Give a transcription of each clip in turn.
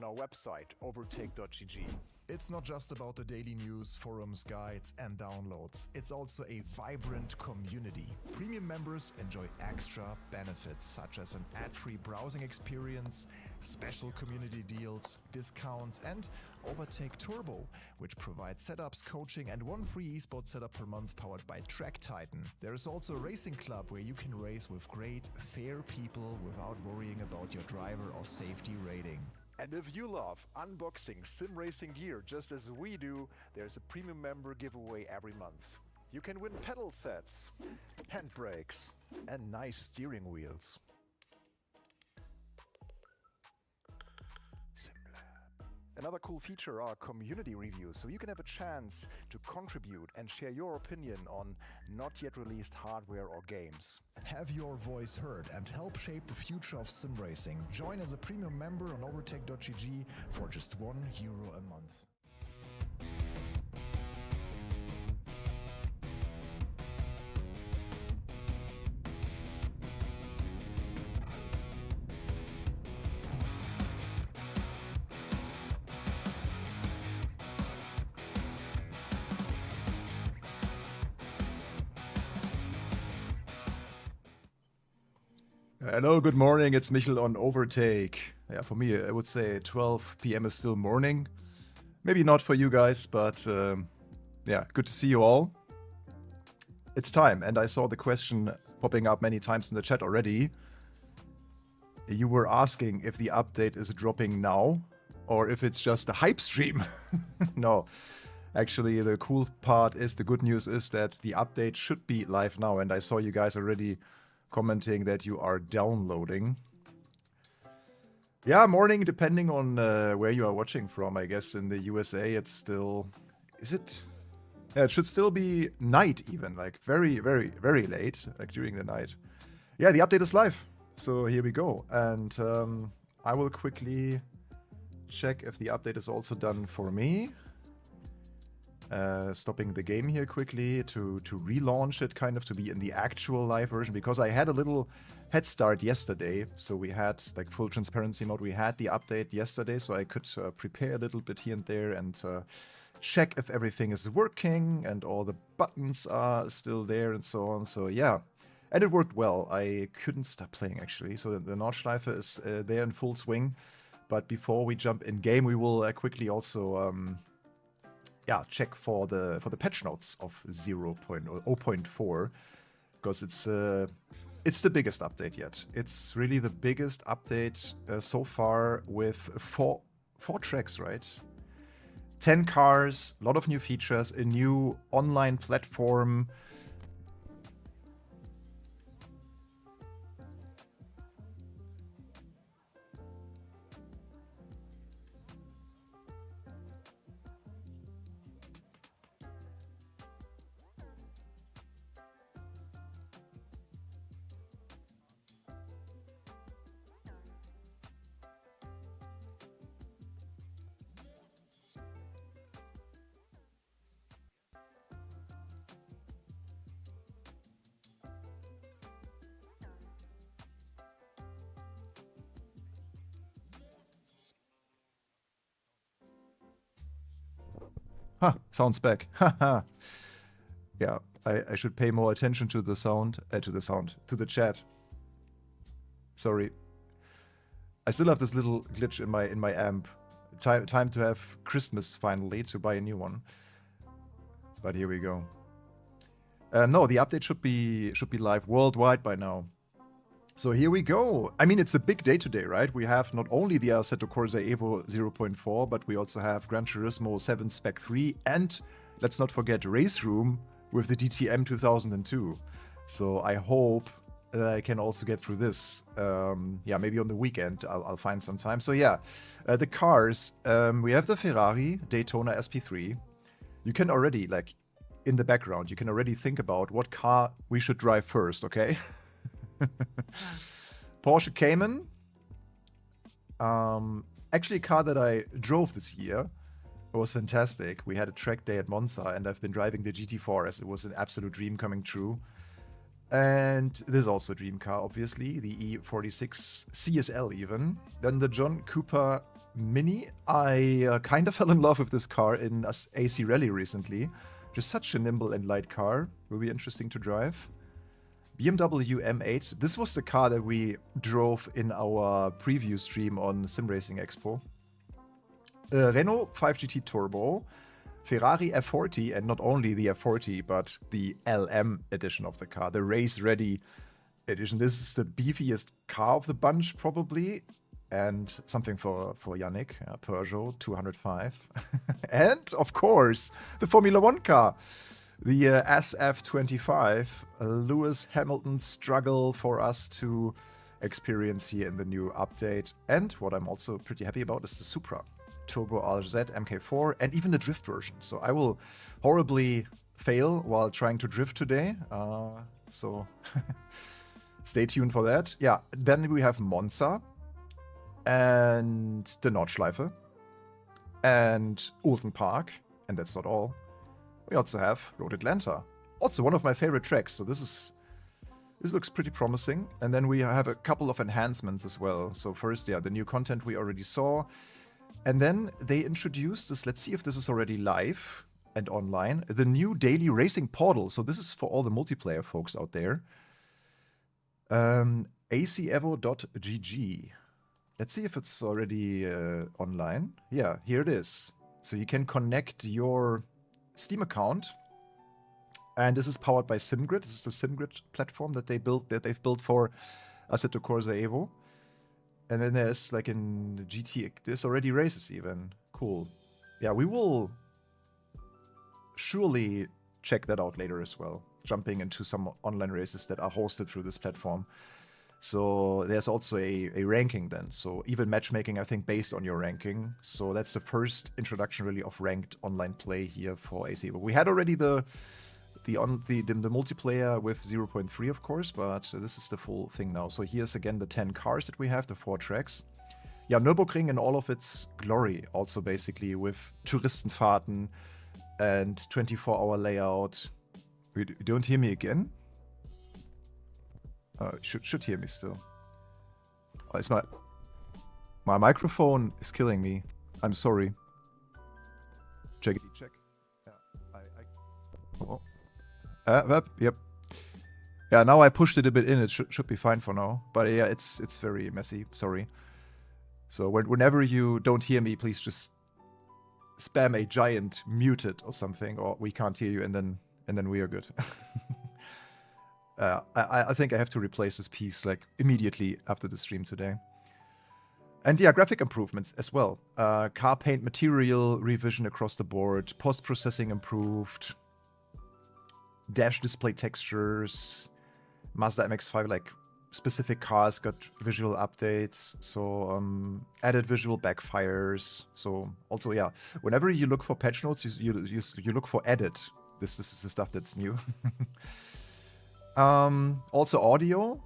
on our website, overtake.gg. It's not just about the daily news, forums, guides, and downloads. It's also a vibrant community. Premium members enjoy extra benefits such as an ad-free browsing experience, special community deals, discounts, and Overtake Turbo, which provides setups, coaching, and one free esports setup per month powered by Track Titan. There is also a racing club where you can race with great, fair people without worrying about your driver or safety rating. And if you love unboxing sim racing gear just as we do, there's a premium member giveaway every month. You can win pedal sets, handbrakes, and nice steering wheels. Another cool feature are community reviews, so you can have a chance to contribute and share your opinion on not yet released hardware or games. Have your voice heard and help shape the future of sim racing. Join as a premium member on overtake.gg for just €1 a month. Hello, good morning. It's Michel on Overtake. Yeah, for me, I would say 12 p.m. is still morning. Maybe not for you guys, but yeah, good to see you all. It's time, and I saw the question popping up many times in the chat already. You were asking if the update is dropping now or if it's just a hype stream. No, actually, the cool part is, the good news is that the update should be live now, and I saw you guys already commenting that you are downloading. Yeah, morning, depending on where you are watching from. I guess in the USA it's still... Is it? Yeah, it should still be night even, like very, very, very late, like during the night. Yeah, the update is live. So here we go. And I will quickly check if the update is also done for me. Stopping the game here quickly to relaunch it, kind of to be in the actual live version, because I had a little head start yesterday. So we had, like, full transparency mode, we had the update yesterday, so I could prepare a little bit here and there and check if everything is working and all the buttons are still there and so on. So yeah, and it worked well. I couldn't stop playing, actually. So the Nordschleife is there in full swing. But before we jump in game, we will quickly also yeah, check for the patch notes of 0.4, because it's the biggest update yet. It's really the biggest update so far, with four tracks, right? 10 cars, a lot of new features, a new online platform. Ha, sound's back. Haha. Yeah, I should pay more attention to the sound, to the chat. Sorry. I still have this little glitch in my amp. Time to have Christmas finally, to buy a new one. But here we go. No, the update should be live worldwide by now. So here we go. I mean, it's a big day today, right? We have not only the Assetto Corsa EVO 0.4, but we also have Gran Turismo 7 Spec 3, and let's not forget Race Room with the DTM 2002. So I hope that I can also get through this. Yeah, maybe on the weekend I'll find some time. So yeah, the cars. We have the Ferrari Daytona SP3. You can already, like, in the background, you can already think about what car we should drive first, okay? Porsche Cayman. Actually a car that I drove this year. It was fantastic. We had a track day at Monza, and I've been driving the GT4 as it was an absolute dream coming true. And this is also a dream car, obviously, the E46 CSL even. Then the John Cooper Mini. I kind of fell in love with this car in AC Rally recently. Just such a nimble and light car. Will be interesting to drive. BMW M8. This was the car that we drove in our preview stream on Sim Racing Expo. Renault 5GT Turbo. Ferrari F40, and not only the F40, but the LM edition of the car, the race-ready edition. This is the beefiest car of the bunch, probably. And something for Yannick, Peugeot 205. And, of course, the Formula 1 car, the SF25, Lewis Hamilton's struggle for us to experience here in the new update. And what I'm also pretty happy about is the Supra Turbo RZ MK4 and even the drift version. So I will horribly fail while trying to drift today. So stay tuned for that. Yeah, then we have Monza and the Nordschleife and Oulton Park. And that's not all. We also have Road Atlanta. Also one of my favorite tracks. So this looks pretty promising. And then we have a couple of enhancements as well. So first, yeah, the new content we already saw. And then they introduced this, let's see if this is already live and online, the new daily racing portal. So this is for all the multiplayer folks out there. ACEVO.gg. Let's see if it's already online. Yeah, here it is. So you can connect your Steam account. And this is powered by SimGrid. This is the SimGrid platform that they've built for Assetto Corsa EVO. And then there's like in GT, there's already races even. Cool. Yeah, we will surely check that out later as well. Jumping into some online races that are hosted through this platform. So there's also a ranking then. So even matchmaking, I think, based on your ranking. So that's the first introduction really of ranked online play here for AC EVO. We had already the multiplayer with 0.3, of course, but this is the full thing now. So here's again the 10 cars that we have, the 4 tracks. Yeah, Nürburgring in all of its glory, also basically with Touristenfahrten and 24-hour layout. You don't hear me again? Should hear me still. Oh, it's my microphone is killing me. I'm sorry. Check. Yeah, oh. Yep. Yeah, now I pushed it a bit in. It should be fine for now. But yeah, it's very messy. Sorry. So whenever you don't hear me, please just spam a giant muted or something, or we can't hear you, and then we are good. I think I have to replace this piece like immediately after the stream today. And yeah, graphic improvements as well. Car paint material revision across the board. Post-processing improved. Dash display textures. Mazda MX-5, like specific cars got visual updates. So added visual backfires. So also, yeah, whenever you look for patch notes, you look for edit. This is the stuff that's new. Also audio.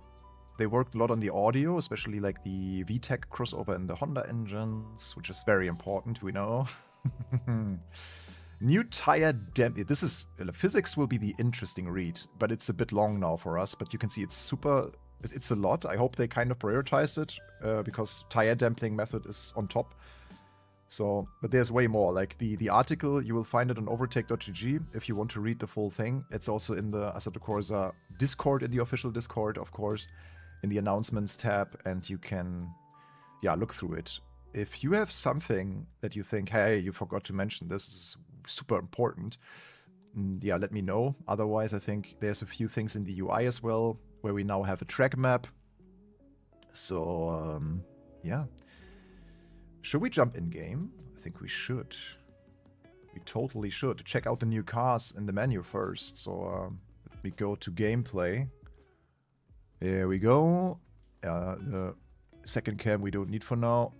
They worked a lot on the audio, especially like the VTEC crossover in the Honda engines, which is very important, we know. New tire damp. This is physics will be the interesting read, but it's a bit long now for us. But you can see it's a lot. I hope they kind of prioritized it because tire damping method is on top. So, but there's way more. Like the article, you will find it on overtake.gg if you want to read the full thing. It's also in the Assetto Corsa Discord, in the official Discord, of course, in the announcements tab, and you can, yeah, look through it. If you have something that you think, hey, you forgot to mention this is super important, yeah, let me know. Otherwise, I think there's a few things in the UI as well, where we now have a track map. So, yeah. Should we jump in game? I think we should. We totally should. Check out the new cars in the menu first. So, let me go to gameplay. There we go. The second cam we don't need for now.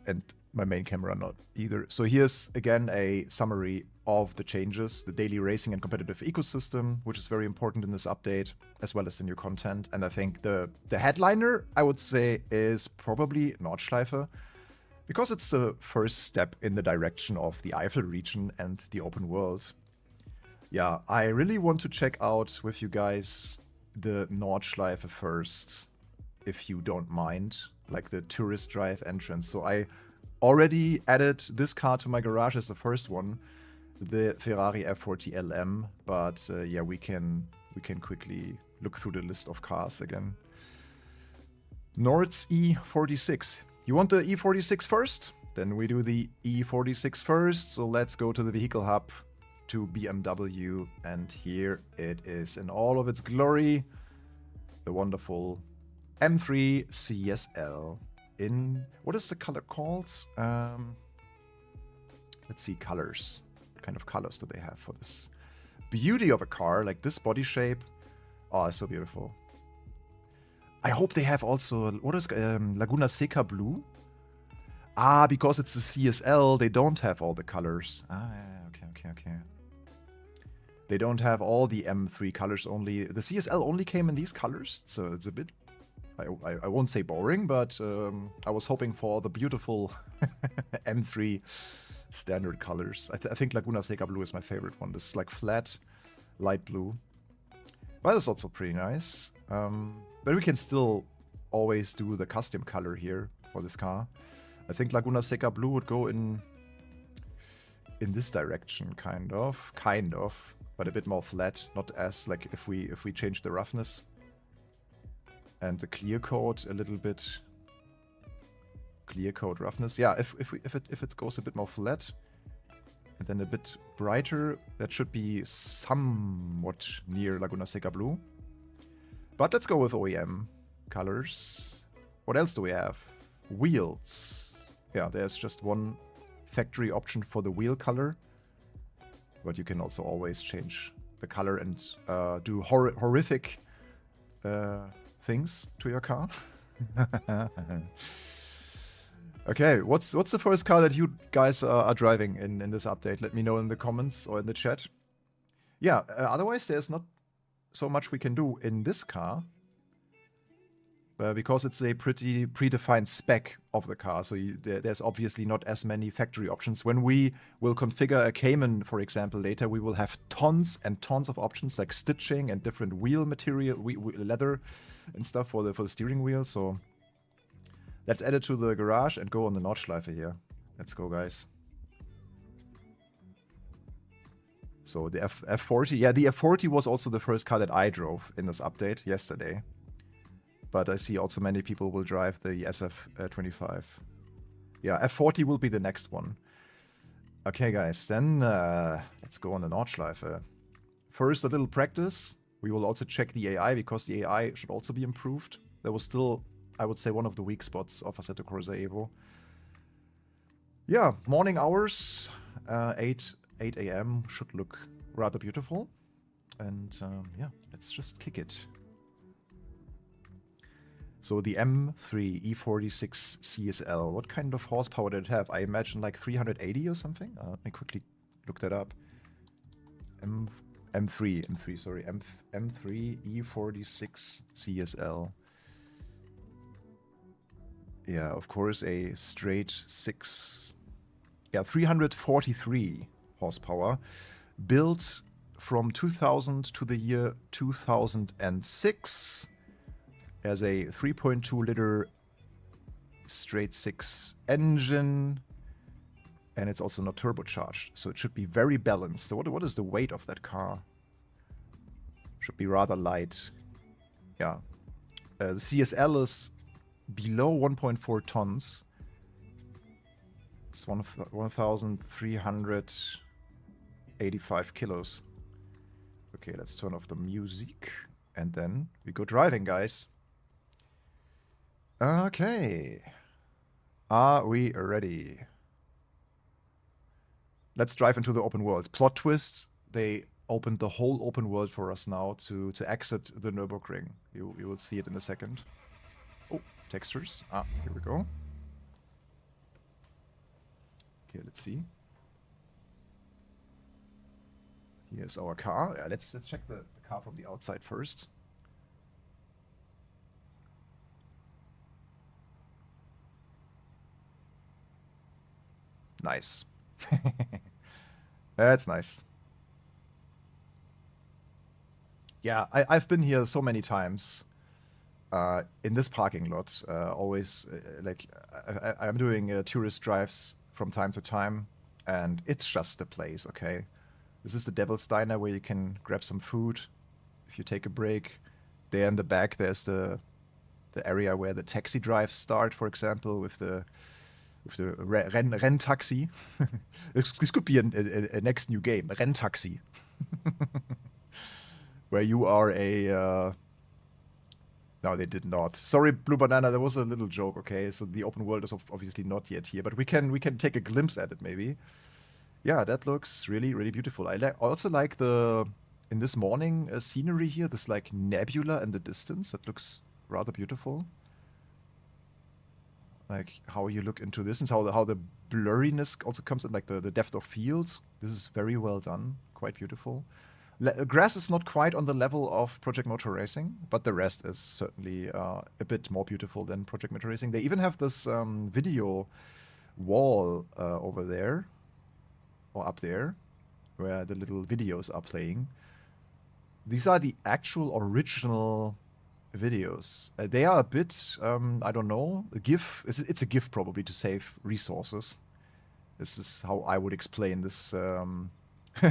And my main camera not either. So here's again a summary of the changes, the daily racing and competitive ecosystem, which is very important in this update, as well as the new content. And I think the headliner, I would say, is probably Nordschleife, because it's the first step in the direction of the Eifel region and the open world. Yeah, I really want to check out with you guys the Nordschleife first, if you don't mind, like the tourist drive entrance. So I already added this car to my garage as the first one, the Ferrari F40 LM. But yeah, we can quickly look through the list of cars again. Nord's E46. You want the E46 first? Then we do the E46 first. So let's go to the vehicle hub, to BMW, and here it is in all of its glory. The wonderful M3 CSL in, what is the color called? Let's see, colors. What kind of colors do they have for this beauty of a car? Like this body shape. Oh, it's so beautiful. I hope they have also, what is Laguna Seca blue? Ah, because it's the CSL, they don't have all the colors. Ah, yeah, okay. They don't have all the M3 colors, only the CSL only came in these colors, so it's a bit, I won't say boring, but I was hoping for the beautiful M3 standard colors. I think Laguna Seca blue is my favorite one. This is like flat, light blue. But it's also pretty nice. But we can still always do the custom color here for this car. I think Laguna Seca blue would go in this direction, kind of, but a bit more flat. Not as like if we change the roughness and the clear coat a little bit. Clear coat roughness, yeah. If it goes a bit more flat and then a bit brighter, that should be somewhat near Laguna Seca blue. But let's go with OEM colors. What else do we have? Wheels. Yeah, there's just one factory option for the wheel color. But you can also always change the color and do horrific things to your car. Okay, what's the first car that you guys are driving in this update? Let me know in the comments or in the chat. Yeah, otherwise there's not so much we can do in this car. Because it's a pretty predefined spec of the car, so there's obviously not as many factory options. When we will configure a Cayman, for example, later, we will have tons and tons of options like stitching and different wheel material, leather and stuff for the steering wheel. So let's add it to the garage and go on the Nordschleife here. Let's go, guys. So the F40, yeah, the F40 was also the first car that I drove in this update yesterday. But I see also many people will drive the SF25. Yeah, F40 will be the next one. Okay, guys, then let's go on the Nordschleife. First, a little practice. We will also check the AI, because the AI should also be improved. That was still, I would say, one of the weak spots of Assetto Corsa EVO. Yeah, morning hours, 8 a.m. should look rather beautiful. And yeah, let's just kick it. So the M3 E46 CSL, what kind of horsepower did it have? I imagine like 380 or something? Let me quickly look that up. M3 E46 CSL. Yeah, of course, a straight 6. Yeah, 343 horsepower. Built from 2000 to the year 2006. Has a 3.2 liter straight 6 engine, and it's also not turbocharged, so it should be very balanced. So what is the weight of that car? Should be rather light. Yeah. The CSL is below 1.4 tons. It's 1,385 kilos. Okay, let's turn off the music, and then we go driving, guys. Okay. Are we ready? Let's drive into the open world. Plot twist, they opened the whole open world for us now to exit the Nürburgring. You will see it in a second. Oh, textures. Ah, here we go. Okay, let's see. Here's our car. Yeah, let's check the car from the outside first. Nice. That's nice. Yeah, I've been here so many times. in this parking lot. Always, I'm doing tourist drives from time to time, and it's just the place, okay? This is the Devil's Diner where you can grab some food if you take a break. There in the back, there's the area where the taxi drives start, for example, with the Renntaxi. This could be a next new game, Renntaxi. Where you are a... No, they did not. Sorry, Blue Banana, there was a little joke, okay? So the open world is obviously not yet here, but we can take a glimpse at it, maybe. Yeah, that looks really, really beautiful. I also like in this morning scenery here, this like nebula in the distance. That looks rather beautiful. Like how you look into this and how the blurriness also comes in, like the depth of field. This is very well done, quite beautiful. Grass is not quite on the level of Project Motor Racing, but the rest is certainly a bit more beautiful than Project Motor Racing. They even have this video wall over there, or up there, where the little videos are playing. These are the actual original videos. They are a bit, I don't know, a GIF. It's a GIF probably to save resources. This is how I would explain this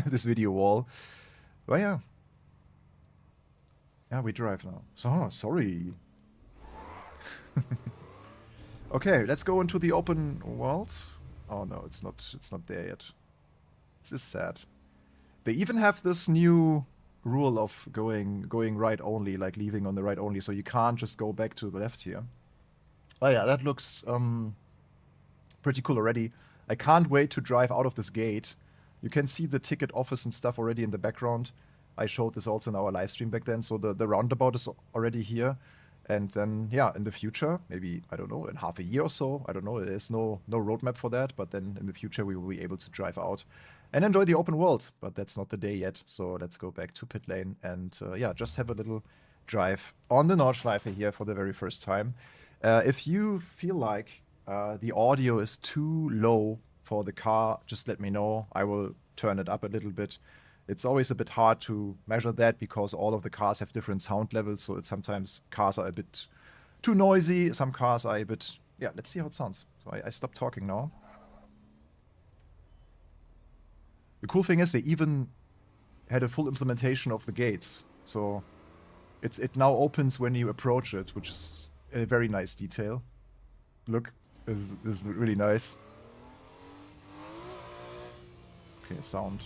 this video wall. But yeah. Yeah, we drive now. So, sorry. Okay, let's go into the open world. Oh no, it's not there yet. This is sad. They even have this new rule of going right only, like leaving on the right only, so you can't just go back to the left here. Oh yeah, that looks pretty cool already. I can't wait to drive out of this gate. You can see the ticket office and stuff already in the background. I showed this also in our live stream back then, so the roundabout is already here. And then, yeah, in the future, maybe, I don't know, in half a year or so, I don't know, there's no roadmap for that, but then in the future we will be able to drive out and enjoy the open world. But that's not the day yet, so let's go back to pit lane and, yeah, just have a little drive on the Nordschleife here for the very first time. If you feel like the audio is too low for the car, just let me know. I will turn it up a little bit. It's always a bit hard to measure that because all of the cars have different sound levels, so sometimes cars are a bit too noisy, some cars are a bit... Yeah, let's see how it sounds. So I stopped talking now. The cool thing is they even had a full implementation of the gates, so it now opens when you approach it, which is a very nice detail. Look, this is really nice. Okay, sound.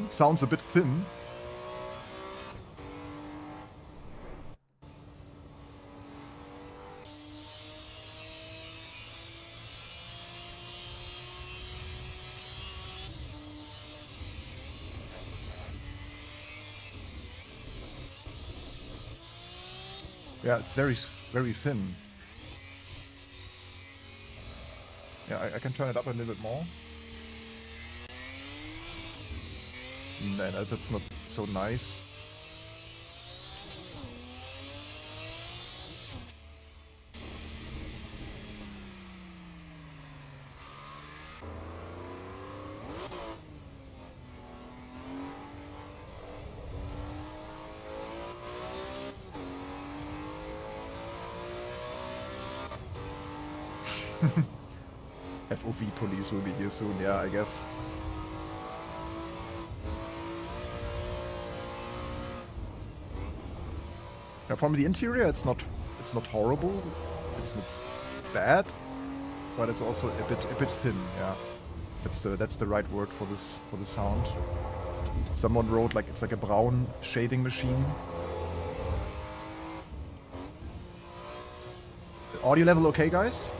Sounds a bit thin. Yeah, it's very thin. Yeah, I can turn it up a little bit more. No, that's not so nice. FOV police will be here soon, yeah, I guess. Now, from the interior, it's not horrible. It's not bad, but it's also a bit thin. Yeah, that's the right word for this sound. Someone wrote like it's like a brown shading machine. Audio level okay, guys?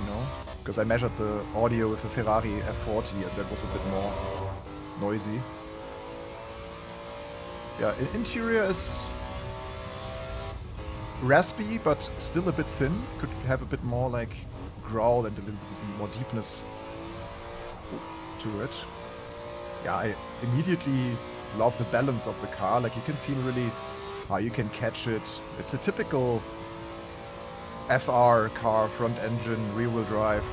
You know, because I measured the audio with the Ferrari F40 and that was a bit more noisy. Yeah, interior is raspy, but still a bit thin. Could have a bit more like growl and a little bit more deepness to it. Yeah, I immediately love the balance of the car. Like you can feel really how you can catch it. It's a typical FR car, front engine, rear-wheel drive,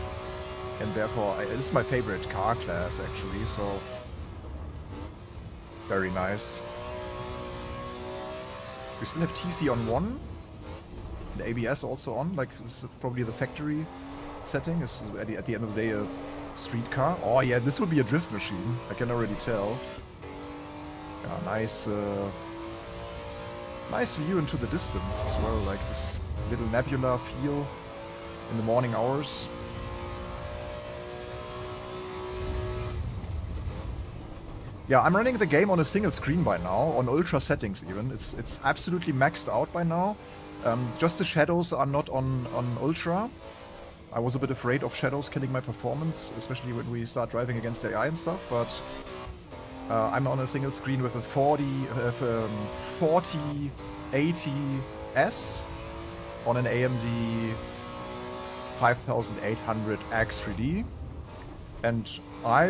and therefore this is my favorite car class actually. So very nice. We still have TC on 1, and ABS also on. Like this is probably the factory setting. This is at the end of the day a street car. Oh yeah, this would be a drift machine. I can already tell. Yeah, nice, nice view into the distance as well. Like this little nebula feel in the morning hours. Yeah, I'm running the game on a single screen by now, on ultra settings even. It's absolutely maxed out by now. Just the shadows are not on ultra. I was a bit afraid of shadows killing my performance, especially when we start driving against AI and stuff, but I'm on a single screen with a 4080S on an AMD 5800X 3D. And I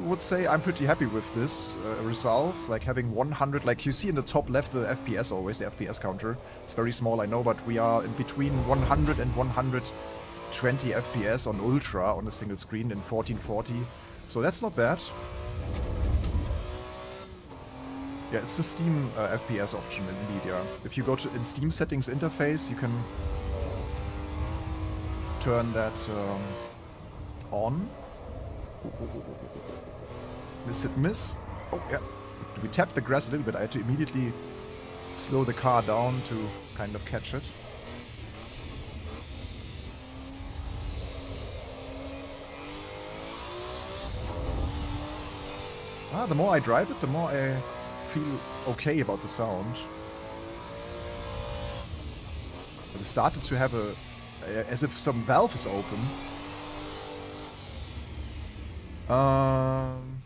would say I'm pretty happy with this results, like having 100, like you see in the top left the FPS always, the FPS counter. It's very small, I know, but we are in between 100 and 120 FPS on Ultra on a single screen in 1440. So that's not bad. Yeah, it's the Steam FPS option indeed, yeah. If you go to in Steam settings interface, you can turn that on. Miss hit miss. Oh yeah. We tapped the grass a little bit. I had to immediately slow the car down to kind of catch it. The more I drive it, the more I feel okay about the sound. But it started to have as if some valve is open.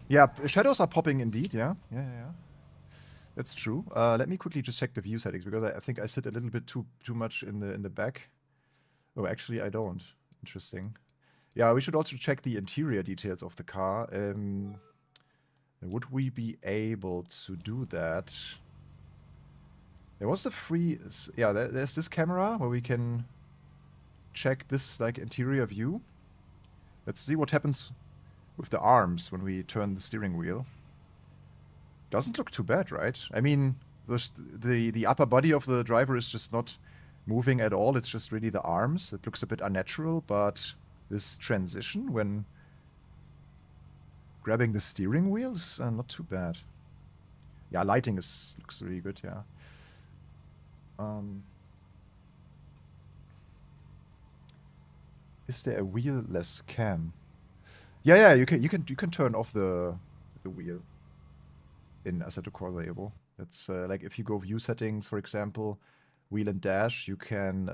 Yeah, shadows are popping indeed, yeah. Yeah. That's true. Let me quickly just check the view settings, because I think I sit a little bit too much in the back. Oh, actually I don't. Interesting. Yeah, we should also check the interior details of the car. Would we be able to do that? There was the free... Yeah, there's this camera where we can check this, like, interior view. Let's see what happens with the arms when we turn the steering wheel. Doesn't look too bad, right? I mean, the upper body of the driver is just not moving at all. It's just really the arms. It looks a bit unnatural, but this transition when grabbing the steering wheel is not too bad. Yeah, lighting looks really good, yeah. Is there a wheel-less cam? Yeah, you can turn off the wheel in Assetto Corsa EVO. That's like if you go view settings, for example, wheel and dash, you can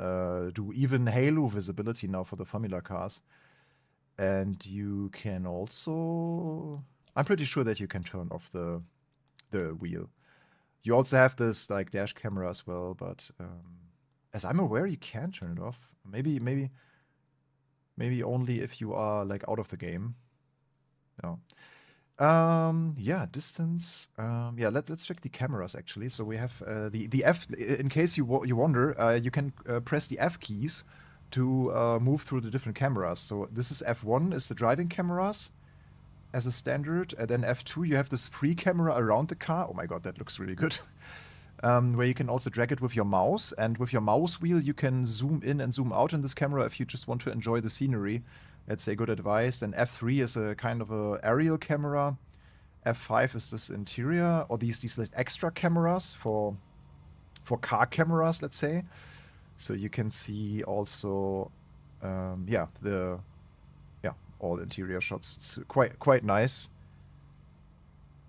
do even halo visibility now for the Formula cars. And you can also... I'm pretty sure that you can turn off the wheel. You also have this like dash camera as well, but as I'm aware, you can turn it off. Maybe only if you are like out of the game. No. Yeah, distance. Yeah, let's check the cameras actually. So we have the F. In case you wonder, you can press the F keys to move through the different cameras. So this is F1 is the driving cameras as a standard, and then F2 you have this free camera around the car. Oh my god, that looks really good. Where you can also drag it with your mouse, and with your mouse wheel you can zoom in and zoom out in this camera if you just want to enjoy the scenery. That's a good advice. Then F3 is a kind of a aerial camera. F5 is this interior, or these like extra cameras for car cameras, let's say. So you can see also, yeah, all interior shots. It's quite nice.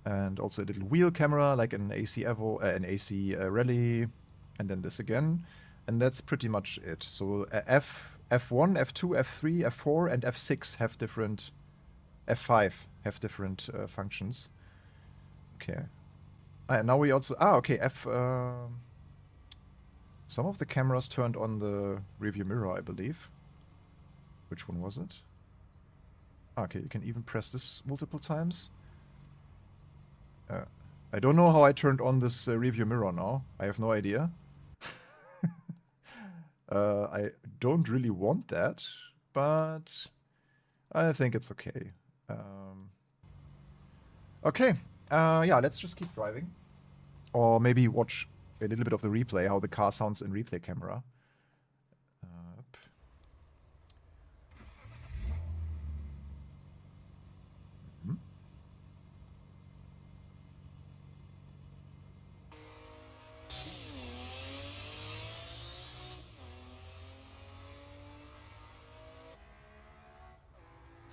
And also a little wheel camera, like an AC EVO, an AC Rally, and then this again. And that's pretty much it. So F1, F2, F3, F4, and F6 have different... F5 have different functions. Okay. And now we also... okay, some of the cameras turned on the rearview mirror, I believe. Which one was it? Okay, you can even press this multiple times. I don't know how I turned on this rearview mirror now. I have no idea. I don't really want that, but I think it's okay. Okay, yeah, let's just keep driving. Or maybe watch a little bit of the replay, how the car sounds in replay camera.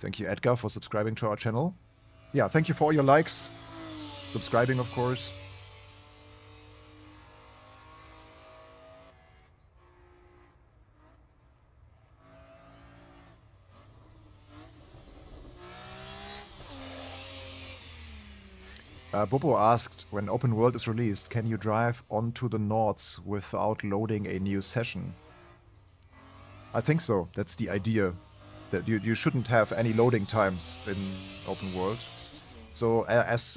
Thank you, Edgar, for subscribing to our channel. Yeah, thank you for all your likes. Subscribing, of course. Bobo asked, when open world is released, can you drive onto the Nords without loading a new session? I think so. That's the idea. That you shouldn't have any loading times in open world. So as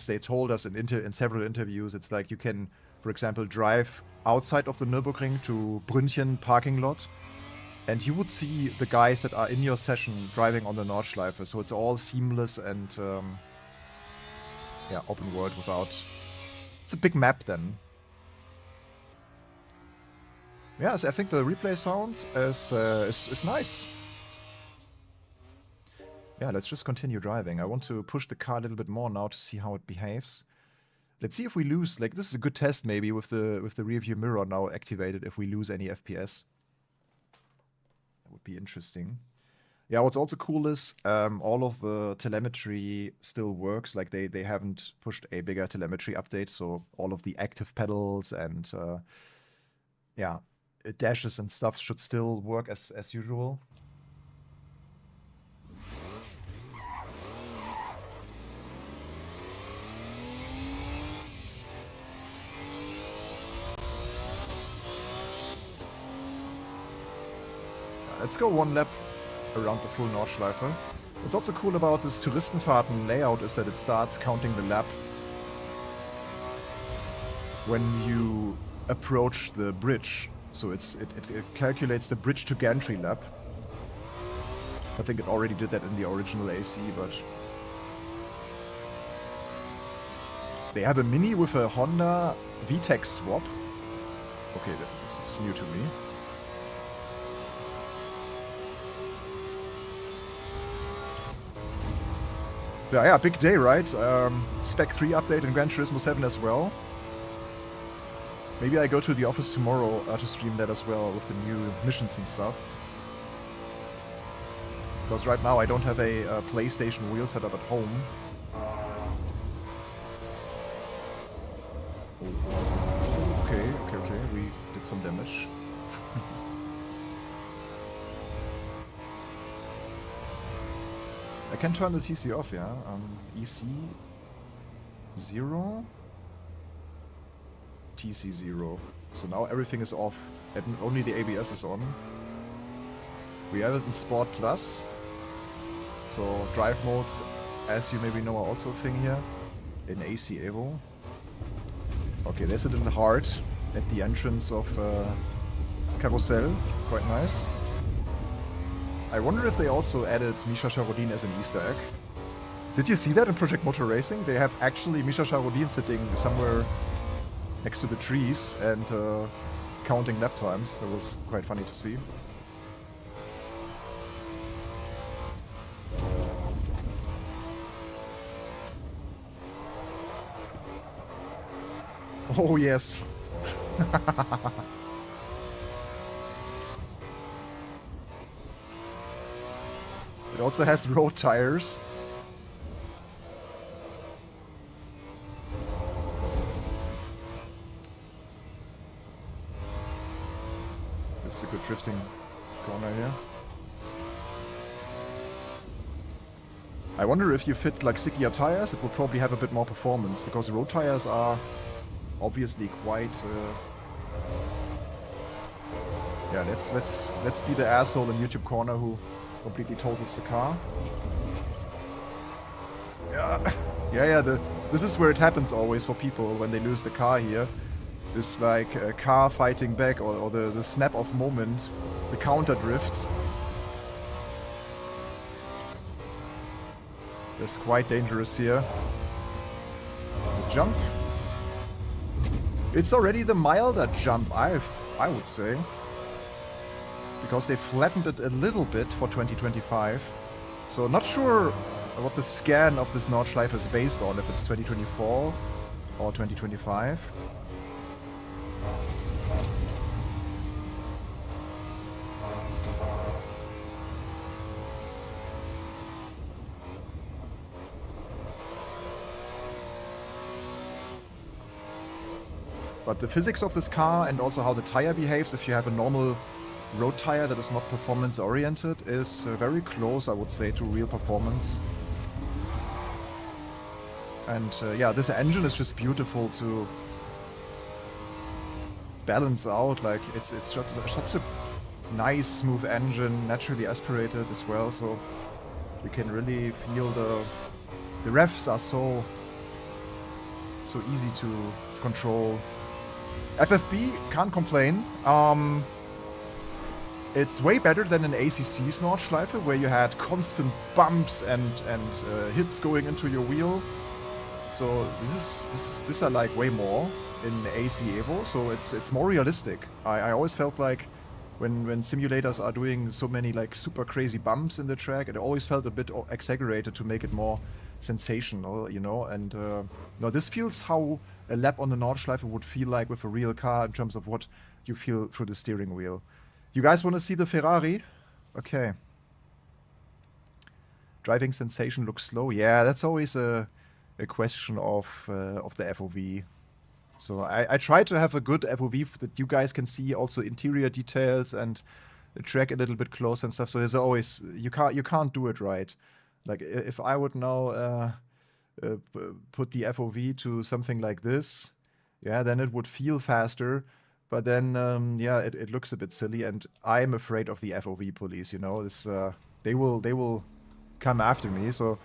they told us in several interviews, it's like you can, for example, drive outside of the Nürburgring to Brünnchen parking lot, and you would see the guys that are in your session driving on the Nordschleife. So it's all seamless and yeah, open world without. It's a big map then. Yeah, so I think the replay sound is nice. Yeah, let's just continue driving. I want to push the car a little bit more now to see how it behaves. Let's see if we lose. Like, this is a good test maybe with the rear view mirror now activated, if we lose any FPS. That would be interesting. Yeah, what's also cool is all of the telemetry still works. Like, they haven't pushed a bigger telemetry update, so all of the active pedals and yeah, dashes and stuff should still work as usual. Let's go one lap around the full Nordschleife. What's also cool about this Touristenfahrten layout is that it starts counting the lap when you approach the bridge. So it calculates the bridge to gantry lap. I think it already did that in the original AC, but they have a Mini with a Honda VTEC swap. Okay, this is new to me. Yeah, big day, right? Spec 3 update in Gran Turismo 7 as well. Maybe I go to the office tomorrow to stream that as well with the new missions and stuff. Because right now I don't have a PlayStation wheel setup at home. Okay, we did some damage. I can turn the TC off, yeah. EC 0, TC 0. So now everything is off, and only the ABS is on. We have it in Sport Plus. So drive modes, as you maybe know, are also a thing here in AC EVO. Okay, there's a little heart at the entrance of Carousel. Quite nice. I wonder if they also added Misha Sharodin as an Easter egg. Did you see that in Project Motor Racing? They have actually Misha Sharodin sitting somewhere next to the trees and counting lap times. That was quite funny to see. Oh yes. It also has road tires. This is a good drifting corner here. I wonder if you fit like stickier tires, it would probably have a bit more performance, because the road tires are obviously quite yeah, let's be the asshole in YouTube corner who completely totals the car. Yeah, this is where it happens always for people when they lose the car here. This like car fighting back, or the snap of moment, the counter drift. That's quite dangerous here. The jump. It's already the milder jump, I would say. Because they flattened it a little bit for 2025. So not sure what the scan of this Nordschleife is based on, if it's 2024 or 2025. But the physics of this car and also how the tire behaves, if you have a normal road tire that is not performance oriented, is very close, I would say, to real performance. And yeah, this engine is just beautiful to balance out. Like it's just such a nice, smooth engine, naturally aspirated as well. So you can really feel the revs are so easy to control. FFB, can't complain. It's way better than an ACC's Nordschleife, where you had constant bumps and hits going into your wheel. So this are like way more in AC EVO, so it's more realistic. I always felt like when simulators are doing so many like super crazy bumps in the track, it always felt a bit exaggerated to make it more sensational, you know. And no, this feels how a lap on the Nordschleife would feel like with a real car in terms of what you feel through the steering wheel. You guys want to see the Ferrari? Okay. Driving sensation looks slow. Yeah, that's always a question of the FOV. So I try to have a good FOV that you guys can see also interior details and the track a little bit close and stuff. So there's always you can't do it right. Like if I would now put the FOV to something like this, yeah, then it would feel faster. But then yeah, it looks a bit silly, and I'm afraid of the FOV police. You know, this they will come after me. So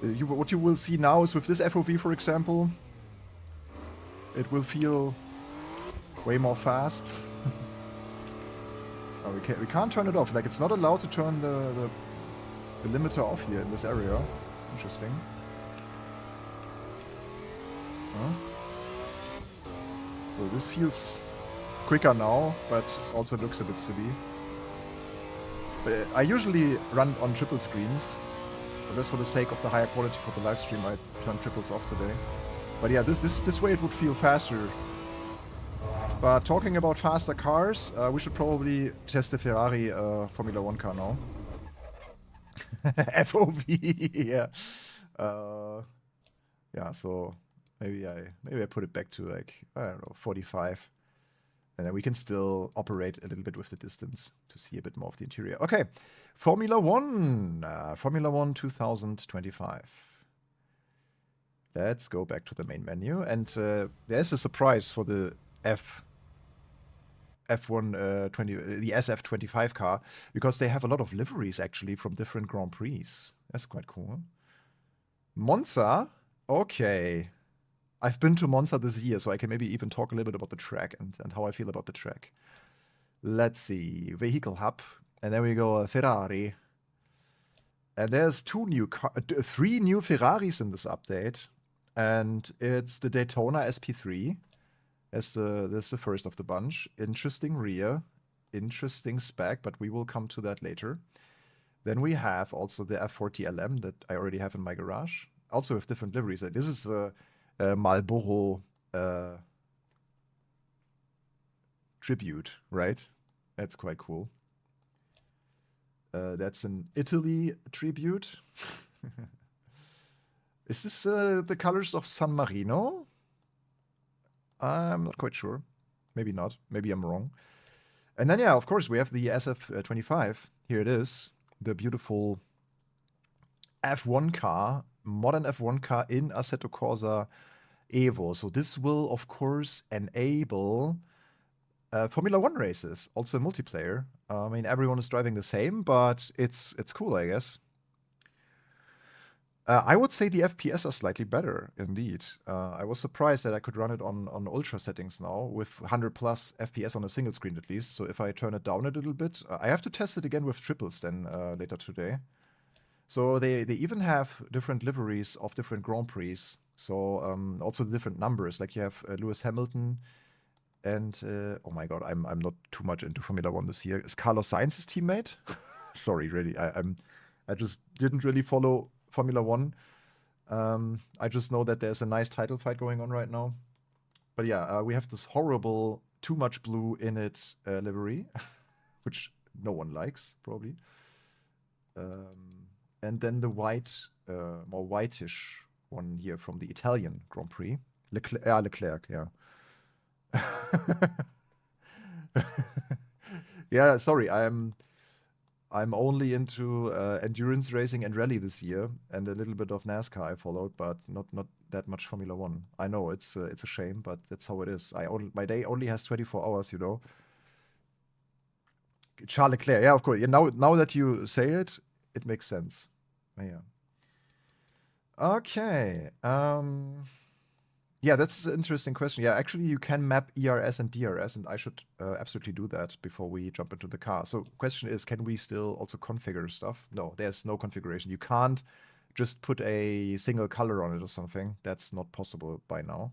what you will see now is with this FOV, for example, it will feel way more fast. Oh, we can't turn it off. Like it's not allowed to turn the limiter off here in this area. Interesting. Huh? So this feels quicker now, but also looks a bit silly. But I usually run on triple screens, but that's for the sake of the higher quality for the live stream. I turned triples off today. But yeah, this way it would feel faster. But talking about faster cars, we should probably test the Ferrari Formula 1 car now. FOV, yeah. Yeah, so maybe I put it back to like, I don't know, 45. And then we can still operate a little bit with the distance to see a bit more of the interior. Okay, Formula 1. Formula 1 2025. Let's go back to the main menu. And there's a surprise for the F1 the SF25 car, because they have a lot of liveries actually from different Grand Prix. That's quite cool. Monza? Okay. I've been to Monza this year, so I can maybe even talk a little bit about the track and how I feel about the track. Let's see. Vehicle hub. And there we go, Ferrari. And there's three new Ferraris in this update. And it's the Daytona SP3. That's the first of the bunch. Interesting rear. Interesting spec, but we will come to that later. Then we have also the F40 LM that I already have in my garage. Also with different liveries. This is Marlboro tribute, right? That's quite cool. That's an Italy tribute. Is this the colors of San Marino? I'm not quite sure. Maybe not. Maybe I'm wrong. And then, yeah, of course, we have the SF25. Here it is. The beautiful F1 car, modern F1 car in Assetto Corsa EVO. So this will, of course, enable Formula 1 races, also multiplayer. I mean, everyone is driving the same, but it's cool, I guess. I would say the FPS are slightly better, indeed. I was surprised that I could run it on ultra settings now with 100 plus FPS on a single screen at least. So if I turn it down a little bit, I have to test it again with triples then later today. So they even have different liveries of different Grand Prix. So also different numbers. Like you have Lewis Hamilton and oh my god, I'm not too much into Formula One this year. Is Carlos Sainz his teammate? Sorry, really. I just didn't really follow Formula One. I just know that there's a nice title fight going on right now. But yeah, we have this horrible too much blue in it livery, which no one likes probably. And then the white, more whitish one here from the Italian Grand Prix. Leclerc, yeah. Yeah, sorry, I'm only into endurance racing and rally this year, and a little bit of NASCAR I followed, but not that much Formula One. I know it's a shame, but that's how it is. My day only has 24 hours, you know. Charles Leclerc, yeah, of course. Yeah, now that you say it, it makes sense. Yeah. Okay. Yeah, that's an interesting question. Yeah, actually, you can map ERS and DRS, and I should absolutely do that before we jump into the car. So, question is, can we still also configure stuff? No, there's no configuration. You can't just put a single color on it or something. That's not possible by now.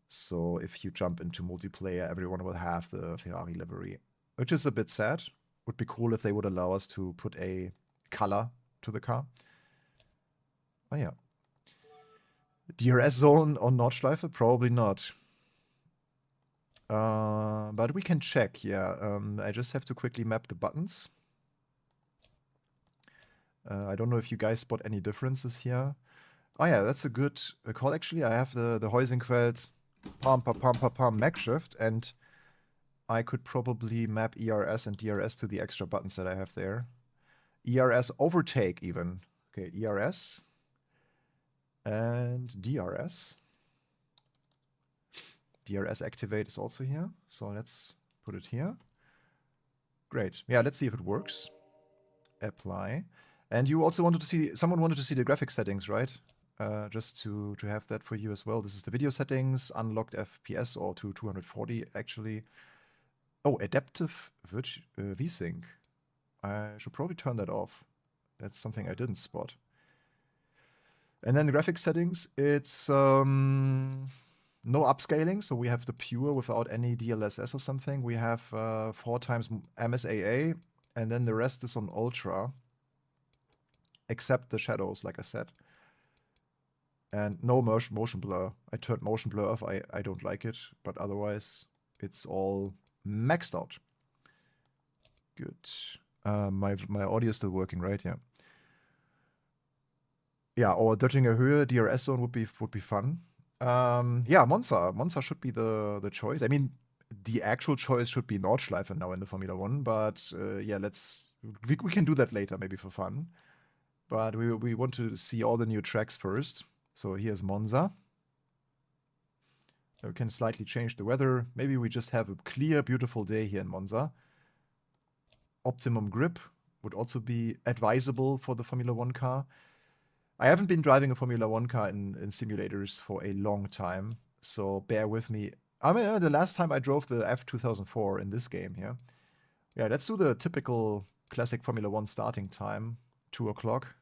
So, if you jump into multiplayer, everyone will have the Ferrari livery, which is a bit sad. Would be cool if they would allow us to put a color to the car. Oh, yeah. DRS zone on Nordschleife? Probably not. But we can check, yeah. I just have to quickly map the buttons. I don't know if you guys spot any differences here. Oh yeah, that's a good call actually. I have the Heusinqueld pam mag shift, and I could probably map ERS and DRS to the extra buttons that I have there. ERS overtake even. Okay, ERS. And DRS. DRS activate is also here. So let's put it here. Great. Yeah, let's see if it works. Apply. And you also wanted to see, someone wanted to see the graphic settings, right? Just to have that for you as well. This is the video settings, unlocked FPS, or to 240 actually. Oh, adaptive VSync. I should probably turn that off. That's something I didn't spot. And then the graphics settings, it's no upscaling, so we have the pure without any DLSS or something. We have 4 times MSAA, and then the rest is on ultra, except the shadows, like I said. And no motion blur. I turned motion blur off, I don't like it, but otherwise it's all maxed out. Good. My audio is still working, right? Yeah. Yeah, or Döttinger Höhe, DRS zone would be fun. Yeah, Monza should be the choice. I mean, the actual choice should be Nordschleife now in the Formula One, but yeah, we can do that later, maybe for fun. But we want to see all the new tracks first. So here's Monza. We can slightly change the weather. Maybe we just have a clear, beautiful day here in Monza. Optimum grip would also be advisable for the Formula One car. I haven't been driving a Formula One car in simulators for a long time, so bear with me. I mean, the last time I drove the F2004 in this game here. Yeah, let's do the typical classic Formula One starting time, 2 o'clock.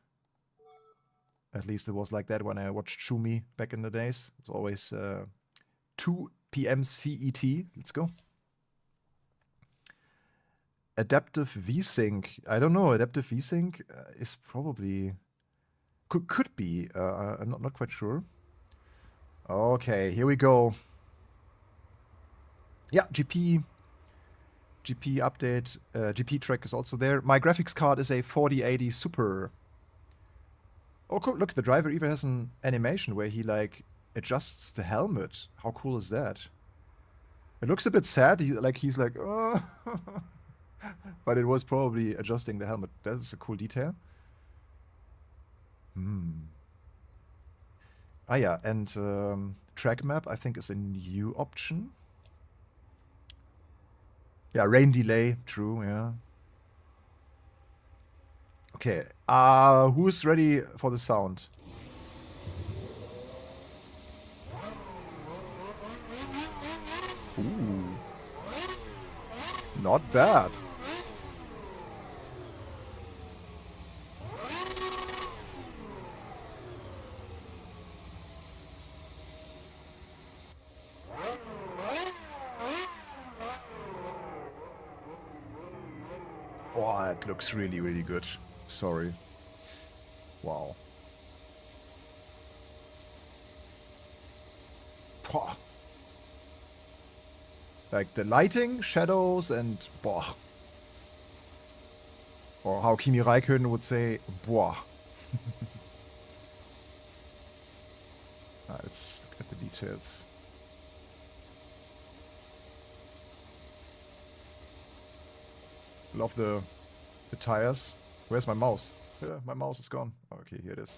At least it was like that when I watched Schumi back in the days. It was always 2 p.m. CET. Let's go. Adaptive VSync. I don't know. Adaptive VSync is probably... Could be. I'm not quite sure. Okay, here we go. Yeah, GP update. GP track is also there. My graphics card is a 4080 Super. Oh, cool. Look, the driver even has an animation where he, like, adjusts the helmet. How cool is that? It looks a bit sad. He's like, oh. But it was probably adjusting the helmet. That's a cool detail. Ah, yeah, and track map, I think, is a new option. Yeah, rain delay, true, yeah. Okay. Who's ready for the sound? Ooh. Not bad. Oh, it looks really, really good. Sorry. Wow. Boah. Like the lighting, shadows, and boah. Or how Kimi Räikkönen would say, boah. Let's look at the details. Love the tires. Where's my mouse? Yeah, my mouse is gone. Oh, okay, here it is.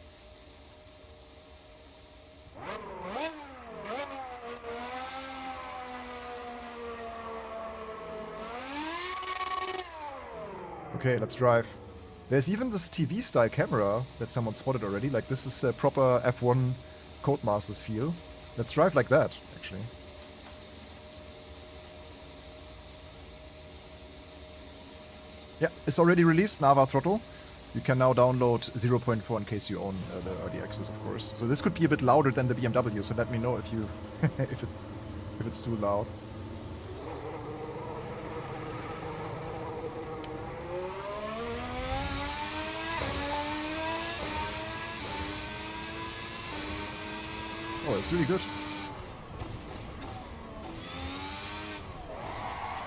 Okay, let's drive. There's even this TV style camera that someone spotted already. Like, this is a proper F1 Codemasters feel. Let's drive like that, actually. Yeah, it's already released, Nava Throttle. You can now download 0.4 in case you own the early access, of course. So this could be a bit louder than the BMW, so let me know if you if it's too loud. Oh, it's really good.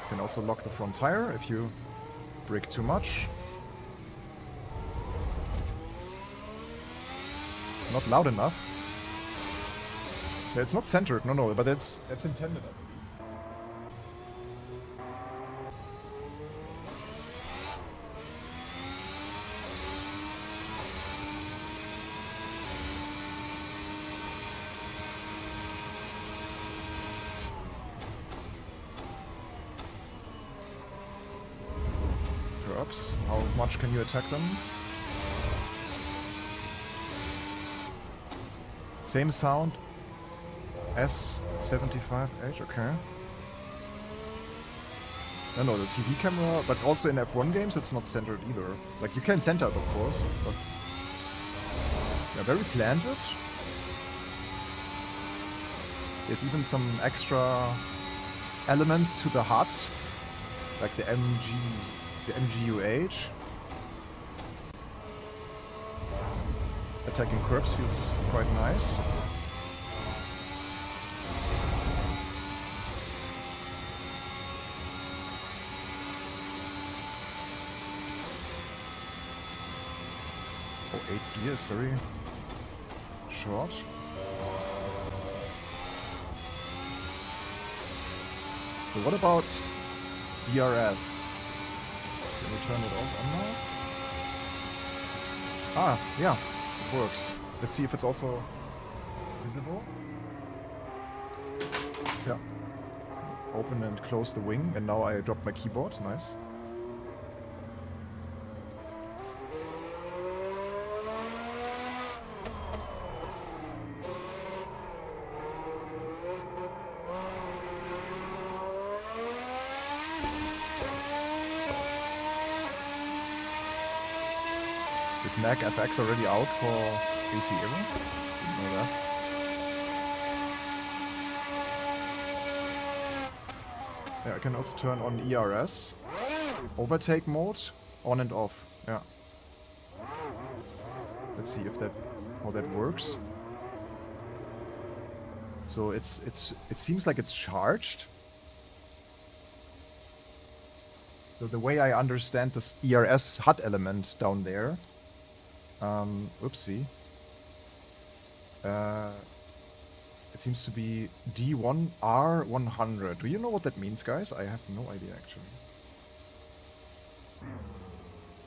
You can also lock the front tire if you brake too much. Not loud enough. Yeah, it's not centered, no, but that's intended. Curbs. How much can you attack them? Same sound. S75H, okay. No, the TV camera, but also in F1 games it's not centered either. Like, you can center it, of course, but... Yeah, very planted. There's even some extra elements to the HUD, like the MGUH. Attacking curbs feels quite nice. Oh, 8th gear is very short. So what about DRS? Can we turn it off on now? Ah, yeah. Works. Let's see if it's also visible. Yeah. Open and close the wing, and now I dropped my keyboard. Nice. Is NAC FX already out for AC EVO? Didn't know that. Yeah, I can also turn on ERS. Overtake mode, on and off. Yeah. Let's see if how that works. So it seems like it's charged. So the way I understand this ERS HUD element down there. Oopsie. It seems to be D1R100. Do you know what that means, guys? I have no idea, actually.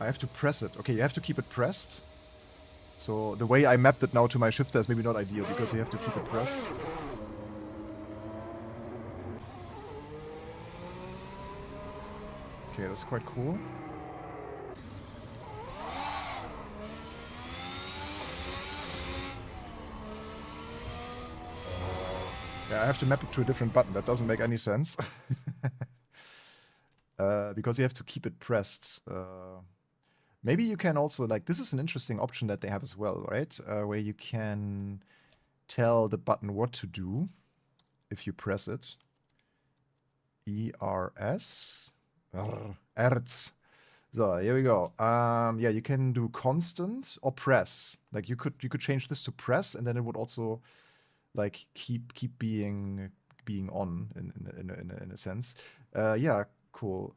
I have to press it. Okay, you have to keep it pressed. So the way I mapped it now to my shifter is maybe not ideal, because you have to keep it pressed. Okay, that's quite cool. Yeah, I have to map it to a different button. That doesn't make any sense. Because you have to keep it pressed. Maybe you can also, like, this is an interesting option that they have as well, right? Where you can tell the button what to do if you press it. ERS. Erz. So here we go. Yeah, you can do constant or press. Like you could change this to press, and then it would also like keep being on in a sense. Yeah, cool.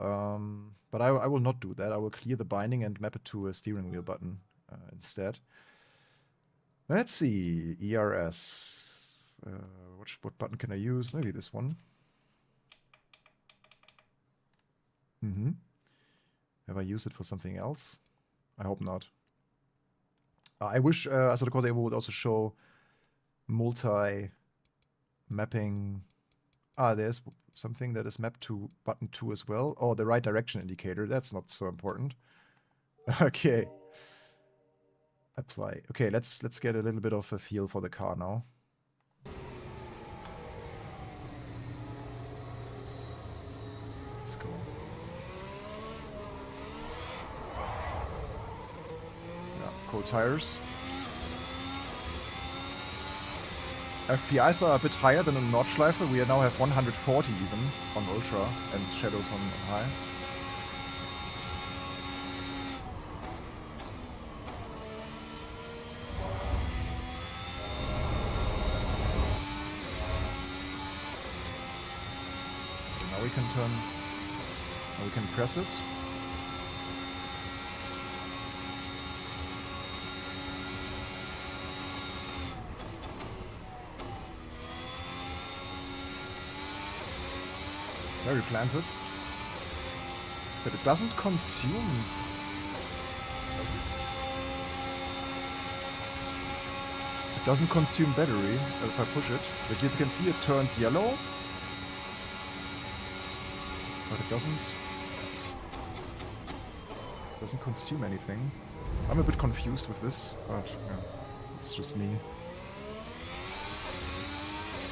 But I will not do that. I will clear the binding and map it to a steering wheel button instead. Let's see. ERS. What button can I use? Maybe this one. Have I used it for something else? I hope not. I wish Assetto Corsa EVO would also show multi-mapping. There's something that is mapped to button 2 as well. Oh, the right direction indicator. That's not so important. Okay. Apply. Okay, let's get a little bit of a feel for the car now. Let's go. Cold tires. FPIs are a bit higher than in Nordschleife. We now have 140 even on Ultra and Shadows on high. Okay, now we can turn. Now we can press it. Very planted. But it doesn't consume. It doesn't consume battery if I push it. But you can see it turns yellow. But it doesn't consume anything. I'm a bit confused with this, but yeah, it's just me.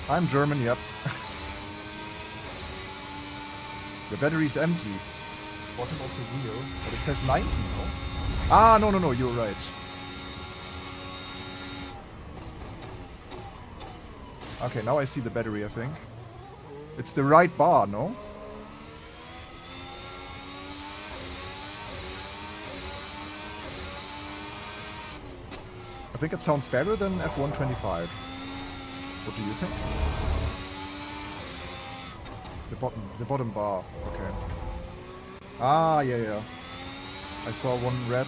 I'm German, yep. The battery's empty. Bottom of the wheel. But it says 90, no? Ah, no, you're right. Okay, now I see the battery, I think. It's the right bar, no? I think it sounds better than F125. What do you think? The bottom bar, okay. Ah, yeah. I saw one red.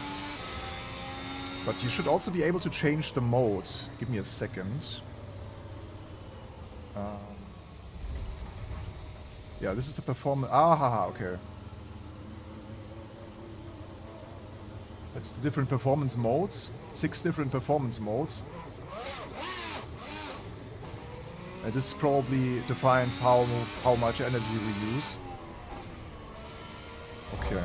But you should also be able to change the mode. Give me a second. Yeah, this is the performance. Okay. That's the different performance modes. 6 different performance modes. And this probably defines how much energy we use. Okay.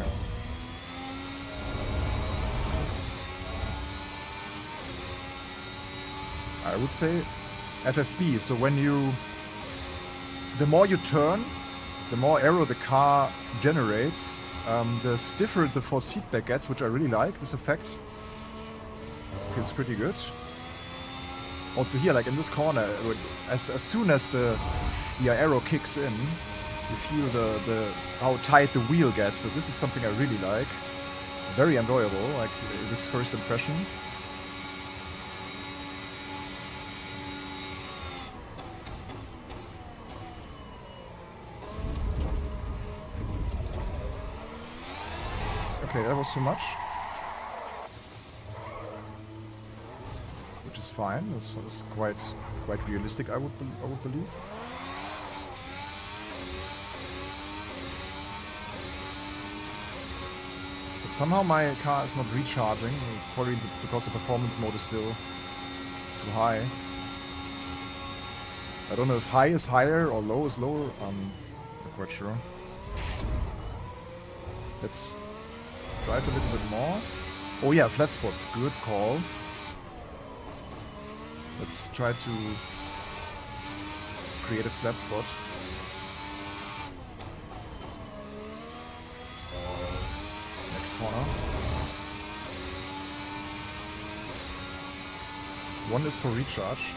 I would say FFB. So the more you turn, the more aero the car generates, the stiffer the force feedback gets, which I really like. This effect feels pretty good. Also here, like in this corner, as soon as the aero kicks in, you feel how tight the wheel gets. So this is something I really like. Very enjoyable, like this first impression. Okay, that was too much. Which is fine. This is quite realistic, I would believe. But somehow my car is not recharging, probably because the performance mode is still too high. I don't know if high is higher or low is lower. I'm not quite sure. Let's drive a little bit more. Oh yeah, flat spots. Good call. Let's try to create a flat spot. Next corner. One is for recharge.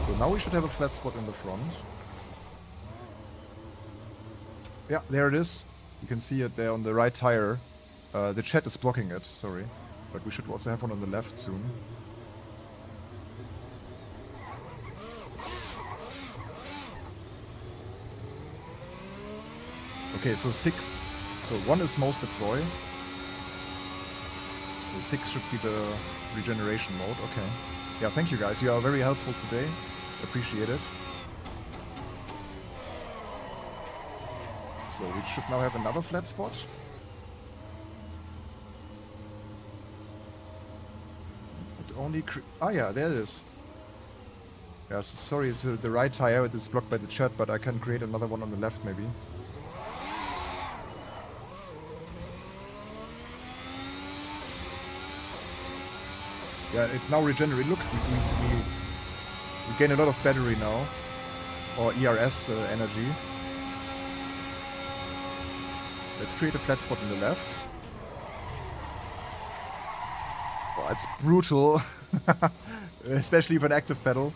So now we should have a flat spot in the front. Yeah, there it is. You can see it there on the right tire. The chat is blocking it, sorry. But we should also have one on the left soon. Okay, so 6. So 1 is most deploy. So 6 should be the regeneration mode. Okay. Yeah, thank you guys. You are very helpful today. Appreciate it. So we should now have another flat spot. It only yeah, there it is. Yeah, sorry, it's the right tire. It is blocked by the chat, but I can create another one on the left maybe. Yeah, it now regenerates. Look, we gain a lot of battery now. Or ERS energy. Let's create a flat spot on the left. Oh, it's brutal. Especially with an active pedal.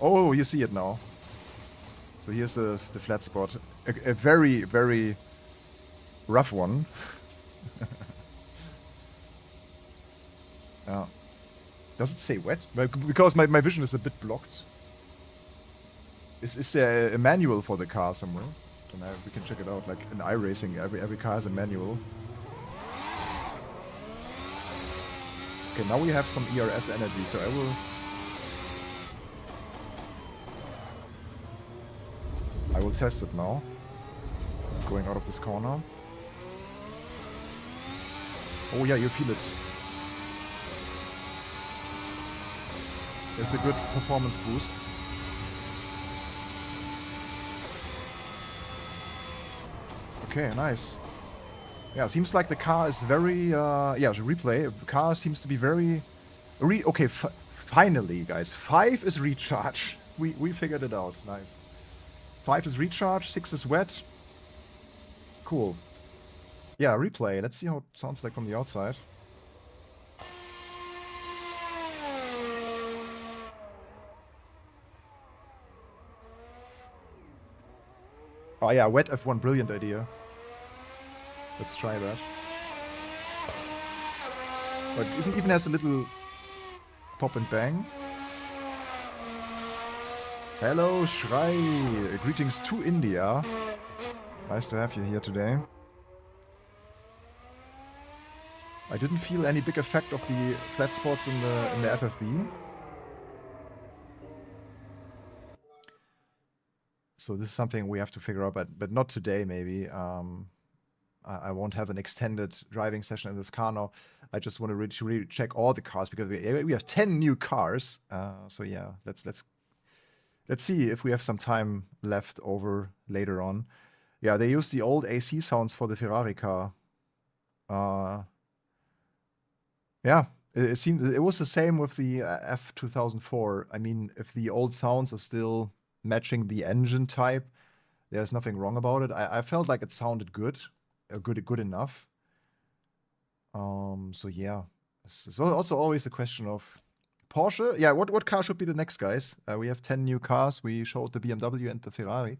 Oh, you see it now. So here's the flat spot. A very, very rough one. Yeah. Does it say wet? Because my vision is a bit blocked. Is there a manual for the car somewhere? And we can check it out. Like in iRacing, every car has a manual. Okay, now we have some ERS energy, so I will test it now. Going out of this corner. Oh yeah, you feel it. There's a good performance boost. Okay, nice. Yeah, seems like the car is very, yeah, replay. The car seems to be very... okay, finally, guys. 5 is recharge. We figured it out. Nice. 5 is recharge, 6 is wet. Cool. Yeah, replay. Let's see how it sounds like from the outside. Oh yeah, wet F1, brilliant idea. Let's try that. But it even has a little pop and bang. Hello, Schrei. Greetings to India. Nice to have you here today. I didn't feel any big effect of the flat spots in the FFB. So this is something we have to figure out, but not today maybe. I won't have an extended driving session in this car now. I just want to really check all the cars because we have 10 new cars. So yeah, let's see if we have some time left over later on. Yeah, they use the old AC sounds for the Ferrari car. Yeah, it seemed it was the same with the F2004. I mean, if the old sounds are still matching the engine type, there's nothing wrong about it. I felt like it sounded good. Good enough. So yeah, it's also always a question of Porsche. Yeah, what car should be the next, guys? We have 10 new cars. We showed the BMW and the Ferrari.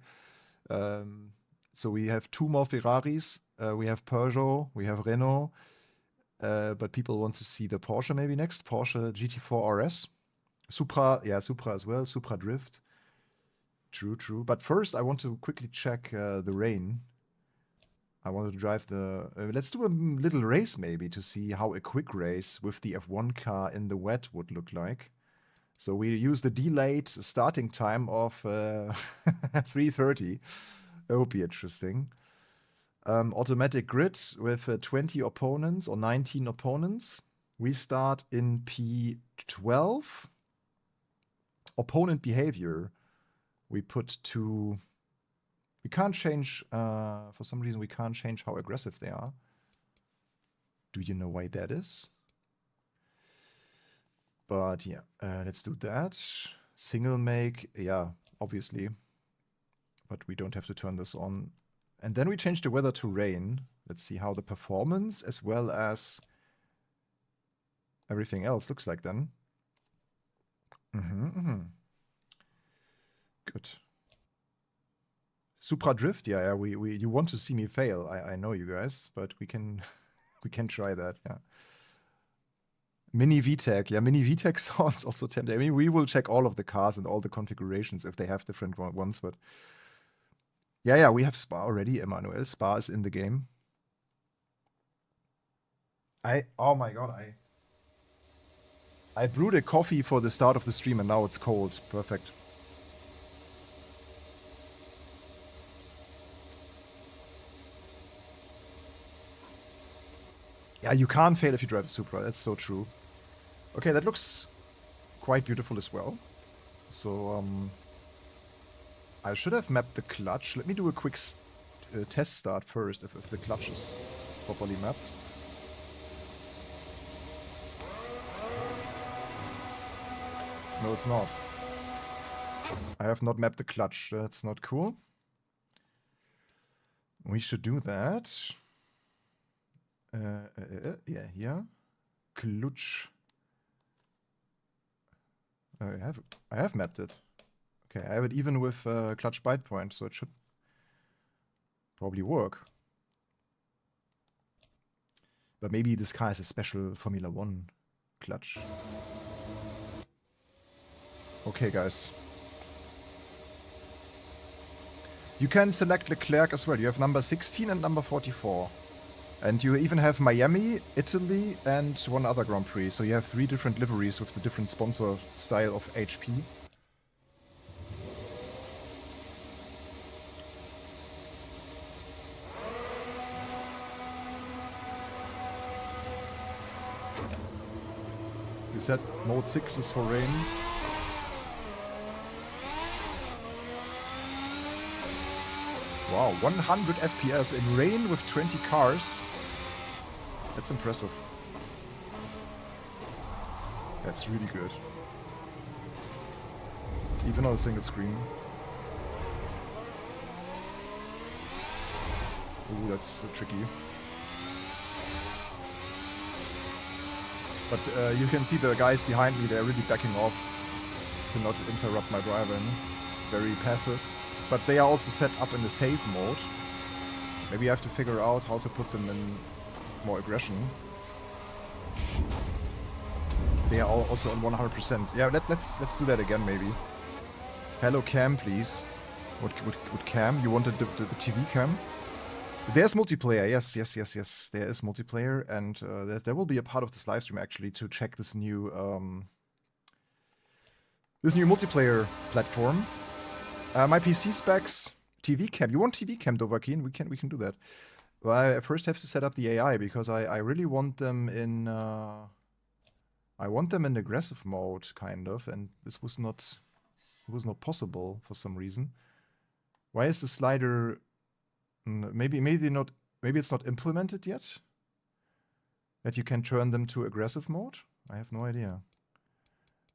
So we have 2 more Ferraris. We have Peugeot. We have Renault. But people want to see the Porsche maybe next. Porsche GT4 RS. Supra, yeah, Supra as well. Supra Drift. True. But first, I want to quickly check the rain. I wanted to drive the... let's do a little race maybe to see how a quick race with the F1 car in the wet would look like. So we use the delayed starting time of 3:30. That would be interesting. Automatic grid with 20 opponents or 19 opponents. We start in P12. Opponent behavior. We put to We can't change, for some reason we can't change how aggressive they are. Do you know why that is? But yeah, let's do that. Single make, yeah, obviously. But we don't have to turn this on. And then we change the weather to rain. Let's see how the performance as well as everything else looks like then. Good. Supra drift, yeah, you want to see me fail. I know you guys, but we can we can try that, yeah. Mini VTEC, yeah, Mini VTEC sounds also tempting. I mean, we will check all of the cars and all the configurations if they have different ones, but yeah, we have Spa already, Emmanuel. Spa is in the game. Oh my god, I brewed a coffee for the start of the stream and now it's cold. Perfect. Yeah, you can't fail if you drive a Supra. That's so true. Okay, that looks quite beautiful as well. So, I should have mapped the clutch. Let me do a quick test start first, if the clutch is properly mapped. No, it's not. I have not mapped the clutch. That's not cool. We should do that. Yeah, here. Clutch. I have mapped it. Okay, I have it even with clutch byte point, so it should probably work. But maybe this car has a special Formula 1 clutch. Okay, guys. You can select Leclerc as well. You have number 16 and number 44. And you even have Miami, Italy, and one other Grand Prix. So you have 3 different liveries with the different sponsor style of HP. You said mode 6 is for rain. Wow, 100 FPS in rain with 20 cars. That's impressive. That's really good. Even on a single screen. Ooh, that's tricky. But you can see the guys behind me, they're really backing off to not interrupt my driving. Very passive. But they are also set up in the safe mode. Maybe I have to figure out how to put them in more aggression. They are all also on 100%. Yeah, let's do that again maybe. Hello cam, please. What cam? You wanted the TV cam? There's multiplayer. Yes. There is multiplayer, and there will be a part of this live stream actually to check this new multiplayer platform. My PC specs, TV cam. You want TV cam, Dovahkiin? We can do that. Well, I first have to set up the AI because I really want them in aggressive mode, kind of, and this was not possible for some reason. Why is the slider? Maybe it's not implemented yet. That you can turn them to aggressive mode. I have no idea.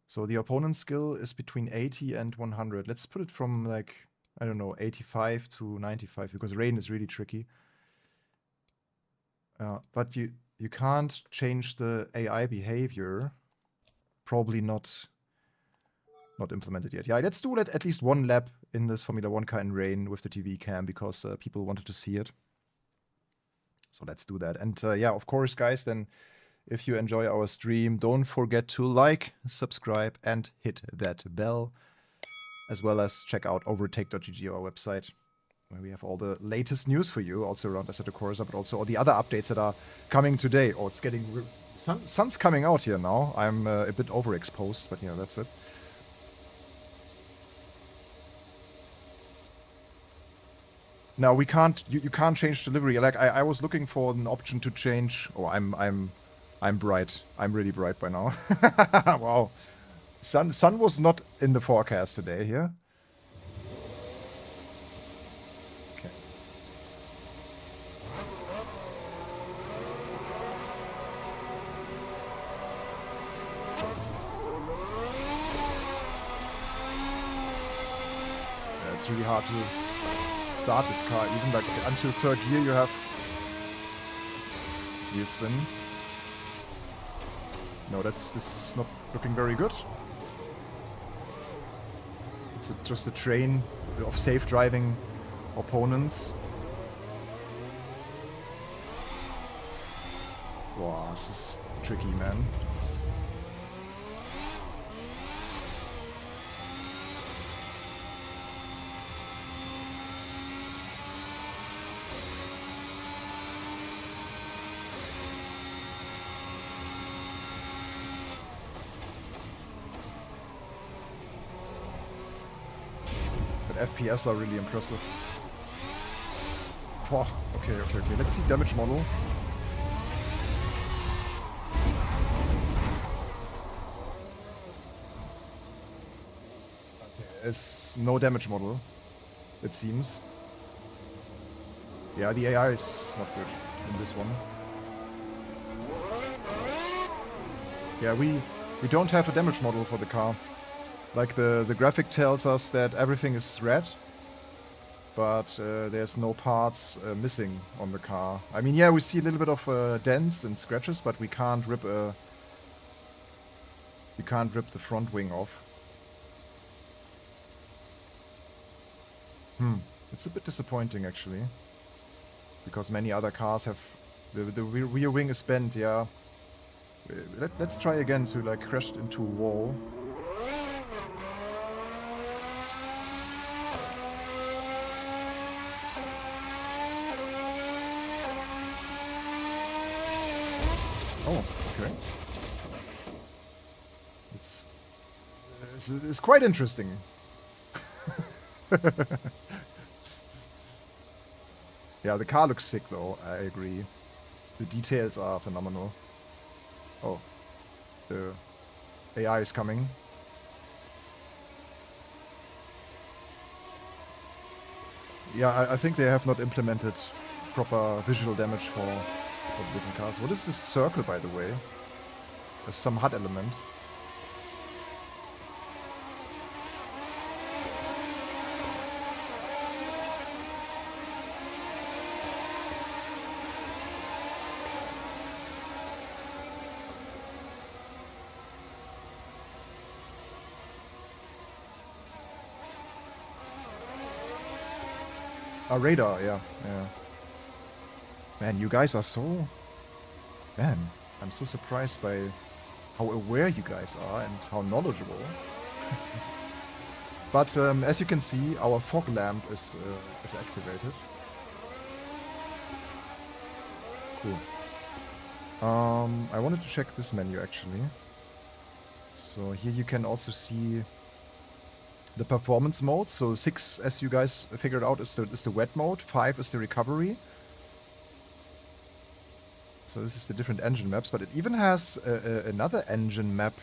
So the opponent skill is between 80 and 100. Let's put it from like, I don't know, 85 to 95 because rain is really tricky. But you can't change the AI behavior. Probably not implemented yet. Yeah, let's do at least one lap in this Formula 1 car in rain with the TV cam because people wanted to see it. So let's do that. And yeah, of course, guys, then if you enjoy our stream, don't forget to like, subscribe, and hit that bell. As well as check out overtake.gg, our website, where we have all the latest news for you, also around Assetto Corsa, but also all the other updates that are coming today. Oh, it's getting... sun's coming out here now. I'm a bit overexposed, but yeah, that's it. No, we can't. You can't change delivery. Like I was looking for an option to change. Oh, I'm bright. I'm really bright by now. Wow. Sun was not in the forecast today here. it's really hard to start this car. Even like until third gear you have wheel spin. No, this is not looking very good. It's just a train of safe driving opponents. Wow, this is tricky, man. But FPS are really impressive. Oh, okay. Let's see damage model. It's no damage model, it seems. Yeah, the AI is not good in this one. Yeah, we don't have a damage model for the car. Like the graphic tells us that everything is red, but there's no parts missing on the car. I mean, yeah, we see a little bit of dents and scratches, but we can't rip the front wing off. It's a bit disappointing actually, because many other cars have the rear wing is bent. Yeah, let's try again to like crash into a wall. Oh, okay. It's quite interesting. Yeah, the car looks sick though, I agree. The details are phenomenal. Oh, the AI is coming. Yeah, I think they have not implemented proper visual damage for the different cars. What is this circle, by the way? There's some HUD element. Radar, yeah. Man, you guys are so... Man, I'm so surprised by how aware you guys are and how knowledgeable. But as you can see, our fog lamp is activated. Cool. I wanted to check this menu actually. So here you can also see the performance mode. So 6, as you guys figured out, is the wet mode. 5 is the recovery. So this is the different engine maps, but it even has another engine map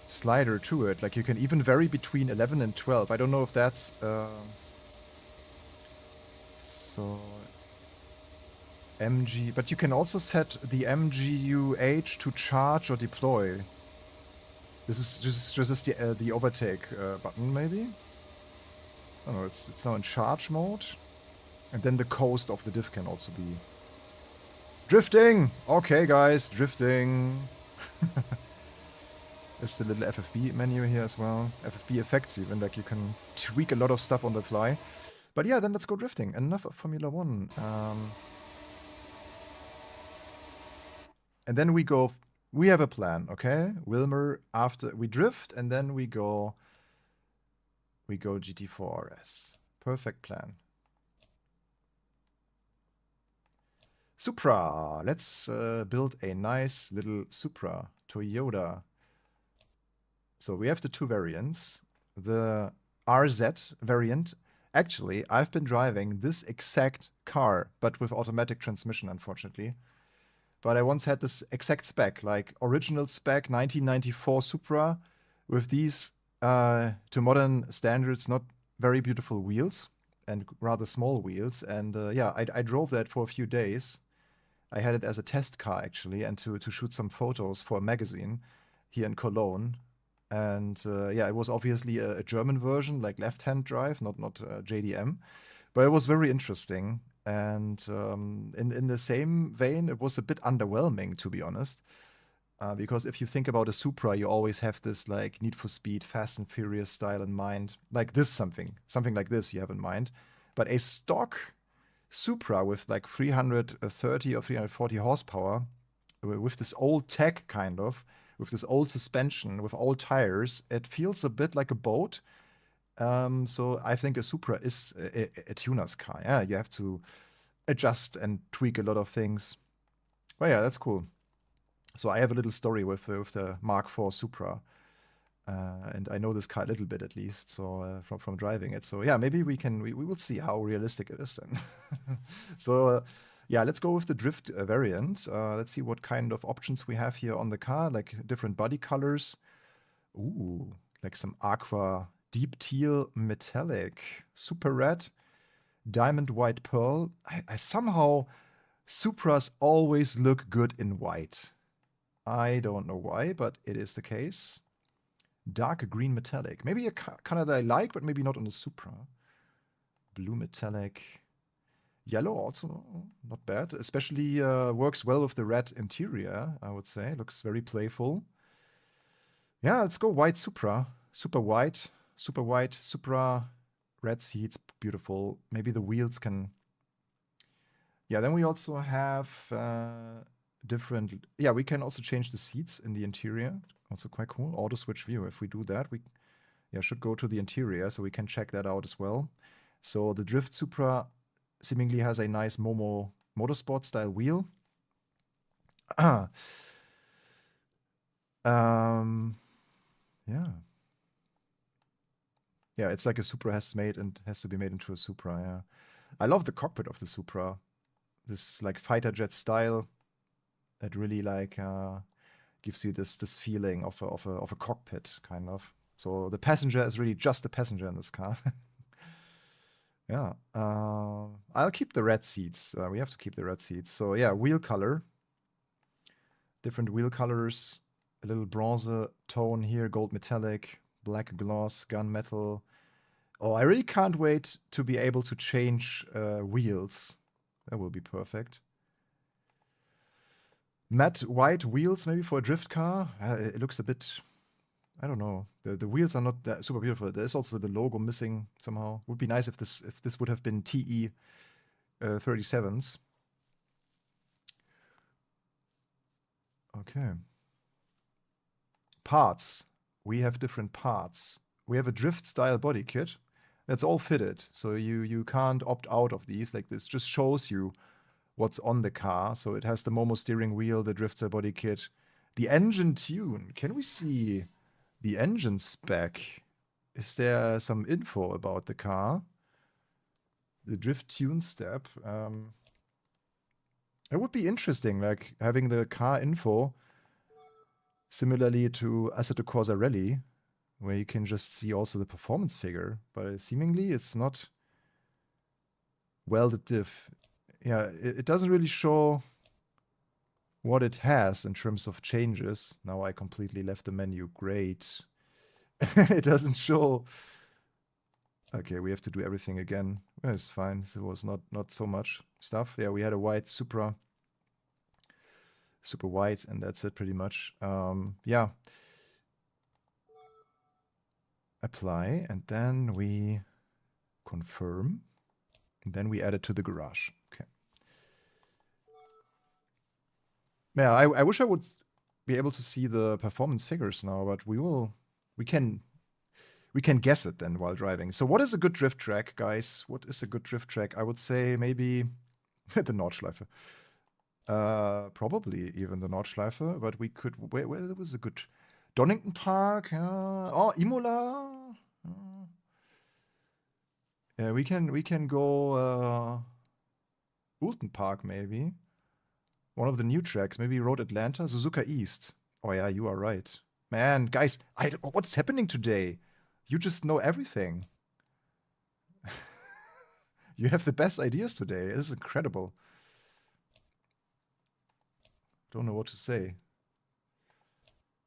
slider to it. Like you can even vary between 11 and 12. I don't know if that's so MG, but you can also set the MGUH to charge or deploy. This is just the overtake button, maybe? Oh no, it's now in charge mode. And then the coast of the diff can also be... Drifting! Okay, guys, drifting. There's the little FFB menu here as well. FFB effects even, like you can tweak a lot of stuff on the fly. But yeah, then let's go drifting. Enough of Formula 1. And then we go... We have a plan, okay? Wilmer, after we drift, and then we go GT4 RS. Perfect plan. Supra. Let's build a nice little Supra Toyota. So we have the two variants. The RZ variant. Actually, I've been driving this exact car, but with automatic transmission, unfortunately. But I once had this exact spec, like original spec 1994 Supra with these, to modern standards, not very beautiful wheels and rather small wheels. And yeah, I drove that for a few days. I had it as a test car, actually, and to shoot some photos for a magazine here in Cologne. And yeah, it was obviously a German version, like left-hand drive, not JDM. But it was very interesting. And in the same vein, it was a bit underwhelming, to be honest. Because if you think about a Supra, you always have this like Need for Speed, Fast and Furious style in mind. Like this something like this you have in mind. But a stock Supra with like 330 or 340 horsepower, with this old tech kind of, with this old suspension, with old tires, it feels a bit like a boat. So I think a Supra is a tuner's car. Yeah, you have to adjust and tweak a lot of things. Oh yeah, that's cool. So I have a little story with the Mark IV Supra, and I know this car a little bit at least. So from driving it. So yeah, maybe we will see how realistic it is then. So yeah, let's go with the drift variant. Let's see what kind of options we have here on the car, like different body colors. Ooh, like some aqua, deep teal, metallic, super red, diamond white pearl. I somehow Supras always look good in white. I don't know why, but it is the case. Dark green metallic. Maybe a color that I like, but maybe not on the Supra. Blue metallic. Yellow also not bad. Especially works well with the red interior, I would say. Looks very playful. Yeah, let's go white Supra. Super white, Supra, red seats, beautiful. Maybe the wheels can... Yeah, then we also have different... Yeah, we can also change the seats in the interior. Also quite cool. Auto switch view. If we do that, we should go to the interior, so we can check that out as well. So the Drift Supra seemingly has a nice Momo Motorsport style wheel. Yeah. Yeah, it's like a Supra has to be made into a Supra, yeah. I love the cockpit of the Supra. This like fighter jet style that really like gives you this feeling of a cockpit kind of. So the passenger is really just a passenger in this car. Yeah. I'll keep the red seats. We have to keep the red seats. So yeah, wheel color. Different wheel colors. A little bronze tone here, gold metallic, black gloss, gunmetal. Oh, I really can't wait to be able to change wheels. That will be perfect. Matte white wheels, maybe for a drift car. It looks a bit, I don't know. The wheels are not that super beautiful. There's also the logo missing somehow. Would be nice if this would have been TE 37s. Okay. Parts. We have different parts. We have a drift style body kit. That's all fitted. So you can't opt out of these. Like this just shows you what's on the car. So it has the Momo steering wheel, the drift style body kit, the engine tune. Can we see the engine spec? Is there some info about the car? The drift tune step. It would be interesting, like having the car info similarly to Assetto Corsa Rally, where you can just see also the performance figure, but seemingly it's not welded diff. Yeah, it doesn't really show what it has in terms of changes. Now I completely left the menu. Great. It doesn't show. Okay, we have to do everything again. It's fine. It was not so much stuff. Yeah, we had a white Supra. Super white, and that's it pretty much. Yeah. Apply, and then we confirm. And then we add it to the garage. Okay. Yeah, I wish I would be able to see the performance figures now, but we can guess it then while driving. So what is a good drift track, guys? What is a good drift track? I would say maybe the Nordschleife. Probably even the Nordschleife, but we could. Where was a good Donington Park? Oh, Imola. Yeah, we can go Oulton Park maybe. One of the new tracks, maybe Road Atlanta, Suzuka East. Oh yeah, you are right, man, guys. What's happening today? You just know everything. You have the best ideas today. This is incredible. Don't know what to say.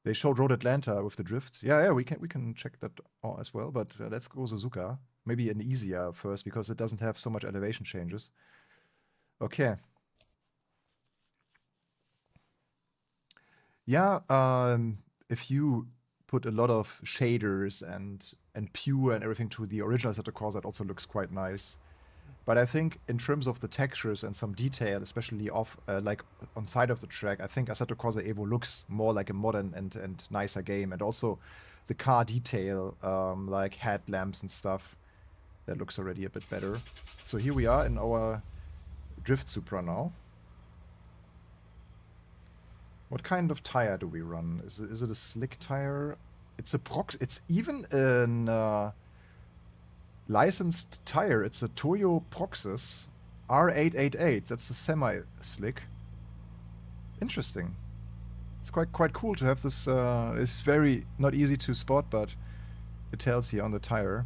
They showed Road Atlanta with the drifts. Yeah, we can check that as well. But let's go Suzuka. Maybe an easier first because it doesn't have so much elevation changes. Okay. Yeah, if you put a lot of shaders and pure and everything to the original Assetto Corsa, that also looks quite nice. But I think in terms of the textures and some detail, especially off like on side of the track, I think Assetto Corsa EVO looks more like a modern and nicer game. And also the car detail, like headlamps and stuff, that looks already a bit better. So here we are in our Drift Supra now. What kind of tire do we run? Is it a slick tire? It's a It's even an licensed tire. It's a Toyo Proxys R888. That's a semi-slick. Interesting. It's quite cool to have this. It's very not easy to spot, but it tells here on the tire.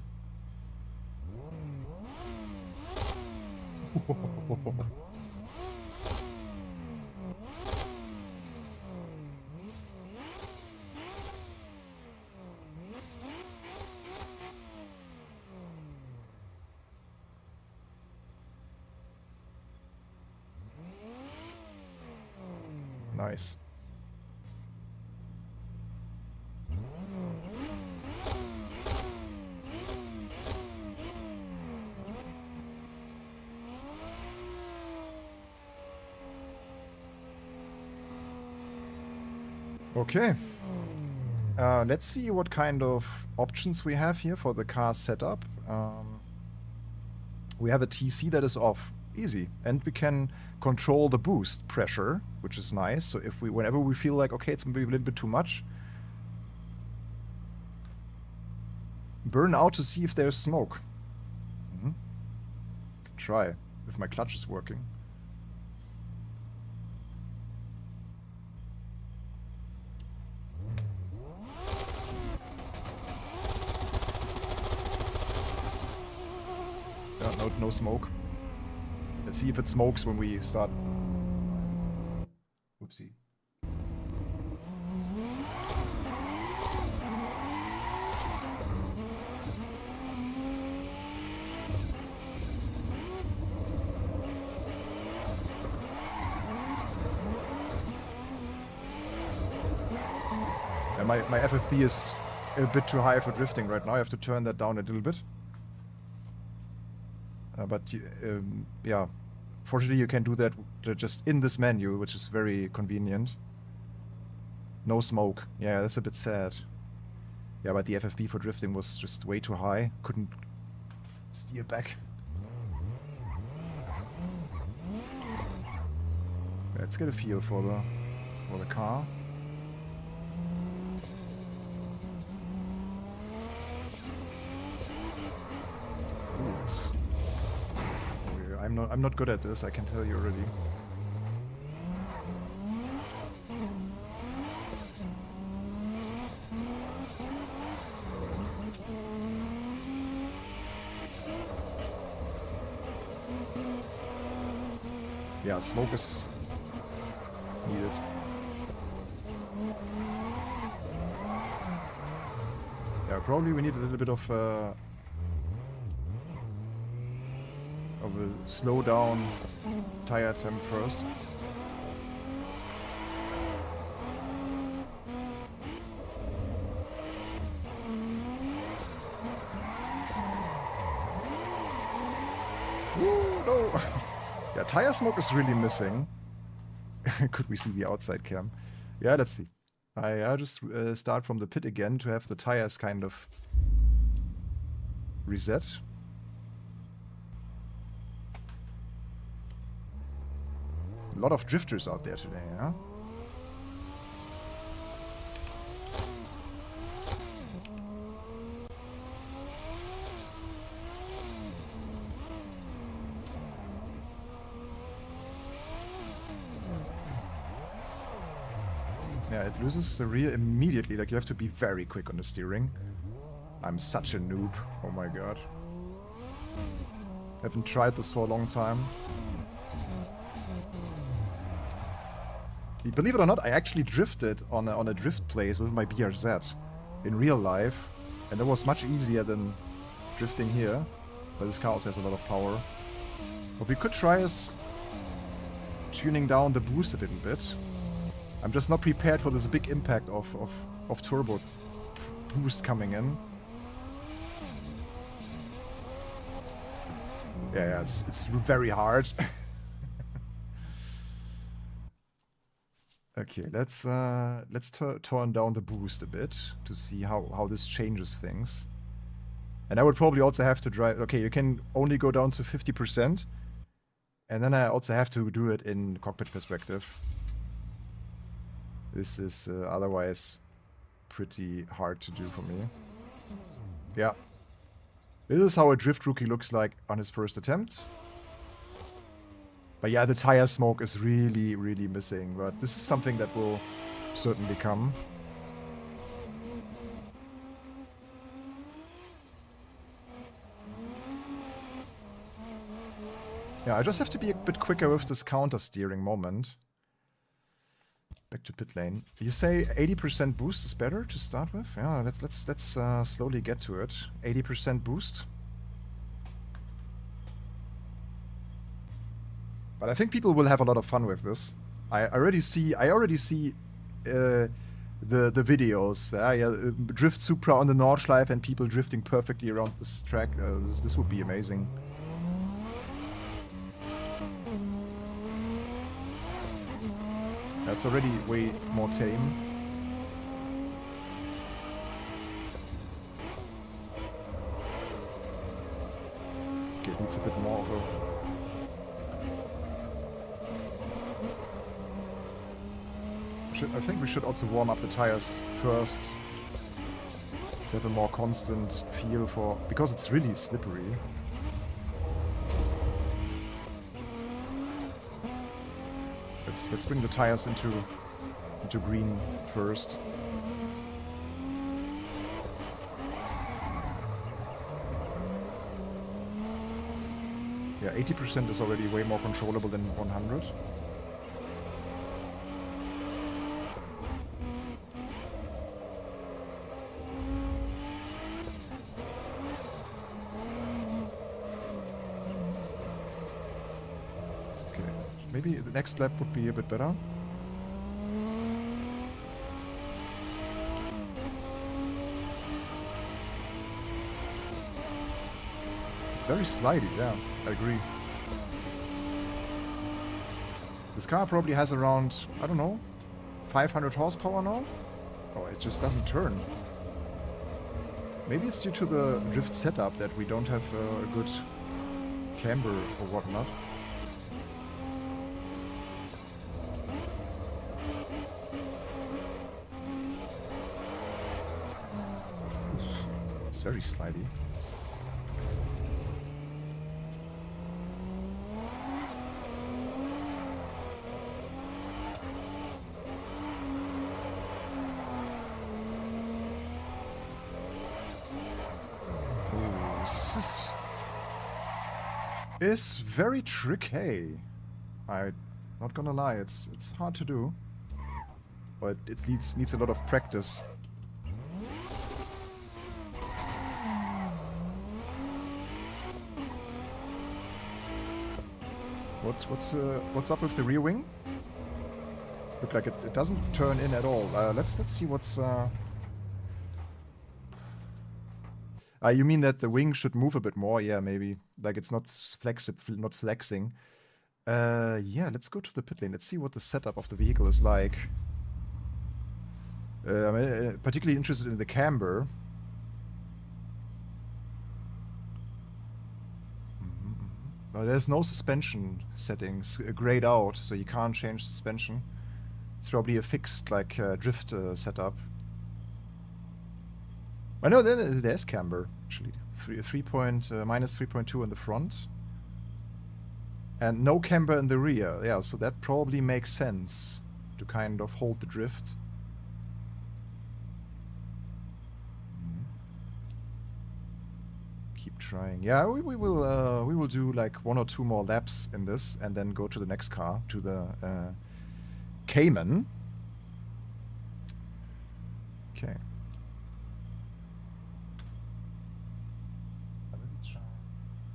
Nice. Okay. Let's see what kind of options we have here for the car setup. We have a TC that is off. Easy. And we can control the boost pressure, which is nice. So if whenever we feel like, okay, it's maybe a little bit too much, burn out to see if there's smoke. Try if my clutch is working. No smoke. Let's see if it smokes when we start. Oopsie. Yeah, my FFB is a bit too high for drifting right now. I have to turn that down a little bit. But yeah, fortunately you can do that just in this menu, which is very convenient. No smoke. Yeah, that's a bit sad. Yeah, but the FFB for drifting was just way too high. Couldn't steer back. Let's get a feel for the car. Ooh, I'm not good at this, I can tell you already. Yeah, smoke is needed. Yeah, probably we need a little bit of a slow down tire temp first. Ooh, no! Yeah, tire smoke is really missing. Could we see the outside cam? Yeah, let's see. I'll just start from the pit again to have the tires kind of reset. A lot of drifters out there today, huh? Yeah, it loses the rear immediately. Like, you have to be very quick on the steering. I'm such a noob. Oh my god. Haven't tried this for a long time. Believe it or not, I actually drifted on a drift place with my BRZ in real life, and that was much easier than drifting here. But this car also has a lot of power. What we could try is tuning down the boost a little bit. I'm just not prepared for this big impact of turbo boost coming in. Yeah, it's very hard. Okay, let's turn down the boost a bit to see how this changes things. And I would probably also have to drive... Okay, you can only go down to 50%. And then I also have to do it in cockpit perspective. This is otherwise pretty hard to do for me. Yeah. This is how a drift rookie looks like on his first attempt. But yeah, the tire smoke is really, really missing. But this is something that will certainly come. Yeah, I just have to be a bit quicker with this counter steering moment. Back to pit lane. You say 80% boost is better to start with? Yeah, let's slowly get to it. 80% boost. But I think people will have a lot of fun with this. I already see the videos. Yeah, Drift Supra on the Nordschleife and people drifting perfectly around this track. This would be amazing. That's already way more tame. Okay, it needs a bit more of a... I think we should also warm up the tires first to have a more constant feel for... Because it's really slippery. Let's bring the tires into green first. Yeah, 80% is already way more controllable than 100. Maybe the next lap would be a bit better. It's very slidey, yeah, I agree. This car probably has around, I don't know, 500 horsepower now? Oh, it just doesn't turn. Maybe it's due to the drift setup that we don't have a good camber or whatnot. It's very slidey. Ooh, this is very tricky. I'm not gonna lie, it's hard to do, but it needs a lot of practice. What's up with the rear wing? Look like it doesn't turn in at all. Let's see what's. You mean that the wing should move a bit more? Yeah, maybe. Like it's not flexing. Yeah, let's go to the pit lane. Let's see what the setup of the vehicle is like. I'm particularly interested in the camber. There's no suspension settings grayed out, so you can't change suspension. It's probably a fixed, like, drift setup. I know there's camber, actually. Minus 3.2 in the front. And no camber in the rear. Yeah, so that probably makes sense to kind of hold the drift. Keep trying. Yeah, we will do like 1 or 2 more laps in this, and then go to the next car, to the Cayman. Okay.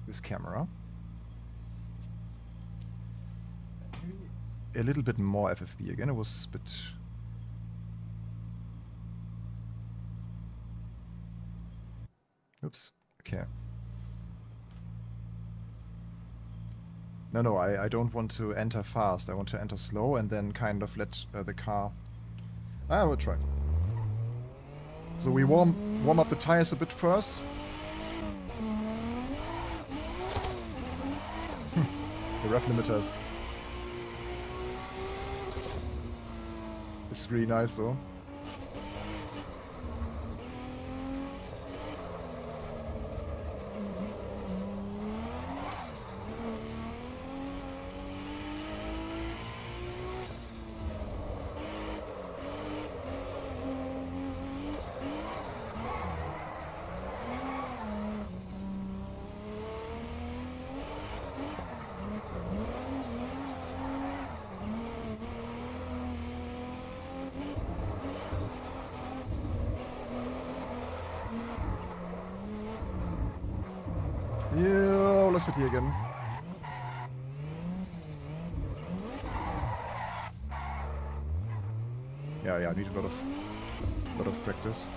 This camera. A little bit more FFB again. It was a bit. Oops. Okay. No, I don't want to enter fast. I want to enter slow and then kind of let the car... I will try. So we warm up the tires a bit first. The ref limiters. It's really nice though. Yeah, lost it here again. Yeah, I need a lot of practice.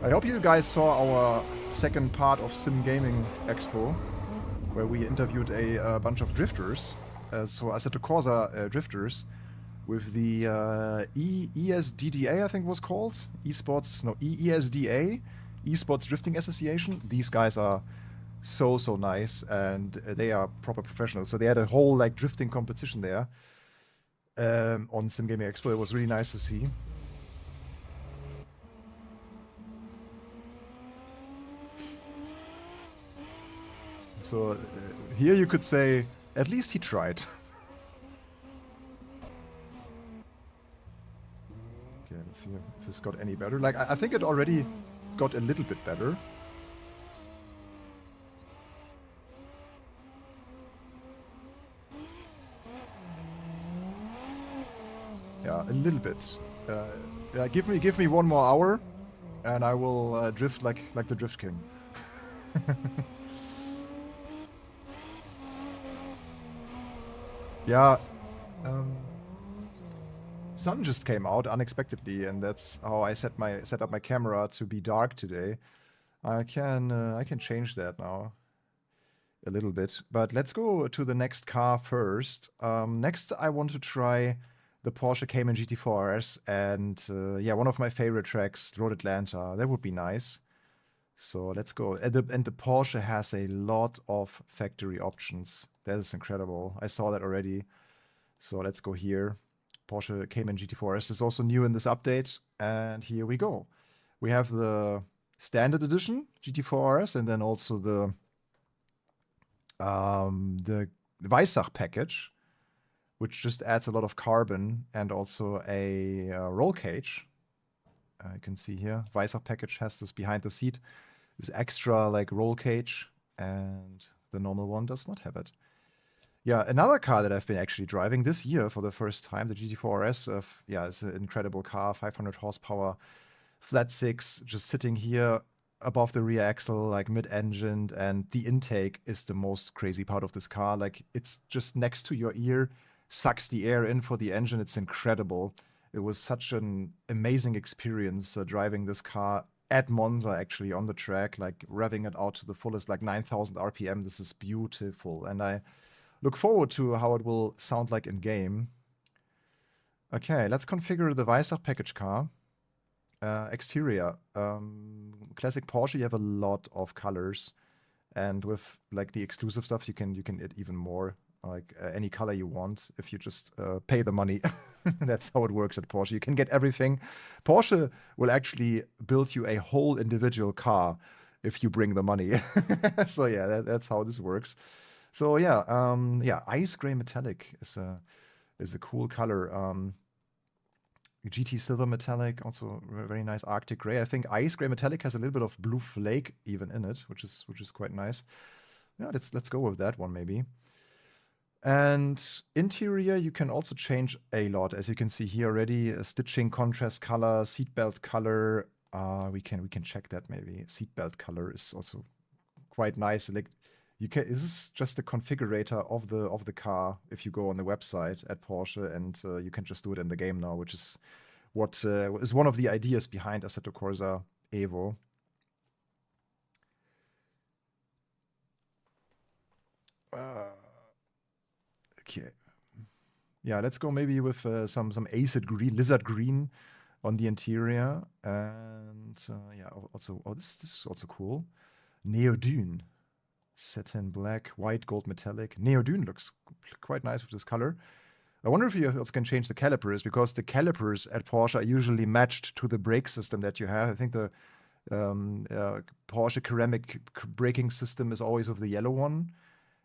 I hope you guys saw our second part of Sim Gaming Expo, where we interviewed a bunch of drifters, so Assetto Corsa drifters, with the ESDDA, I think it was called, ESDA, Esports Drifting Association. These guys are so nice, and they are proper professionals. So they had a whole like drifting competition there on Sim Gaming Expo. It was really nice to see. So here you could say, at least he tried. Okay, let's see if this got any better. Like, I think it already got a little bit better. Yeah, a little bit. Yeah, give me 1 more hour, and I will drift like the Drift King. Yeah, sun just came out unexpectedly, and that's how I set up my camera to be dark today. I can change that now a little bit, but let's go to the next car first. Next, I want to try the Porsche Cayman GT4 RS, and yeah, one of my favorite tracks, Road Atlanta. That would be nice. So let's go. And the Porsche has a lot of factory options. That is incredible. I saw that already. So let's go here. Porsche Cayman GT4 RS is also new in this update. And here we go. We have the standard edition GT4 RS, and then also the Weissach package, which just adds a lot of carbon and also a roll cage. You can see here, Weissach package has this behind the seat, this extra like roll cage, and the normal one does not have it. Yeah, another car that I've been actually driving this year for the first time, the GT4 RS. Yeah, it's an incredible car, 500 horsepower, flat six, just sitting here above the rear axle, like mid-engined, and the intake is the most crazy part of this car. Like, it's just next to your ear, sucks the air in for the engine. It's incredible. It was such an amazing experience driving this car at Monza, actually, on the track, like revving it out to the fullest, like 9,000 RPM. This is beautiful, and I look forward to how it will sound like in game. Okay, let's configure the Weissach package car. Exterior. Classic Porsche, you have a lot of colors, and with like the exclusive stuff, you can add even more, like any color you want if you just pay the money. That's how it works at Porsche. You can get everything. Porsche will actually build you a whole individual car if you bring the money. So yeah, that's how this works. So yeah, yeah, ice gray metallic is a cool color. GT silver metallic, also very nice Arctic gray. I think ice gray metallic has a little bit of blue flake even in it, which is quite nice. Yeah, let's go with that one maybe. And interior, you can also change a lot, as you can see here already. Stitching, contrast color, seatbelt color. We can check that maybe. Seatbelt color is also quite nice. Like this is just the configurator of the car if you go on the website at Porsche, and you can just do it in the game now, which is what is one of the ideas behind Assetto Corsa EVO. Okay. Yeah, let's go maybe with some acid green, lizard green on the interior. And yeah, also, this is also cool. Neodune. Satin black, white, gold metallic. Neodune looks quite nice with this color. I wonder if you also can change the calipers, because the calipers at Porsche are usually matched to the brake system that you have. I think the Porsche ceramic braking system is always with the yellow one.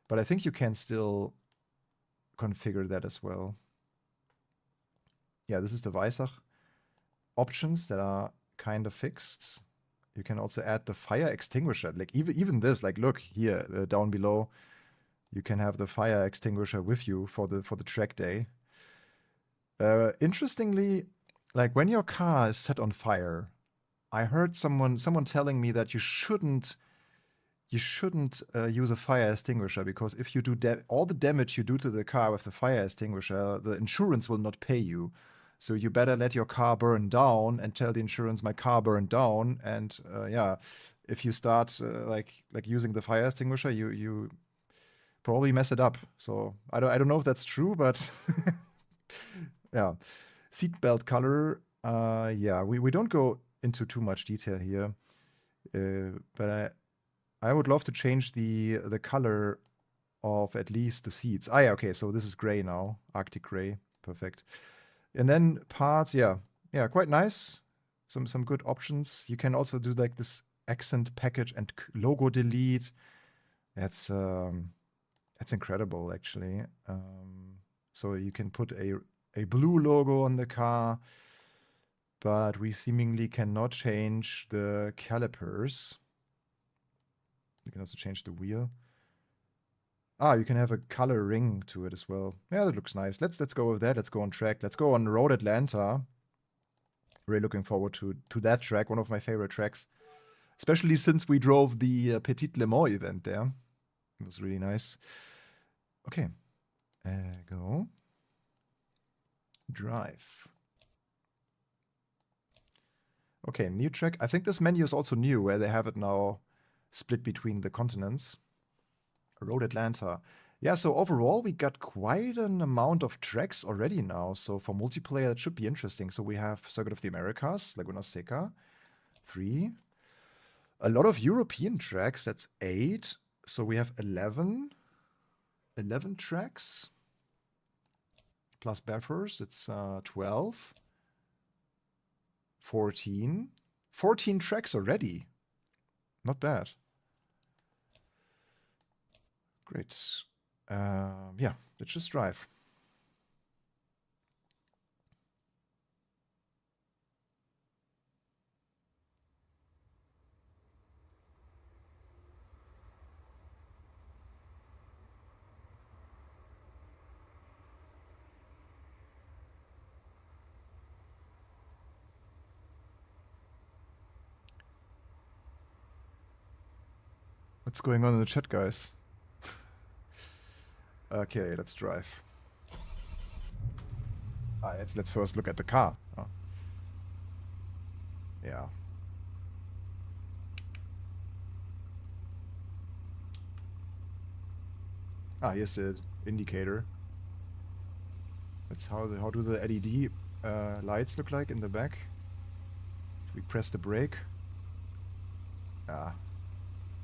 But I think you can still configure that as well. Yeah, this is the Weissach options that are kind of fixed. You can also add the fire extinguisher. Like even this, like look here down below, you can have the fire extinguisher with you for the track day. Interestingly, like when your car is set on fire, I heard someone telling me that you shouldn't use a fire extinguisher, because if you do all the damage you do to the car with the fire extinguisher, the insurance will not pay you. So you better let your car burn down and tell the insurance my car burned down. And yeah, if you start like using the fire extinguisher, you probably mess it up. So I don't know if that's true, but yeah. Seatbelt color. Yeah, we don't go into too much detail here, but I would love to change the color of at least the seats. Yeah, okay, so this is gray now. Arctic gray. Perfect. And then parts, yeah, quite nice. Some good options. You can also do like this accent package and logo delete. That's incredible, actually. So you can put a blue logo on the car, but we seemingly cannot change the calipers. You can also change the wheel. You can have a color ring to it as well. Yeah, that looks nice. Let's go with that. Let's go on track. Let's go on Road Atlanta. Really looking forward to that track. One of my favorite tracks, especially since we drove the Petit Le Mans event there. It was really nice. Okay, go. Drive. Okay, new track. I think this menu is also new, where they have it now split between the continents. Road Atlanta. Yeah, so overall we got quite an amount of tracks already now. So for multiplayer, it should be interesting. So we have Circuit of the Americas, Laguna Seca, 3. A lot of European tracks, that's 8. So we have 11 tracks. Plus Bathurst, it's 12. 14 tracks already. Not bad. Great. Yeah, let's just drive. What's going on in the chat, guys? Okay, let's drive. Let's first look at the car. Oh. Yeah. Here's the indicator. That's how do the LED lights look like in the back. If we press the brake.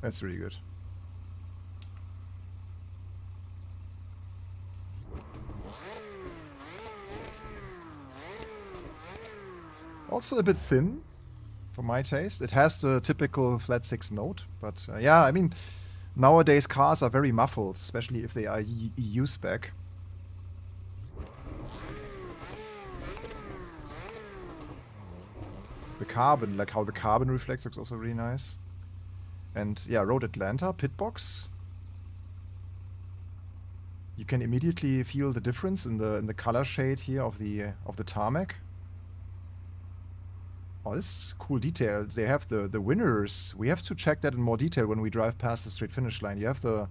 That's really good. Also a bit thin, for my taste. It has the typical flat 6 note, but yeah, I mean, nowadays cars are very muffled, especially if they are EU spec. The carbon, like how the carbon reflects, looks also really nice. And yeah, Road Atlanta, pitbox. You can immediately feel the difference in the color shade here of the tarmac. Oh, this is cool detail. They have the winners. We have to check that in more detail when we drive past the straight finish line. You have the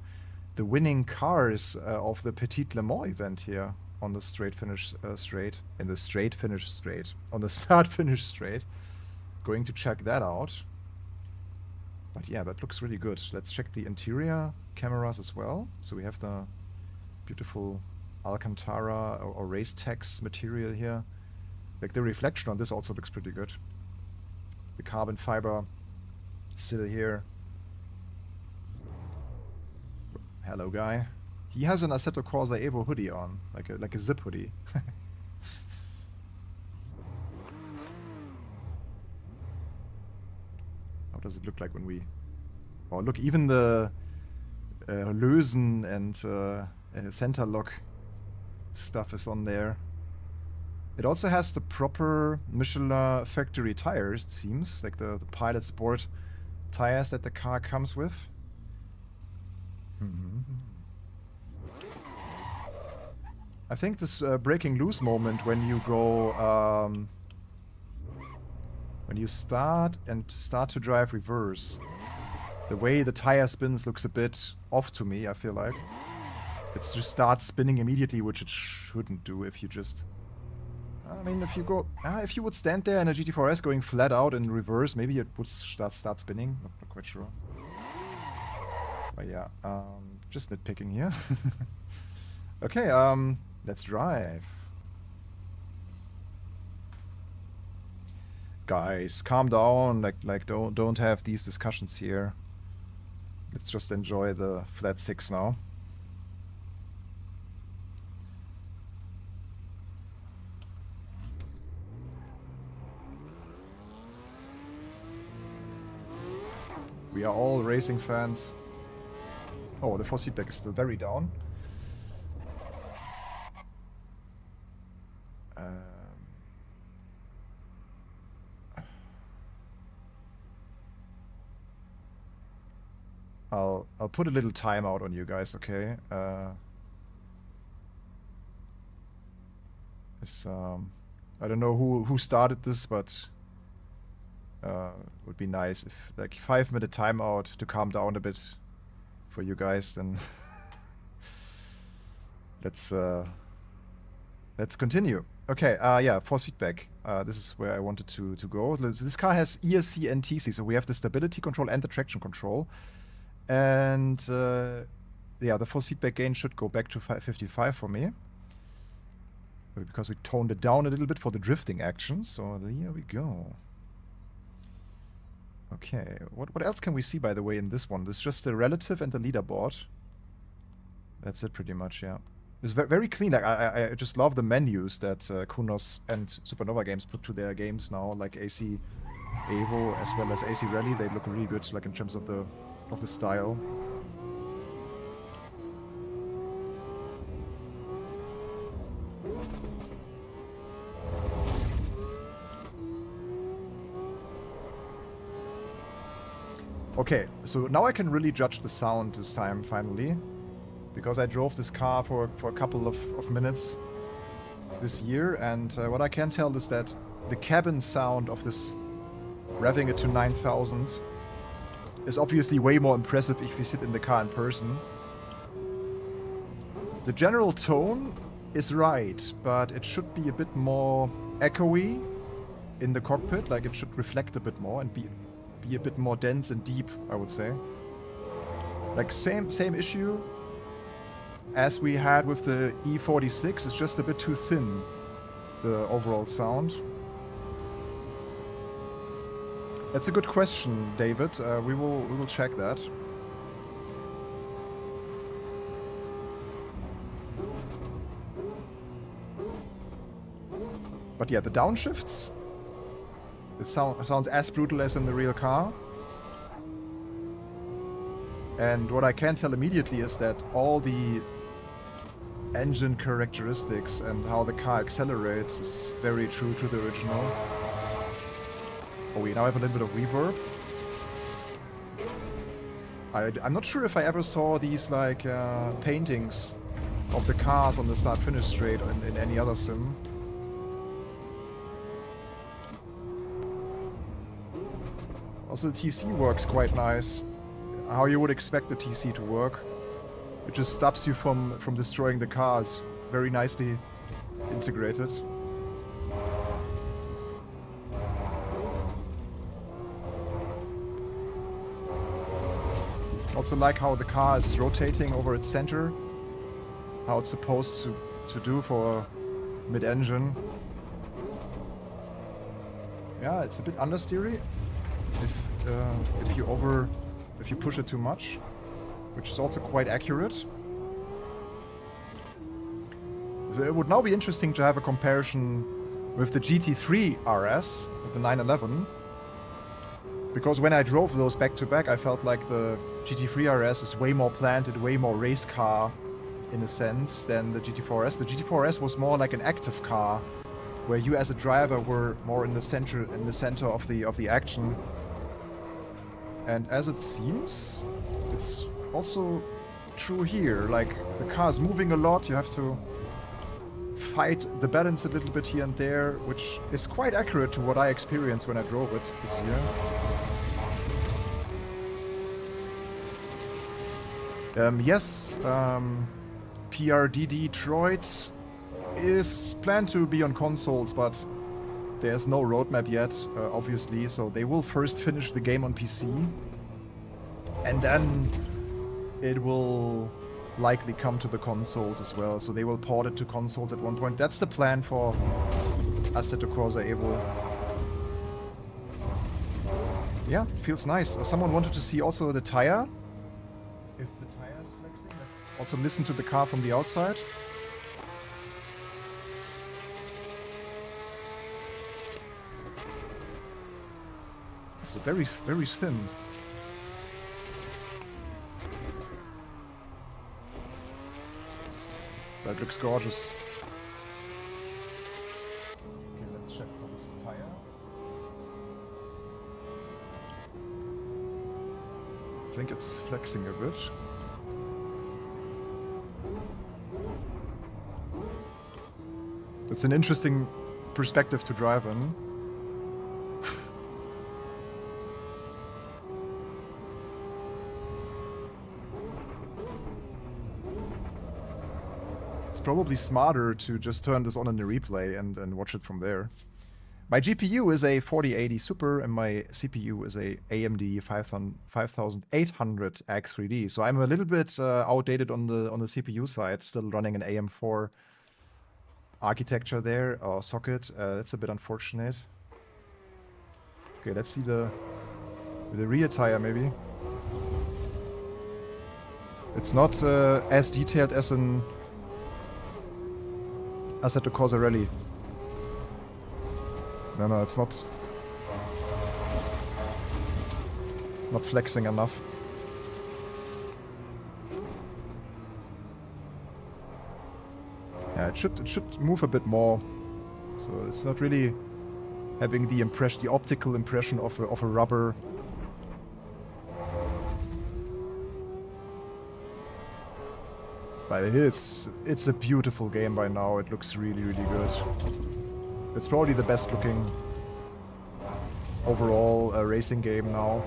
winning cars of the Petit Le Mans event here on the straight finish straight. In the straight finish straight. On the start finish straight. Going to check that out. But yeah, that looks really good. Let's check the interior cameras as well. So we have the beautiful Alcantara or race tex material here. Like the reflection on this also looks pretty good. The carbon fiber still here. Hello, guy. He has an Assetto Corsa EVO hoodie on, like a zip hoodie. How does it look like when we... Oh, look, even the Lösen and center lock stuff is on there. It also has the proper Michelin factory tires, it seems, like the Pilot Sport tires that the car comes with. I think this breaking loose moment when you go, when you start to drive reverse, the way the tire spins looks a bit off to me, I feel like. It just starts spinning immediately, which it shouldn't do if you just... I mean, if you go... if you would stand there in a GT4S going flat out in reverse, maybe it would start spinning. Not quite sure. But yeah, just nitpicking here. Okay, let's drive. Guys, calm down. Like don't have these discussions here. Let's just enjoy the flat six now. We are all racing fans. Oh, the force feedback is still very down. I'll put a little timeout on you guys, okay? I don't know who started this, but would be nice if like 5-minute timeout to calm down a bit for you guys. Then let's continue. Okay, yeah, force feedback. This is where I wanted to go. This car has ESC and TC, so we have the stability control and the traction control. And yeah, the force feedback gain should go back to 55 for me, because we toned it down a little bit for the drifting action. So here we go. Okay, what else can we see, by the way, in this one? This is just the relative and the leaderboard. That's it pretty much, yeah. It's very clean. Like, I just love the menus that Kunos and Supernova Games put to their games now, like AC EVO as well as AC Rally. They look really good, like in terms of the style. Okay, so now I can really judge the sound this time, finally. Because I drove this car for a couple of minutes this year, and what I can tell is that the cabin sound of this revving it to 9,000 is obviously way more impressive if you sit in the car in person. The general tone is right, but it should be a bit more echoey in the cockpit, like it should reflect a bit more and be a bit more dense and deep, I would say. Like same issue as we had with the E46, it's just a bit too thin, the overall sound. That's a good question, David. We will check that. But yeah, the downshifts, it sounds as brutal as in the real car. And what I can tell immediately is that all the engine characteristics and how the car accelerates is very true to the original. Oh, we now have a little bit of reverb. I'm not sure if I ever saw these like paintings of the cars on the start-finish straight in any other sim. Also, the TC works quite nice. How you would expect the TC to work. It just stops you from destroying the cars. Very nicely integrated. Also like how the car is rotating over its center. How it's supposed to do for mid-engine. Yeah, it's a bit understeery if you push it too much, which is also quite accurate. So it would now be interesting to have a comparison with the GT3 RS, with the 911, because when I drove those back to back, I felt like the GT3 RS is way more planted, way more race car in a sense than the GT4S. The GT4S was more like an active car, where you as a driver were more in the center of the action. And as it seems, it's also true here. Like, the car is moving a lot, you have to fight the balance a little bit here and there, which is quite accurate to what I experienced when I drove it this year. Yes, PRD Detroit is planned to be on consoles, but there's no roadmap yet, obviously, so they will first finish the game on PC, and then it will likely come to the consoles as well, so they will port it to consoles at one point. That's the plan for Assetto Corsa EVO. Yeah, feels nice. Someone wanted to see also the tire. If the tire is flexing, let's also listen to the car from the outside. It's very, very thin. That looks gorgeous. Okay, let's check for this tire. I think it's flexing a bit. It's an interesting perspective to drive in. It's probably smarter to just turn this on in the replay and watch it from there. My GPU is a 4080 Super and my CPU is a AMD 5800X3D. So I'm a little bit outdated on the CPU side, still running an AM4 architecture there, or socket. That's a bit unfortunate. Okay, let's see the rear tire maybe. It's not as detailed as an Assetto Corsa Rally. No, it's not flexing enough. Yeah, it should move a bit more. So it's not really having the impression, the optical impression of a rubber. But it's a beautiful game by now. It looks really, really good. It's probably the best looking overall racing game now.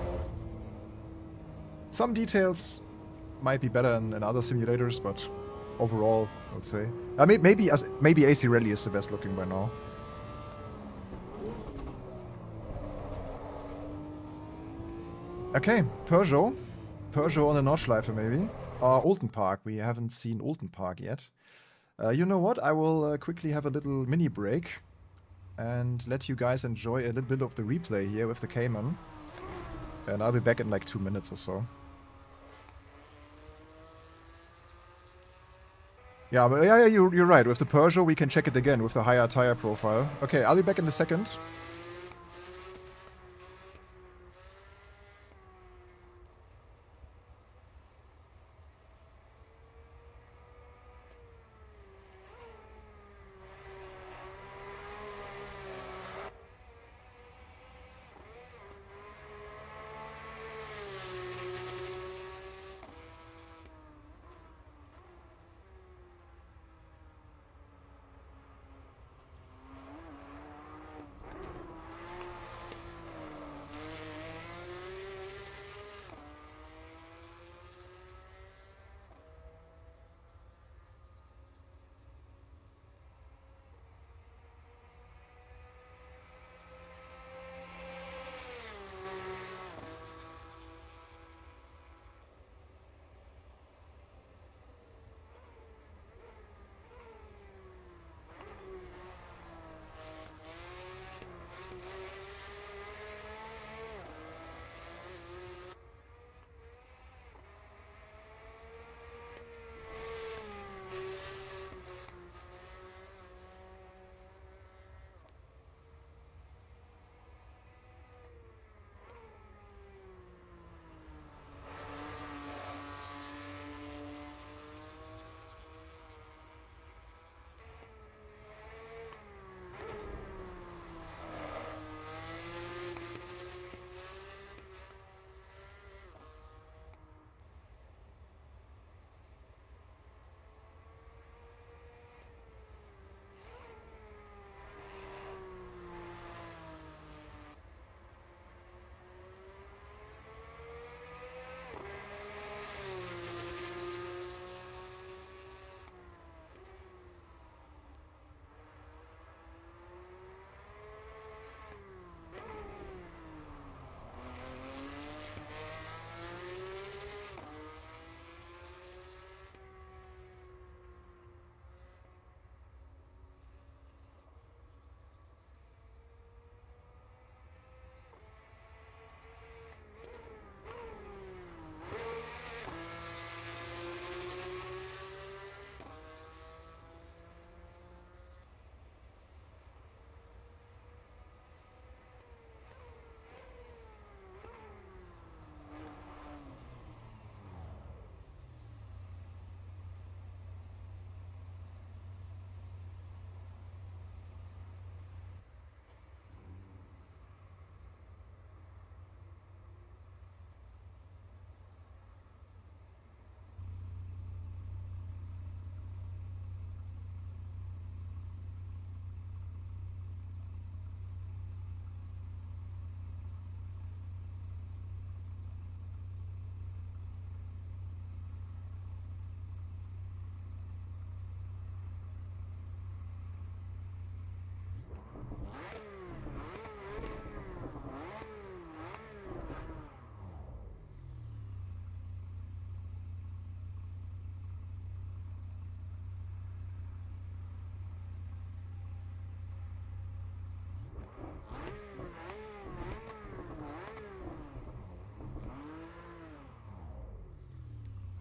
Some details might be better in other simulators, but overall, I would say. Maybe AC Rally is the best looking by now. Okay, Peugeot. Peugeot on the Nordschleife maybe. Olden Park. We haven't seen Olden Park yet. You know what? I will quickly have a little mini break and let you guys enjoy a little bit of the replay here with the Cayman. And I'll be back in like 2 minutes or so. Yeah, but yeah, you're right. With the Peugeot, we can check it again with the higher tire profile. Okay, I'll be back in a second.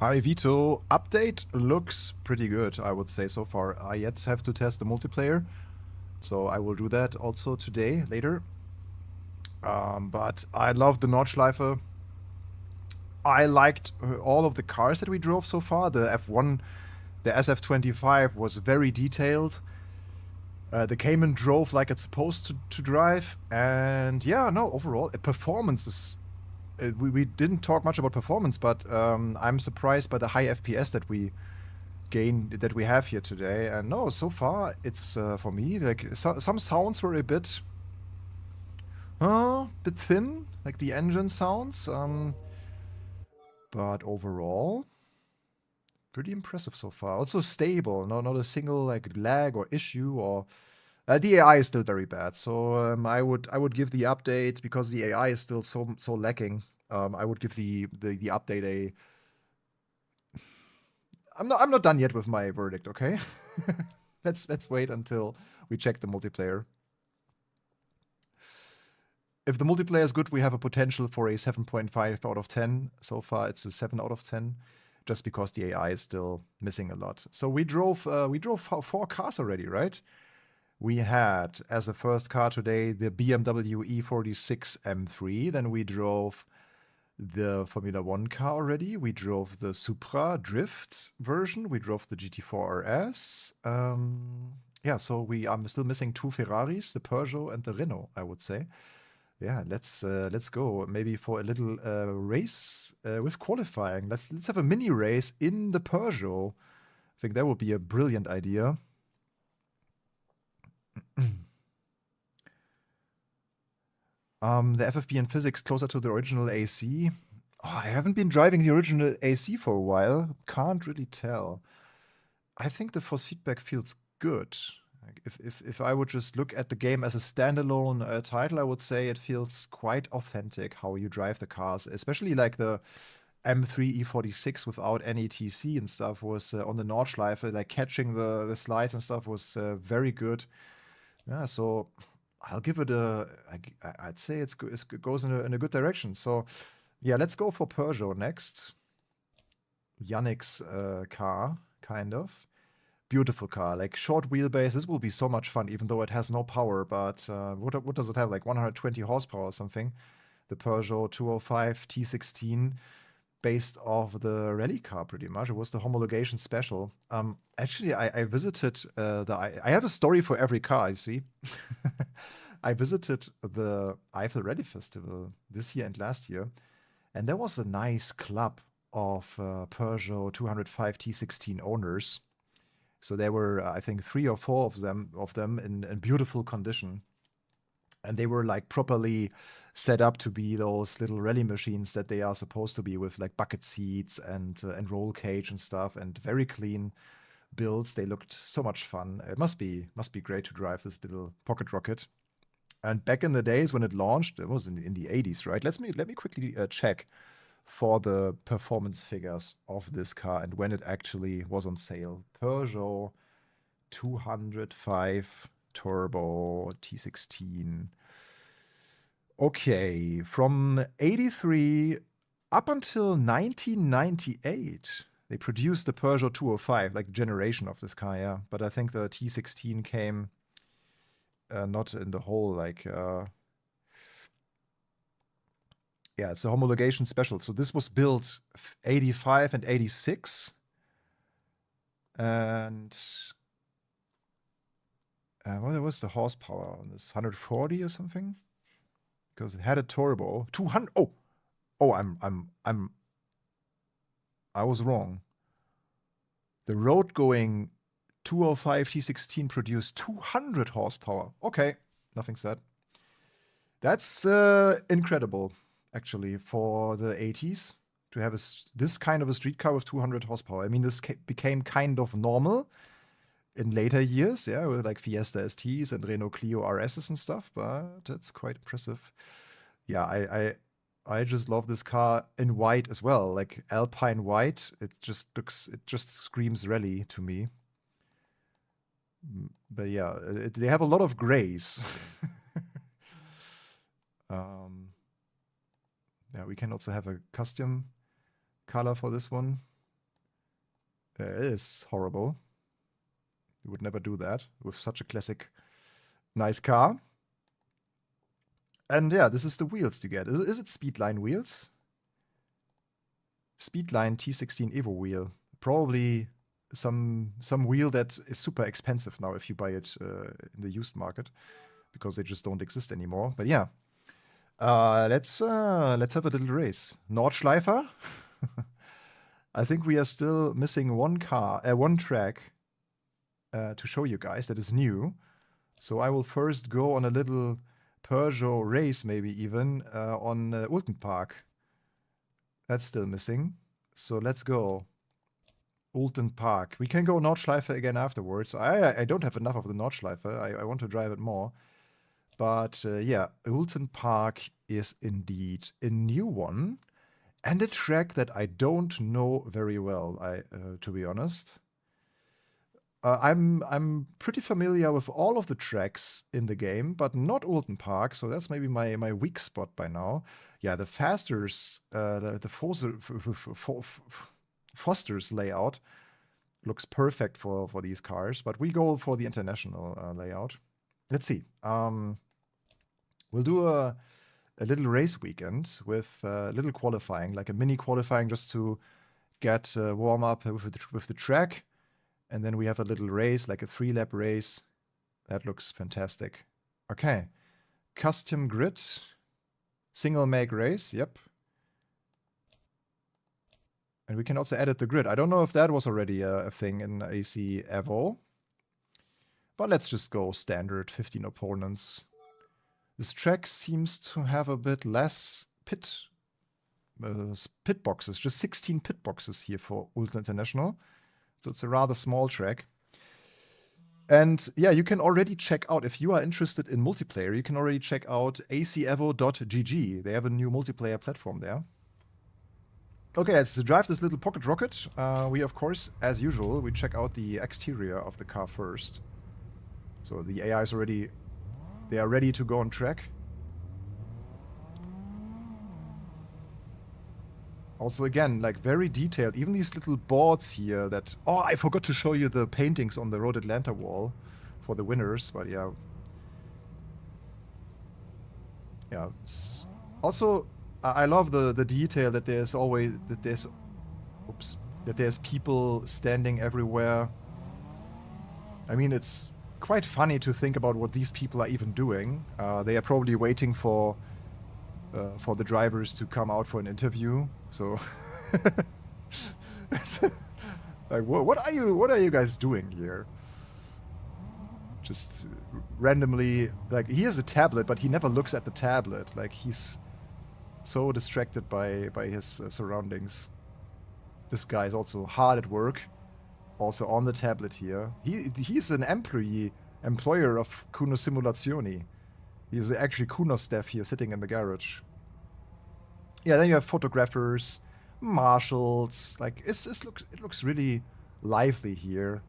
Hi Vito, update looks pretty good, I would say so far. I yet have to test the multiplayer, so I will do that also today, later. But I love the Nordschleife. I liked all of the cars that we drove so far. The F1, the SF25 was very detailed. The Cayman drove like it's supposed to drive. And yeah, no, overall, performance is... we didn't talk much about performance, but I'm surprised by the high FPS that we have here today. And no, so far it's for me like some sounds were a bit thin, like the engine sounds. But overall, pretty impressive so far. Also stable, not a single like lag or issue or. The AI is still very bad, so I would give the update because the AI is still so lacking. I would give the update a. I'm not done yet with my verdict. Okay, let's wait until we check the multiplayer. If the multiplayer is good, we have a potential for a 7.5 out of 10. So far, it's a 7 out of 10, just because the AI is still missing a lot. So we drove 4 cars already, right? We had, as the first car today, the BMW E46 M3. Then we drove the Formula 1 car already. We drove the Supra Drift version. We drove the GT4 RS. Yeah, so I'm still missing 2 Ferraris, the Peugeot and the Renault, I would say. Yeah, let's go. Maybe for a little race with qualifying. Let's have a mini race in the Peugeot. I think that would be a brilliant idea. The FFB and physics closer to the original AC. Oh, I haven't been driving the original AC for a while. Can't really tell. I think the force feedback feels good. Like if I would just look at the game as a standalone title, I would say it feels quite authentic how you drive the cars, especially like the M3 E46 without any TC and stuff was on the Nordschleife, like catching the slides and stuff was very good. Yeah, so I'll give it I'd say it goes in a good direction. So yeah, let's go for Peugeot next. Yannick's car, kind of. Beautiful car, like short wheelbase. This will be so much fun, even though it has no power. But what does it have? Like 120 horsepower or something. The Peugeot 205 T16, based off the rally car, pretty much. It was the homologation special. Actually, I visited I have a story for every car. You see, I visited the Eifel Rally Festival this year and last year, and there was a nice club of Peugeot 205 T16 owners. So there were, I think, 3 or 4 of them in beautiful condition. And they were like properly set up to be those little rally machines that they are supposed to be, with like bucket seats and roll cage and stuff, and very clean builds. They looked so much fun. It must be great to drive this little pocket rocket. And back in the days when it launched, it was in the 80s, right? Let me quickly check for the performance figures of this car and when it actually was on sale. Peugeot 205 Turbo T16. Okay, from 83 up until 1998, they produced the Peugeot 205, like generation of this car, yeah. But I think the T16 came not in the whole, like... yeah, it's a homologation special. So this was built 85 and 86. And what was the horsepower on this? 140 or something? Because it had a turbo. 200. I was wrong. The road going 205 T16 produced 200 horsepower. Okay, nothing said. That's incredible, actually, for the 80s to have this kind of a street car with 200 horsepower. I mean, this became kind of normal in later years, yeah, with like Fiesta STs and Renault Clio RSs and stuff, but that's quite impressive. Yeah, I just love this car in white as well, like Alpine white. It just screams rally to me. But yeah, they have a lot of grays. Yeah, we can also have a custom color for this one. It is horrible. You would never do that with such a classic, nice car. And yeah, this is the wheels you get. Is it Speedline wheels? Speedline T16 Evo wheel. Probably some wheel that is super expensive now if you buy it in the used market, because they just don't exist anymore. But yeah, let's have a little race. Nordschleife. I think we are still missing one track to show you guys that is new. So I will first go on a little Peugeot race, maybe even on Ulten Park. That's still missing. So let's go. Ulten Park. We can go Nordschleife again afterwards. I don't have enough of the Nordschleife. I want to drive it more. But yeah, Ulten Park is indeed a new one. And a track that I don't know very well, to be honest. I'm pretty familiar with all of the tracks in the game, but not Ulten Park, so that's maybe my weak spot by now. Yeah, the Foster's layout looks perfect for these cars, but we go for the international layout. Let's see. We'll do a little race weekend with a little qualifying, like a mini qualifying, just to get warm up with the track. And then we have a little race, like a 3-lap race. That looks fantastic. Okay. Custom grid. Single make race. Yep. And we can also edit the grid. I don't know if that was already a thing in AC EVO. But let's just go standard 15 opponents. This track seems to have a bit less pit boxes. Just 16 pit boxes here for Ultra International. So it's a rather small track. And yeah, you can already check out, if you are interested in multiplayer, you can already check out aceevo.gg. They have a new multiplayer platform there. Okay, let's drive this little pocket rocket. We, of course, as usual, we check out the exterior of the car first. So the AI is already, they are ready to go on track. Also, again, like very detailed. Even these little boards here that... Oh, I forgot to show you the paintings on the Road Atlanta wall for the winners, but yeah. Yeah. Also, I love the detail that there's always... That there's... Oops. That there's people standing everywhere. I mean, it's quite funny to think about what these people are even doing. They are probably waiting for the drivers to come out for an interview. So, like, what are you guys doing here? Just randomly, like, he has a tablet, but he never looks at the tablet. Like, he's so distracted by his surroundings. This guy is also hard at work, also on the tablet here. He's an employer of Kunos Simulazioni. He's actually Kunos staff here sitting in the garage. Yeah, then you have photographers, marshals. Like, it looks really lively here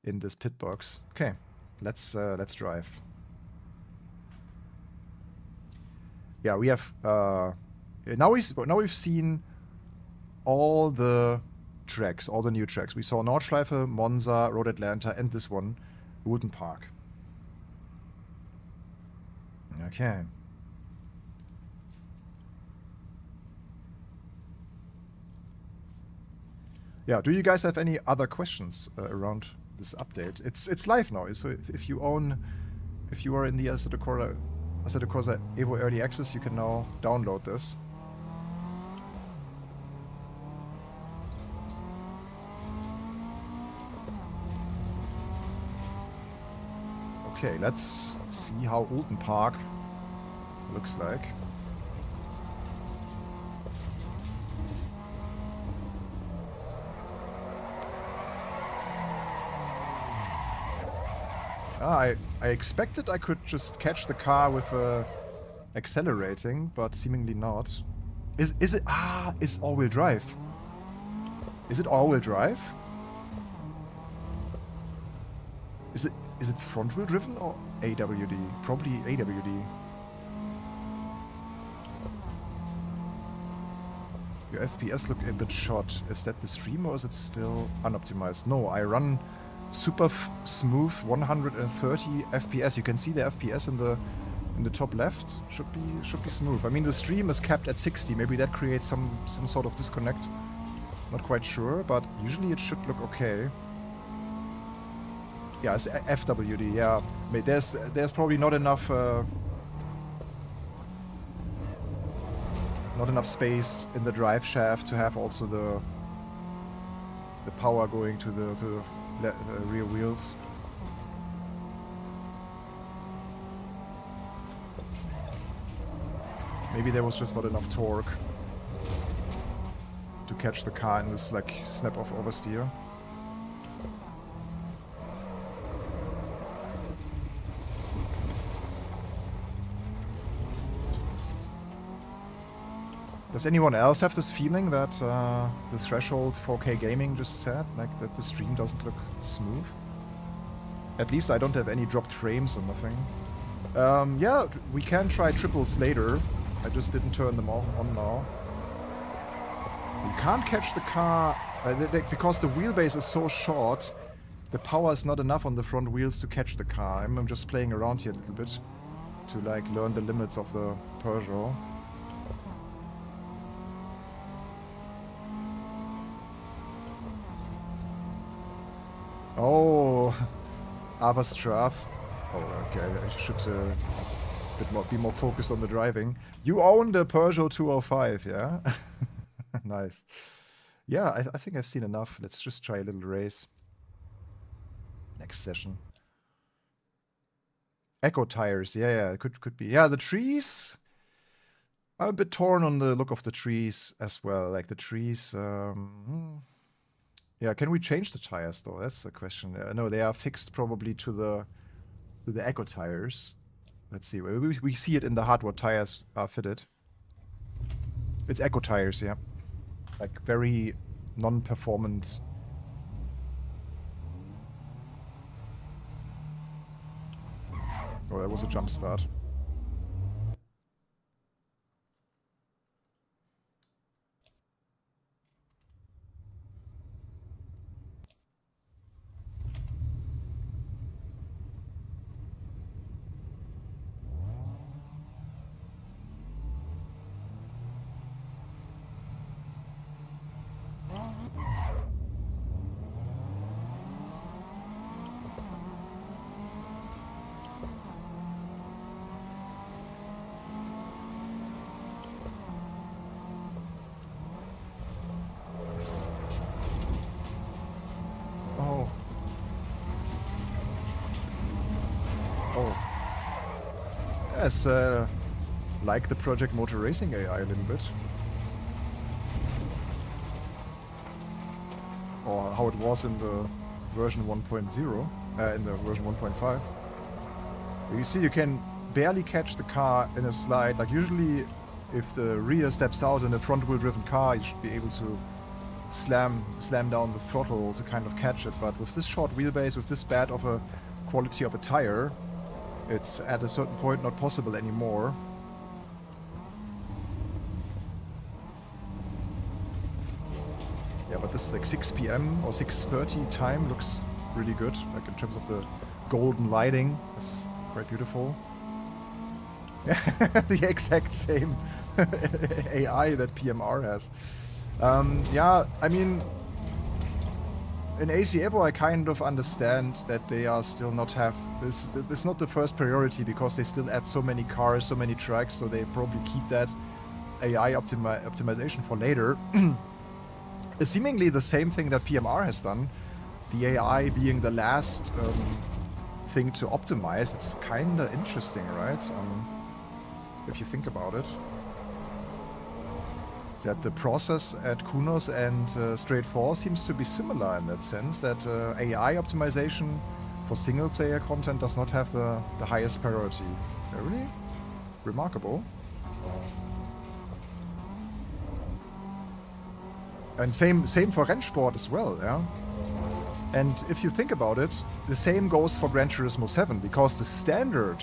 in this pit box. Okay, let's drive. Yeah, we have now we've seen all the tracks, all the new tracks. We saw Nordschleife, Monza, Road Atlanta, and this one, Ulten Park. Okay. Yeah, do you guys have any other questions around this update? It's live now, so if you are in the Assetto Corsa EVO Early Access, you can now download this. Okay, let's see how Ulten Park looks like. I expected I could just catch the car with accelerating, but seemingly not. Is it all-wheel drive? Is it all-wheel drive? Is it front-wheel driven or AWD? Probably AWD. Your FPS look a bit shot. Is that the stream or is it still unoptimized? No, I run super smooth 130 FPS. You can see the FPS in the top left. Should be smooth. I mean, the stream is capped at 60. Maybe that creates some sort of disconnect. Not quite sure, but usually it should look okay. Yeah, it's FWD. Yeah, there's probably not enough space in the drive shaft to have also the power going to the rear wheels. Maybe there was just not enough torque to catch the car in this like snap off oversteer. Does anyone else have this feeling that the threshold 4K gaming just said, like that the stream doesn't look smooth? At least I don't have any dropped frames or nothing. Yeah, we can try triples later. I just didn't turn them on now. You can't catch the car because the wheelbase is so short. The power is not enough on the front wheels to catch the car. I'm just playing around here a little bit to like learn the limits of the Peugeot. Oh, Avastrath. Oh, okay. I should be more focused on the driving. You own the Peugeot 205, yeah? Nice. Yeah, I think I've seen enough. Let's just try a little race. Next session. Echo tires. Yeah, it could be. Yeah, the trees. I'm a bit torn on the look of the trees as well. Like the trees. Yeah, can we change the tires though? That's the question. No, they are fixed probably to the Echo tires. Let's see. We see it in the hard what tires are fitted. It's Echo tires, yeah. Like very non-performant. Oh, that was a jump start. Yes, like the Project Motor Racing AI a little bit. Or how it was in the version 1.0, in the version 1.5. You see, you can barely catch the car in a slide. Like usually, if the rear steps out in a front-wheel driven car, you should be able to slam down the throttle to kind of catch it. But with this short wheelbase, with this bad of a quality of a tire, it's at a certain point not possible anymore. Yeah, but this is like 6 p.m. or 6:30 time looks really good. Like in terms of the golden lighting, it's quite beautiful. The exact same AI that PMR has. Yeah, I mean, in AC EVO I kind of understand that they are still not have this is not the first priority because they still add so many cars, so many tracks, so they probably keep that AI optimization for later. It's seemingly the same thing that PMR has done, the AI being the last thing to optimize. It's kind of interesting, right? If you think about it. That the process at Kunos and Straight 4 seems to be similar in that sense, that AI optimization for single-player content does not have the highest priority. Really remarkable. And same for Rennsport as well, yeah? And if you think about it, the same goes for Gran Turismo 7, because the standard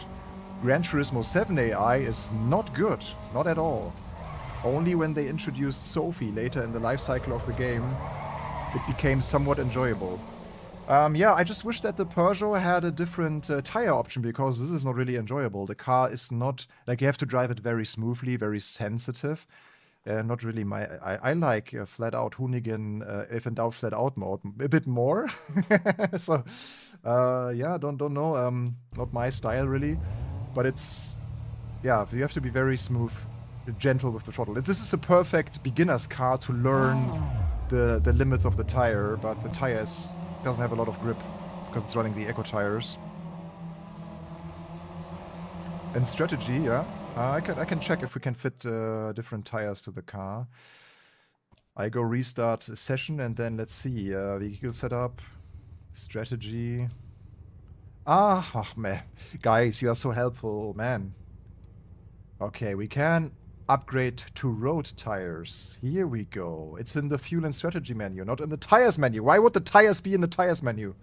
Gran Turismo 7 AI is not good, not at all. Only when they introduced Sophie later in the life cycle of the game, it became somewhat enjoyable. Yeah, I just wish that the Peugeot had a different tire option, because this is not really enjoyable. The car is not, like, you have to drive it very smoothly, very sensitive. Not really my, I like flat out Hoonigan, if in doubt flat out mode a bit more. So, yeah, don't know, not my style really. But it's, yeah, you have to be very smooth, gentle with the throttle. This is a perfect beginner's car to learn the limits of the tire, but the tire doesn't have a lot of grip because it's running the Eco tires. And strategy, yeah, I can check if we can fit different tires to the car. I go restart a session and then let's see, vehicle setup, strategy. Ah, man, guys, you are so helpful, man. Okay, we can upgrade to road tires. Here we go. It's in the fuel and strategy menu, not in the tires menu. Why would the tires be in the tires menu?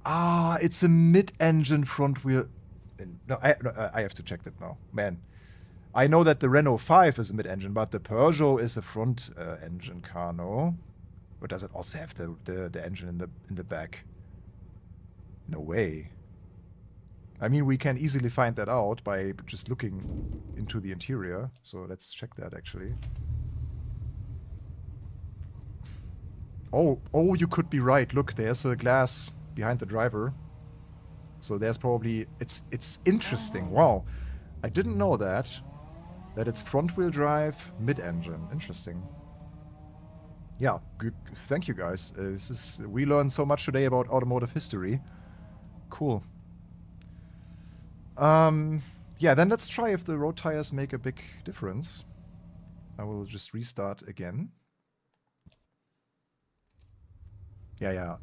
Ah, it's a mid-engine front wheel. No, I have to check that now. Man, I know that the Renault 5 is a mid-engine, but the Peugeot is a front engine car, no? Or does it also have the engine in the back? No way. I mean, we can easily find that out by just looking into the interior. So let's check that, actually. Oh, you could be right. Look, there's a glass behind the driver. So there's probably... It's interesting. Wow. I didn't know that. That it's front-wheel drive, mid-engine. Interesting. Yeah, good. Thank you, guys. We learned so much today about automotive history. Cool. Yeah, then let's try if the road tires make a big difference. I will just restart again. Yeah.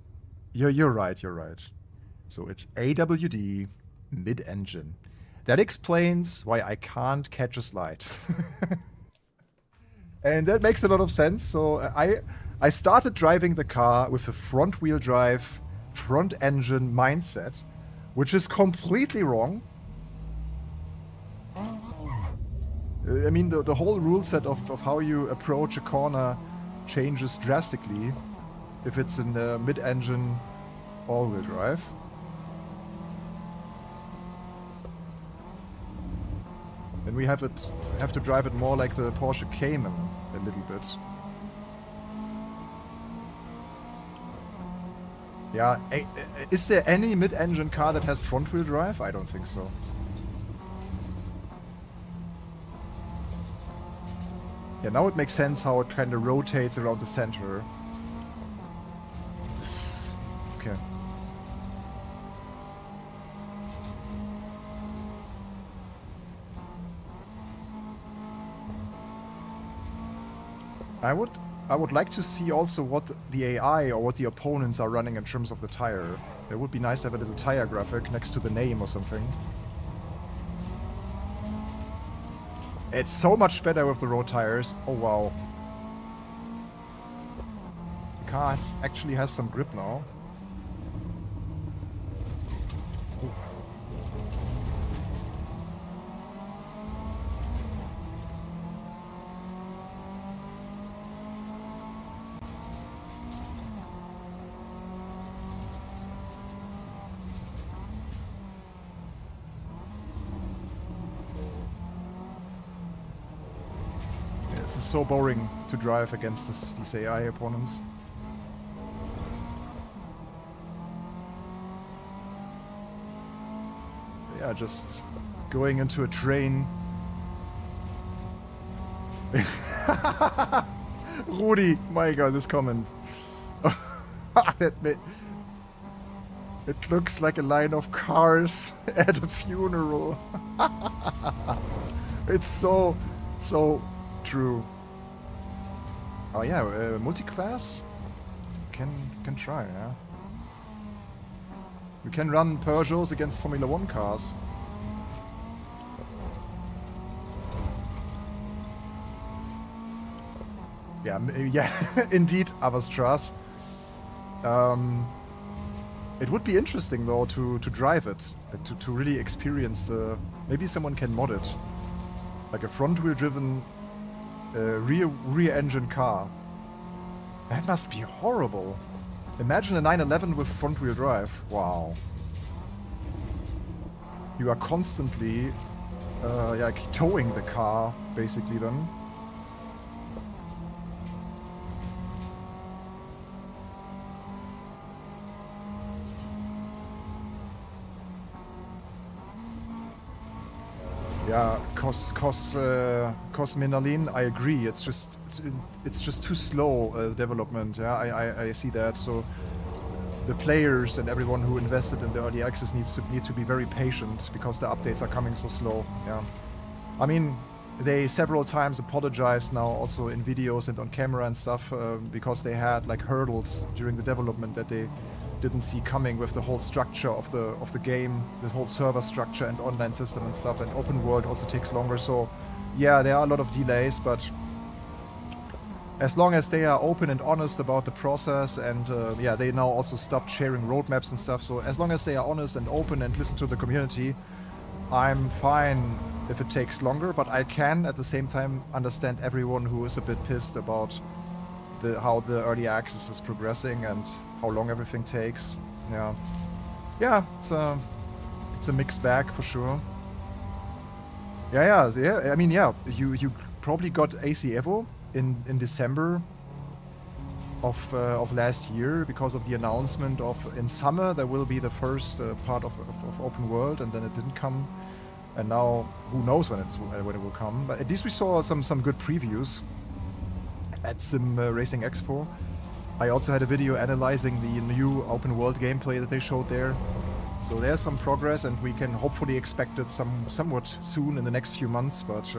You're right. So it's AWD mid-engine. That explains why I can't catch a slide. And that makes a lot of sense. So I started driving the car with a front-wheel drive, front-engine mindset, which is completely wrong. I mean, the whole rule set of how you approach a corner changes drastically if it's in the mid-engine all-wheel drive. Then we have to drive it more like the Porsche Cayman a little bit. Yeah, is there any mid-engine car that has front-wheel drive? I don't think so. Yeah, now it makes sense how it kind of rotates around the center. Okay. I would like to see also what the AI or what the opponents are running in terms of the tire. It would be nice to have a little tire graphic next to the name or something. It's so much better with the road tires. Oh wow. The car actually has some grip now. This is so boring to drive against these AI opponents. Yeah, just going into a train. Rudi, my god, this comment. It looks like a line of cars at a funeral. It's so true. Oh yeah, multi-class? Can try, yeah. We can run Peugeots against Formula 1 cars. Yeah, indeed, Avastras. It would be interesting though to drive it, like to really experience. Maybe someone can mod it, like a front-wheel driven rear engine car. That must be horrible. Imagine a 911 with front-wheel drive. Wow. You are constantly like towing the car, basically then. Yeah, Cos Menalin, I agree. It's just too slow development. Yeah, I see that. So the players and everyone who invested in the early access need to be very patient because the updates are coming so slow. Yeah, I mean they several times apologized now also in videos and on camera and stuff because they had like hurdles during the development that they didn't see coming with the whole structure of the game, the whole server structure and online system and stuff, and open world also takes longer. So yeah, there are a lot of delays, but as long as they are open and honest about the process, and yeah, they now also stopped sharing roadmaps and stuff, so as long as they are honest and open and listen to the community, I'm fine if it takes longer. But I can at the same time understand everyone who is a bit pissed about how the early access is progressing and how long everything takes. Yeah, it's a mixed bag for sure. Yeah. I mean, yeah, you probably got AC EVO in December of last year because of the announcement of in summer there will be the first part of open world, and then it didn't come, and now who knows when it will come. But at least we saw some good previews at Sim Racing Expo. I also had a video analyzing the new open world gameplay that they showed there. So there's some progress, and we can hopefully expect it somewhat soon in the next few months. But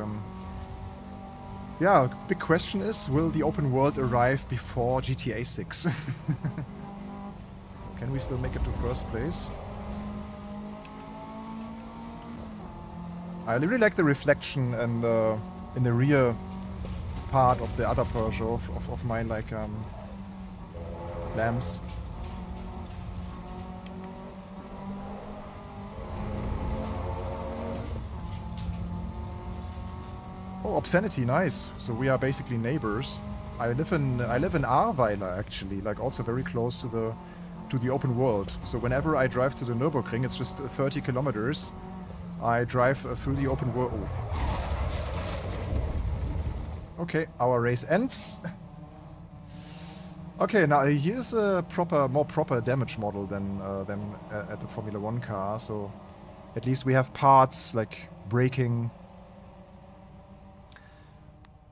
yeah, big question is, will the open world arrive before GTA 6? Can we still make it to first place? I really like the reflection and in the rear part of the other Peugeot of my like lamps. Oh, obscenity, nice. So we are basically neighbors. I live in Ahrweiler actually, like also very close to the open world. So whenever I drive to the Nürburgring, it's just 30 kilometers. I drive through the open world. Oh. Okay, our race ends. Okay, now here's a more proper damage model than at the Formula 1 car. So at least we have parts like braking.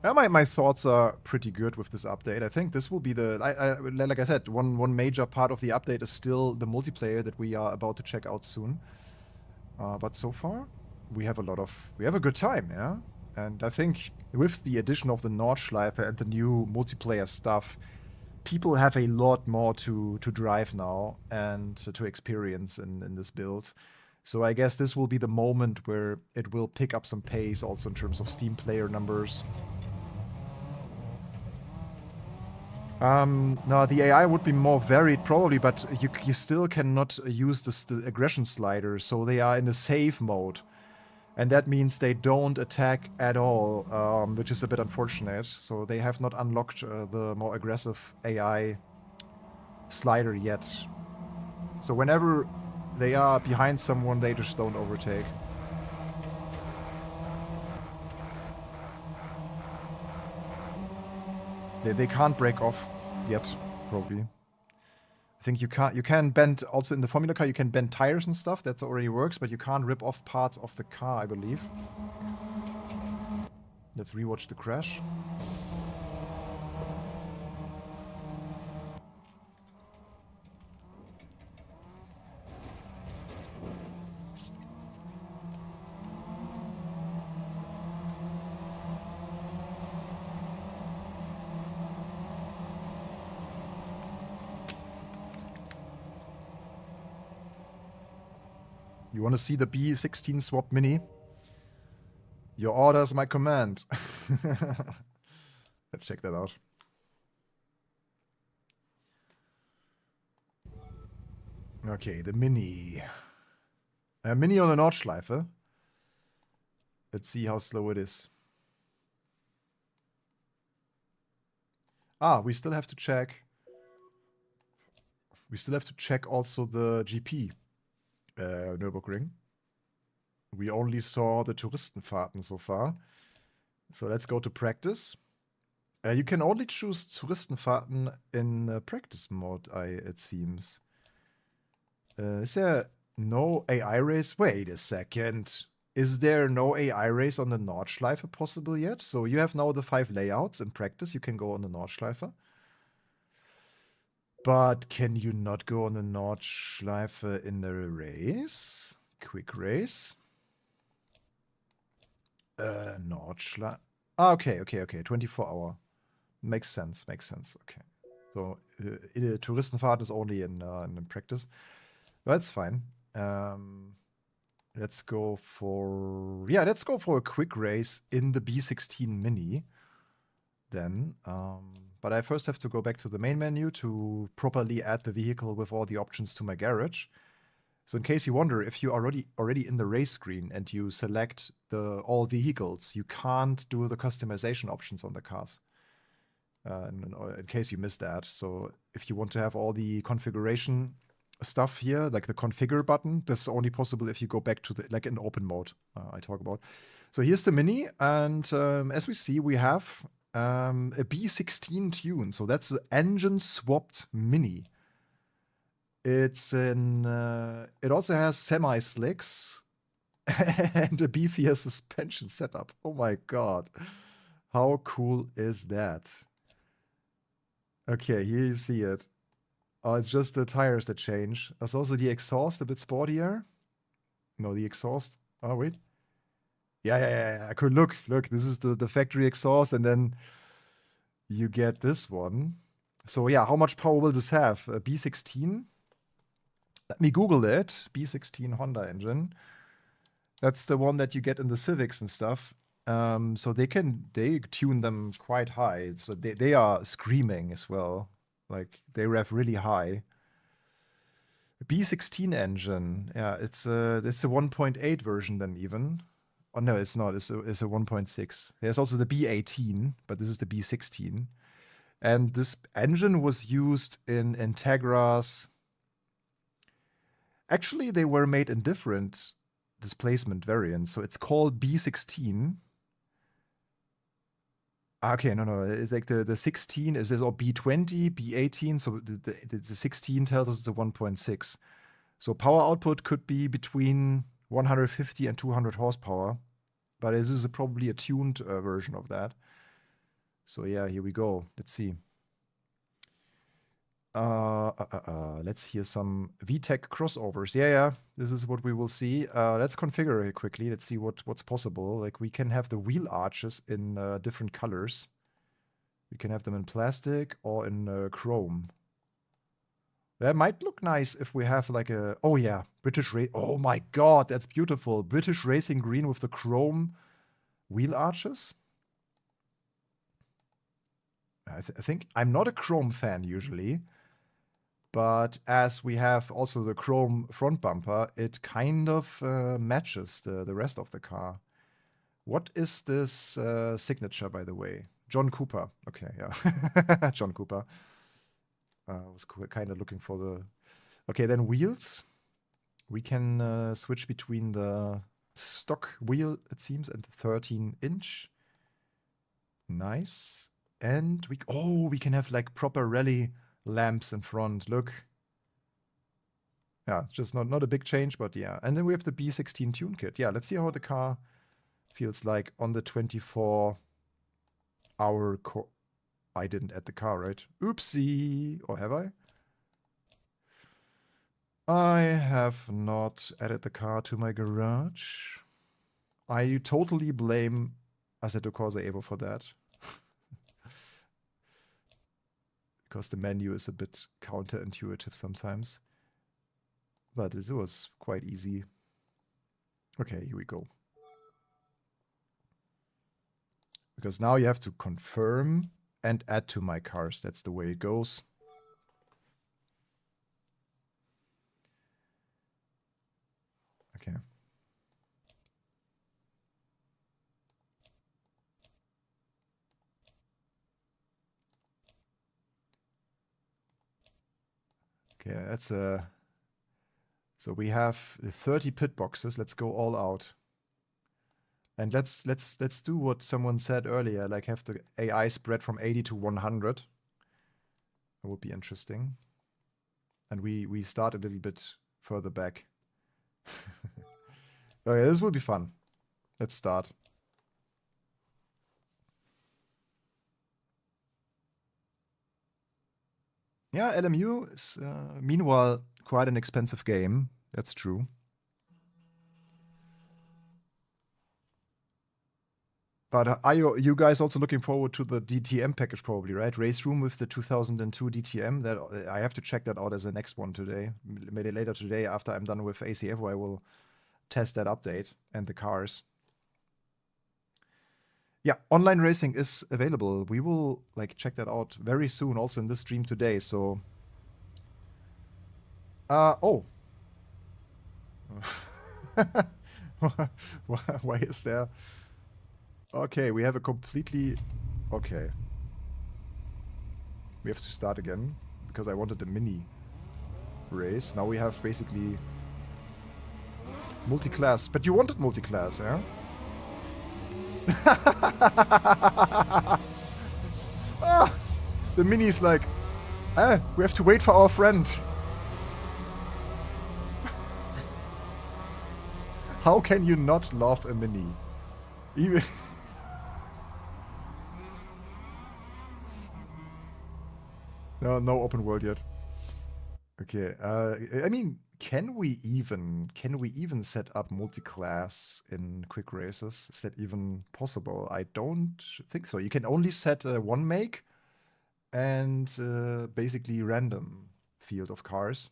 Yeah, my thoughts are pretty good with this update. I think this will be like I said, one major part of the update is still the multiplayer that we are about to check out soon. But so far, we have a good time, yeah. And I think with the addition of the Nordschleife and the new multiplayer stuff, people have a lot more to drive now and to experience in this build. So I guess this will be the moment where it will pick up some pace also in terms of Steam player numbers. No, the AI would be more varied probably, but you still cannot use the aggression slider, so they are in a safe mode. And that means they don't attack at all, which is a bit unfortunate. So they have not unlocked the more aggressive AI slider yet. So whenever they are behind someone, they just don't overtake. They can't break off yet, probably. I think you can bend, also in the Formula car, you can bend tires and stuff, that already works, but you can't rip off parts of the car, I believe. Let's rewatch the crash. You want to see the B16 swap mini? Your order is my command. Let's check that out. Okay, the Mini. Mini on the Nordschleife. Let's see how slow it is. Ah, we still have to check. We still have to check also the GP Nürburgring. We only saw the Touristenfahrten so far. So let's go to practice. You can only choose Touristenfahrten in practice mode, it seems. Is there no AI race? Wait a second. Is there no AI race on the Nordschleife possible yet? So you have now the 5 layouts in practice. You can go on the Nordschleife. But can you not go on the Nordschleife in the race? Quick race? Nordschleife. Ah, okay. 24 hour. Makes sense. Okay. So, Touristenfahrt is only in practice. That's fine. Let's go for a quick race in the B16 Mini. Then, but I first have to go back to the main menu to properly add the vehicle with all the options to my garage. So in case you wonder, if you're already in the race screen and you select all vehicles, you can't do the customization options on the cars. In case you missed that. So if you want to have all the configuration stuff here, like the configure button, this is only possible if you go back to like in open mode I talk about. So here's the Mini, and as we see, we have a B16 tune. So that's the engine swapped Mini. It's in. It also has semi slicks and a beefier suspension setup. Oh my god, how cool is that? Okay, here you see it. Oh, it's just the tires that change. There's also the exhaust, a bit sportier. No, the exhaust. Oh wait. Yeah. I could look. This is the factory exhaust, and then you get this one. So yeah, how much power will this have? A B16. Let me Google it. B16 Honda engine. That's the one that you get in the Civics and stuff. So they tune them quite high. So they are screaming as well. Like they rev really high. B16 engine. Yeah, it's a 1.8 version then even. Oh no, it's not. It's a 1.6. There's also the B18, but this is the B16. And this engine was used in Integras. Actually, they were made in different displacement variants. So it's called B16. Okay, no. It's like the 16 is this, or B20, B18. So the 16 tells us it's a 1.6. So power output could be between 150 and 200 horsepower. But this is probably a tuned version of that. So yeah, here we go. Let's see. Let's hear some VTEC crossovers. Yeah. This is what we will see. Let's configure it quickly. Let's see what's possible. Like we can have the wheel arches in different colors. We can have them in plastic or in chrome. That might look nice if we have like a... Oh yeah, British race. Oh my god, that's beautiful. British Racing Green with the chrome wheel arches. I think I'm not a chrome fan usually. But as we have also the chrome front bumper, it kind of matches the rest of the car. What is this signature, by the way? John Cooper. Okay, yeah. John Cooper. I was kind of looking for the... Okay, then wheels. We can switch between the stock wheel, it seems, and the 13-inch. Nice. And we can have like proper rally lamps in front. Look. Yeah, just not a big change, but yeah. And then we have the B16 tune kit. Yeah, let's see how the car feels like on the 24-hour core. I didn't add the car, right? Oopsie. Or have I? I have not added the car to my garage. I totally blame Assetto Corsa EVO for that. Because the menu is a bit counterintuitive sometimes. But this was quite easy. Okay, here we go. Because now you have to confirm and add to my cars. That's the way it goes. Okay. Okay, that's a. So we have 30 pit boxes. Let's go all out. And let's do what someone said earlier, like have the AI spread from 80 to 100. That would be interesting. And we start a little bit further back. Okay, this will be fun. Let's start. Yeah, LMU is meanwhile quite an expensive game. That's true. But are you guys also looking forward to the DTM package probably, right? Race Room with the 2002 DTM. That I have to check that out as the next one today. Maybe later today after I'm done with AC EVO, I will test that update and the cars. Yeah, online racing is available. We will like check that out very soon, also in this stream today. So, oh, why is there? Okay, we have a completely... Okay. We have to start again, because I wanted a mini race. Now we have basically multi-class. But you wanted multi-class, yeah? Ah, the mini's like, we have to wait for our friend. How can you not love a mini? Even... No open world yet. Okay. I mean, can we even set up multi-class in quick races? Is that even possible? I don't think so. You can only set one make and basically random field of cars.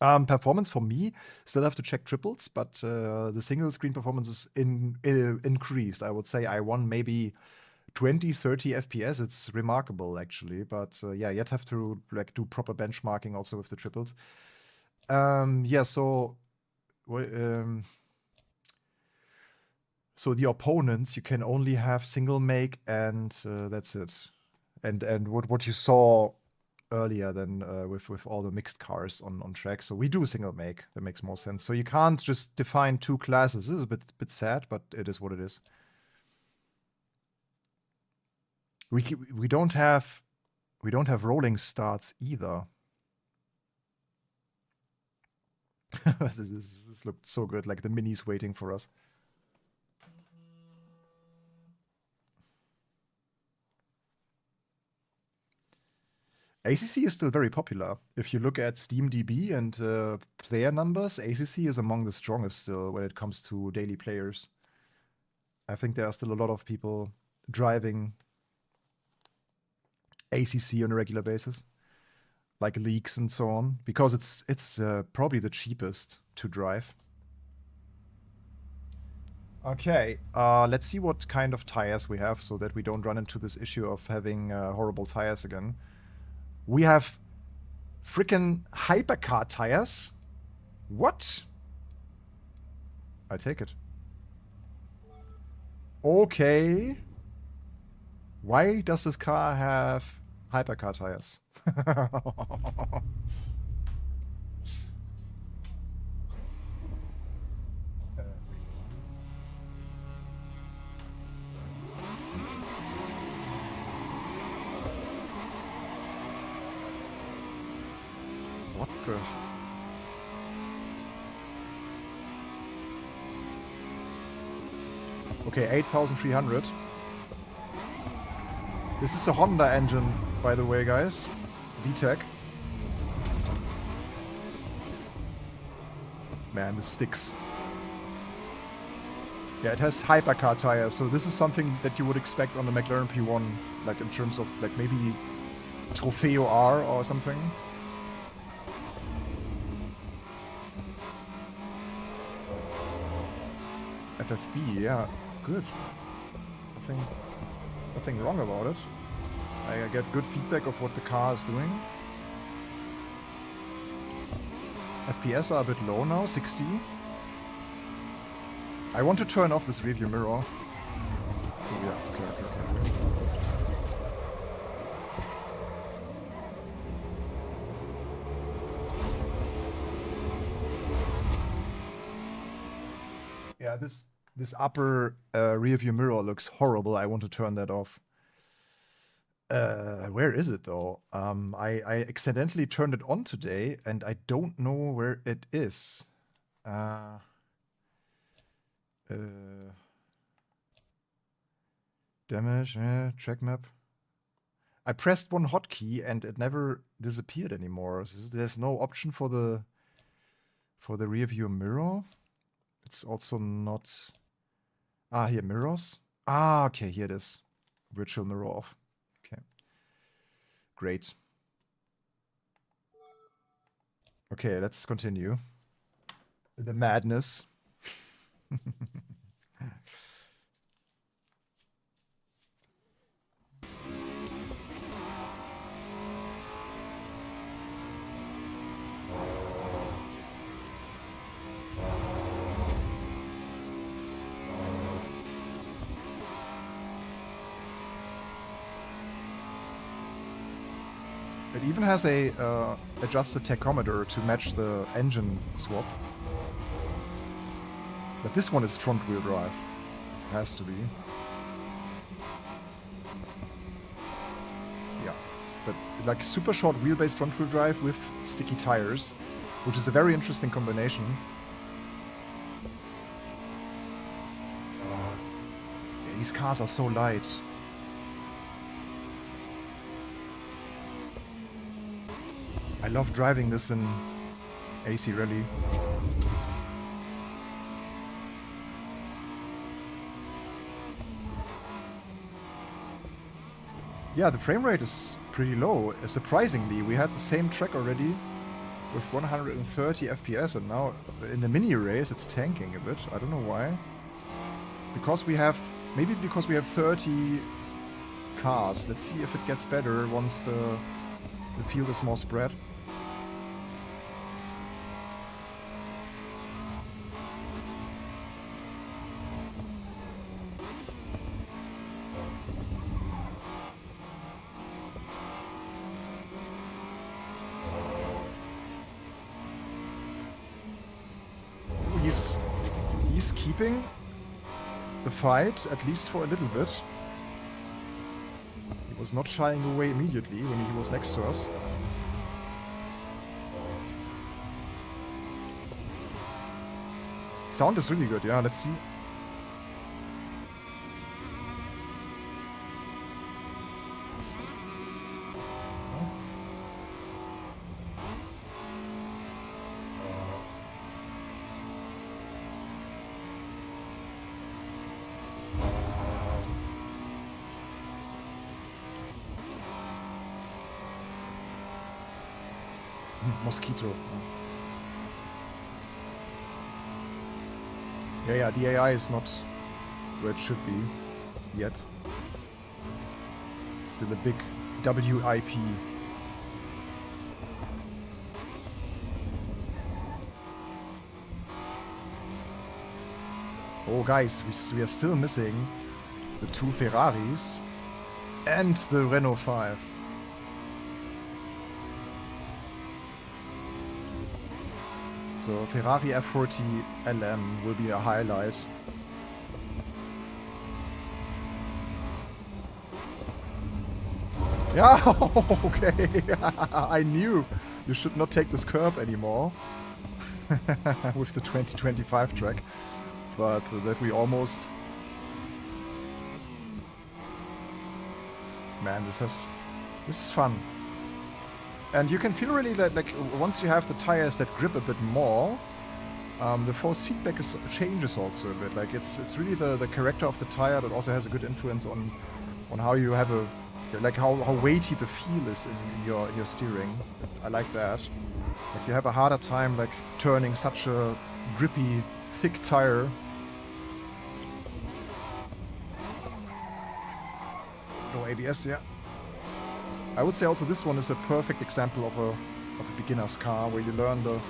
Performance for me, still have to check triples, but the single screen performance is increased. I would say I won maybe 20, 30 FPS. It's remarkable, actually. But yeah, yet have to like do proper benchmarking also with the triples. Yeah, so so the opponents, you can only have single make, and that's it. And what you saw earlier than with all the mixed cars on track. So we do single make. That makes more sense. So you can't just define two classes. This is a bit sad, but it is what it is. We don't have rolling starts either. This looked so good, like the minis waiting for us. ACC is still very popular. If you look at SteamDB and player numbers, ACC is among the strongest still when it comes to daily players. I think there are still a lot of people driving ACC on a regular basis, like leagues and so on, because it's probably the cheapest to drive. Okay, let's see what kind of tires we have so that we don't run into this issue of having horrible tires again. We have freaking hypercar tires. What? I take it. Okay. Why does this car have hypercar tires? What the? Okay, 8,300. This is a Honda engine, by the way, guys. VTEC. Man, this sticks. Yeah, it has hypercar tires, so this is something that you would expect on the McLaren P1, like in terms of like maybe Trofeo R or something. FFB, yeah, good. Nothing wrong about it. I get good feedback of what the car is doing. FPS are a bit low now, 60. I want to turn off this rearview mirror. Oh yeah, okay. Yeah, this upper rearview mirror looks horrible. I want to turn that off. Where is it though? I accidentally turned it on today and I don't know where it is. Damage, track map. I pressed one hotkey and it never disappeared anymore. There's no option for the rear view mirror. It's also not. Here, mirrors. Okay, here it is. Virtual mirror off. Okay. Great. Okay, let's continue. The madness. It even has a adjusted tachometer to match the engine swap. But this one is front-wheel drive. Has to be. Yeah. But like super short wheelbase front-wheel drive with sticky tires, which is a very interesting combination. These cars are so light. I love driving this in AC Rally. Yeah, the frame rate is pretty low. Surprisingly, we had the same track already with 130 FPS, and now in the mini race it's tanking a bit. I don't know why. Because we have, maybe because we have 30 cars. Let's see if it gets better once the field is more spread. He's keeping the fight, at least for a little bit. He was not shying away immediately when he was next to us. Sound is really good, yeah, let's see. Mosquito. Yeah, the AI is not where it should be yet. It's still a big WIP. Oh guys, we are still missing the two Ferraris and the Renault 5. So Ferrari F40 LM will be a highlight. Yeah, okay. I knew you should not take this curb anymore with the 2025 track, but that we almost. Man, this is fun. And you can feel really that, like, once you have the tires that grip a bit more, the force feedback changes also a bit. Like, it's really the character of the tire that also has a good influence on how you have how weighty the feel is in your steering. I like that. Like, you have a harder time, like, turning such a grippy, thick tire. No ABS, yeah. I would say also this one is a perfect example of a beginner's car where you learn the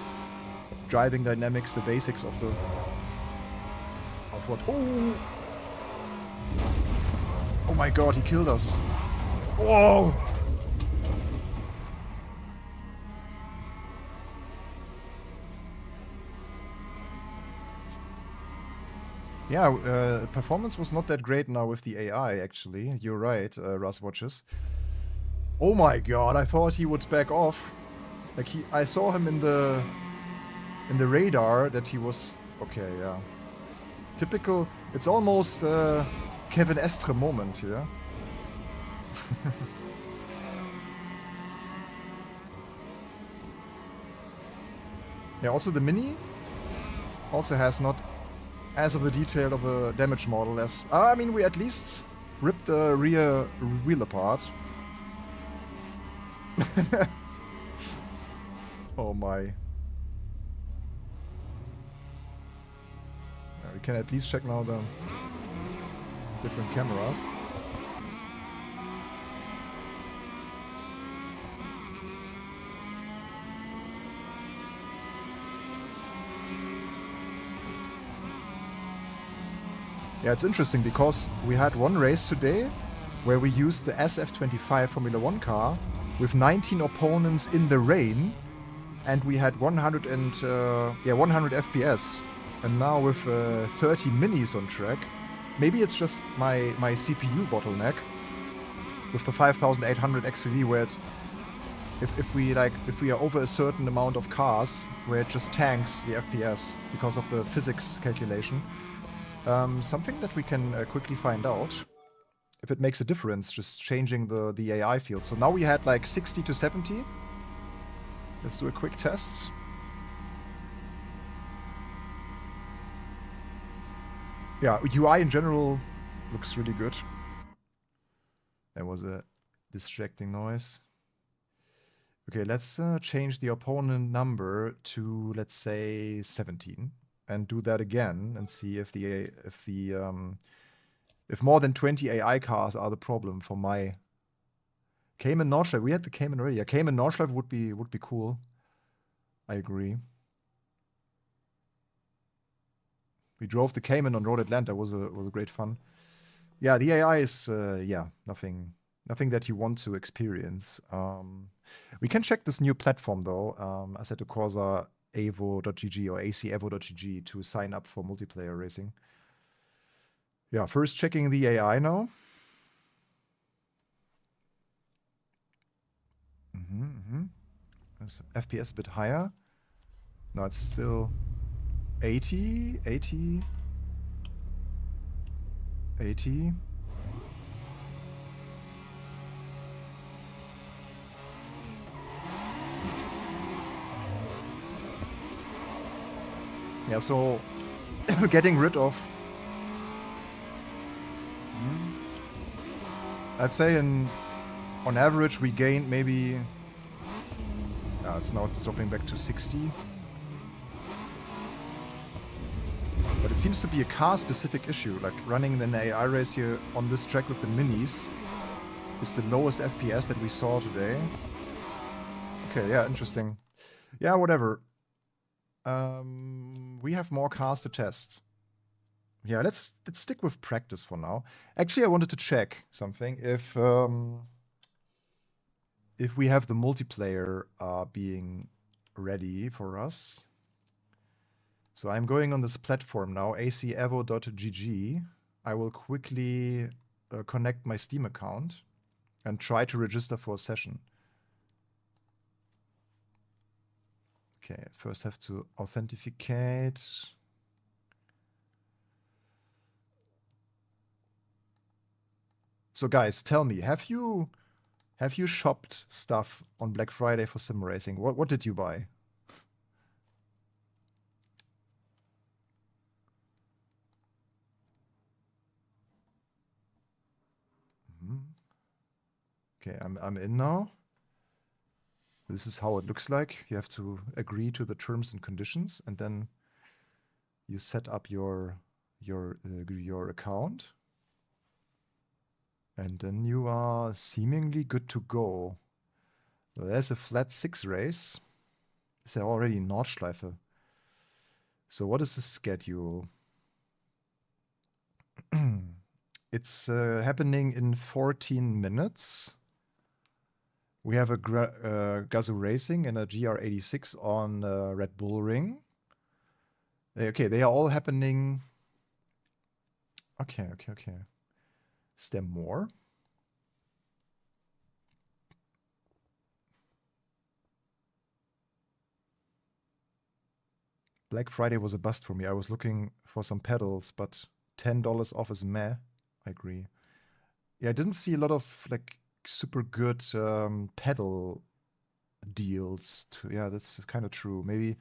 driving dynamics, the basics of the what. Oh my god, he killed us. Whoa. Yeah, performance was not that great now with the AI, actually. You're right, Russ Watches. Oh my god, I thought he would back off. Like, I saw him in the radar that he was... Okay, yeah. Typical... It's almost Kevin Estre moment here. Yeah, also the Mini also has not as of a detail of a damage model as... I mean, we at least ripped the rear wheel apart. Oh my. Yeah, we can at least check now the different cameras. Yeah, it's interesting because we had one race today where we used the SF25 Formula 1 car with 19 opponents in the rain, and we had 100 FPS. And now with 30 minis on track, maybe it's just my CPU bottleneck with the 5800 XPV, where it's, if we are over a certain amount of cars, where it just tanks the FPS because of the physics calculation. Something that we can quickly find out if it makes a difference, just changing the AI field. So now we had like 60 to 70. Let's do a quick test. Yeah, UI in general looks really good. There was a distracting noise. Okay, let's change the opponent number to, let's say, 17. And do that again and see if more than 20 AI cars are the problem for my Cayman Nordschleife. We had the Cayman already. Yeah, Cayman Nordschleife would be cool. I agree. We drove the Cayman on Road Atlanta. Was a great fun. Yeah, the AI is nothing that you want to experience. We can check this new platform though. Assetto Corsa EVO.gg or AC EVO.gg to sign up for multiplayer racing. Yeah, first checking the AI now. Is FPS a bit higher? No, it's still 80, 80, 80. Yeah, so getting rid of... I'd say on average we gained maybe... it's now dropping back to 60. But it seems to be a car-specific issue, like running an AI race here on this track with the minis is the lowest FPS that we saw today. Okay, yeah, interesting. Yeah, whatever. We have more cars to test. Yeah, let's stick with practice for now. Actually, I wanted to check something. If we have the multiplayer being ready for us. So I'm going on this platform now, aceevo.gg. I will quickly connect my Steam account and try to register for a session. Okay, first have to authenticate. So guys, tell me, have you shopped stuff on Black Friday for sim racing? What did you buy? Okay, I'm in now. This is how it looks like. You have to agree to the terms and conditions, and then you set up your account, and then you are seemingly good to go. Well, there's a flat 6 race. Is there already Nordschleife? So what is the schedule? It's happening in 14 minutes. We have a Gazoo Racing and a GR86 on Red Bull Ring. Okay, they are all happening. Okay. Is there more? Black Friday was a bust for me. I was looking for some pedals, but $10 off is meh. I agree. Yeah, I didn't see a lot of like super good pedal deals. Yeah, that's kind of true. Maybe.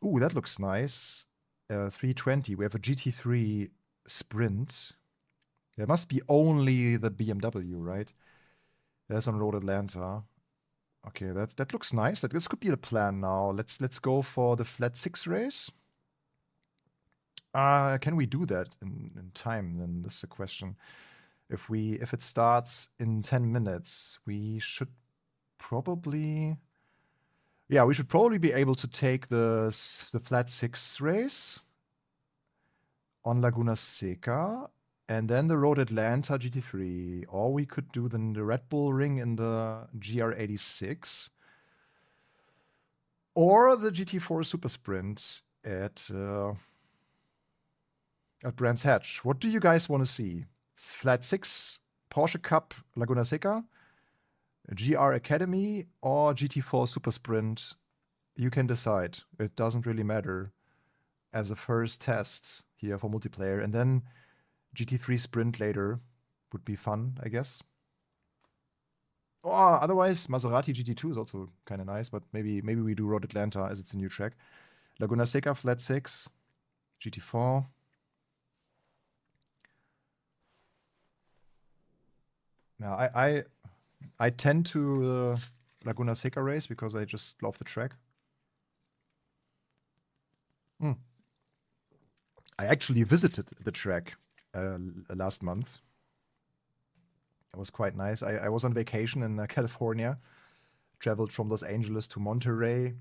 Ooh, that looks nice. 320. We have a GT3 Sprint. There must be only the BMW, right? There's on Road Atlanta. Okay, that looks nice. This could be the plan now. Let's go for the flat 6 race. Can we do that in time? Then this is the question. If it starts in 10 minutes, we should probably. Yeah, we should probably be able to take the flat 6 race on Laguna Seca and then the Road Atlanta GT3. Or we could do the Red Bull Ring in the GR86 or the GT4 Super Sprint at Brands Hatch. What do you guys want to see? Flat 6, Porsche Cup, Laguna Seca, GR Academy, or GT4 Super Sprint? You can decide. It doesn't really matter as a first test here for multiplayer. And then GT3 Sprint later would be fun, I guess. Or otherwise, Maserati GT2 is also kind of nice, but maybe we do Road Atlanta as it's a new track. Laguna Seca, Flat 6, GT4. Now, I tend to Laguna Seca race because I just love the track. I actually visited the track last month. It was quite nice. I was on vacation in California, traveled from Los Angeles to Monterey,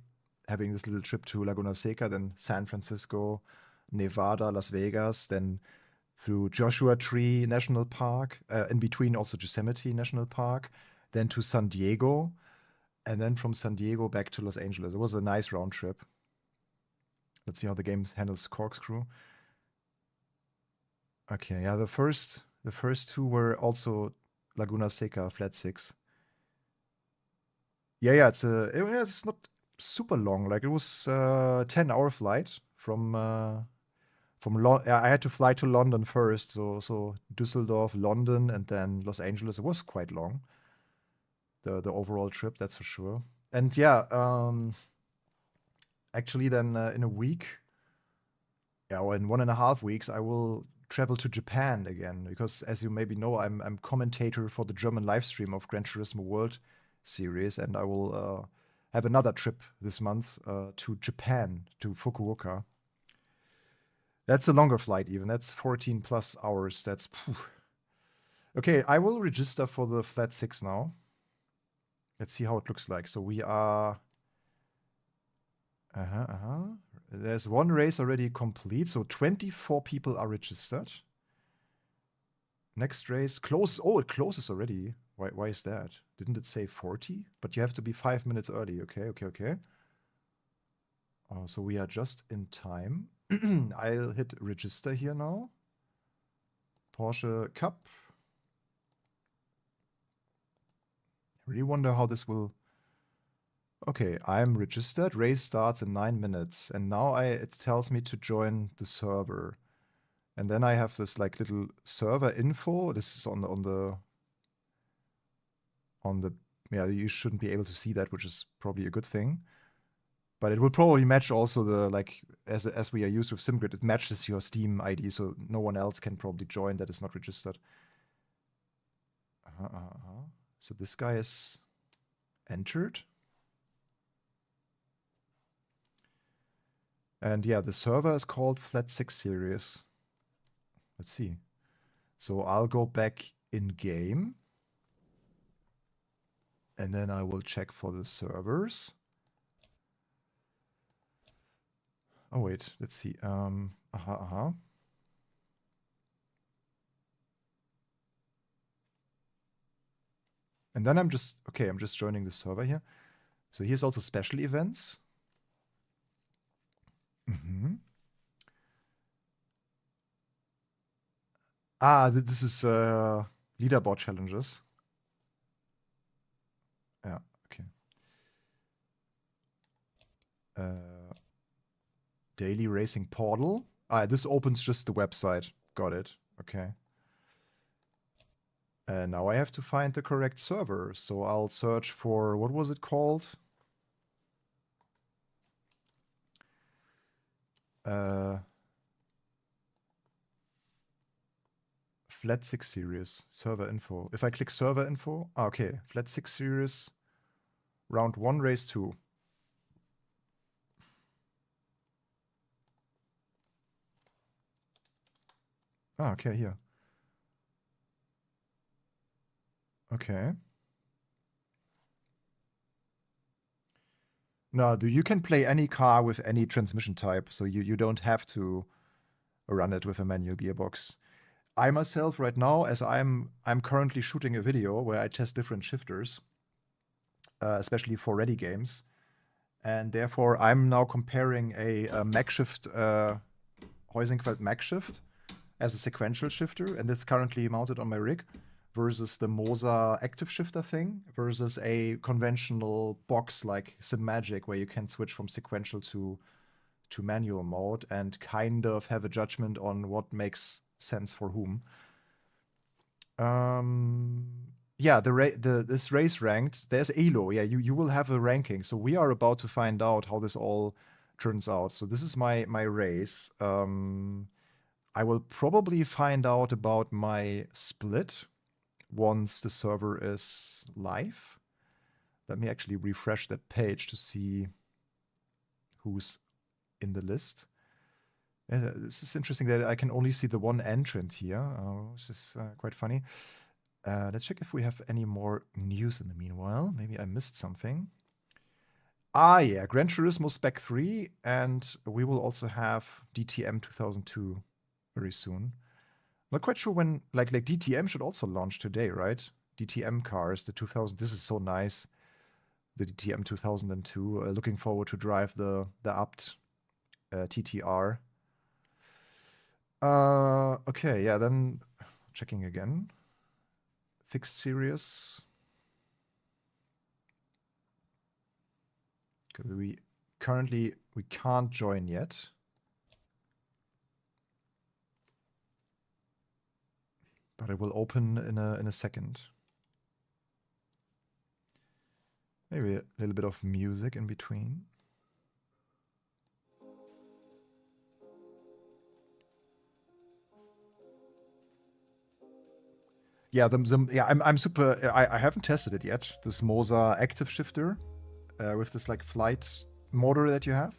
having this little trip to Laguna Seca, then San Francisco, Nevada, Las Vegas, then through Joshua Tree National Park, in between also Yosemite National Park, then to San Diego, and then from San Diego back to Los Angeles. It was a nice round trip. Let's see how the game handles corkscrew. Okay, yeah, the first two were also Laguna Seca Flat 6. Yeah, it's not super long. Like it was 10-hour flight from I had to fly to London first, so Düsseldorf, London, and then Los Angeles. It was quite long. The overall trip, that's for sure. And yeah, actually then in a week, or in 1.5 weeks, I will travel to Japan again because, as you maybe know, I'm commentator for the German live stream of Gran Turismo World Series, and I will have another trip this month to Japan, to Fukuoka. That's a longer flight even. That's 14+ hours. That's okay. I will register for the Flat 6 now. Let's see how it looks like. So we are. There's one race already complete. So 24 people are registered. Next race closes. Oh, it closes already. Why is that? Didn't it say 40? But you have to be 5 minutes early. Okay. Oh, so we are just in time. I'll hit register here now. Porsche Cup. I really wonder how this will. Okay, I'm registered. Race starts in 9 minutes, and now it tells me to join the server, and then I have this like little server info. This is on the. Yeah, you shouldn't be able to see that, which is probably a good thing. But it will probably match also the, like, as we are used with SimGrid, it matches your Steam ID, so no one else can probably join that is not registered. So this guy is entered. And yeah, the server is called Flat 6 Series. Let's see. So I'll go back in game. And then I will check for the servers. Oh wait, let's see. And then I'm just joining the server here. So here's also special events. This is leaderboard challenges. Yeah, okay. Daily racing portal. This opens just the website. Got it. Okay. Now I have to find the correct server. So I'll search for, what was it called? Flat 6 series, server info. If I click server info, okay, Flat 6 series, round 1, race 2. Okay, here. Okay. No, you can play any car with any transmission type, so you don't have to run it with a manual gearbox. I myself right now, as I'm currently shooting a video where I test different shifters, especially for ready games, and therefore I'm now comparing a Magshift Heusinkveld Magshift as a sequential shifter, and it's currently mounted on my rig, versus the Moza active shifter thing, versus a conventional box like SimMagic, where you can switch from sequential to manual mode and kind of have a judgment on what makes sense for whom. Yeah, this race ranked, there's ELO. Yeah, you will have a ranking. So we are about to find out how this all turns out. So this is my race. I will probably find out about my split once the server is live. Let me actually refresh that page to see who's in the list. This is interesting that I can only see the one entrant here. This is quite funny. Let's check if we have any more news in the meanwhile. Maybe I missed something. Yeah, Gran Turismo Spec 3, and we will also have DTM 2002 very soon. Not quite sure when, like DTM should also launch today, right? DTM cars, the 2000. This is so nice. The DTM 2002. Looking forward to drive the Abt TTR. Okay, yeah, then checking again. Fixed series. We can't join yet. But it will open in a second. Maybe a little bit of music in between. Yeah, I'm super. I haven't tested it yet. This Moza active shifter with this like flight motor that you have.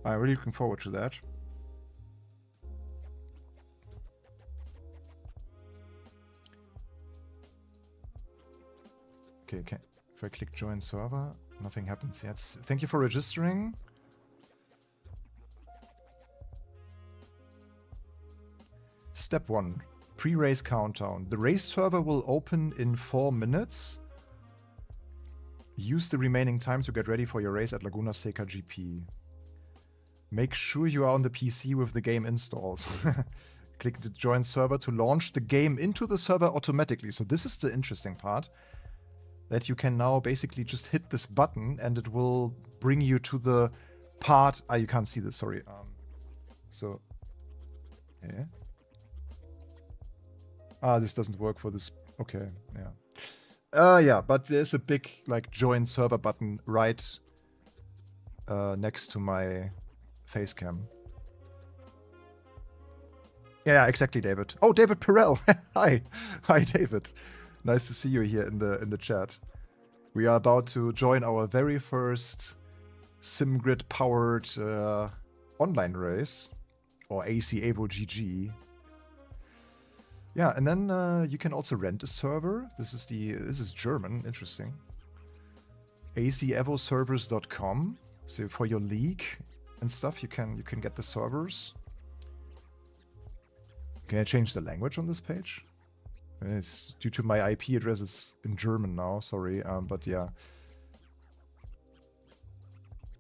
I'm really looking forward to that. Okay. If I click join server, nothing happens yet. Thank you for registering. Step 1. Pre-race countdown. The race server will open in 4 minutes. Use the remaining time to get ready for your race at Laguna Seca GP. Make sure you are on the PC with the game installed. Click the join server to launch the game into the server automatically. So this is the interesting part. That you can now basically just hit this button and it will bring you to the part. You can't see this, sorry. Yeah. This doesn't work for this. Okay, yeah. Yeah, but there's a big like join server button right next to my face cam. Yeah, exactly, David. Oh, David Perel. Hi, David. Nice to see you here in the chat. We are about to join our very first SimGrid powered online race, or AC EVO GG. Yeah, and then you can also rent a server. This is German, interesting. ACEVOservers.com. So for your league, and stuff, you can get the servers. Can I change the language on this page? It's due to my IP address, it's in German now, sorry, but yeah.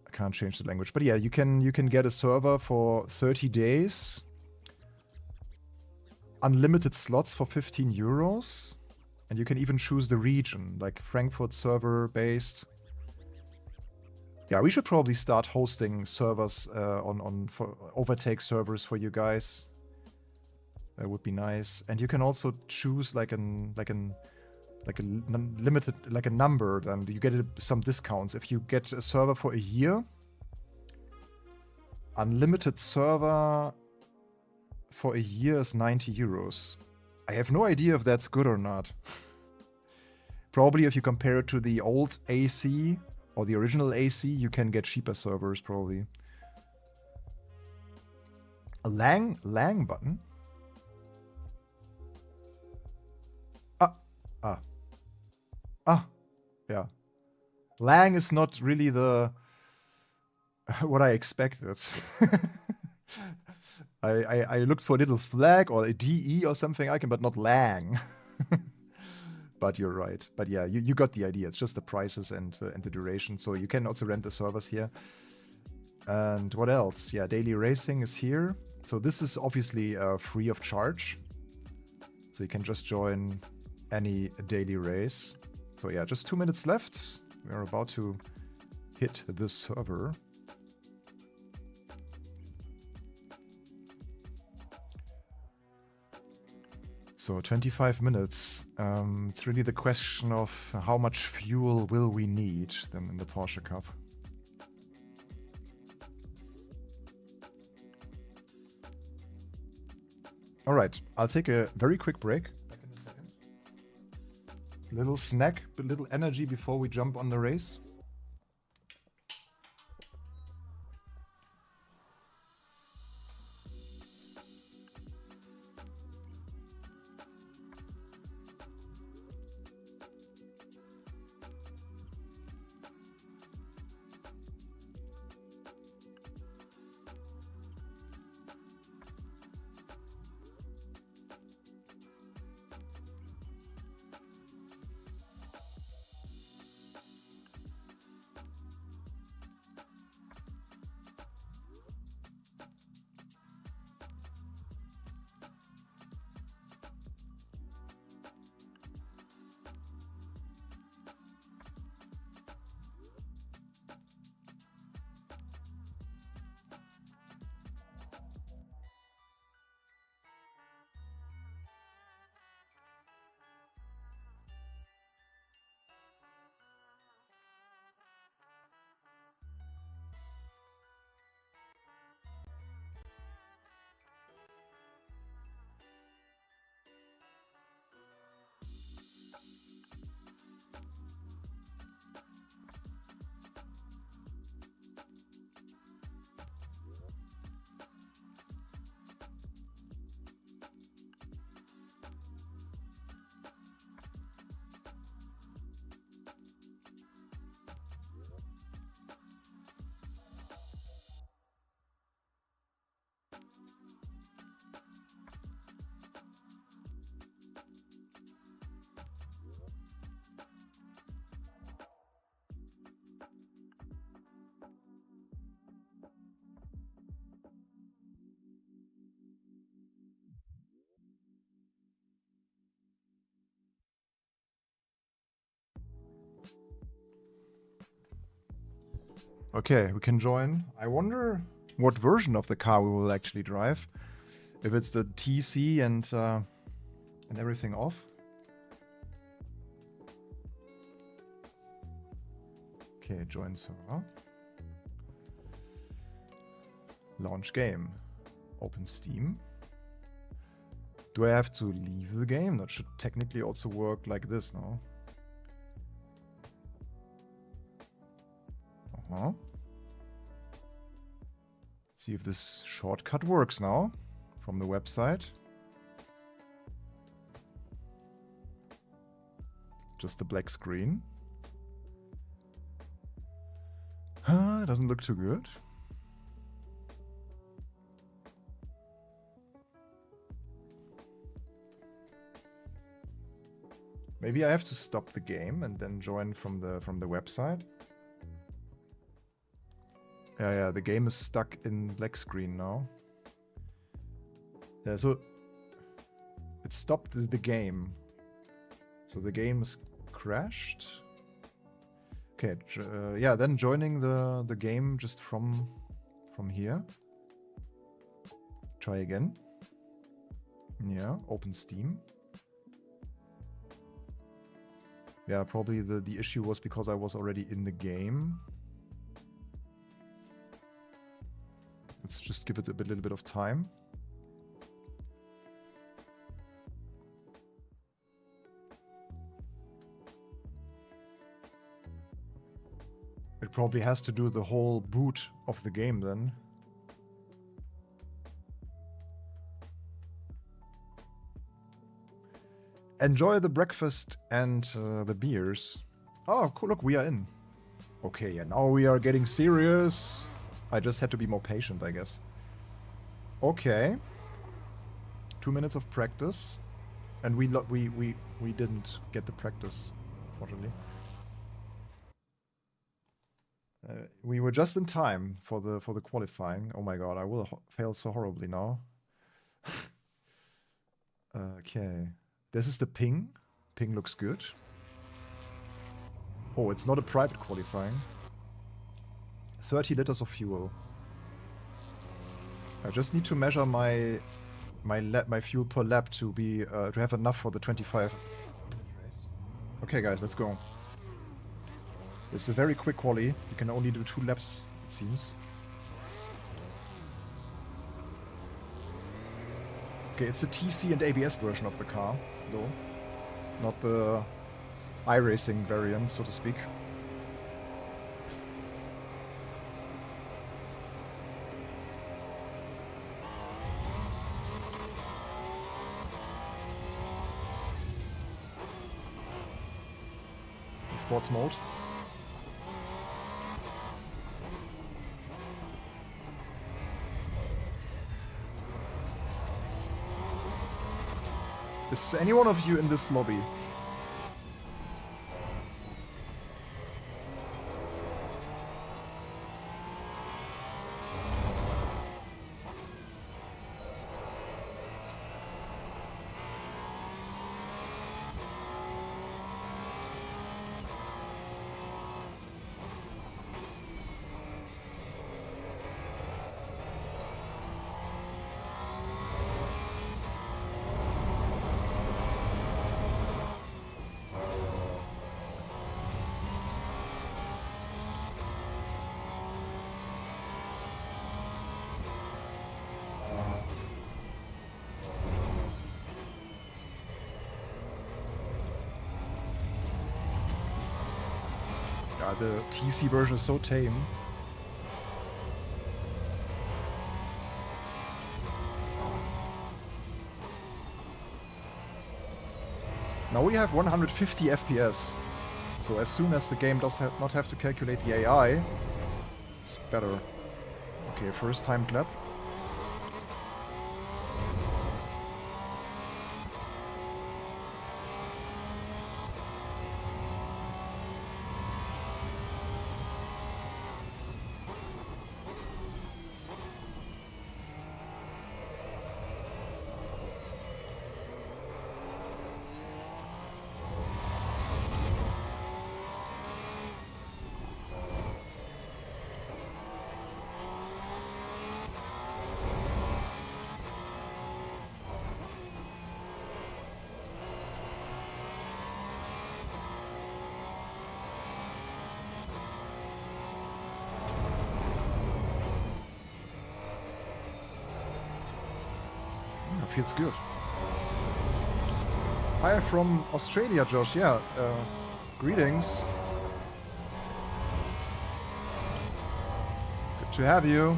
I can't change the language. But yeah, you can get a server for 30 days. Unlimited slots for 15 euros. And you can even choose the region, like Frankfurt server based. Yeah, we should probably start hosting servers for overtake servers for you guys. That would be nice. And you can also choose like a number, and you get some discounts. If you get a server for a year, unlimited server for a year is 90 euros. I have no idea if that's good or not. Probably if you compare it to the old AC or the original AC, you can get cheaper servers probably. A Lang button? Yeah. Lang is not really the what I expected. I looked for a little flag or a DE or something icon, but not Lang. But you're right. But yeah, you got the idea. It's just the prices and the duration. So you can also rent the servers here. And what else? Yeah, daily racing is here. So this is obviously free of charge. So you can just join any daily race. So yeah, just 2 minutes left. We're about to hit the server. So 25 minutes. It's really the question of how much fuel will we need then in the Porsche Cup. All right, I'll take a very quick break. Back in a second. Little snack, a little energy before we jump on the race. Okay, we can join. I wonder what version of the car we will actually drive. If it's the TC and everything off. Okay, join server. Launch game. Open Steam. Do I have to leave the game? That should technically also work like this, no? See if this shortcut works now from the website. Just a black screen. Doesn't look too good. Maybe I have to stop the game and then join from the website. Yeah, the game is stuck in black screen now. Yeah, so it stopped the game. So the game is crashed. Okay, yeah, then joining the game just from here. Try again. Yeah, open Steam. Yeah, probably the issue was because I was already in the game. Let's just give it a little bit of time. It probably has to do the whole boot of the game then. Enjoy the breakfast and the beers. Oh, cool, look, we are in. Okay, yeah, now we are getting serious. I just had to be more patient, I guess. Okay. 2 minutes of practice. And we didn't get the practice, fortunately. We were just in time for the qualifying. Oh my god, I will fail so horribly now. Okay. This is the ping. Ping looks good. Oh, it's not a private qualifying. 30 liters of fuel. I just need to measure my fuel per lap to be to have enough for the 25. Okay, guys, let's go. This is a very quick quali. You can only do 2 laps, it seems. Okay, it's the TC and ABS version of the car, though. Not the iRacing variant, so to speak. Sports mode. Is any one of you in this lobby? The TC version is so tame. Now we have 150 FPS. So as soon as the game does not have to calculate the AI, it's better. Okay, first time clap. Feels good. Hi from Australia, Josh. Yeah, greetings. Good to have you.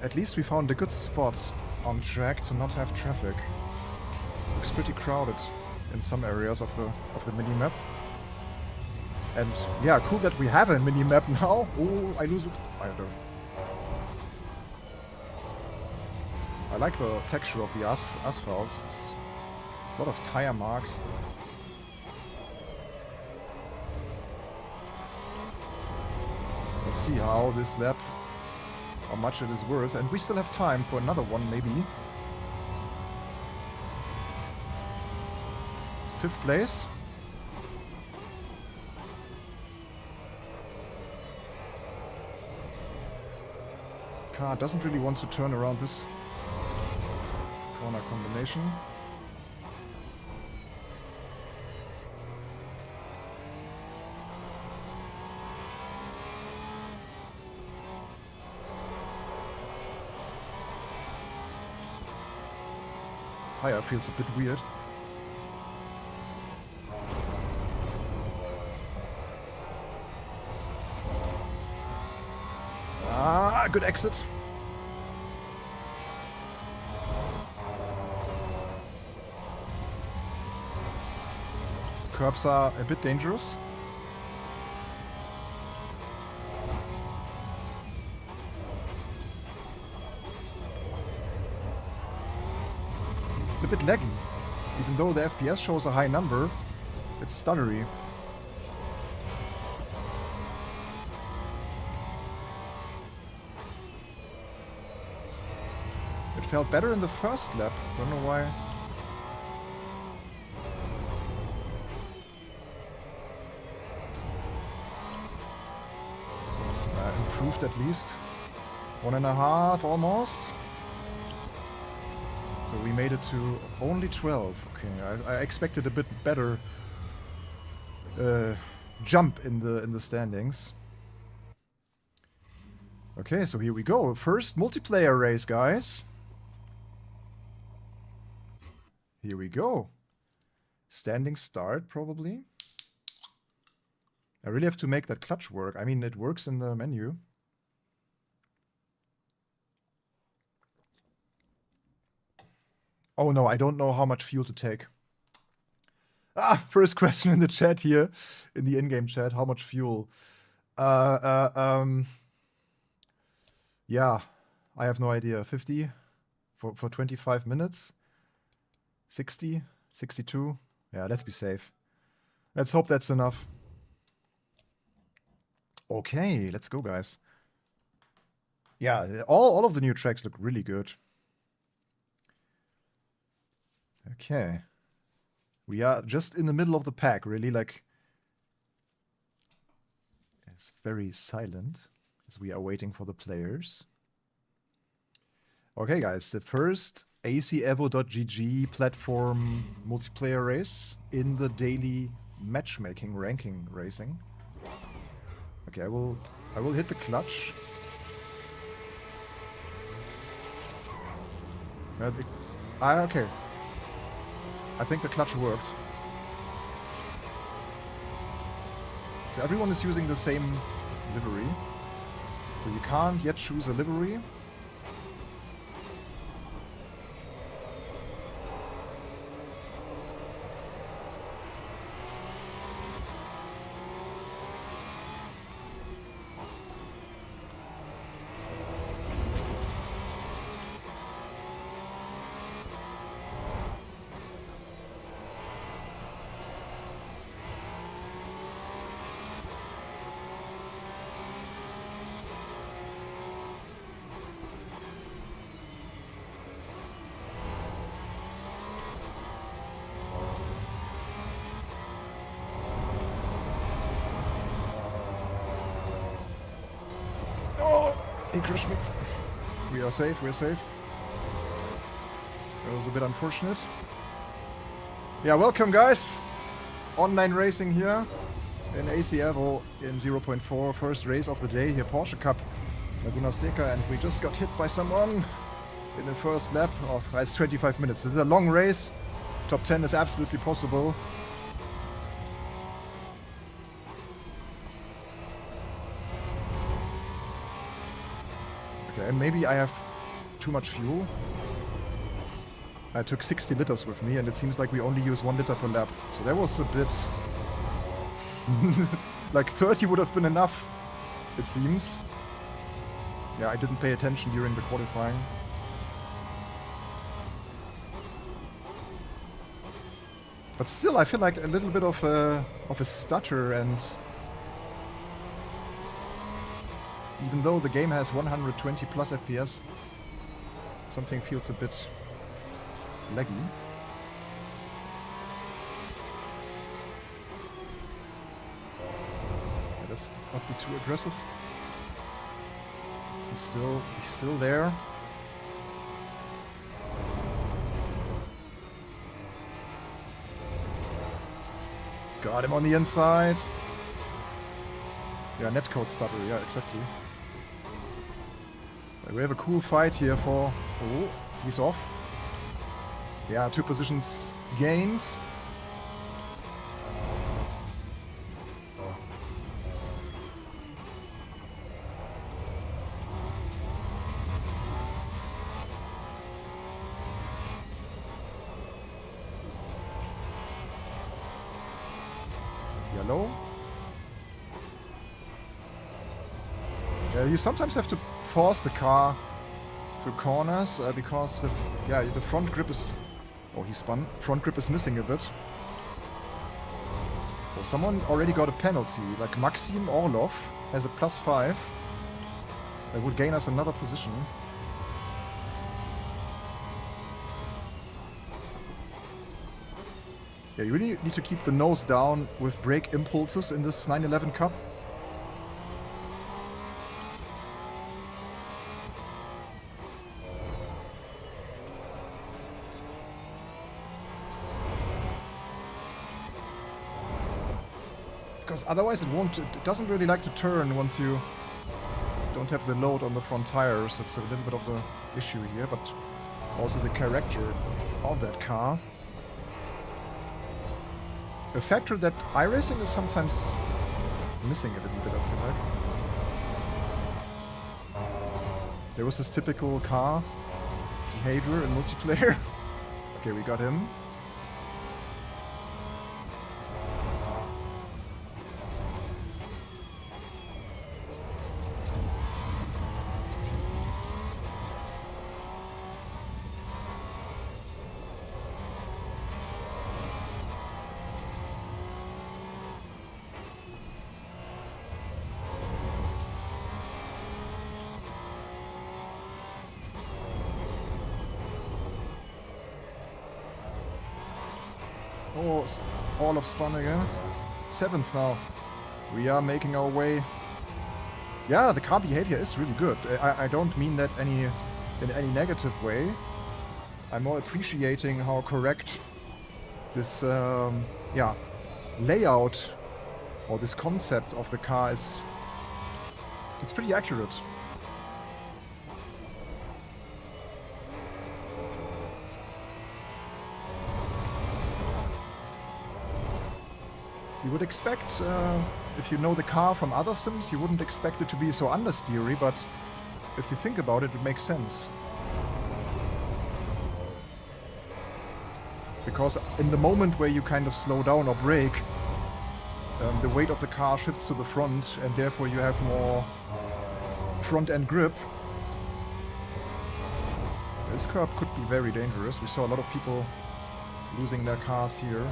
At least we found a good spot on track to not have traffic. Looks pretty crowded in some areas of the mini-map. And yeah, cool that we have a mini-map now. Oh, I lose it. I don't know. I like the texture of the asphalt. It's a lot of tire marks. Let's see how this lap, how much it is worth. And we still have time for another one, maybe. 5th place. Car doesn't really want to turn around this corner combination. Tire feels a bit weird. Ah, good exit. Curbs are a bit dangerous. It's a bit laggy. Even though the FPS shows a high number, it's stuttery. It felt better in the first lap. Don't know why. Improved at least. 1.5 almost. So we made it to only 12. Okay, I expected a bit better jump in the standings. Okay, so here we go. First multiplayer race, guys. Here we go. Standing start, probably. I really have to make that clutch work. I mean, it works in the menu. Oh no, I don't know how much fuel to take. Ah, first question in the chat here, in the in-game chat. How much fuel? Yeah, I have no idea. 50 for 25 minutes? 60? 62? Yeah, let's be safe. Let's hope that's enough. Okay, let's go, guys. Yeah, all of the new tracks look really good. Okay. We are just in the middle of the pack, really, like... It's very silent as we are waiting for the players. Okay, guys, the first AC EVO.gg platform multiplayer race in the daily matchmaking ranking racing. Okay, I will hit the clutch. Okay. I think the clutch worked. So everyone is using the same livery. So you can't yet choose a livery. He crushed me. We are safe, we are safe. That was a bit unfortunate. Yeah, welcome guys. Online racing here in AC EVO in 0.4. First race of the day here, Porsche Cup Laguna Seca, and we just got hit by someone in the first lap. Oh, it's 25 minutes. This is a long race. Top 10 is absolutely possible. And maybe I have too much fuel. I took 60 liters with me, and it seems like we only use 1 liter per lap. So that was a bit... like 30 would have been enough, it seems. Yeah, I didn't pay attention during the qualifying. But still, I feel like a little bit of a stutter, and even though the game has 120 plus FPS, something feels a bit laggy. Let's not be too aggressive. He's still there. Got him on the inside. Yeah, netcode stutter. Yeah, exactly. We have a cool fight here for... Oh, he's off. Yeah, 2 positions gained. Yellow. You sometimes have to force the car through corners because the front grip is... Oh, he spun. Front grip is missing a bit. Oh, someone already got a penalty. Like Maxim Orlov has a +5. That would gain us another position. Yeah, you really need to keep the nose down with brake impulses in this 911 Cup. Because otherwise it doesn't really like to turn once you don't have the load on the front tires. That's a little bit of the issue here, but also the character of that car. A factor that iRacing is sometimes missing a little bit, I feel like. There was this typical car behavior in multiplayer. Okay, we got him. Oh, all of spun again. 7th now. We are making our way. Yeah, the car behavior is really good. I don't mean that in any negative way. I'm more appreciating how correct this layout or this concept of the car is. It's pretty accurate. You would expect, if you know the car from other sims, you wouldn't expect it to be so understeery, but if you think about it, it makes sense. Because in the moment where you kind of slow down or brake, the weight of the car shifts to the front, and therefore you have more front-end grip. This curb could be very dangerous. We saw a lot of people losing their cars here.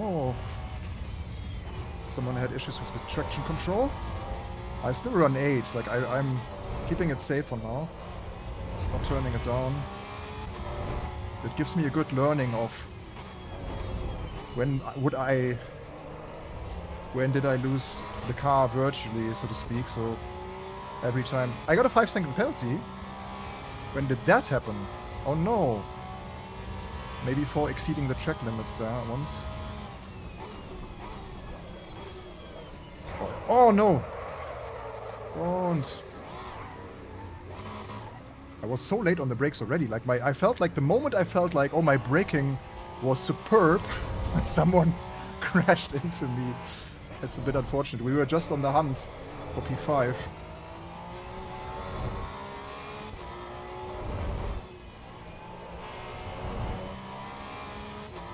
Oh, someone had issues with the traction control. I still run 8, like I'm keeping it safe for now, not turning it down. It gives me a good learning of when did I lose the car virtually, so to speak. So every time I got a 5-second penalty. When did that happen? Oh no. Maybe for exceeding the track limits once. Oh no! Don't. I was so late on the brakes already. Like I felt like the moment I felt like, oh, my braking was superb, someone crashed into me. It's a bit unfortunate. We were just on the hunt for P5.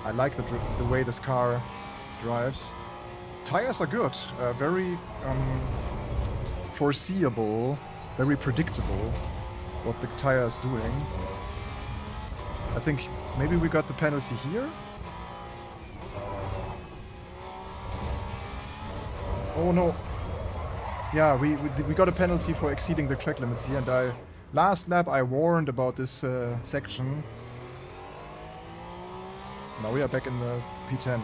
I like the way this car drives. tires are good. Very foreseeable, very predictable what the tire is doing. I think maybe we got the penalty here. Oh no. Yeah, we got a penalty for exceeding the track limits here, and last lap I warned about this section. Now we are back in the P10.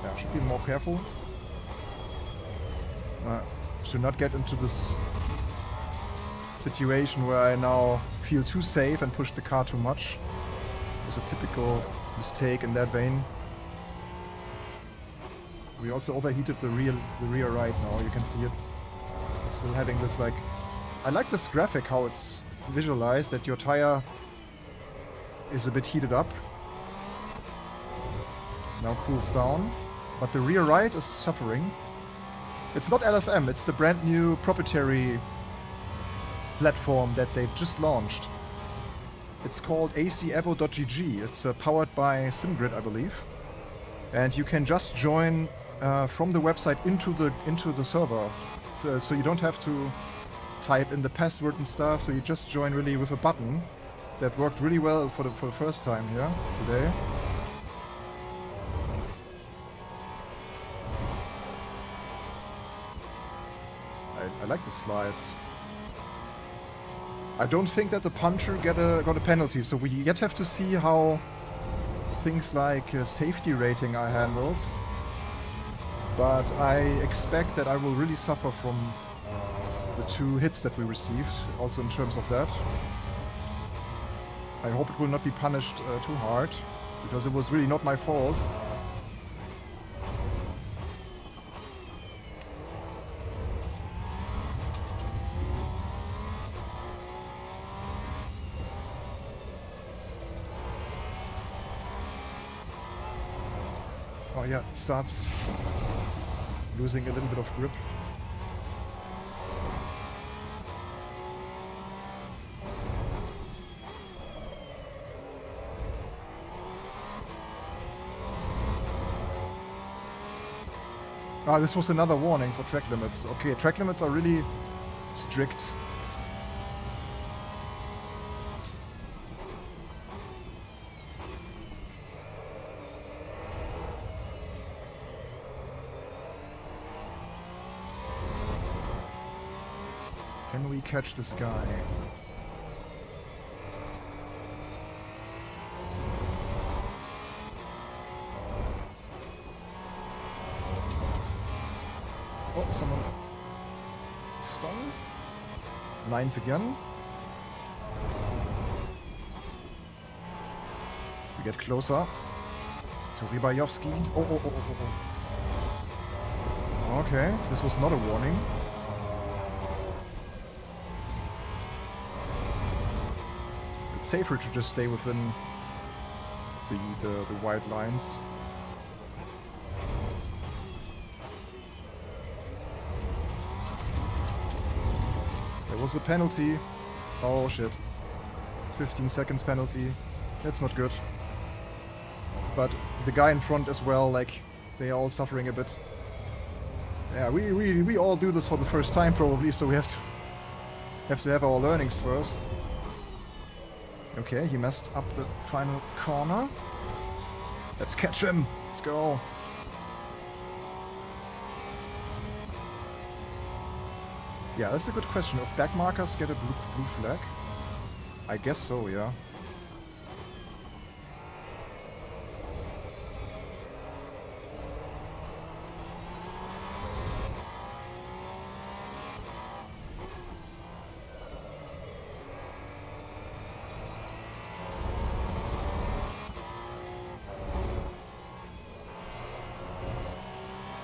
Yeah, should be more careful. Should not get into this situation where I now feel too safe and push the car too much. It was a typical mistake in that vein. We also overheated the rear right now, you can see it. Still having this like... I like this graphic, how it's visualized, that your tire is a bit heated up. Now cools down. But the rear right is suffering. It's not LFM, it's the brand new proprietary platform that they've just launched. It's called AC EVO.gg. It's powered by SimGrid, I believe. And you can just join from the website into the server. So you don't have to type in the password and stuff, so you just join really with a button. That worked really well for the first time here today. I like the slides. I don't think that the puncher got a penalty, so we yet have to see how things like safety rating are handled. But I expect that I will really suffer from the 2 hits that we received, also in terms of that. I hope it will not be punished too hard, because it was really not my fault. Oh yeah, it starts losing a little bit of grip. Ah, this was another warning for track limits. Okay, track limits are really strict. Can we catch this guy? Oh, someone spun. Lines again. We get closer to Rybayovsky. Oh. Okay, this was not a warning. It's safer to just stay within the white lines. There was a penalty. Oh shit. 15 seconds penalty. That's not good. But the guy in front as well, like, they are all suffering a bit. Yeah, we all do this for the first time probably, so we have to have our learnings first. Okay, he messed up the final corner. Let's catch him. Let's go. Yeah, that's a good question. If back markers get a blue flag? I guess so, yeah.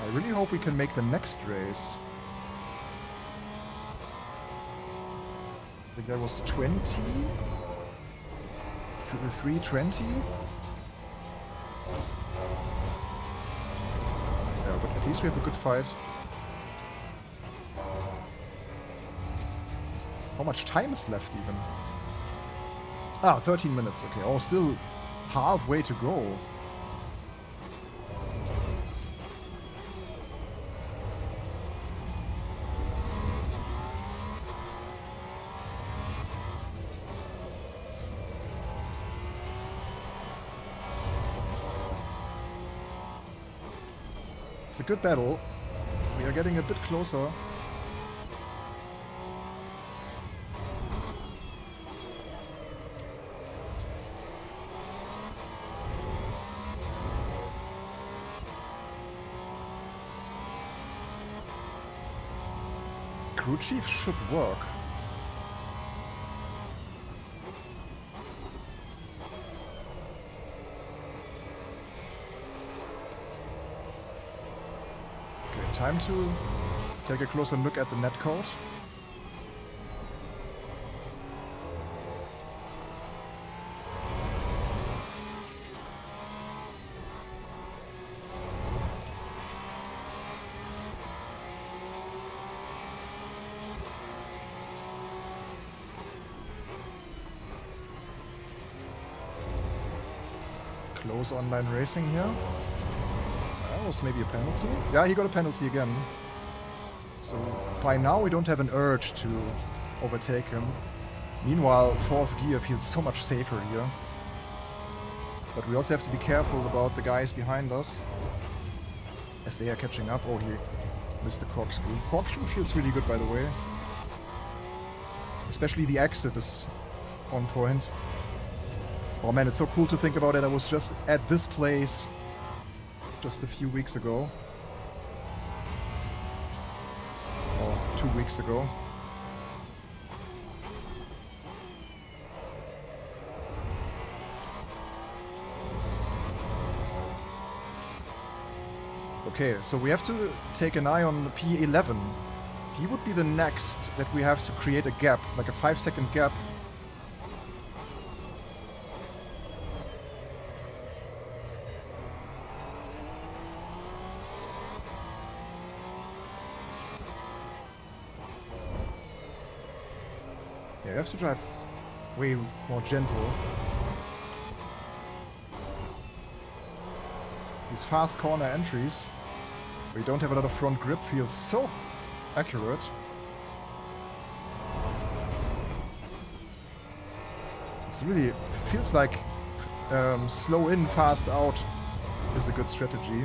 I really hope we can make the next race. I think that was 20? 320? Yeah, but at least we have a good fight. How much time is left even? Ah, 13 minutes, okay. Oh, still halfway to go. a good battle. We are getting a bit closer. Crew chief should work. Okay, time to take a closer look at the netcode. Close online racing here. That was maybe a penalty. Yeah, he got a penalty again. So by now we don't have an urge to overtake him. Meanwhile, fourth gear feels so much safer here. But we also have to be careful about the guys behind us, as they are catching up. Oh, he missed the corkscrew. Corkscrew feels really good, by the way. Especially the exit is on point. Oh man, it's so cool to think about it. I was just at this place just a few weeks ago. Or 2 weeks ago. Okay, so we have to take an eye on the P11. He would be the next that we have to create a gap, like a 5-second gap. Yeah, you have to drive way more gentle. These fast corner entries, where you don't have a lot of front grip, feels so accurate. It's really feels like slow in, fast out is a good strategy.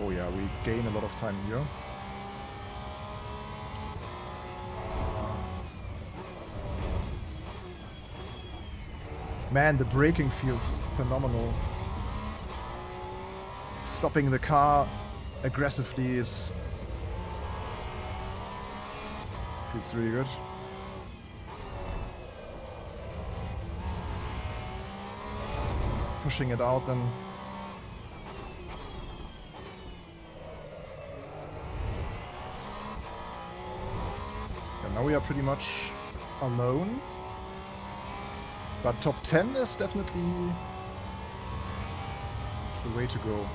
Oh yeah, we gain a lot of time here. Man, the braking feels phenomenal. Stopping the car aggressively feels really good. Pushing it out then. And now we are pretty much alone. But top 10 is definitely the way to go.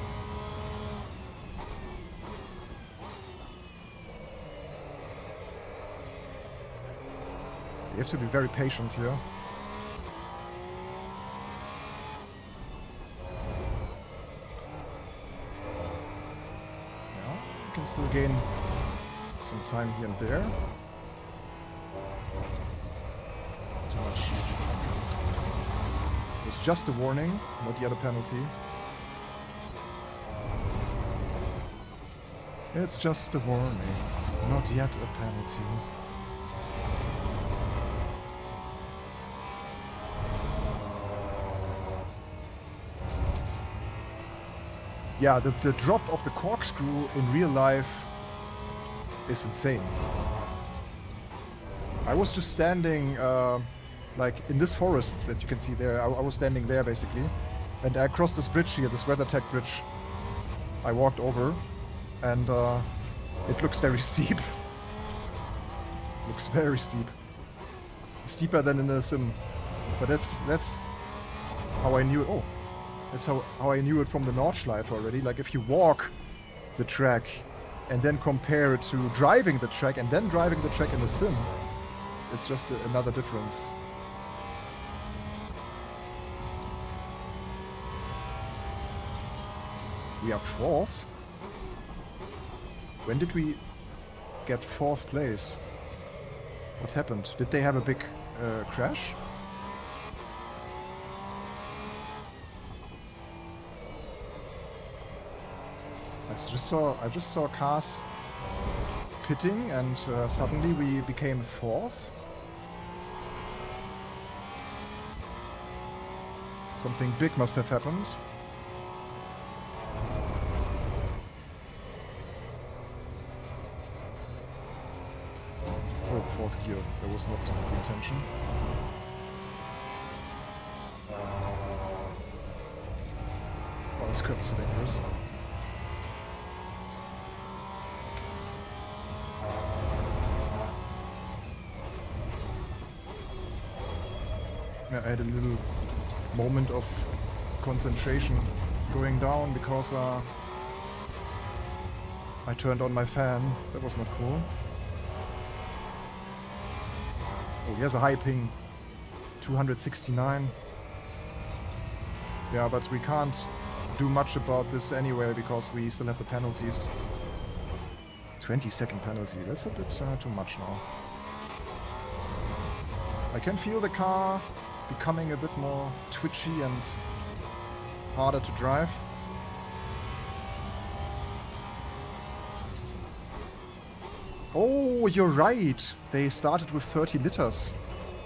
You have to be very patient here. Yeah, you can still gain some time here and there. Too much. It's just a warning, not yet a penalty. It's just a warning, not yet a penalty. Yeah, the drop of the corkscrew in real life is insane. I was just standing like in this forest that you can see there. I was standing there basically, and I crossed this bridge here, this WeatherTech bridge. I walked over, and it looks very steep. Looks very steep, steeper than in the sim. But that's how I knew it. Oh, that's how I knew it from the Nordschleife already. Like if you walk the track and then compare it to driving the track and then driving the track in the sim, it's just another difference. We are fourth. When did we get fourth place? What happened? Did they have a big crash? I just saw cars pitting, and suddenly we became fourth. Something big must have happened. Oh, fourth gear. That was not the intention. Oh, this curve is dangerous. Yeah, I had a little moment of concentration going down because I turned on my fan. That was not cool. Oh, he has a high ping. 269. Yeah, but we can't do much about this anyway because we still have the penalties. 20-second penalty. That's a bit too much now. I can feel the car becoming a bit more twitchy and harder to drive. Oh, you're right. They started with 30 liters.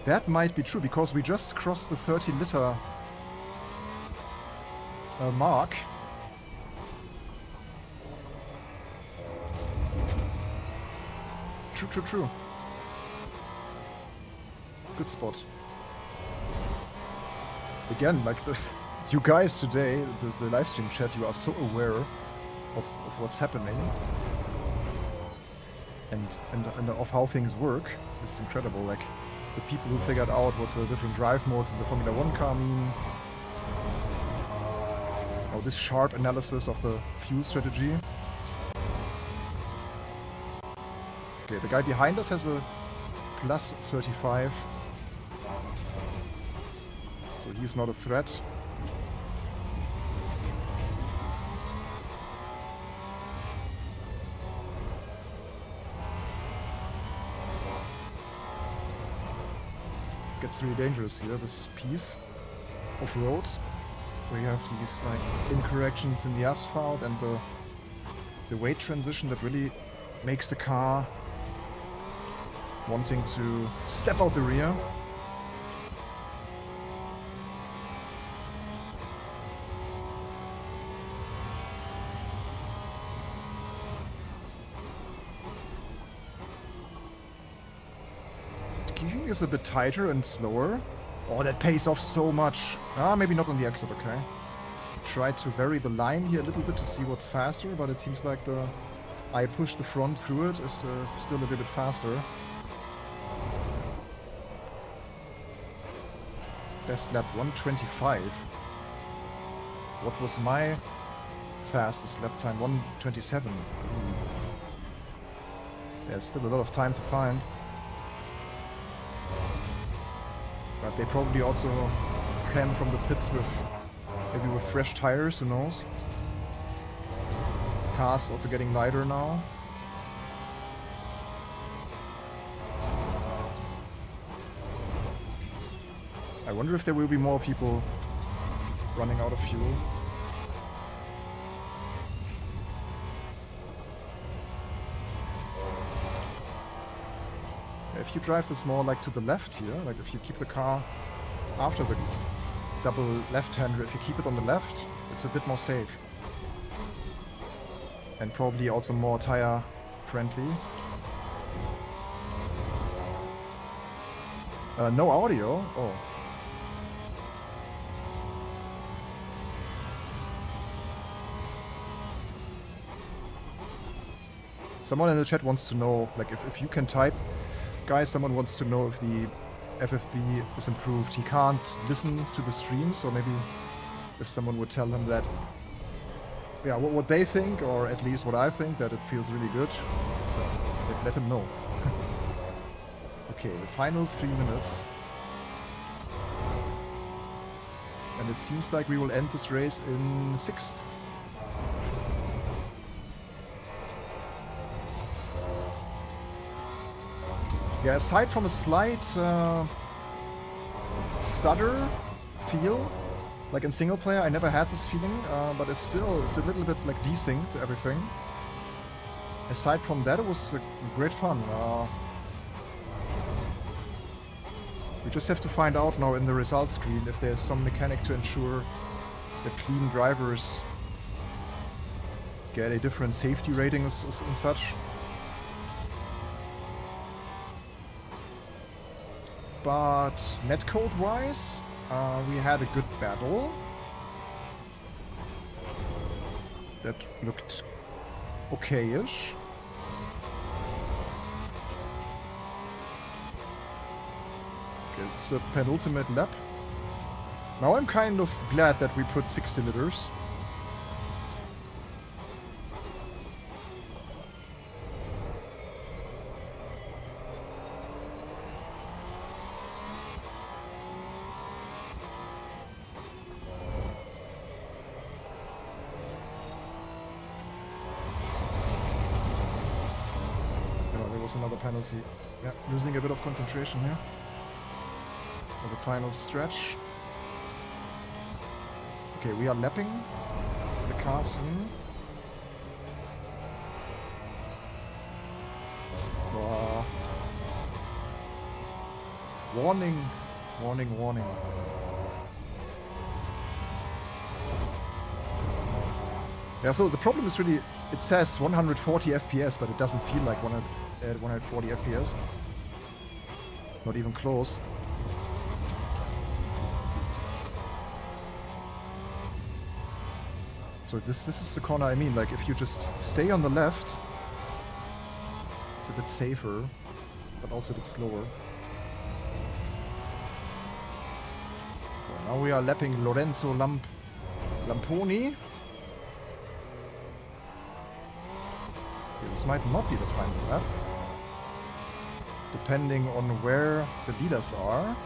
That might be true because we just crossed the 30 liter mark. True. Good spot. Again, like you guys today, the live stream chat, you are so aware of what's happening and of how things work. It's incredible. Like the people who figured out what the different drive modes in the Formula 1 car mean. Oh, this sharp analysis of the fuel strategy. Okay, the guy behind us has a plus 35. So he's not a threat. It gets really dangerous here, this piece of road, where you have these like incorrections in the asphalt and the weight transition that really makes the car wanting to step out the rear. Keeping is a bit tighter and slower. Oh, that pays off so much. Ah, maybe not on the exit, okay. Tried to vary the line here a little bit to see what's faster, but it seems like I pushed the front through it is still a little bit faster. Best lap 125. What was my fastest lap time? 127. There's still a lot of time to find. But they probably also came from the pits with maybe with fresh tires, who knows? The car's also getting lighter now. I wonder if there will be more people running out of fuel. If you drive this more like to the left here, like if you keep the car after the double left-hander, if you keep it on the left, it's a bit more safe. And probably also more tire friendly. No audio? Oh. Someone in the chat wants to know, like if you can type, guys, someone wants to know if the FFB is improved. He can't listen to the stream, so maybe if someone would tell him that, yeah, what they think, or at least what I think, that it feels really good, let him know. Okay, the final 3 minutes. And it seems like we will end this race in 6th. Yeah, aside from a slight stutter feel Like in single player, I never had this feeling, but it's a little bit like desynced everything. Aside from that, it was great fun. We just have to find out now in the results screen if there's some mechanic to ensure that clean drivers get a different safety rating and such. But netcode wise, we had a good battle. That looked okay-ish. Okay, it's a penultimate lap. Now I'm kind of glad that we put 60 liters. Another penalty. Yeah, losing a bit of concentration here. For the final stretch. Okay, we are lapping the car soon. Warning, warning, warning. Yeah, so the problem is really, it says 140 FPS, but it doesn't feel like 140 FPS. Not even close. So this is the corner I mean, like if you just stay on the left, it's a bit safer, but also a bit slower. So now we are lapping Lorenzo Lamponi. This might not be the final lap, depending on where the leaders are.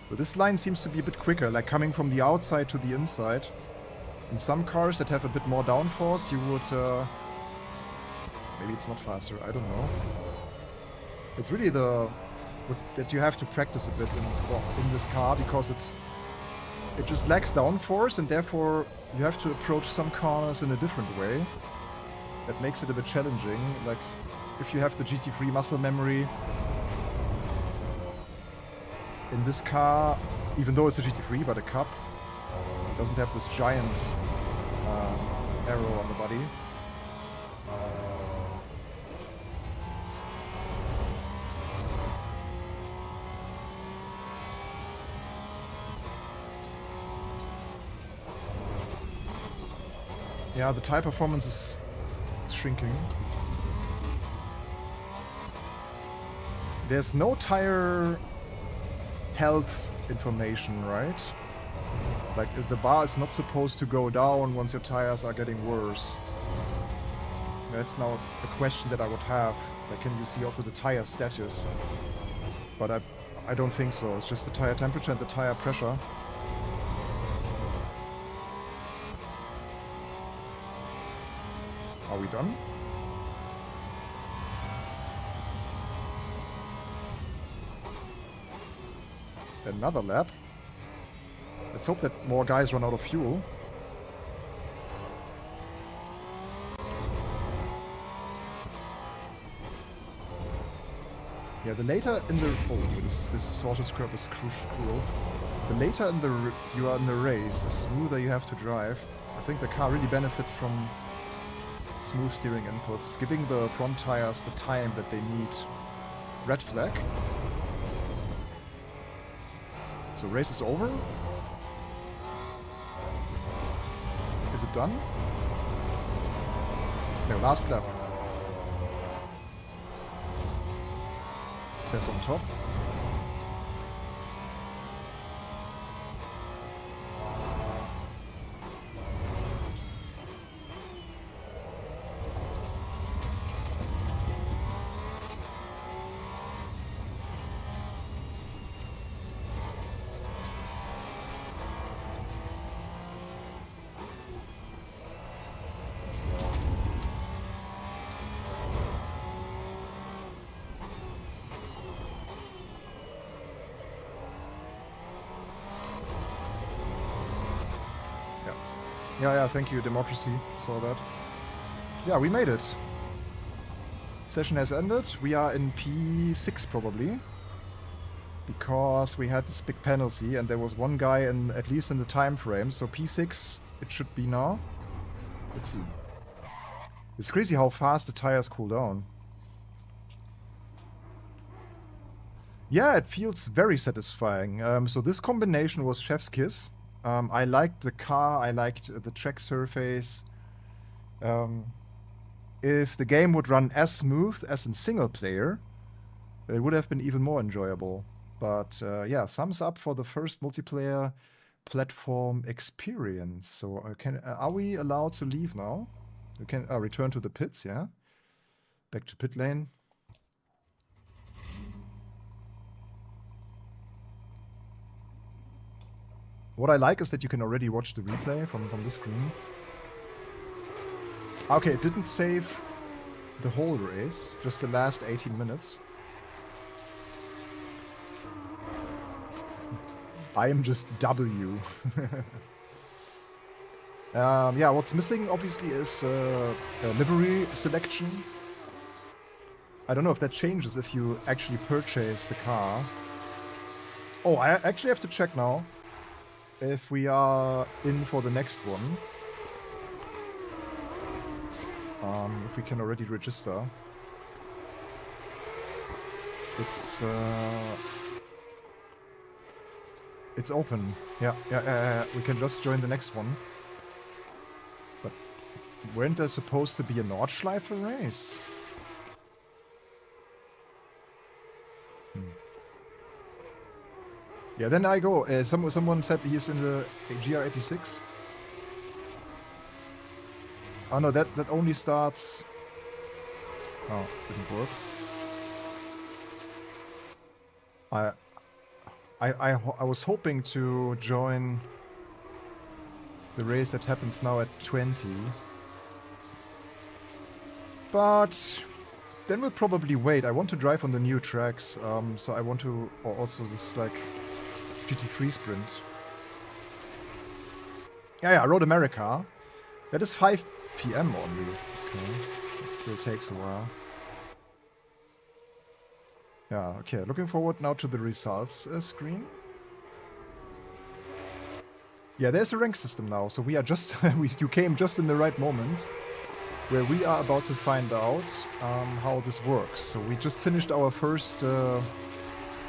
So this line seems to be a bit quicker, like coming from the outside to the inside. In some cars that have a bit more downforce, you would... maybe it's not faster, I don't know. It's really that you have to practice a bit in this car, because it just lacks downforce, and therefore you have to approach some corners in a different way. That makes it a bit challenging. Like if you have the GT3 muscle memory in this car, even though it's a GT3 but a Cup, it doesn't have this giant arrow on the body. Yeah, the tire performance is shrinking. There's no tire health information, right? Like, the bar is not supposed to go down once your tires are getting worse. That's now a question that I would have. Like, can you see also the tire status? But I don't think so. It's just the tire temperature and the tire pressure. Are we done? Another lap. Let's hope that more guys run out of fuel. Yeah, the later in the... Oh, this sorted curve is cruel. The later you are in the race, the smoother you have to drive. I think the car really benefits from smooth steering inputs, giving the front tires the time that they need. Red flag. So race is over. Is it done? No, last lap. It says on top. Yeah, thank you, Democracy. Saw that. Yeah, we made it. Session has ended. We are in P6 probably. Because we had this big penalty and there was one guy in at least in the time frame. So P6 it should be now. Let's see. It's crazy how fast the tires cool down. Yeah, it feels very satisfying. So this combination was chef's kiss. I liked the car, I liked the track surface. If the game would run as smooth as in single player, it would have been even more enjoyable. But yeah, thumbs up for the first multiplayer platform experience. So are we allowed to leave now? We can return to the pits, yeah? Back to pit lane. What I like is that you can already watch the replay from the screen. Okay, it didn't save the whole race, just the last 18 minutes. I am just W. Yeah, what's missing obviously is a livery selection. I don't know if that changes if you actually purchase the car. Oh, I actually have to check now if we are in for the next one. If we can already register. It's open. Yeah, we can just join the next one. But weren't there supposed to be a Nordschleife race? Yeah, then I go. Someone said he's in the GR86. Oh no, that only starts... Oh, didn't work. I was hoping to join the race that happens now at 20. But then we'll probably wait. I want to drive on the new tracks, so I want to... Or also this, like, GT3 sprint. Yeah, Road America. That is 5 PM only. Okay. It still takes a while. Yeah, okay. Looking forward now to the results screen. Yeah, there's a rank system now, so we are just... you came just in the right moment, where we are about to find out how this works. So we just finished our first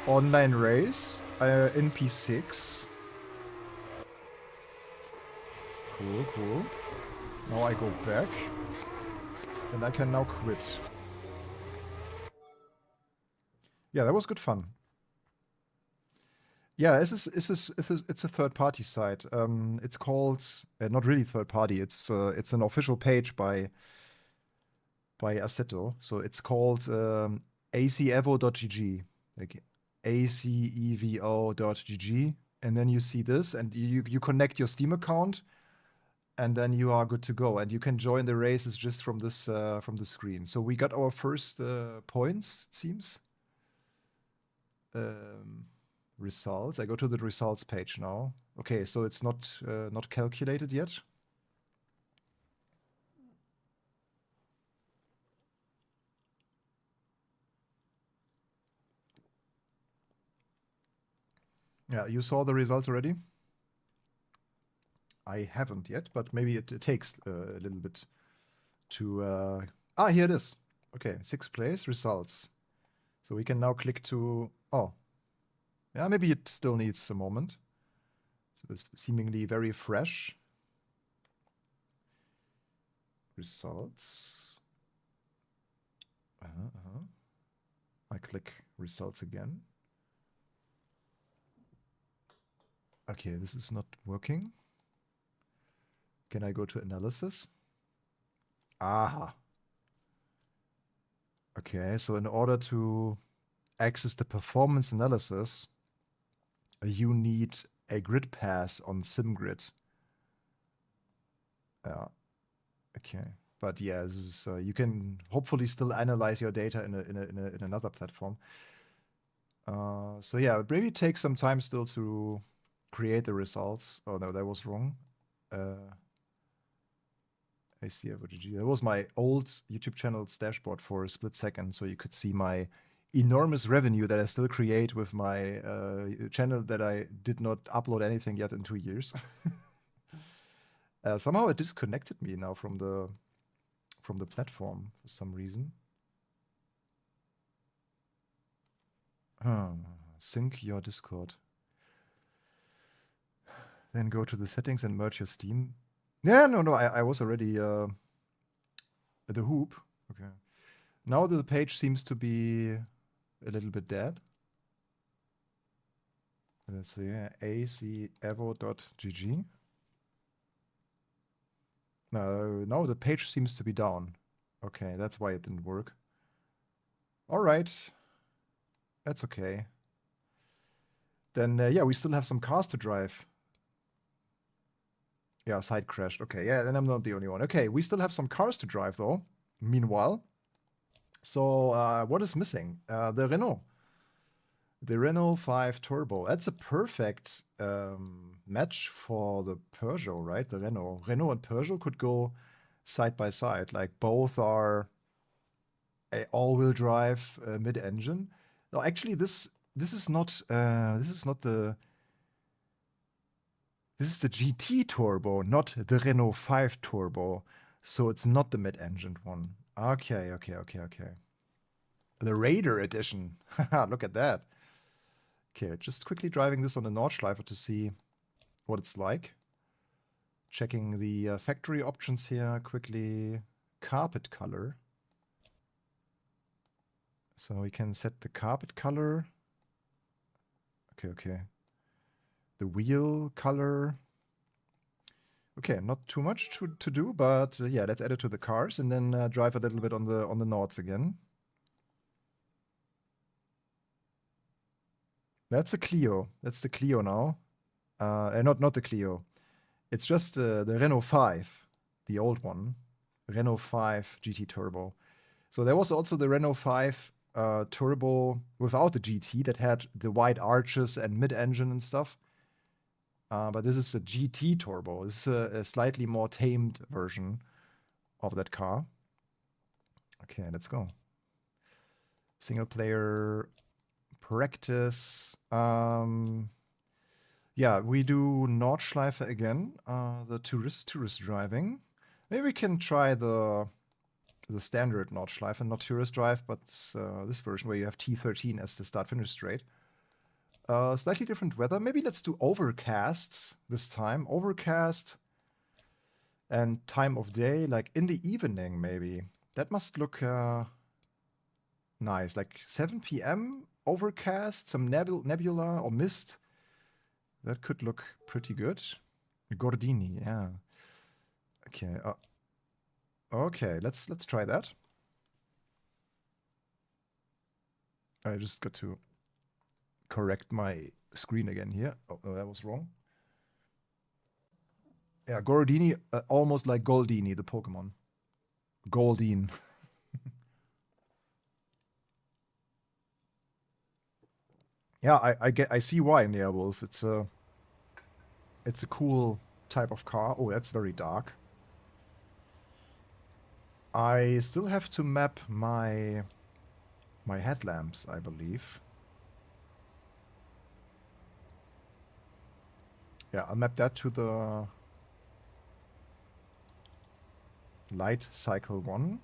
online race in P6. Cool. Now I go back, and I can now quit. Yeah, that was good fun. Yeah, it's a third-party site. It's called not really third-party. It's an official page by Assetto. So it's called aceevo.gg, like aceevo.gg, and then you see this, and you connect your Steam account, and then you are good to go. And you can join the races just from this from the screen. So we got our first points, it seems. Results. I go to the results page now. Okay, so it's not calculated yet. Yeah, you saw the results already? I haven't yet, but maybe it takes a little bit to... here it is. Okay, 6th place, results. So we can now click to... Oh. Yeah, maybe it still needs a moment. So it's seemingly very fresh. Results. I click results again. Okay, this is not working. Can I go to analysis? Aha. Okay, so in order to access the performance analysis, you need a grid pass on SimGrid. Yeah. Okay. But yeah, this is, you can hopefully still analyze your data in another platform. So yeah, maybe it takes some time still to create the results. Oh no, that was wrong. AC EVO GG. That was my old YouTube channel's dashboard for a split second, so you could see my enormous revenue that I still create with my channel that I did not upload anything yet in 2 years. Somehow it disconnected me now from the platform for some reason. Sync your Discord. Then go to the settings and merge your Steam. Yeah, no, I was already at the hoop. Okay. Now the page seems to be a little bit dead. Let's see, aceevo.gg. No, now the page seems to be down. Okay, that's why it didn't work. All right. That's okay. Then, yeah, we still have some cars to drive. Yeah, site crashed. Okay, yeah, then I'm not the only one. Okay, we still have some cars to drive, though, meanwhile. So, what is missing? The Renault. The Renault 5 Turbo. That's a perfect match for the Peugeot, right? The Renault. Renault and Peugeot could go side by side. Like, both are a all-wheel drive mid-engine. No, actually, this is not the... This is the GT Turbo, not the Renault 5 Turbo. So it's not the mid-engined one. Okay. The Raider edition. Haha, look at that. Okay, just quickly driving this on the Nordschleife to see what it's like. Checking the factory options here quickly. Carpet color. So we can set the carpet color. Okay. The wheel color. Okay, not too much to do, but yeah, let's add it to the cars and then drive a little bit on the Nords again. That's a Clio. That's the Clio now. Not the Clio. It's just the Renault 5, the old one. Renault 5 GT Turbo. So there was also the Renault 5 Turbo without the GT that had the wide arches and mid-engine and stuff. But this is a GT Turbo. This is a slightly more tamed version of that car. Okay, let's go. Single player practice. Yeah, we do Nordschleife again. The tourist driving. Maybe we can try the standard Nordschleife, not tourist drive, but this version where you have T13 as the start-finish straight. Slightly different weather. Maybe let's do overcast this time. Overcast and time of day, like in the evening maybe. That must look nice. Like 7 p.m. overcast, some nebula or mist. That could look pretty good. Gordini, yeah. Okay. Okay, let's try that. I just got to correct my screen again here. Oh, no, that was wrong. Yeah, Gordini, almost like Goldini, the Pokemon. Goldeen. Yeah, I see why, Neowolf. It's a cool type of car. Oh, that's very dark. I still have to map my headlamps, I believe. Yeah, I'll map that to the light cycle 1,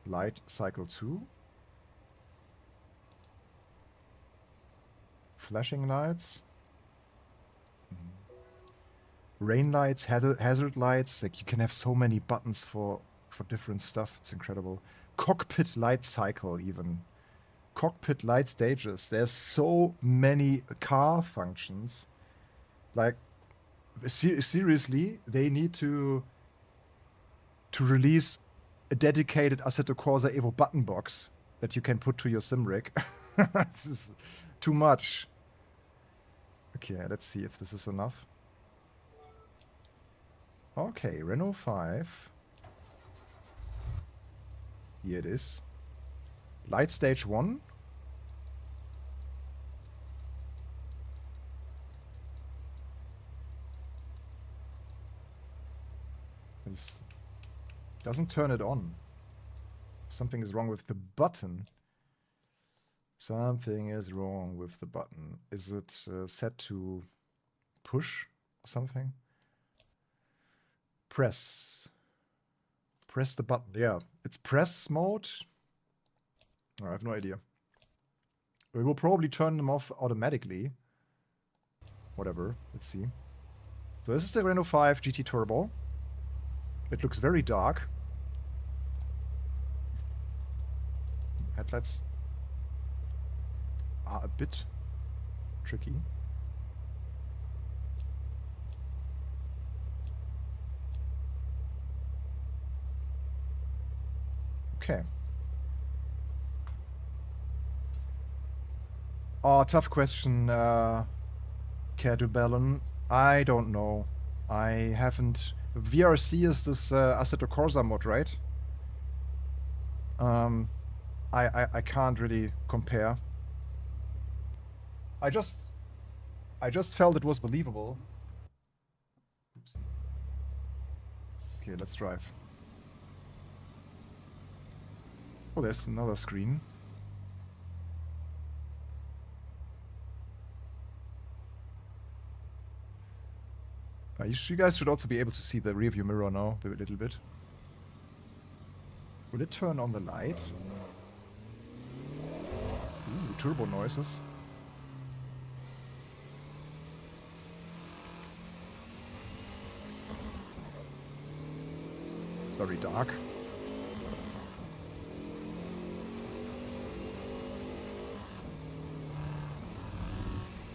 light cycle 2, flashing lights, rain lights, hazard lights. Like, you can have so many buttons for different stuff. It's incredible. Cockpit light cycle even. Cockpit light stages. There's so many car functions. Like, seriously, they need to release a dedicated Assetto Corsa EVO button box that you can put to your sim rig. This is too much. Okay, let's see if this is enough. Okay, Renault 5. Here it is. Light stage 1. Because it doesn't turn it on. Something is wrong with the button. Something is wrong with the button. Is it set to push or something? Press. Press the button. Yeah, it's press mode. I have no idea. We will probably turn them off automatically. Whatever. Let's see. So this is the Renault 5 GT Turbo. It looks very dark. Headlights are a bit tricky. Okay. Oh, tough question, Cadubellon. I don't know. I haven't... VRC is this Assetto Corsa mod, right? I can't really compare. I just felt it was believable. Oops. Okay, let's drive. Oh, there's another screen. You guys should also be able to see the rearview mirror now, a little bit. Will it turn on the light? Ooh, turbo noises. It's very dark.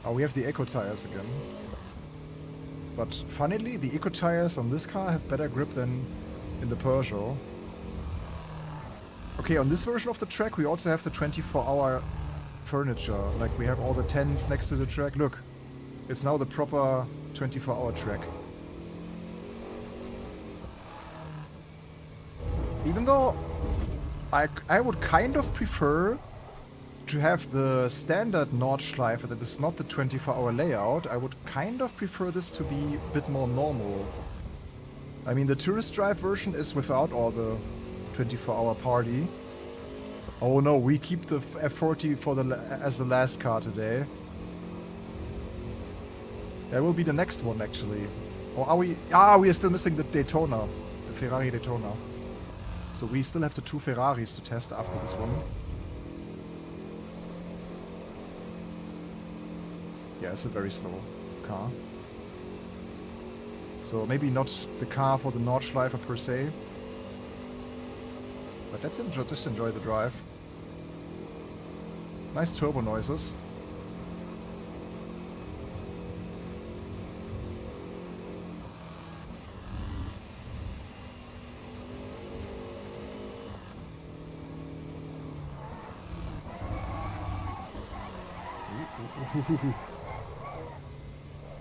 Oh, we have the eco tires again. But funnily, the eco tires on this car have better grip than in the Peugeot. Okay, on this version of the track we also have the 24-hour furniture. Like we have all the tents next to the track. Look, it's now the proper 24-hour track. Even though I would kind of prefer to have the standard Nordschleife that is not the 24-hour layout. I would kind of prefer this to be a bit more normal. I mean, the tourist drive version is without all the 24-hour party. Oh no, we keep the F40 for as the last car today. That will be the next one, actually. Or are we... Ah, we are still missing the Daytona. The Ferrari Daytona. So we still have the two Ferraris to test after this one. Yeah, it's a very slow car. So maybe not the car for the Nordschleife per se. But let's just enjoy the drive. Nice turbo noises.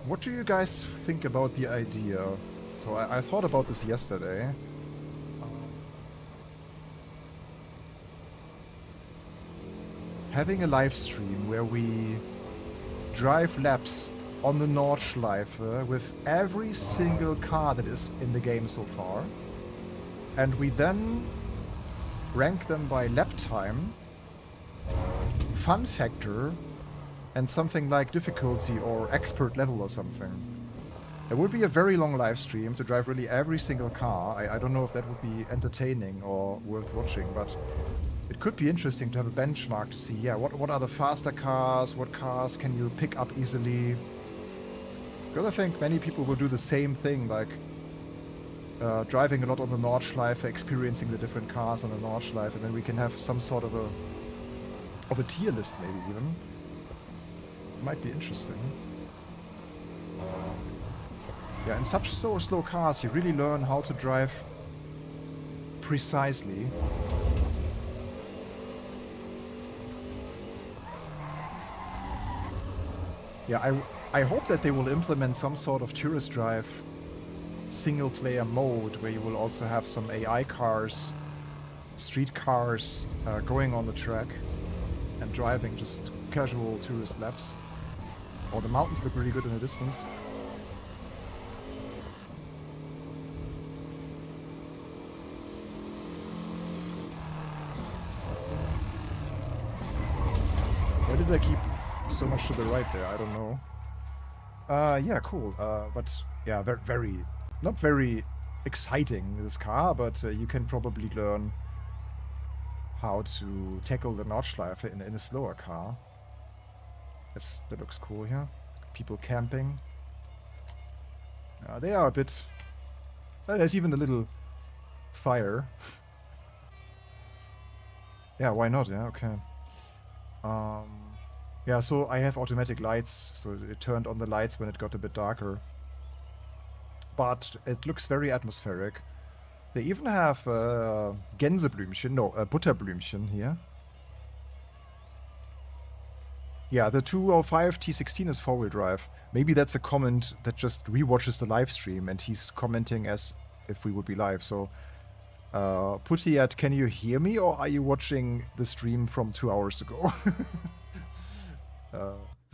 What do you guys think about the idea? So I thought about this yesterday. Having a live stream where we drive laps on the Nordschleife with every single car that is in the game so far. And we then rank them by lap time, fun factor, and something like difficulty or expert level or something. It would be a very long live stream to drive really every single car. I don't know if that would be entertaining or worth watching, but it could be interesting to have a benchmark to see, yeah, what are the faster cars, what cars can you pick up easily. Because I think many people will do the same thing, like driving a lot on the Nordschleife, experiencing the different cars on the Nordschleife, and then we can have some sort of a tier list maybe even. Might be interesting. Yeah, in such slow cars, you really learn how to drive precisely. Yeah, I hope that they will implement some sort of tourist drive single-player mode where you will also have some AI cars, street cars going on the track and driving just casual tourist laps. Oh, the mountains look really good in the distance. did I keep so much to the right there? I don't know. Yeah, cool. But yeah, very, not very exciting, this car, but you can probably learn how to tackle the Nordschleife in a slower car. That looks cool here. People camping. They are a bit... there's even a little fire. Yeah, why not? Yeah, okay. Yeah, so I have automatic lights, so it turned on the lights when it got a bit darker. But it looks very atmospheric. They even have Gänseblümchen, no, Butterblümchen here. Yeah, the 205 T16 is four-wheel drive. Maybe that's a comment that just rewatches the live stream and he's commenting as if we would be live. So, Puttiat, can you hear me or are you watching the stream from 2 hours ago?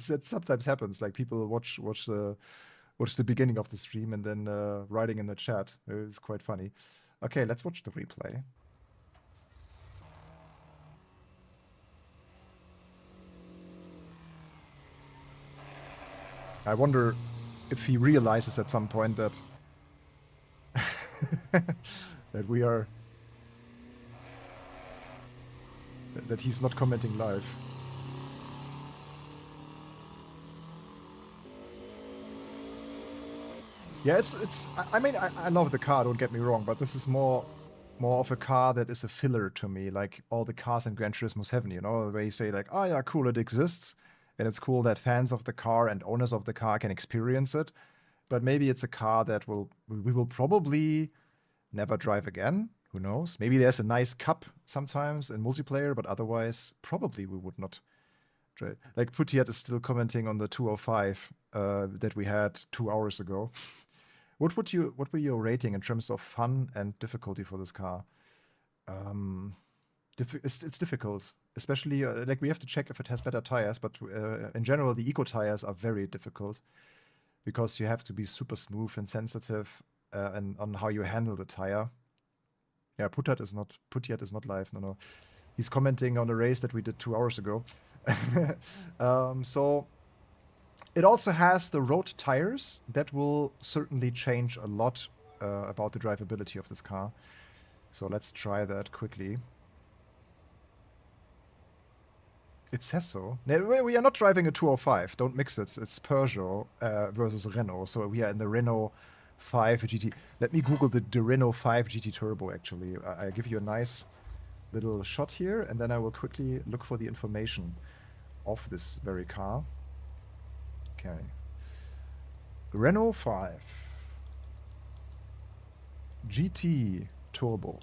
That sometimes happens. Like people watch the beginning of the stream and then writing in the chat. It's quite funny. Okay, let's watch the replay. I wonder if he realizes at some point that that we are that he's not commenting live. Yeah, I mean, I love the car, don't get me wrong, but this is more of a car that is a filler to me, like all the cars in Gran Turismo 7, you know, where you say like, oh yeah, cool, it exists, and it's cool that fans of the car and owners of the car can experience it, but maybe it's a car that we will probably never drive again, who knows? Maybe there's a nice cup sometimes in multiplayer, but otherwise, probably we would not drive. Like, Puttiat is still commenting on the 205 that we had 2 hours ago. What were your rating in terms of fun and difficulty for this car? It's difficult, especially like we have to check if it has better tires. But in general, the eco tires are very difficult because you have to be super smooth and sensitive and on how you handle the tire. Yeah, Puttiat is not live. No, he's commenting on a race that we did 2 hours ago. So. It also has the road tires that will certainly change a lot about the drivability of this car. So let's try that quickly. It says so. We are not driving a 205. Don't mix it. It's Peugeot versus Renault. So we are in the Renault 5 GT. Let me Google the Renault 5 GT Turbo, actually. I give you a nice little shot here, and then I will quickly look for the information of this very car. Okay. Renault 5 GT Turbo.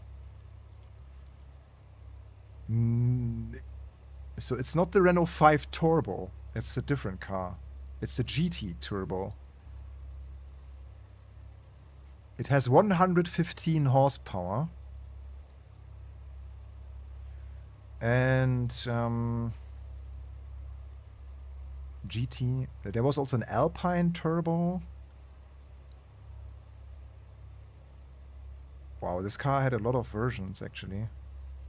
So it's not the Renault 5 Turbo. It's a different car. It's the GT Turbo. It has 115 horsepower. And GT. There was also an Alpine Turbo. Wow, this car had a lot of versions, actually.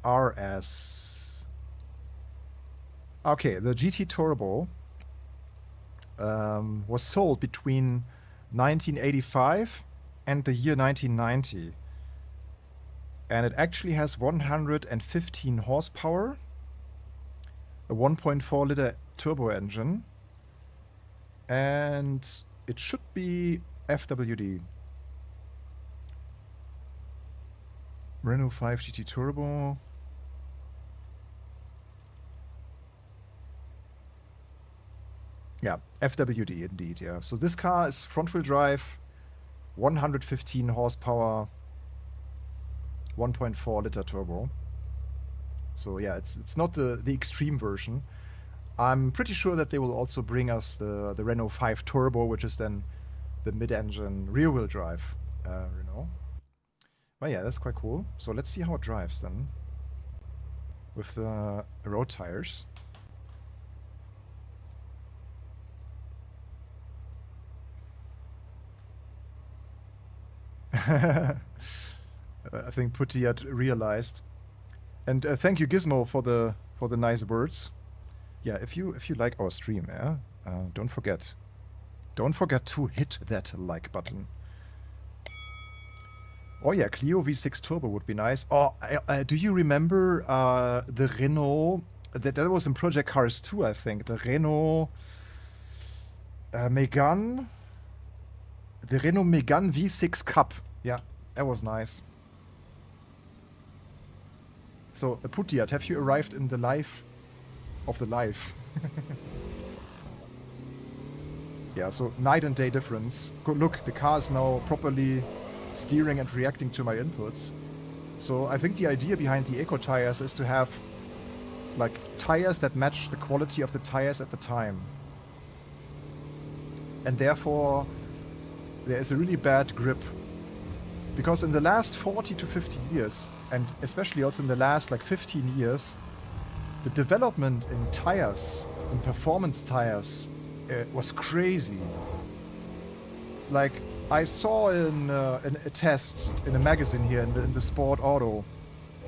RS. Okay, the GT Turbo was sold between 1985 and the year 1990. And it actually has 115 horsepower, a 1.4 liter turbo engine, and it should be FWD. Renault 5 GT Turbo. Yeah, FWD indeed, yeah. So this car is front-wheel drive, 115 horsepower, 1.4 liter turbo. So yeah, it's not the extreme version. I'm pretty sure that they will also bring us the Renault 5 Turbo, which is then the mid-engine rear-wheel drive Renault. But yeah, that's quite cool. So let's see how it drives then with the road tires. I think Puttiat realized. And thank you, Gizmo, for the nice words. Yeah, if you like our stream, yeah, don't forget to hit that like button. Oh yeah, Clio V6 Turbo would be nice. Oh, do you remember the Renault? That was in Project Cars 2, I think. The Renault Megane. The Renault Megane V6 Cup. Yeah, that was nice. So, Putiat, have you arrived in the life of the life? Yeah, so night and day difference. Look, the car is now properly steering and reacting to my inputs. So I think the idea behind the eco tires is to have like tires that match the quality of the tires at the time. And therefore there is a really bad grip. Because in the last 40 to 50 years, and especially also in the last like 15 years, the development in tires, in performance tires, was crazy. Like, I saw in a test in a magazine here, in the Sport Auto,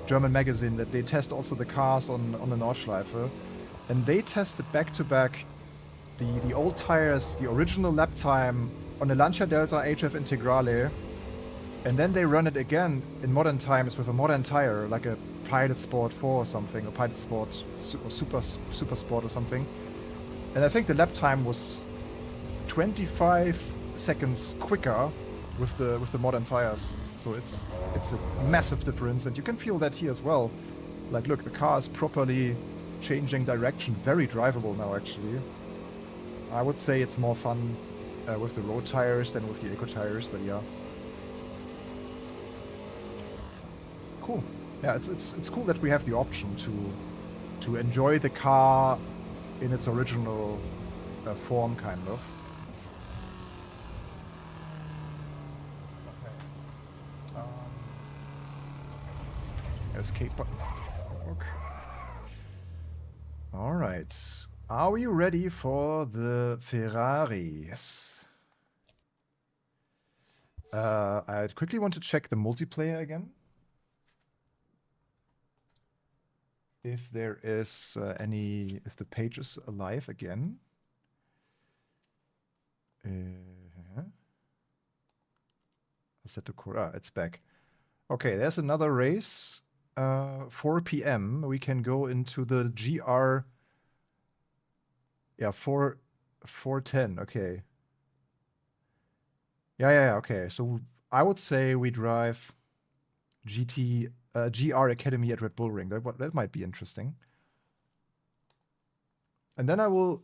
German magazine, that they test also the cars on the Nordschleife. And they tested back-to-back the old tires, the original lap time on a Lancia Delta HF Integrale. And then they run it again in modern times with a modern tire, like a Pilot Sport 4 or something, or Pilot Sport or Super Sport or something. And I think the lap time was 25 seconds quicker with the modern tires. So it's a massive difference, and you can feel that here as well. Like, look, the car is properly changing direction, very drivable now actually. I would say it's more fun with the road tires than with the eco tires, but yeah. Cool. Yeah, it's cool that we have the option to enjoy the car in its original form, kind of. Okay. Escape button. Okay. All right. Are we ready for the Ferraris? I quickly want to check the multiplayer again. If there is if the page is alive again. Assetto Corsa, it's back. Okay, there's another race. 4 p.m. We can go into the GR. Yeah, 410. Okay. Yeah. Okay. So I would say we drive GR Academy at Red Bull Ring. That might be interesting. And then I want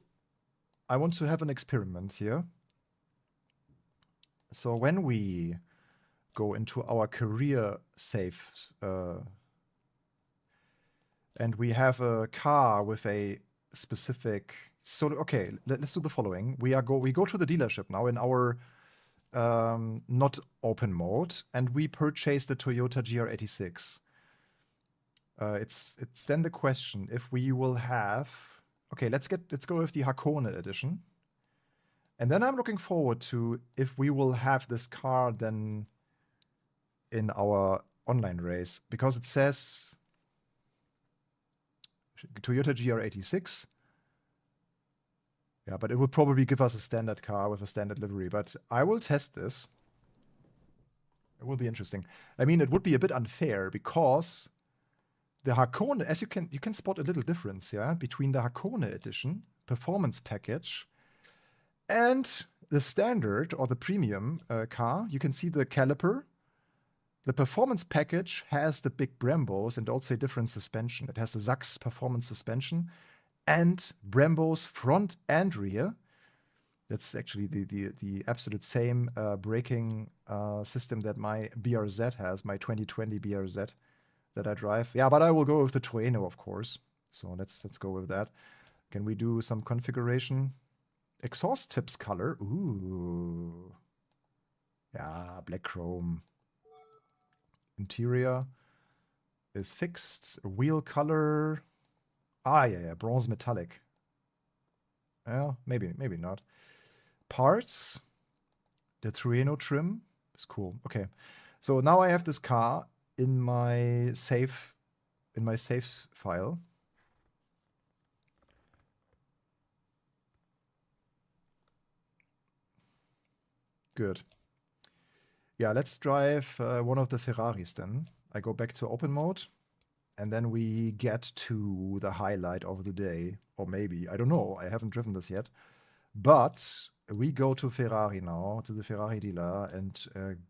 to have an experiment here. So when we go into our career save and we have a car with a specific. So okay, let's do the following. We go to the dealership now in our not open mode, and we purchase the Toyota GR86. It's then the question if we will have. Okay, let's go with the Hakone edition. And then I'm looking forward to if we will have this car then in our online race, because it says Toyota GR86. Yeah, but it will probably give us a standard car with a standard livery. But I will test this. It will be interesting. I mean, it would be a bit unfair because the Hakone, as you can spot a little difference, yeah, between the Hakone edition performance package and the standard or the premium car. You can see the caliper. The performance package has the big Brembos and also a different suspension. It has the Sachs performance suspension and Brembo's front and rear. That's actually the absolute same braking system that my BRZ has, my 2020 BRZ that I drive. Yeah, but I will go with the Trueno, of course. So let's go with that. Can we do some configuration? Exhaust tips color. Ooh. Yeah, black chrome. Interior is fixed. Wheel color. Ah, yeah, bronze metallic. Yeah, maybe not. Parts. The Trueno trim is cool. Okay, so now I have this car in my save file. Good. Yeah, let's drive one of the Ferraris then. I go back to open mode, and then we get to the highlight of the day. Or maybe, I don't know, I haven't driven this yet. But we go to Ferrari now, to the Ferrari dealer, and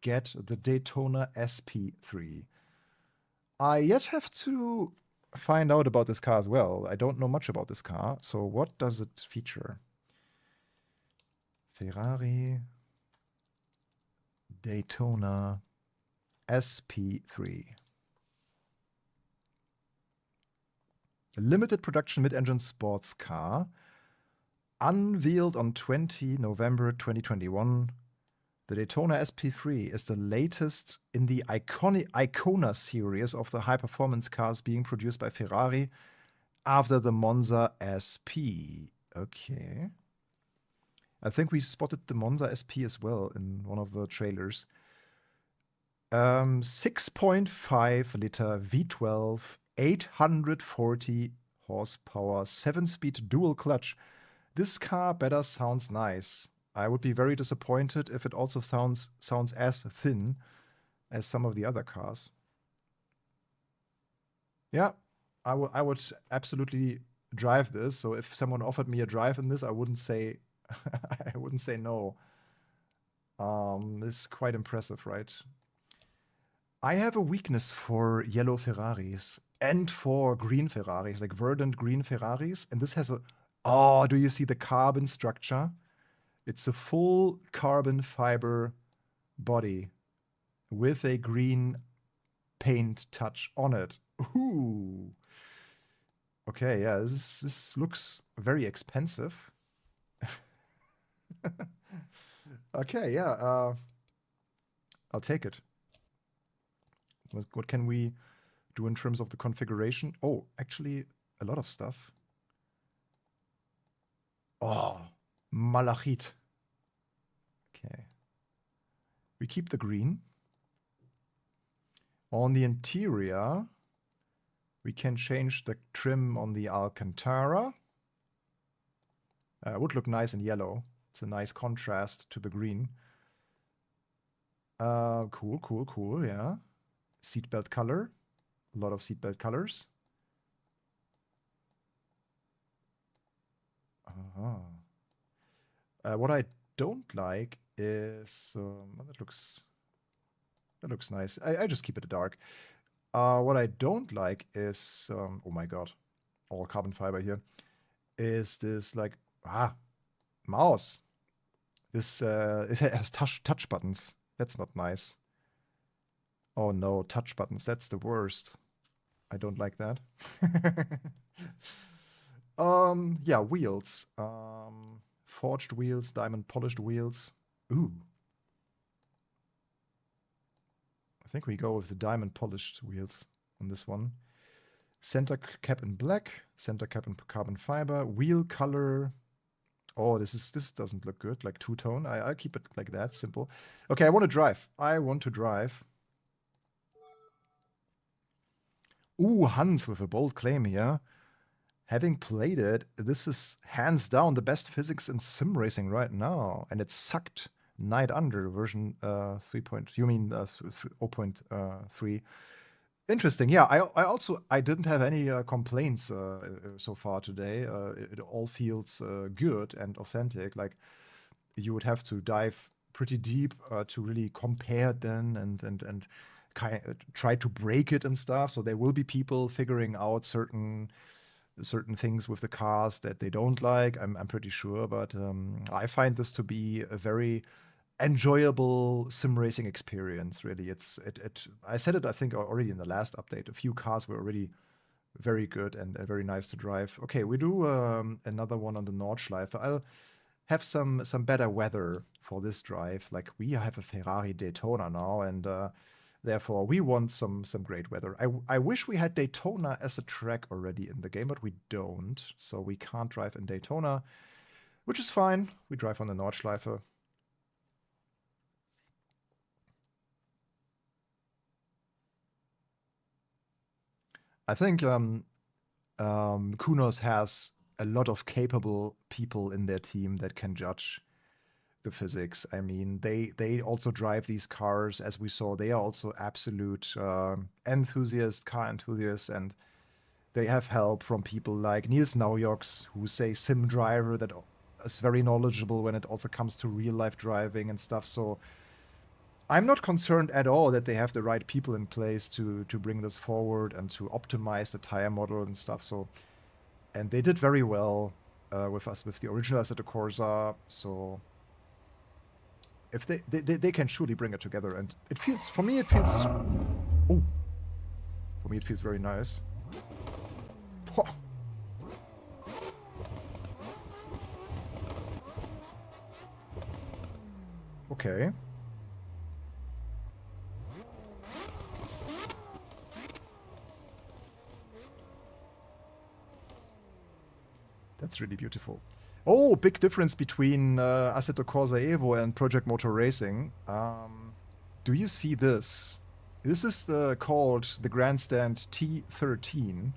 get the Daytona SP3. I yet have to find out about this car as well. I don't know much about this car. So what does it feature? Ferrari Daytona SP3. A limited production mid-engine sports car. Unveiled on 20 November 2021. The Daytona SP3 is the latest in the Icona series of the high-performance cars being produced by Ferrari after the Monza SP. Okay. I think we spotted the Monza SP as well in one of the trailers. 6.5 liter V12, 840 horsepower, 7-speed dual clutch. This car better sounds nice. I would be very disappointed if it also sounds as thin as some of the other cars. Yeah, I would absolutely drive this. So if someone offered me a drive in this, I wouldn't say I wouldn't say no. This is quite impressive, right? I have a weakness for yellow Ferraris and for green Ferraris, like verdant green Ferraris. And this has a... Oh, do you see the carbon structure? It's a full carbon fiber body with a green paint touch on it. Ooh. Okay, yeah, this looks very expensive. Okay, yeah, I'll take it. What can we do in terms of the configuration? Oh, actually, a lot of stuff. Oh, malachit. Okay. We keep the green. On the interior, we can change the trim on the Alcantara. Would look nice in yellow. It's a nice contrast to the green. Cool, yeah. Seatbelt color. A lot of seatbelt colors. What I don't like is that looks nice. I just keep it dark. What I don't like is oh my god, all carbon fiber here. Is this like mouse? This it has touch buttons. That's not nice. Oh no, touch buttons. That's the worst. I don't like that. Yeah, wheels. Forged wheels, diamond polished wheels. Ooh. I think we go with the diamond polished wheels on this one. Center cap in black, center cap in carbon fiber, wheel color. Oh, this doesn't look good, like two-tone. I'll keep it like that, simple. Okay, I want to drive. Ooh, Hans with a bold claim here. Having played it, this is hands down the best physics in sim racing right now. And it sucked Night Under version 0.3. Interesting. Yeah, I didn't have any complaints so far today. It all feels good and authentic. Like you would have to dive pretty deep to really compare it then and try to break it and stuff. So there will be people figuring out certain things with the cars that they don't like. I'm pretty sure, but I find this to be a very enjoyable sim racing experience. Really, I said it, I think, already in the last update. A few cars were already very good and very nice to drive. Okay, we do another one on the Nordschleife. I'll have some better weather for this drive. Like we have a Ferrari Daytona now, and therefore we want some great weather. I wish we had Daytona as a track already in the game, but we don't. So we can't drive in Daytona, which is fine. We drive on the Nordschleife. I think Kunos has a lot of capable people in their team that can judge the physics. I mean, they also drive these cars, as we saw. They are also absolute enthusiasts, car enthusiasts, and they have help from people like Niels Naujoks, who's a sim driver that is very knowledgeable when it also comes to real life driving and stuff. So I'm not concerned at all that they have the right people in place to bring this forward and to optimize the tire model and stuff. So, and they did very well with us with the original Assetto Corsa. So if they can surely bring it together, and it feels, for me it feels, oh, for me it feels very nice. Huh. Okay. That's really beautiful. Oh, big difference between Assetto Corsa EVO and Project Motor Racing. Do you see this? This is called the Grandstand T13.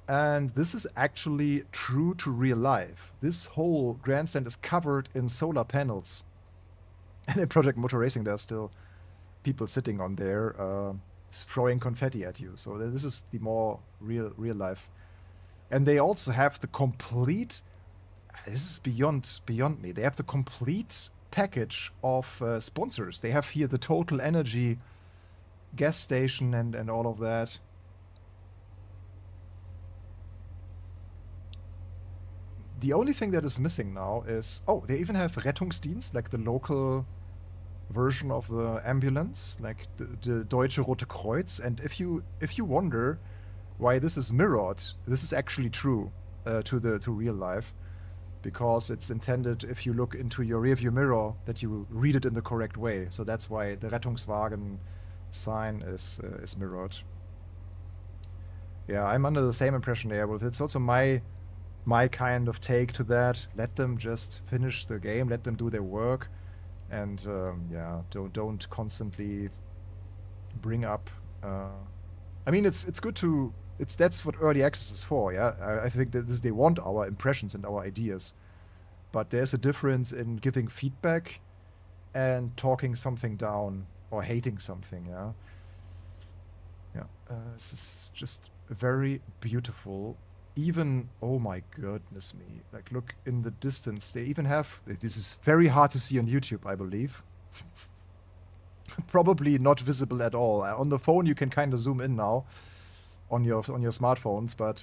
And this is actually true to real life. This whole grandstand is covered in solar panels. And in Project Motor Racing, there's still people sitting on there throwing confetti at you. So this is the more real life. And they also have the complete, this is beyond me, they have the complete package of sponsors. They have here the Total Energy gas station and all of that. The only thing that is missing now is, oh, they even have Rettungsdienst, like the local version of the ambulance, like the Deutsche Rote Kreuz. And if you wonder why this is mirrored, this is actually true to real life, because it's intended, if you look into your rearview mirror, that you read it in the correct way. So that's why the Rettungswagen sign is mirrored. Yeah, I'm under the same impression there, but it's also my kind of take to that. Let them just finish the game, let them do their work, and yeah, don't constantly bring up. I mean, it's good to, that's what early access is for. Yeah, I think that they want our impressions and our ideas, but there's a difference in giving feedback and talking something down or hating something. Yeah, yeah. This is just very beautiful. Even, oh my goodness me, like look in the distance, they even have, this is very hard to see on YouTube, I believe. Probably not visible at all. On the phone you can kind of zoom in now on your smartphones, but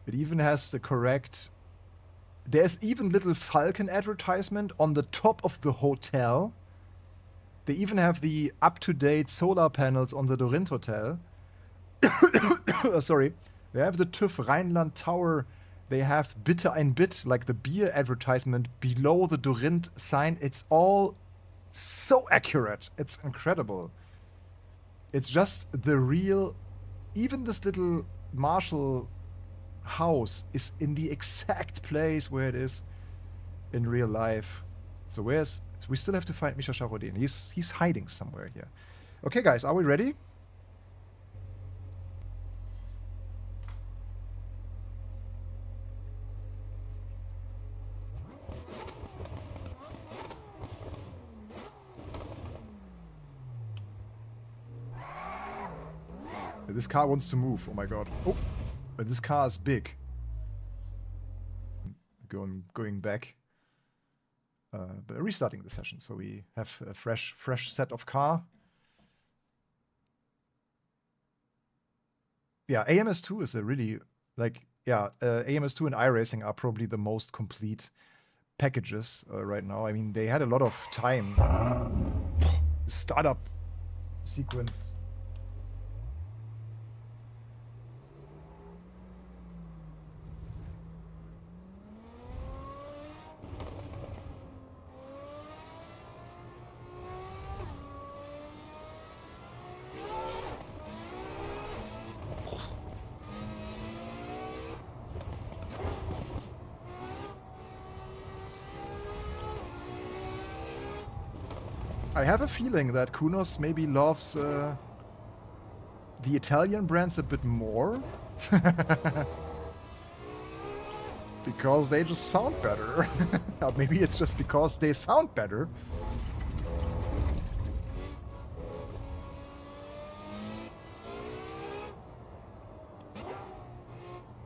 it even has the correct, there's even little Falcon advertisement on the top of the hotel. They even have the up-to-date solar panels on the Dorinth Hotel. Sorry. They have the TÜV Rheinland Tower. They have Bitte ein Bit, like the beer advertisement below the Dorinth sign. It's all so accurate. It's incredible. It's just the real, even this little Marshall house is in the exact place where it is in real life. So we still have to find Misha Sharodin. He's hiding somewhere here. Okay, guys, are we ready? This car wants to move. Oh my god. Oh, but this car is big. Going back. But restarting the session, so we have a fresh set of car. Yeah, AMS2 is a really, like, yeah, AMS2 and iRacing are probably the most complete packages right now. I mean, they had a lot of time. Startup sequence. I have a feeling that Kunos maybe loves the Italian brands a bit more. Because they just sound better. Or maybe it's just because they sound better.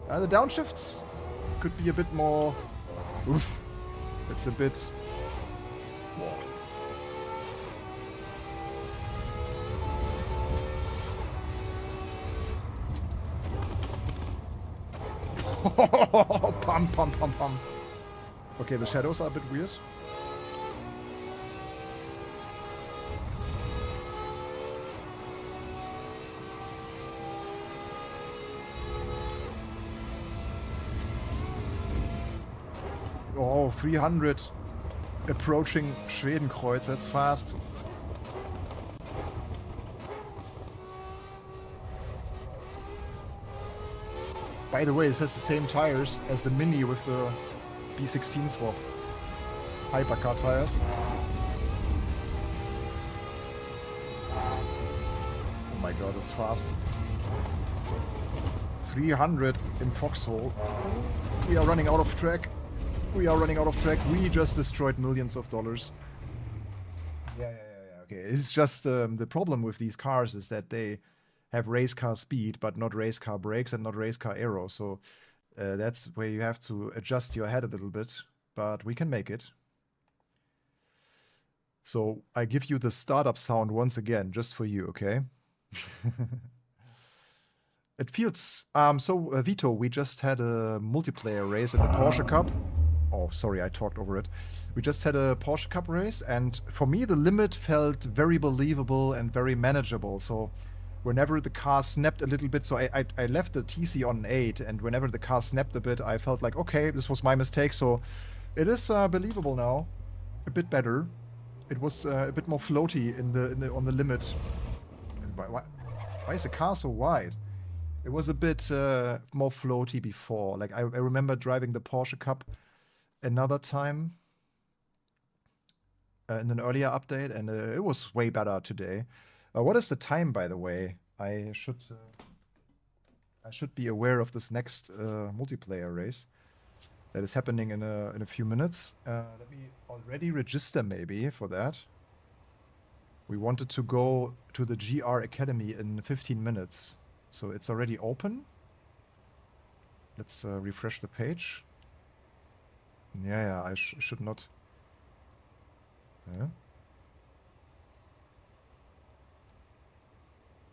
The downshifts could be a bit more... Oof. It's a bit... Pum, pum, pum, pum. Okay, the shadows are a bit weird. Oh, 300 approaching Schwedenkreuz, that's fast. By the way, this has the same tires as the Mini with the B16 swap. Hypercar tires. Oh my god, that's fast. 300 in Foxhole. We are running out of track. We are running out of track. We just destroyed millions of dollars. Yeah. Okay, it's just the problem with these cars is that they have race car speed, but not race car brakes and not race car aero. So that's where you have to adjust your head a little bit, but we can make it. So I give you the startup sound once again, just for you, okay? It feels... Vito, we just had a multiplayer race in the Porsche Cup. Oh, sorry, I talked over it. We just had a Porsche Cup race, and for me the limit felt very believable and very manageable. So whenever the car snapped a little bit, so I left the TC on 8, and whenever the car snapped a bit, I felt like, okay, this was my mistake. So it is believable now, a bit better. It was a bit more floaty on the limit. Why is the car so wide? It was a bit more floaty before. Like I remember driving the Porsche Cup another time in an earlier update, and it was way better today. What is the time, by the way? I should be aware of this next multiplayer race that is happening in a few minutes. Let me already register maybe for that. We wanted to go to the GR Academy in 15 minutes, so it's already open. Let's refresh the page. Yeah, I should not. Yeah.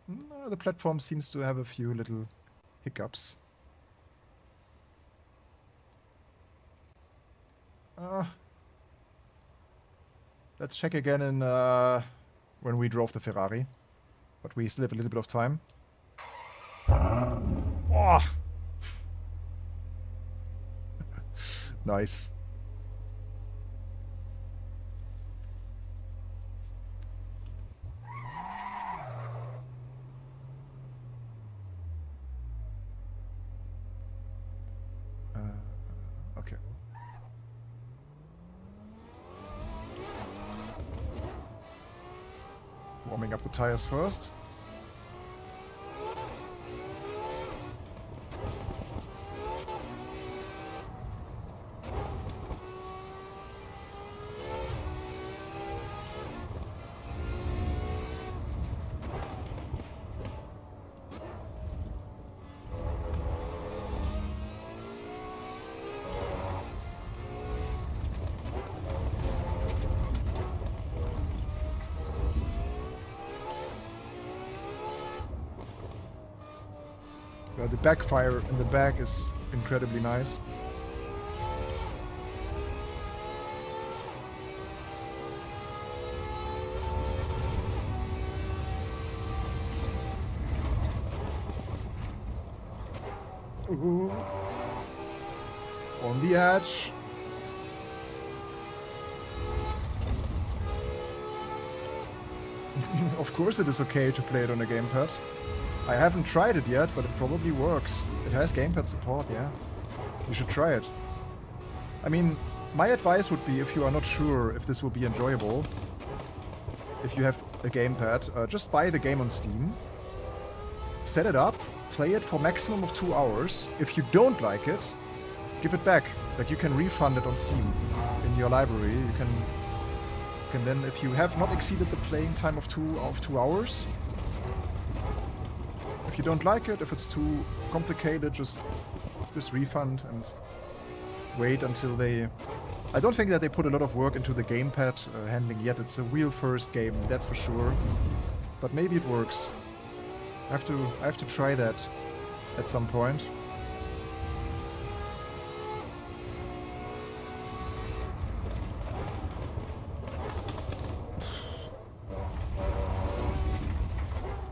No, the platform seems to have a few little hiccups. Let's check again in when we drove the Ferrari, but we still have a little bit of time. Oh. Nice. Okay. Warming up the tires first. The backfire in the back is incredibly nice. Ooh. On the edge. Of course it is okay to play it on a gamepad. I haven't tried it yet, but it probably works. It has gamepad support, yeah. You should try it. I mean, my advice would be, if you are not sure if this will be enjoyable, if you have a gamepad, just buy the game on Steam, set it up, play it for maximum of 2 hours. If you don't like it, give it back. Like you can refund it on Steam in your library. You can then, if you have not exceeded the playing time of 2 hours, if you don't like it, if it's too complicated, just refund and wait until they... I don't think that they put a lot of work into the gamepad handling yet. It's a real first game, that's for sure. But maybe it works. I have to try that at some point.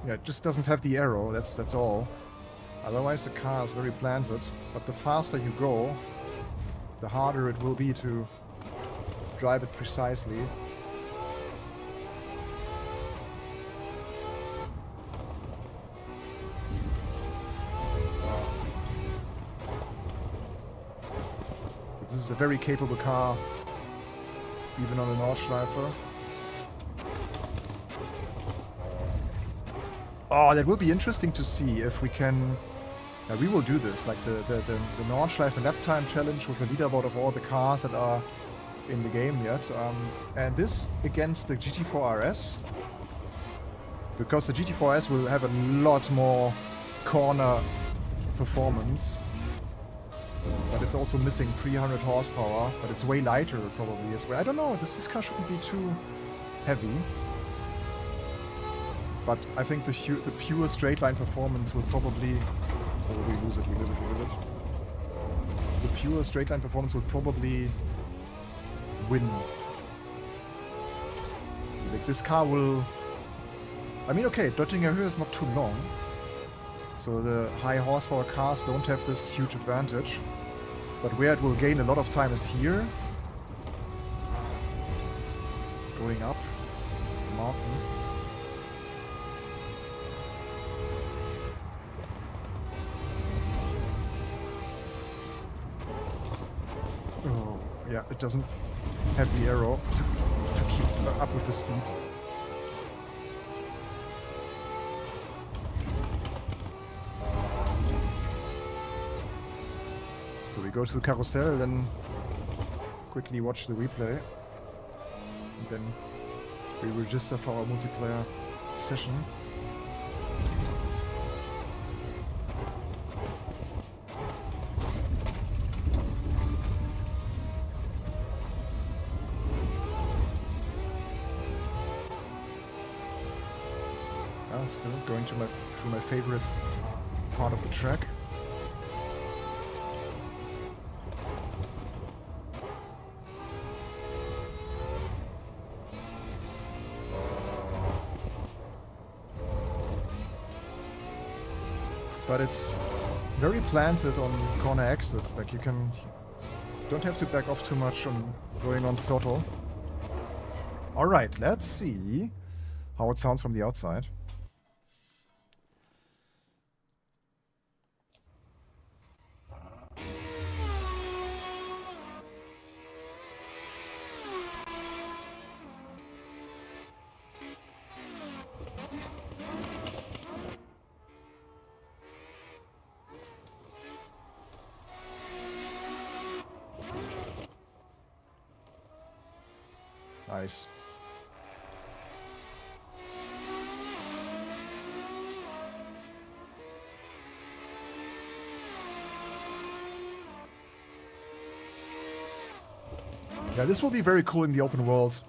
Yeah, it just doesn't have the arrow, that's all. Otherwise the car is very planted. But the faster you go, the harder it will be to drive it precisely. This is a very capable car, even on a Nordschleife. Oh, that will be interesting to see if we can... we will do this, like the Nordschleife lap time challenge with a leaderboard of all the cars that are in the game yet. And this against the GT4 RS. Because the GT4 RS will have a lot more corner performance. But it's also missing 300 horsepower, but it's way lighter probably as well. I don't know, this car shouldn't be too heavy. But I think the pure straight line performance will probably... Oh, we lose it. The pure straight line performance will probably win. Like this car will... I mean, okay, Döttinger Höhe is not too long. So the high horsepower cars don't have this huge advantage. But where it will gain a lot of time is here. Going up the mountain. Oh, yeah, it doesn't have the arrow to keep up with the speed. So we go to the carousel, then quickly watch the replay. And then we register for our multiplayer session. Still going to through my favorite part of the track. But it's very planted on corner exits. Like you don't have to back off too much on going on throttle. All right, let's see how it sounds from the outside. Nice. Yeah, this will be very cool in the open world.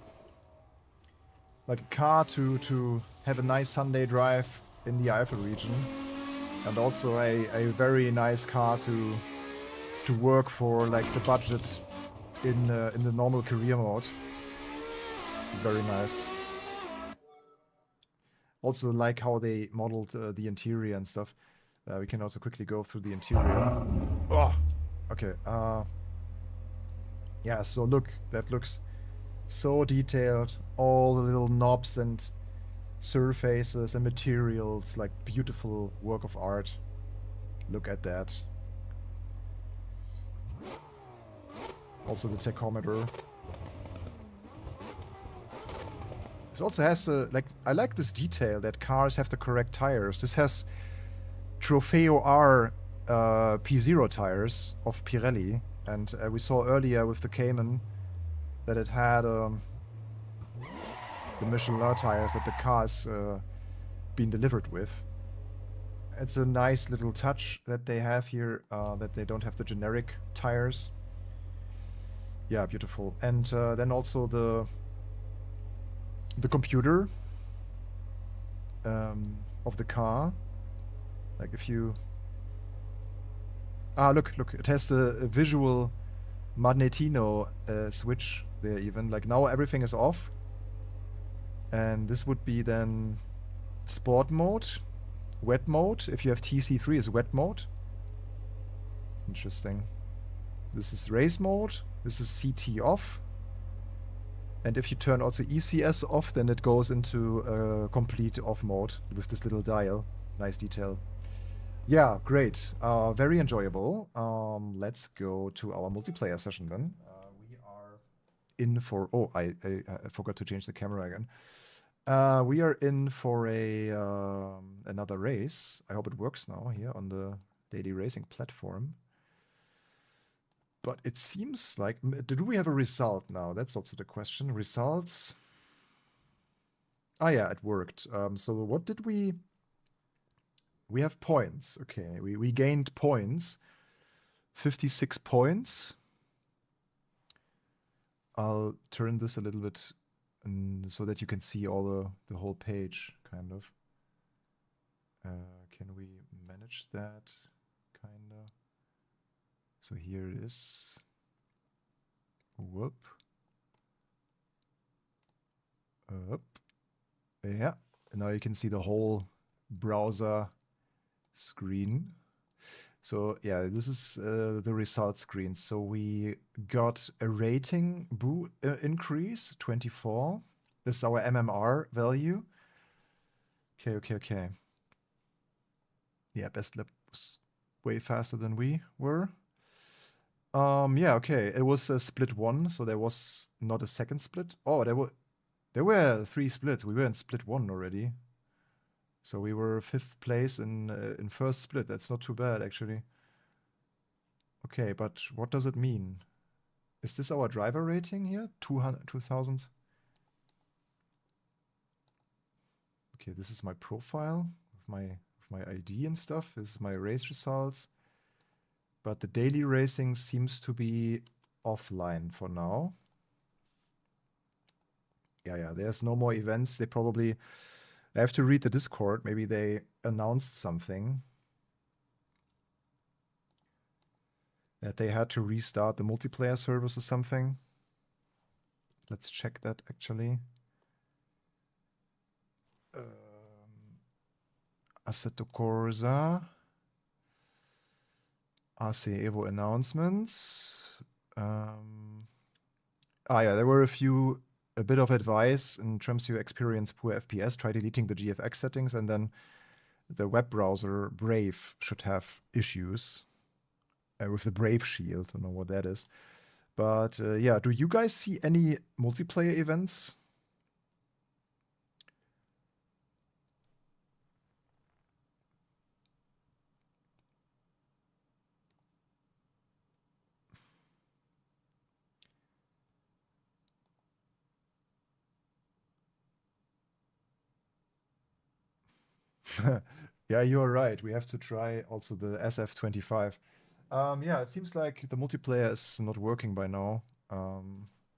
Like a car to have a nice Sunday drive in the Eifel region. And also a very nice car to work for, like the budget in the normal career mode. Very nice. Also like how they modeled the interior and stuff. We can also quickly go through the interior. Oh, okay. Yeah, so look, that looks so detailed. All the little knobs and surfaces and materials, like beautiful work of art. Look at that. Also the tachometer. This also has like, I like this detail that cars have the correct tires. This has Trofeo R P0 tires of Pirelli. And we saw earlier with the Cayman that it had the Michelin tires that the car's been delivered with. It's a nice little touch that they have here, that they don't have the generic tires. Yeah, beautiful. And then also the computer of the car. Like if you... Ah, look, it has a visual Magnetino switch there even. Like now everything is off. And this would be then sport mode, wet mode. If you have TC3 is wet mode. Interesting. This is race mode. This is CT off. And if you turn also ECS off, then it goes into complete off mode with this little dial. Nice detail. Yeah, great. Very enjoyable. Let's go to our multiplayer session then. We are in for... Oh, I forgot to change the camera again. We are in for another race. I hope it works now here on the daily racing platform. But it seems like... Do we have a result now? That's also the question. Results... Ah, yeah, it worked. So what did we... We have points. Okay, we gained points. 56 points. I'll turn this a little bit so that you can see all the whole page, kind of. Can we manage that? Kind of. So here it is. Whoop. Up. Yeah. And now you can see the whole browser screen. So yeah, this is the result screen. So we got a rating increase, 24. This is our MMR value. Okay. Yeah, best lap was way faster than we were. Yeah, okay. It was a split 1, so there was not a second split. Oh, there were 3 splits. We were in split 1 already. So we were 5th place in first split. That's not too bad, actually. Okay, but what does it mean? Is this our driver rating here? 2000? Okay, this is my profile with my ID and stuff. This is my race results. But the daily racing seems to be offline for now. Yeah, there's no more events. They probably... I have to read the Discord. Maybe they announced something. That they had to restart the multiplayer servers or something. Let's check that, actually. Assetto Corsa. AC EVO announcements. Yeah, there were a bit of advice in terms you experience poor FPS. Try deleting the GFX settings, and then the web browser Brave should have issues with the Brave shield. I don't know what that is. But yeah, do you guys see any multiplayer events? Yeah, you're right. We have to try also the SF25. Yeah, it seems like the multiplayer is not working by now.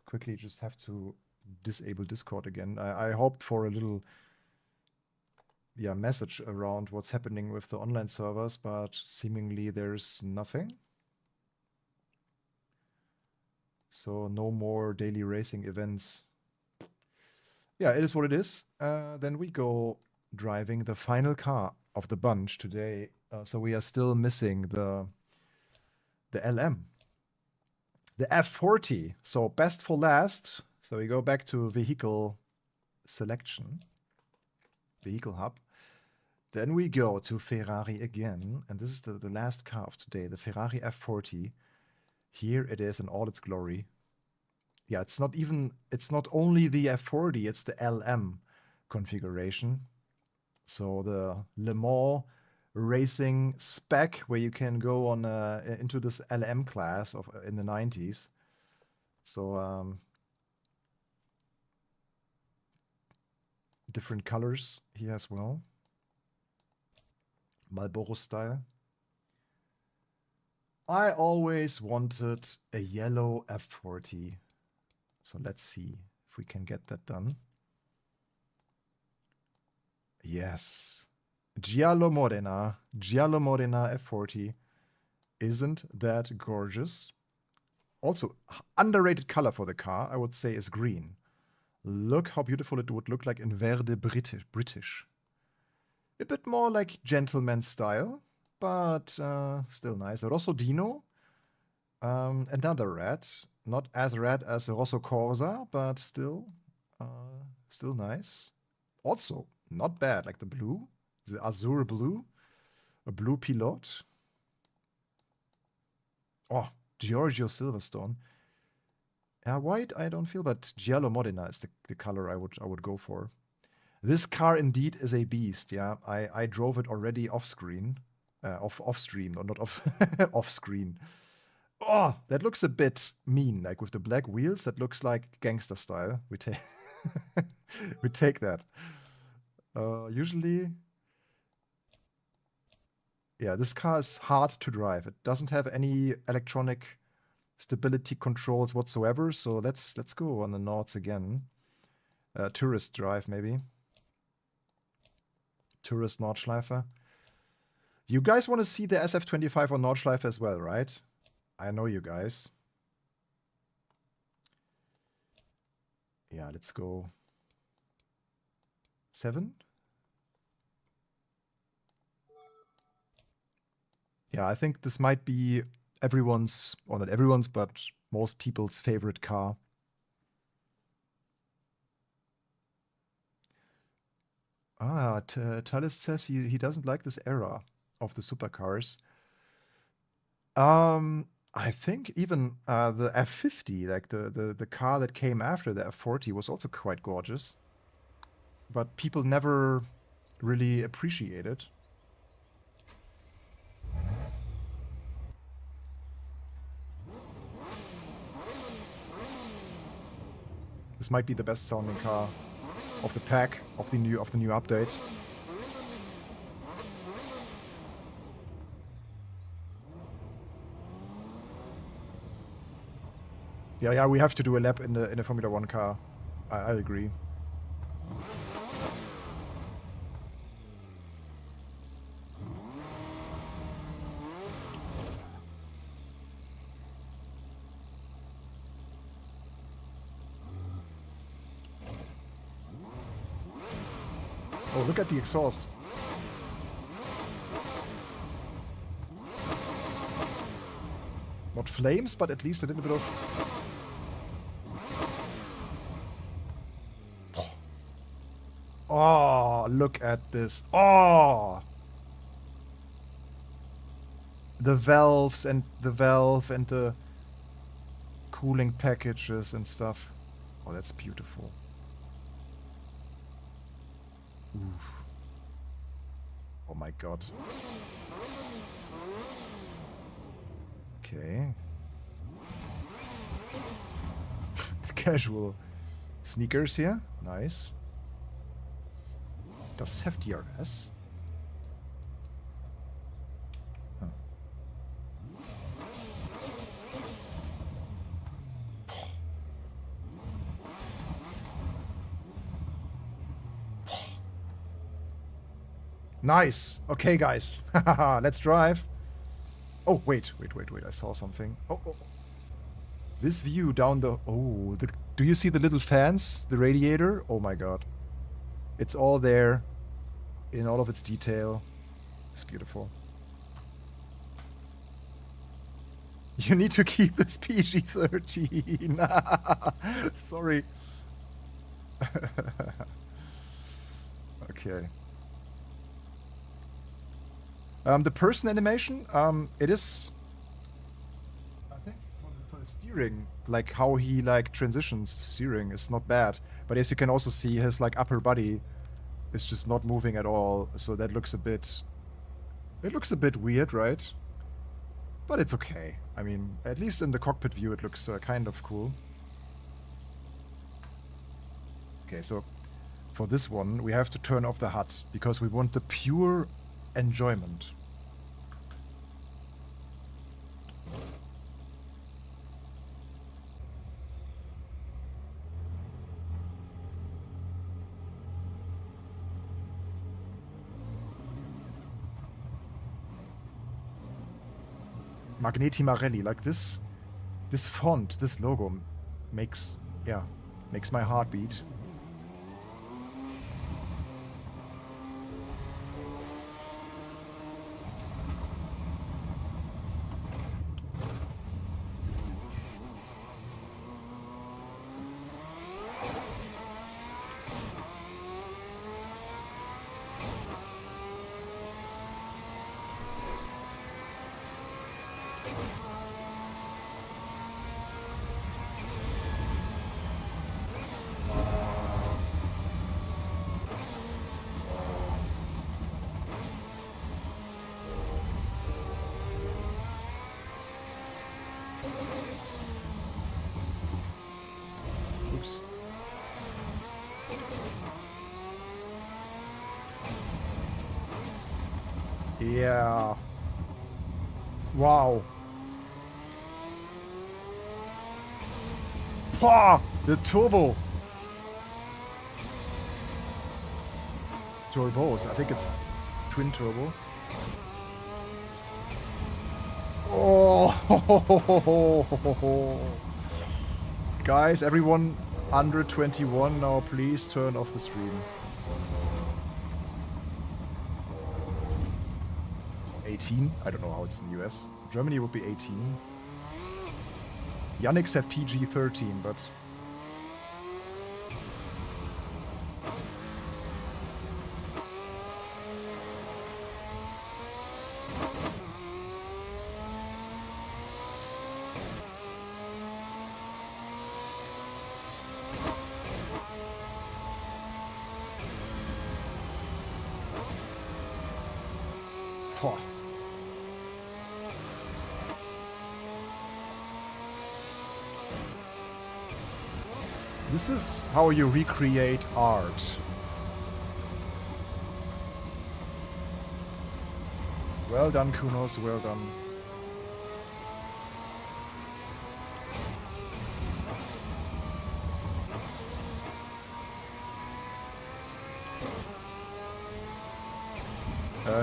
Quickly just have to disable Discord again. I hoped for a little message around what's happening with the online servers, but seemingly there's nothing. So no more daily racing events. Yeah, it is what it is. Then we go driving the final car of the bunch today. So we are still missing the LM. The F40. So best for last. So we go back to vehicle selection. Vehicle hub. Then we go to Ferrari again. And this is the last car of today. The Ferrari F40. Here it is in all its glory. Yeah, it's not only the F40, it's the LM configuration. So the Le Mans racing spec where you can go on into this LM class of in the 90s. So different colors here as well. Marlboro style. I always wanted a yellow F40. So let's see if we can get that done. Yes. Giallo Modena F40. Isn't that gorgeous? Also, underrated color for the car, I would say, is green. Look how beautiful it would look like in Verde British. A bit more like gentleman style, but still nice. Rosso Dino, another red. Not as red as Rosso Corsa, but still nice. Also, not bad, like the blue, the azure blue, a blue Pilote. Oh, Giorgio Silverstone. White, I don't feel, but Giallo Modena is the color I would go for. This car indeed is a beast. Yeah, I drove it already off screen, off stream, or not off off screen. Oh, that looks a bit mean, like with the black wheels. That looks like gangster style. We take we take that. Usually, yeah, this car is hard to drive. It doesn't have any electronic stability controls whatsoever. So let's go on the Nords again. Tourist drive maybe. Tourist Nordschleife. You guys want to see the SF25 on Nordschleife as well, right? I know you guys. Yeah, let's go 7. Yeah, I think this might be everyone's, or not everyone's, but most people's favorite car. Talis says he doesn't like this era of the supercars. I think even the F50, like the car that came after the F40, was also quite gorgeous. But people never really appreciate it. This might be the best sounding car of the pack, of the new update. Yeah, we have to do a lap in a Formula 1 car. I agree. Oh, look at the exhaust. Not flames, but at least a little bit of... Oh, look at this. Oh! The valves and the valve and the cooling packages and stuff. Oh, that's beautiful. Oof. Oh my god. Okay. The casual sneakers here. Nice. Does this have DRS? Huh. Nice. Okay, guys. Let's drive. Oh, wait. I saw something. Oh. This view down the... Oh, do you see the little fans? The radiator? Oh my god. It's all there in all of its detail. It's beautiful. You need to keep this PG-13. Sorry. Okay. The person animation, it is, I think, for the steering, like how he like transitions the steering is not bad. But as you can also see, his like upper body is just not moving at all, so that looks a bit It looks a bit weird, right? But it's okay. I mean, at least in the cockpit view it looks kind of cool. Okay, so for this one we have to turn off the HUD because we want the pure enjoyment. Magneti Marelli, like this font, this logo makes my heart beat. Oops. Yeah. Wow. Pah! The turbos. I think it's twin turbo. Oh! Guys, everyone under 21 now, please turn off the stream. 18? I don't know how it's in the US. Germany would be 18. Yannick said PG-13, but... Poh. This is how you recreate art. Well done, Kunos, well done.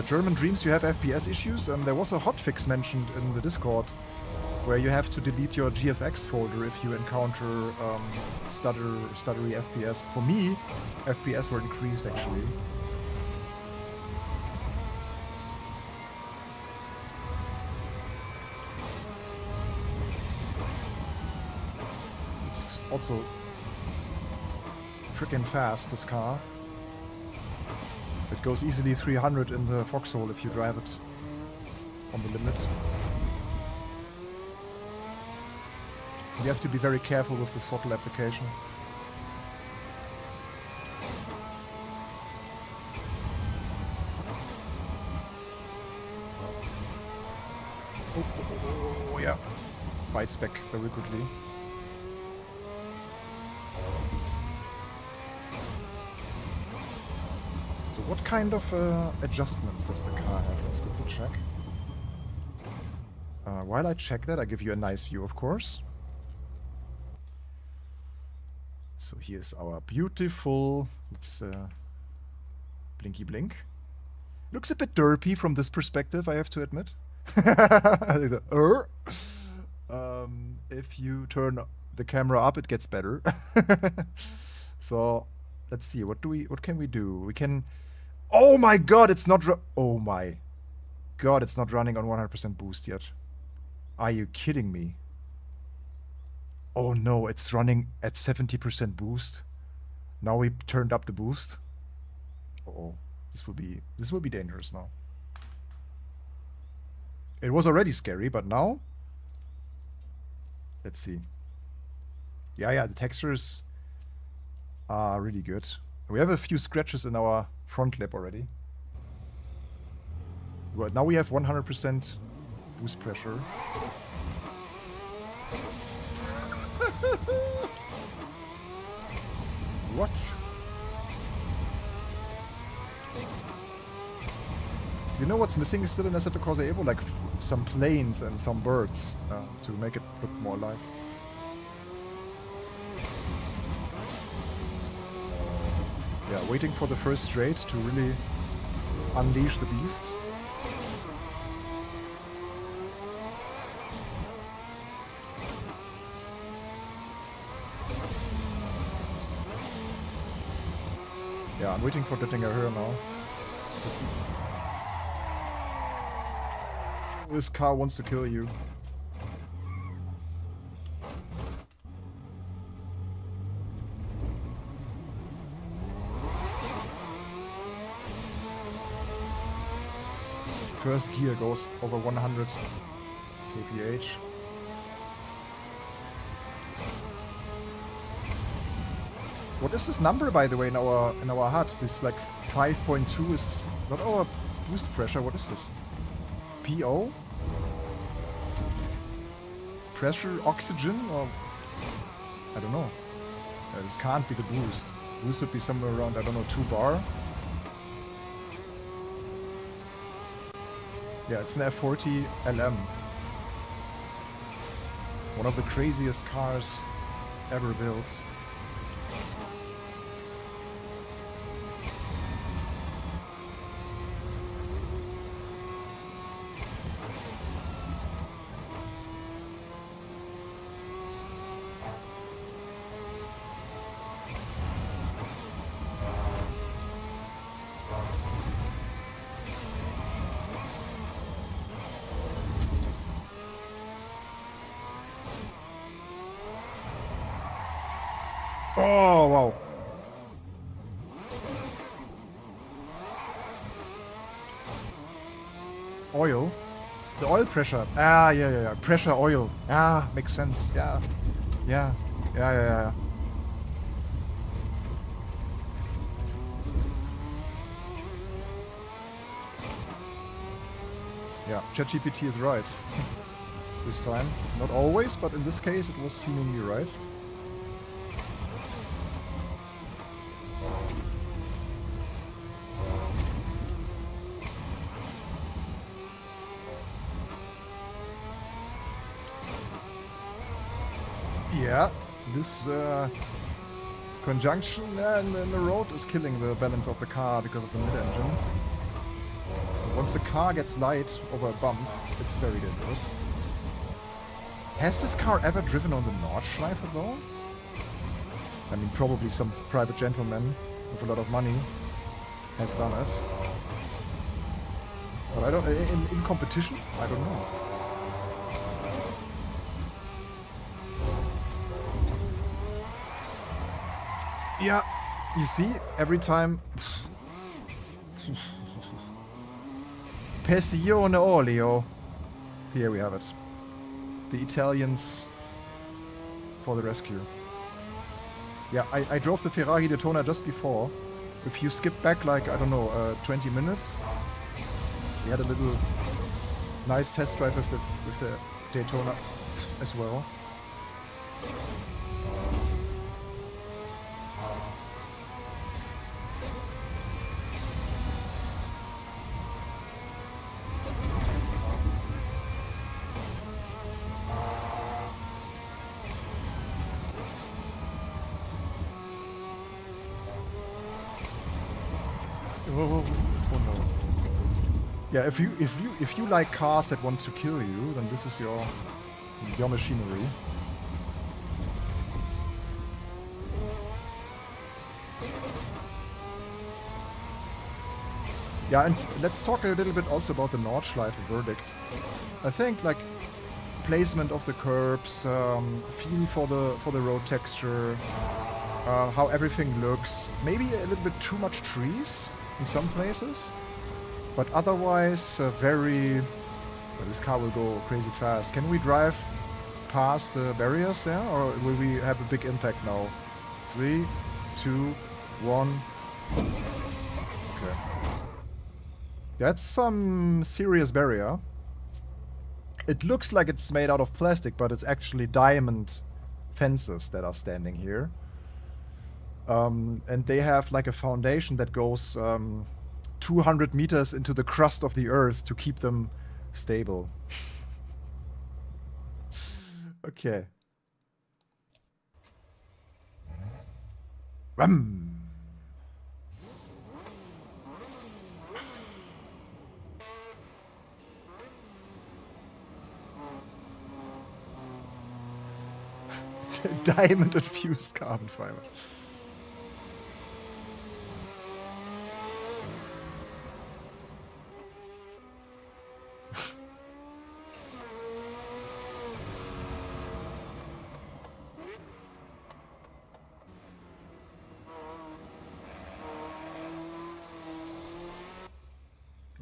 German Dreams, you have FPS issues. There was a hotfix mentioned in the Discord where you have to delete your GFX folder if you encounter stuttery FPS. For me, FPS were increased actually. It's also freaking fast, this car. It goes easily 300 in the foxhole if you drive it on the limit. You have to be very careful with the throttle application. Oh, yeah. Bites back very quickly. So what kind of adjustments does the car have? Let's quickly check. While I check that, I give you a nice view, of course. So here's our beautiful, let's blinky blink. Looks a bit derpy from this perspective, I have to admit. If you turn the camera up, it gets better. So let's see, what can we do? We can, oh my god, it's not, oh my god, it's not running on 100% boost yet. Are you kidding me? Oh no, it's running at 70% boost. Now we turned up the boost. Uh-oh, this will be dangerous now. It was already scary, but now, let's see. Yeah, the textures are really good. We have a few scratches in our front lip already. Right, now we have 100% boost pressure. What? You know what's missing still in Assetto Corsa EVO? Like some planes and some birds to make it look more alive. Yeah, waiting for the first straight to really unleash the beast. Yeah, I'm waiting for getting a her now. To see. This car wants to kill you. First gear goes over 100 kph. What is this number, by the way, in our HUD? This like 5.2 is not our boost pressure. What is this? PO? Pressure oxygen, or I don't know. This can't be the boost. Boost would be somewhere around, I don't know, 2 bar. Yeah, it's an F40 LM. One of the craziest cars ever built. Oh, wow. Oil? The oil pressure. Ah, yeah. Pressure oil. Ah, makes sense. Yeah. Yeah. Yeah, ChatGPT is right. This time. Not always, but in this case it was seemingly right. Yeah, this conjunction in the road is killing the balance of the car because of the mid-engine. Once the car gets light over a bump, it's very dangerous. Has this car ever driven on the Nordschleife though? I mean, probably some private gentleman with a lot of money has done it. But I don't... in competition? I don't know. Yeah, you see, every time... Passione olio. Here we have it. The Italians for the rescue. Yeah, I drove the Ferrari Daytona just before. If you skip back like, I don't know, 20 minutes, we had a little nice test drive with the Daytona as well. Oh no. Yeah, if you like cars that want to kill you, then this is your machinery. Yeah, and let's talk a little bit also about the Nordschleife verdict. I think like placement of the curbs, feel for the road texture, how everything looks. Maybe a little bit too much trees in some places, but otherwise very... Well, this car will go crazy fast. Can we drive past the barriers there, or will we have a big impact now? 3, 2, 1. Okay. That's some serious barrier. It looks like it's made out of plastic, but it's actually diamond fences that are standing here. And they have like a foundation that goes 200 meters into the crust of the earth to keep them stable. Okay. Rum. Diamond infused carbon fiber.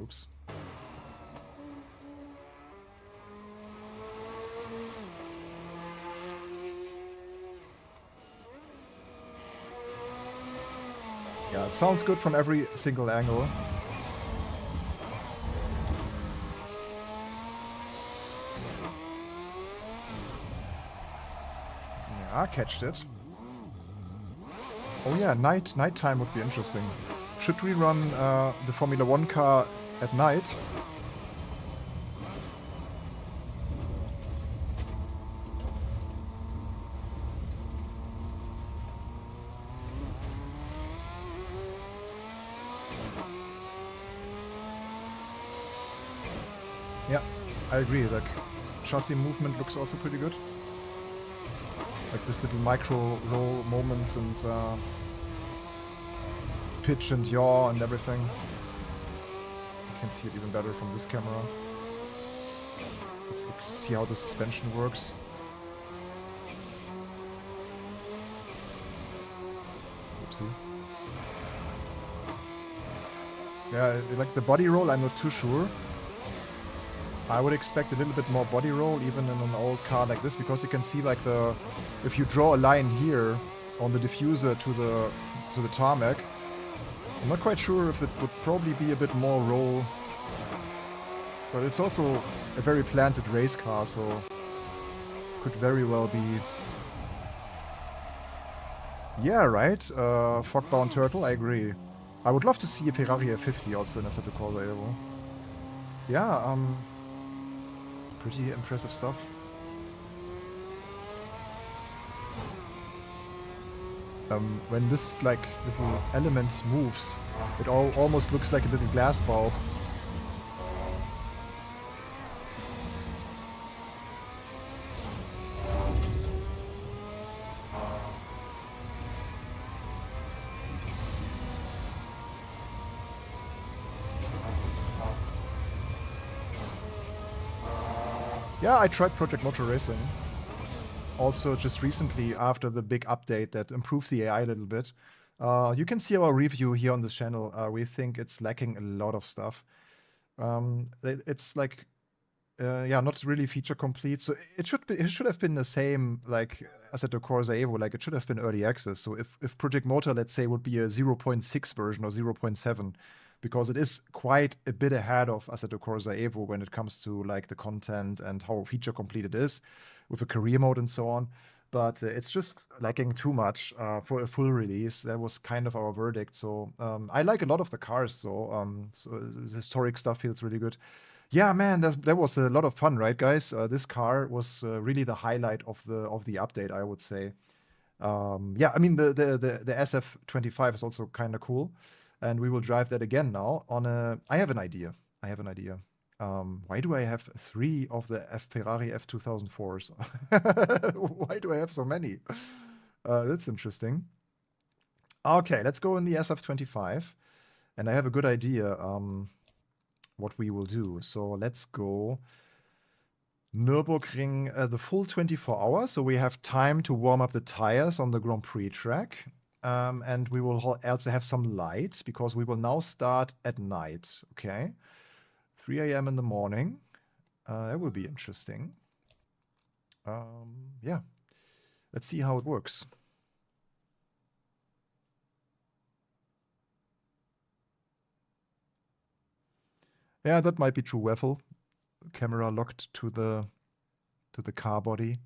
Oops. Yeah, it sounds good from every single angle. Yeah, I catched it. Oh yeah, nighttime would be interesting. Should we run the Formula 1 car at night? Yeah, I agree. Like, chassis movement looks also pretty good. Like this little micro roll moments and pitch and yaw and everything. You can see it even better from this camera. Let's look, see how the suspension works. Oopsie. Yeah, like the body roll, I'm not too sure. I would expect a little bit more body roll even in an old car like this, because you can see like the, if you draw a line here on the diffuser to the tarmac, I'm not quite sure if it would probably be a bit more roll, but it's also a very planted race car, so could very well be. Yeah, right. Fogbound Turtle, I agree. I would love to see a Ferrari F50 also in Assetto Corsa EVO. Yeah, pretty impressive stuff. When this like little element moves, it almost looks like a little glass bulb. Yeah, I tried Project Motor Racing. Also, just recently after the big update that improved the AI a little bit. You can see our review here on this channel. We think it's lacking a lot of stuff. It's like, yeah, not really feature complete. So it should have been the same like Assetto Corsa EVO. Like it should have been early access. So if Project Motor, let's say, would be a 0.6 version or 0.7, because it is quite a bit ahead of Assetto Corsa EVO when it comes to like the content and how feature complete it is, with a career mode and so on. But it's just lacking too much for a full release. That was kind of our verdict. So I like a lot of the cars, so the historic stuff feels really good. Yeah, man, that was a lot of fun, right, guys? This car was really the highlight of the update, I would say. Yeah, I mean the SF25 is also kind of cool, and we will drive that again now on a. I have an idea. Why do I have 3 of the Ferrari F2004s? Why do I have so many? That's interesting. Okay, let's go in the SF25, and I have a good idea what we will do. So let's go Nürburgring the full 24 hours, so we have time to warm up the tires on the Grand Prix track. And we will also have some light, because we will now start at night, okay? 3 a.m. in the morning. That will be interesting. Yeah, let's see how it works. Yeah, that might be true, Weffel. Camera locked to the car body.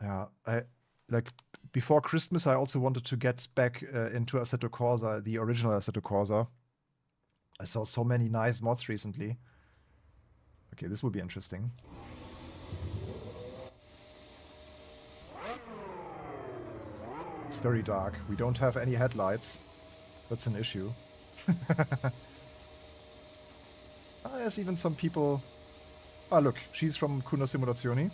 Yeah, I like before Christmas I also wanted to get back into Assetto Corsa, the original Assetto Corsa. I saw so many nice mods recently. Okay, this will be interesting. It's very dark. We don't have any headlights. That's an issue. There's even some people... Ah, look, she's from Kunos Simulazioni.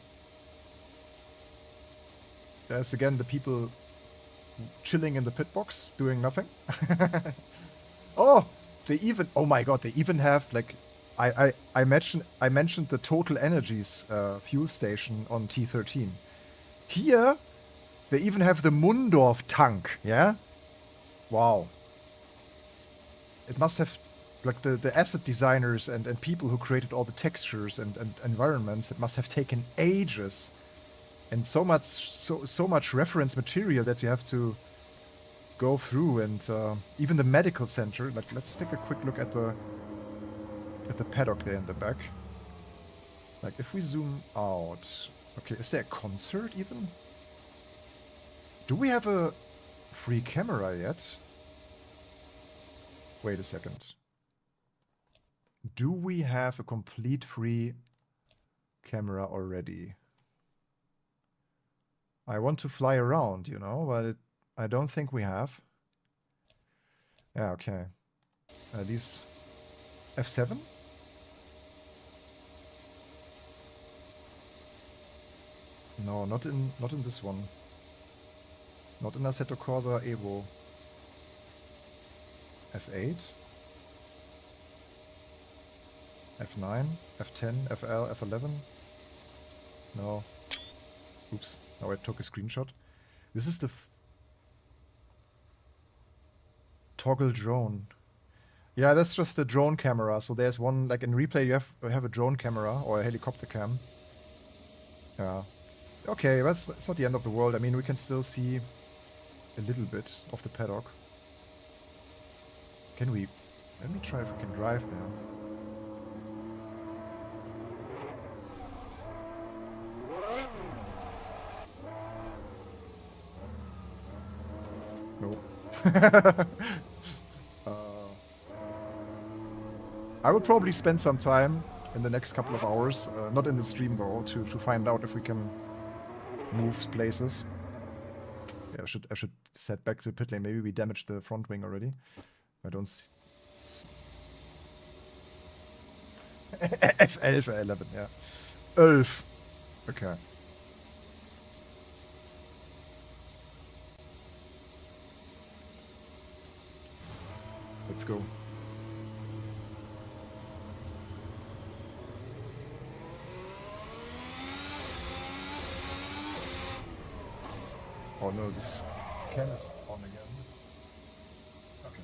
There's again the people chilling in the pit box, doing nothing. Oh, they even... Oh my god, they even have, like... I mentioned the Total Energies fuel station on T13. Here, they even have the Mundorf tank, yeah? Wow. It must have, like, the asset designers and people who created all the textures and environments, it must have taken ages. And so much reference material that you have to go through. And even the medical center, like, let's take a quick look at the paddock there in the back. Like, if we zoom out... Okay, is there a concert even? Do we have a free camera yet? Wait a second. Do we have a complete free camera already? I want to fly around, you know, but I don't think we have. Yeah, okay. These F7? No, not in this one. Not in Assetto Corsa EVO. F8. F9, F10, FL, F11. No. Oops. Now I took a screenshot. This is the toggle drone. Yeah, that's just a drone camera. So there's one, like in replay you have a drone camera or a helicopter cam. Yeah. Okay, that's it's not the end of the world. I mean, we can still see a little bit of the paddock. Can we... Let me try if we can drive there. No. I will probably spend some time in the next couple of hours, not in the stream though, to find out if we can move places. Yeah, I should set back to the pit lane. Maybe we damaged the front wing already. I don't see... F11, 11, yeah. 11. Okay. Let's go. Oh no, this cam is on again. Okay.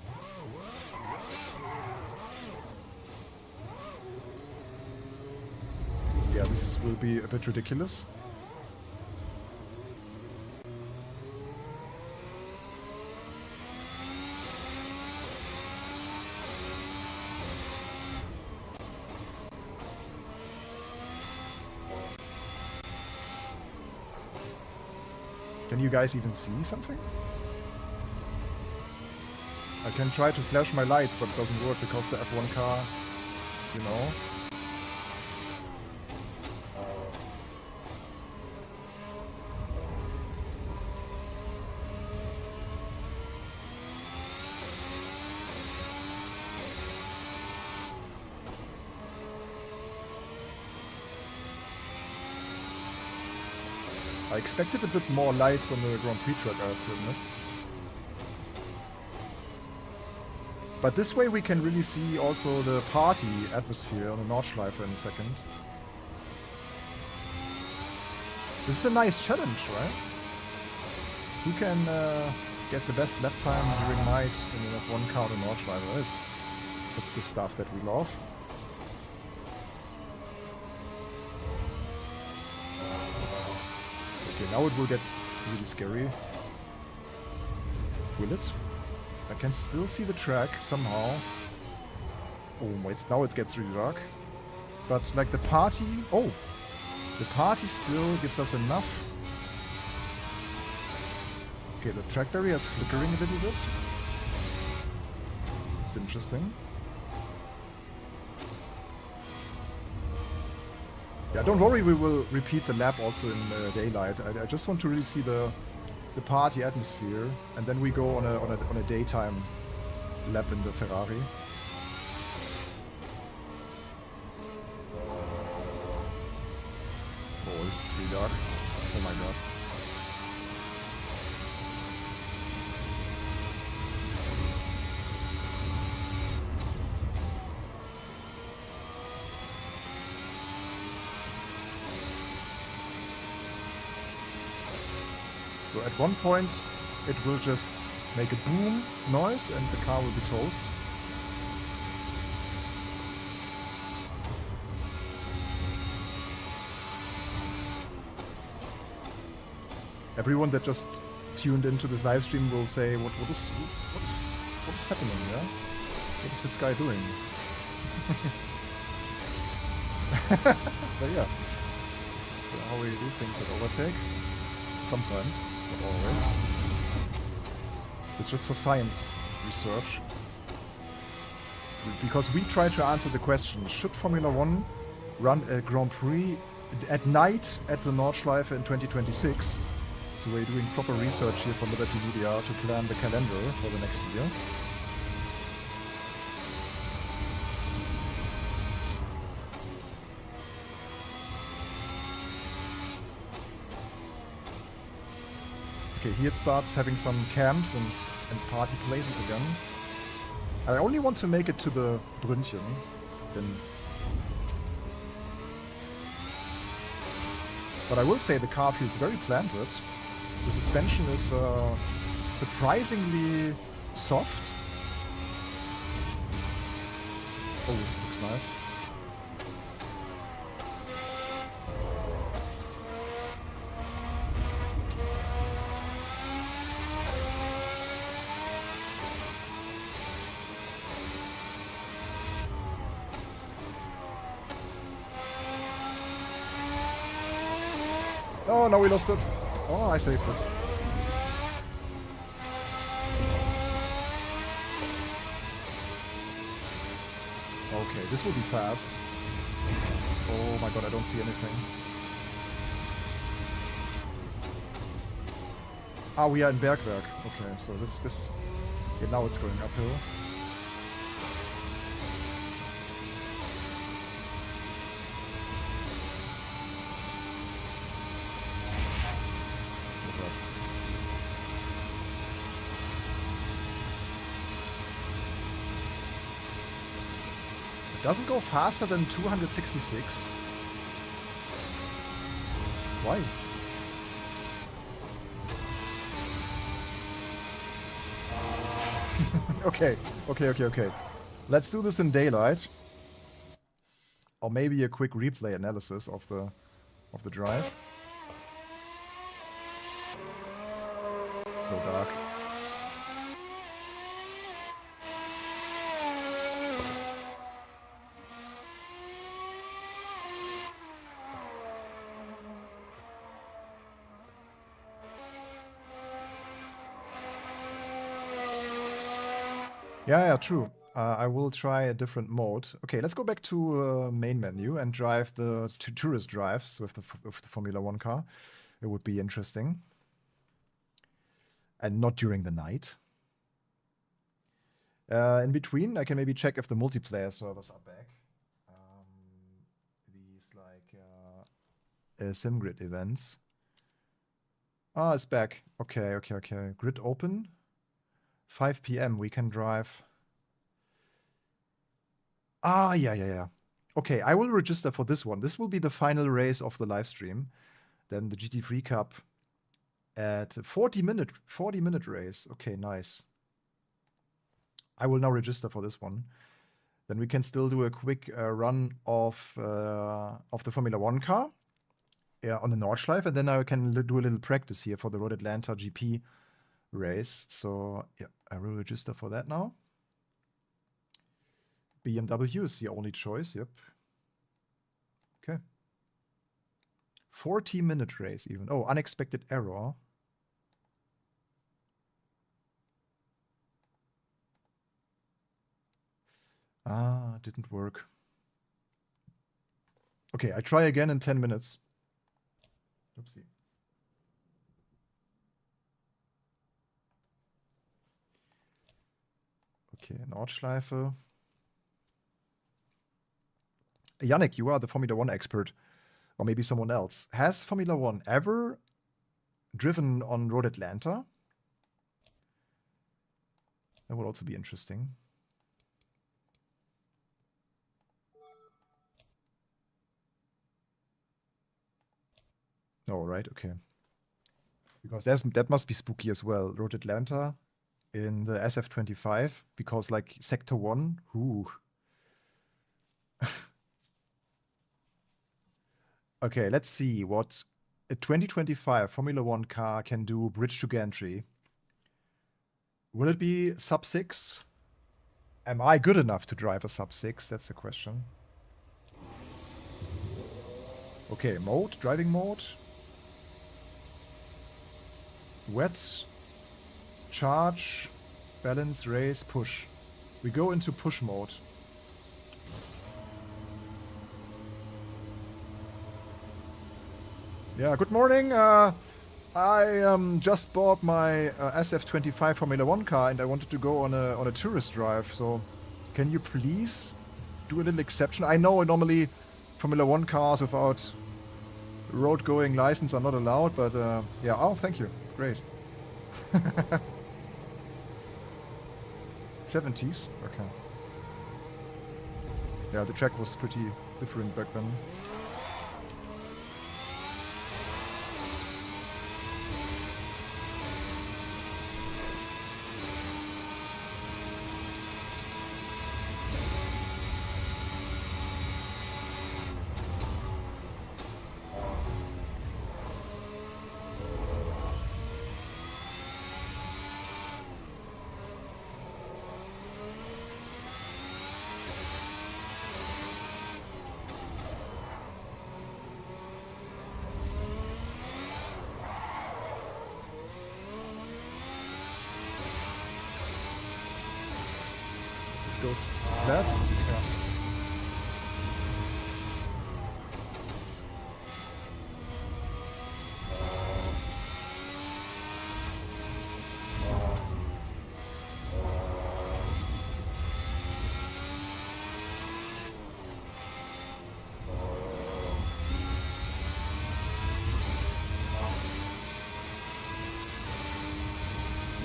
Yeah, this will be a bit ridiculous. Can you guys even see something? I can try to flash my lights, but it doesn't work because the F1 car, you know. I expected a bit more lights on the Grand Prix track, I have to admit. But this way we can really see also the party atmosphere on the Nordschleife in a second. This is a nice challenge, right? Who can get the best lap time during night in an F1 car on the Nordschleife? That is the stuff that we love. Okay, now it will get really scary. Will it? I can still see the track somehow. Oh, wait, now it gets really dark. But like the party... Oh! The party still gives us enough. Okay, the track barrier is flickering a little bit. It's interesting. Yeah, don't worry, we will repeat the lap also in daylight. I just want to really see the party atmosphere, and then we go on a daytime lap in the Ferrari. Oh, this is really dark. Oh my god. So at one point it will just make a boom noise and the car will be toast. Everyone that just tuned into this live stream will say, what is happening, yeah? What is this guy doing? But yeah, this is how we do things at Overtake. Sometimes, not always. It's just for science research. Because we try to answer the question, should Formula 1 run a Grand Prix at night at the Nordschleife in 2026? So we're doing proper research here for Liberty Media to plan the calendar for the next year. Okay, here it starts having some camps and party places again. I only want to make it to the Brünnchen, then... But I will say the car feels very planted. The suspension is surprisingly soft. Oh, this looks nice. Oh, now we lost it. Oh, I saved it. Okay, this will be fast. Oh my god, I don't see anything. Ah, we are in Bergwerk. Okay, so this... Okay, now it's going uphill. Doesn't go faster than 266. Why? Okay. Let's do this in daylight. Or maybe a quick replay analysis of the drive. It's so dark. Yeah, true. I will try a different mode. Okay, let's go back to main menu and drive the tourist drives with the Formula 1 car. It would be interesting. And not during the night. In between, I can maybe check if the multiplayer servers are back. These like SimGrid events. Ah, it's back. Okay. Grid open. 5 p.m. we can drive. Ah, yeah. Okay, I will register for this one. This will be the final race of the live stream. Then the GT3 Cup at 40-minute race. Okay, nice. I will now register for this one. Then we can still do a quick run of the Formula 1 car on the Nordschleife, and then I can do a little practice here for the Road Atlanta GP race. So yeah, I will register for that now. BMW is the only choice, yep. Okay. 40-minute race even. Oh, unexpected error. Ah, didn't work. Okay, I try again in 10 minutes. Oopsie. Okay, Nordschleife. Yannick, you are the Formula One expert. Or maybe someone else. Has Formula One ever driven on Road Atlanta? That would also be interesting. Oh, right, okay. Because that must be spooky as well. Road Atlanta in the SF25, because like Sector 1, ooh. Okay, let's see what a 2025 Formula One car can do bridge to gantry. Will it be sub 6? Am I good enough to drive a sub 6? That's the question. Okay, mode, driving mode. Wet, charge, balance, race, push. We go into push mode. Yeah, good morning. I just bought my SF25 Formula One car and I wanted to go on a tourist drive. So, can you please do a little exception? I know normally Formula One cars without road-going license are not allowed, but yeah. Oh, thank you. Great. 70s? Okay. Yeah, the track was pretty different back then. Goes flat. Yeah.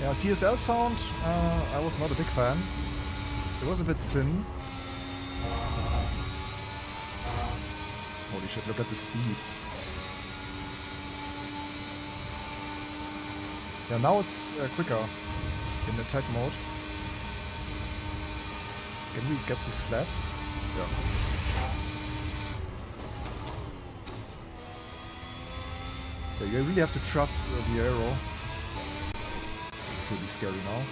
Yeah, CSL sound, I was not a big fan. It was a bit thin. Holy shit, look at the speeds. Yeah, now it's quicker in attack mode. Can we get this flat? Yeah. Yeah, you really have to trust the aero. It's really scary now.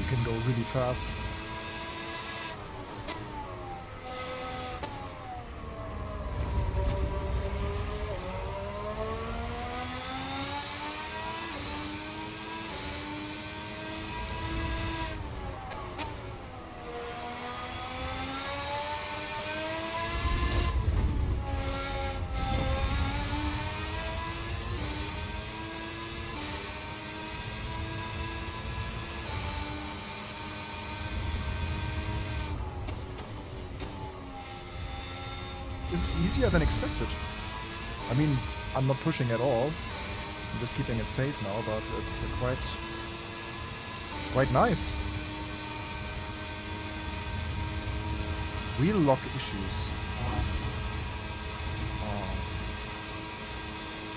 Can go really fast. This is easier than expected. I mean, I'm not pushing at all. I'm just keeping it safe now, but it's quite nice. Wheel lock issues.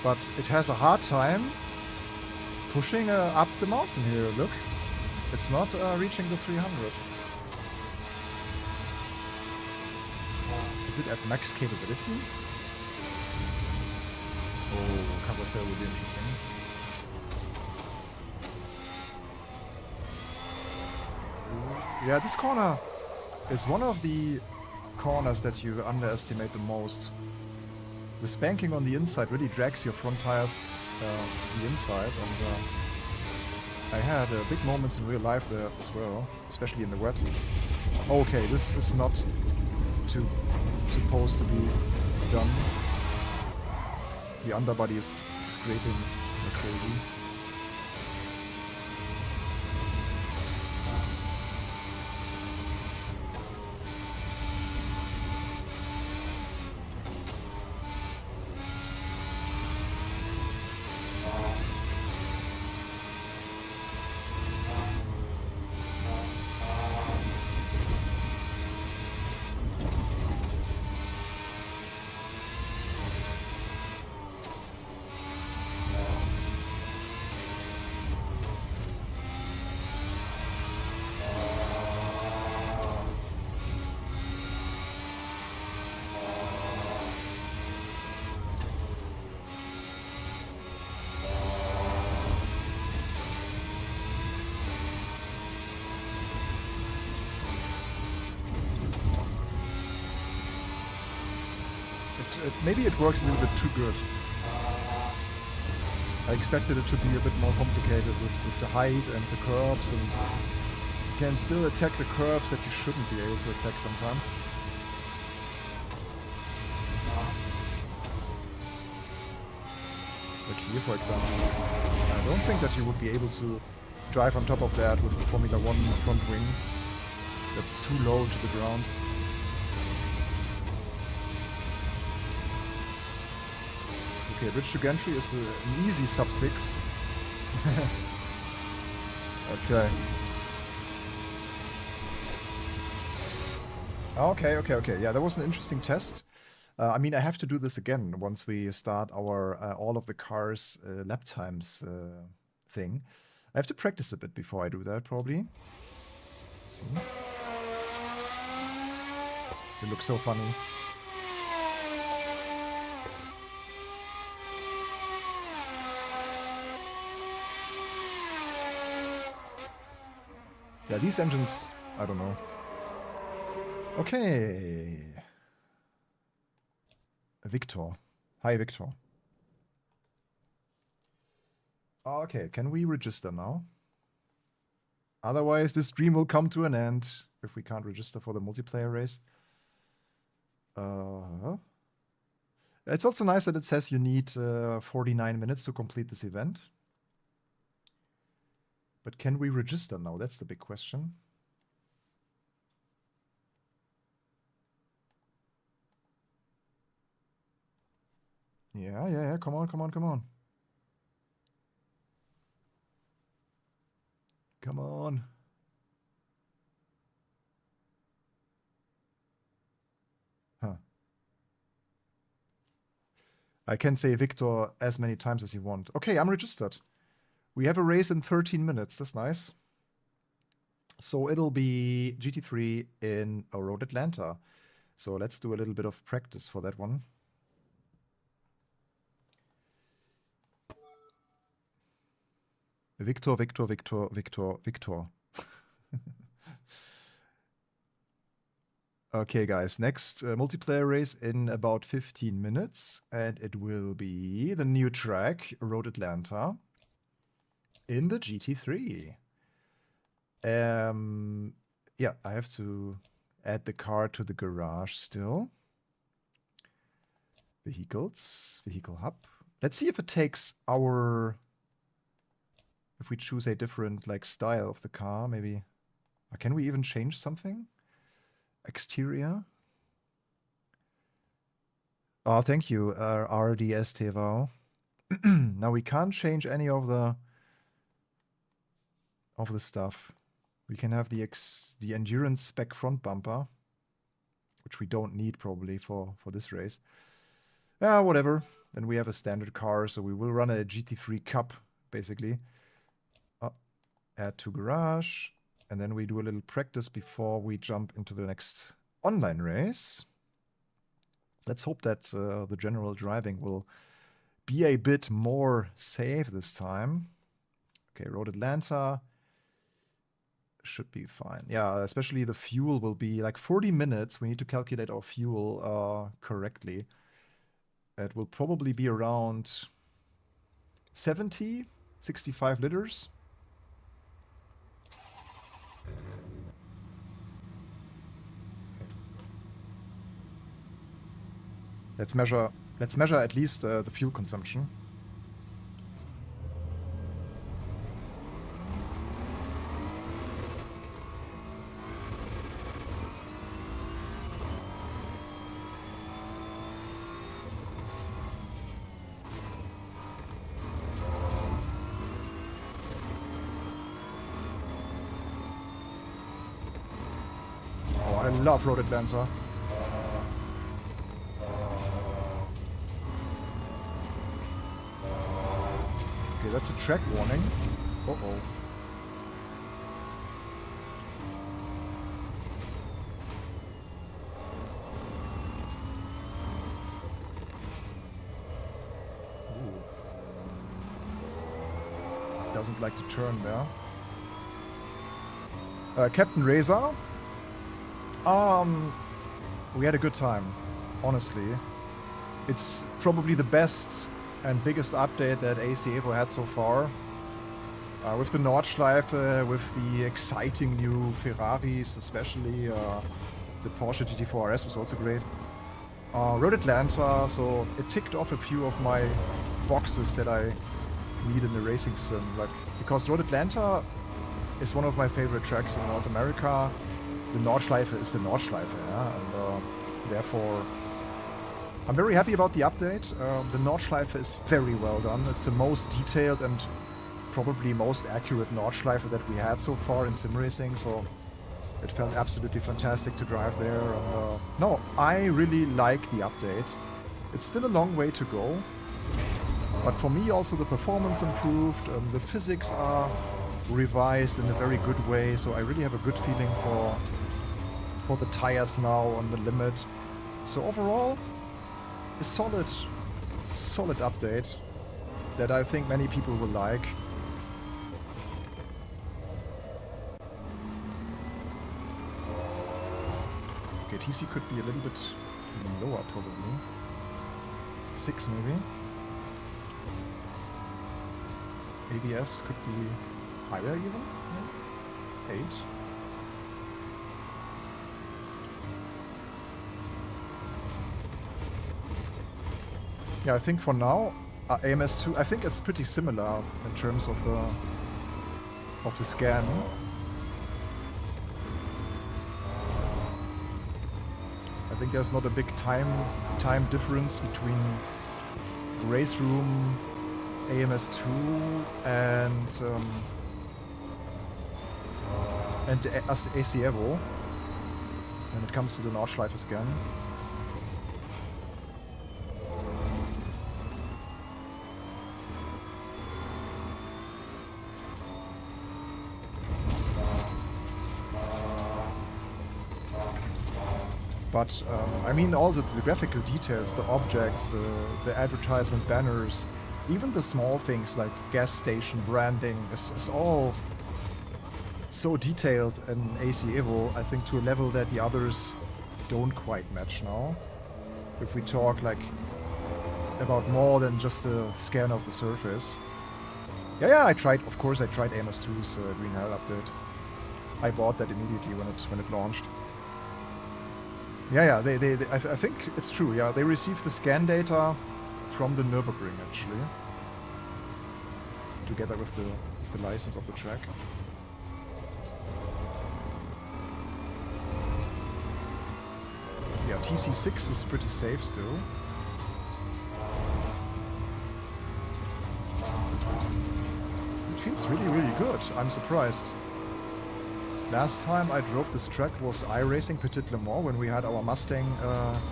But it has a hard time pushing up the mountain here, look. It's not reaching the 300. Is it at max capability? Oh, carousel would be interesting. Yeah, this corner is one of the corners that you underestimate the most. The spanking on the inside really drags your front tires to the inside, and I had big moments in real life there as well, especially in the wet. Okay, this is not supposed to be done. The underbody is scraping like crazy. Maybe it works a little bit too good. I expected it to be a bit more complicated with the height and the curbs, and you can still attack the curbs that you shouldn't be able to attack sometimes. Like here, for example. I don't think that you would be able to drive on top of that with the Formula 1 front wing. That's too low to the ground. Okay, bridge to gantry is an easy sub 6. Okay. Okay. Yeah, that was an interesting test. I mean, I have to do this again once we start our all of the cars lap times thing. I have to practice a bit before I do that, probably. See? It looks so funny. Yeah, these engines, I don't know. Okay. Victor. Hi, Victor. Okay, can we register now? Otherwise, this stream will come to an end if we can't register for the multiplayer race. It's also nice that it says you need 49 minutes to complete this event. But can we register now? That's the big question. Yeah. Come on. Come on. Huh. I can say Victor as many times as you want. Okay, I'm registered. We have a race in 13 minutes. That's nice. So it'll be GT3 in Road Atlanta. So let's do a little bit of practice for that one. Victor. Okay, guys. Next multiplayer race in about 15 minutes. And it will be the new track, Road Atlanta, in the GT3. Yeah, I have to add the car to the garage still. Vehicles, vehicle hub. Let's see if it takes our... If we choose a different like style of the car, maybe. Can we even change something? Exterior. Oh, thank you, RDSTV. Now we can't change any of the stuff. We can have the endurance spec front bumper, which we don't need probably for this race. Yeah, whatever. Then we have a standard car, so we will run a GT3 Cup basically. Add to garage, and then we do a little practice before we jump into the next online race. Let's hope that the general driving will be a bit more safe this time. Okay, Road Atlanta should be fine. Yeah, especially the fuel will be like 40 minutes. We need to calculate our fuel correctly. It will probably be around 65 liters. Let's measure at least the fuel consumption. Oh, I love Road Atlanta. That's a track warning. Uh-oh. Doesn't like to turn there. Captain Razor. We had a good time, honestly. It's probably the best and biggest update that AC EVO had so far. With the Nordschleife, with the exciting new Ferraris, especially the Porsche GT4 RS was also great. Road Atlanta, so it ticked off a few of my boxes that I need in the racing sim. Like, because Road Atlanta is one of my favorite tracks in North America. The Nordschleife is the Nordschleife, yeah? And therefore I'm very happy about the update. The Nordschleife is very well done. It's the most detailed and probably most accurate Nordschleife that we had so far in sim racing, so it felt absolutely fantastic to drive there. And, no, I really like the update. It's still a long way to go, but for me also the performance improved, the physics are revised in a very good way, so I really have a good feeling for the tires now on the limit. So overall, a solid update that I think many people will like. Okay, TC could be a little bit lower probably. 6 maybe. ABS could be higher even. 8. Yeah, I think for now, AMS2, I think it's pretty similar in terms of the scan. I think there's not a big time difference between race room, AMS2 and AC EVO when it comes to the Nordschleife scan. But I mean, all the graphical details, the objects, the advertisement banners, even the small things like gas station branding is all so detailed in AC EVO, I think, to a level that the others don't quite match now. If we talk like about more than just a scan of the surface. Yeah, of course I tried AMS2's Green Hell update. I bought that immediately when it launched. Yeah, I think it's true. Yeah, they received the scan data from the Nürburgring actually, together with the license of the track. Yeah, TC6 is pretty safe still. looks really, really good. I'm surprised. Last time I drove this track was iRacing Petit Le Mans when we had our Mustang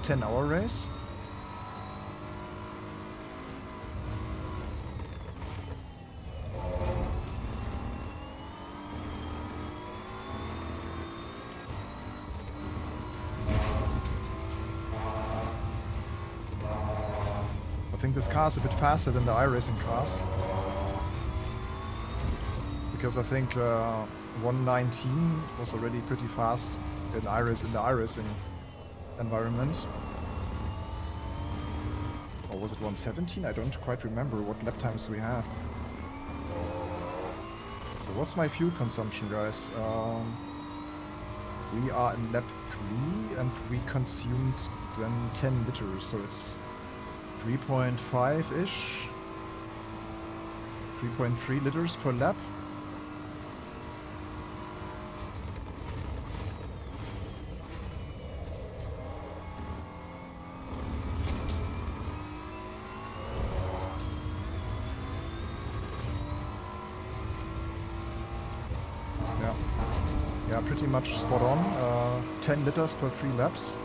10-hour race. I think this car is a bit faster than the iRacing cars. Because I think 119 was already pretty fast in the iRacing environment. Or was it 117? I don't quite remember what lap times we had. So what's my fuel consumption, guys? We are in lap 3 and we consumed then 10 liters, so it's 3.5-ish, 3.3 liters per lap. Yeah, pretty much spot on. 10 liters per 3 laps.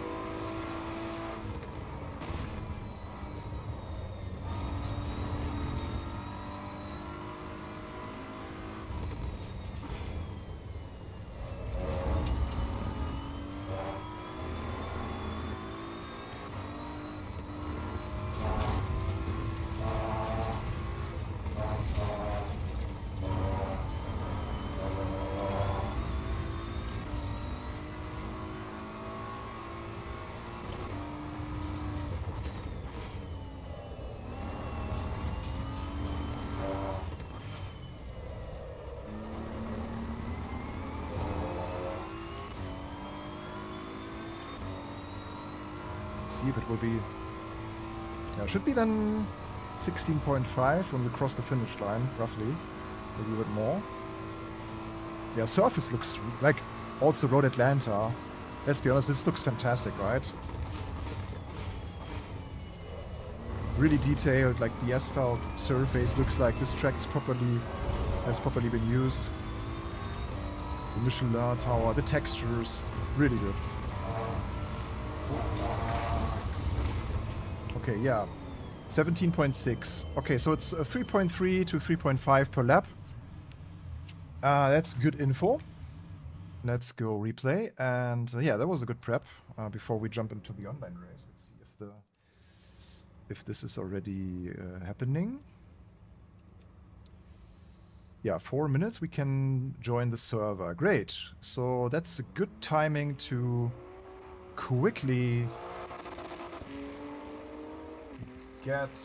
See if it will be. Yeah, should be then 16.5 when we cross the finish line, roughly. Maybe a bit more. Yeah, surface looks like also Road Atlanta. Let's be honest, this looks fantastic, right? Really detailed, like the asphalt surface looks like this track is has properly been used. The Michelin tower, the textures, really good. Okay, yeah. 17.6. Okay, so it's 3.3 to 3.5 per lap. That's good info. Let's go replay. And yeah, that was a good prep before we jump into the online race. Let's see if this is already happening. Yeah, 4 minutes we can join the server. Great. So that's a good timing to quickly get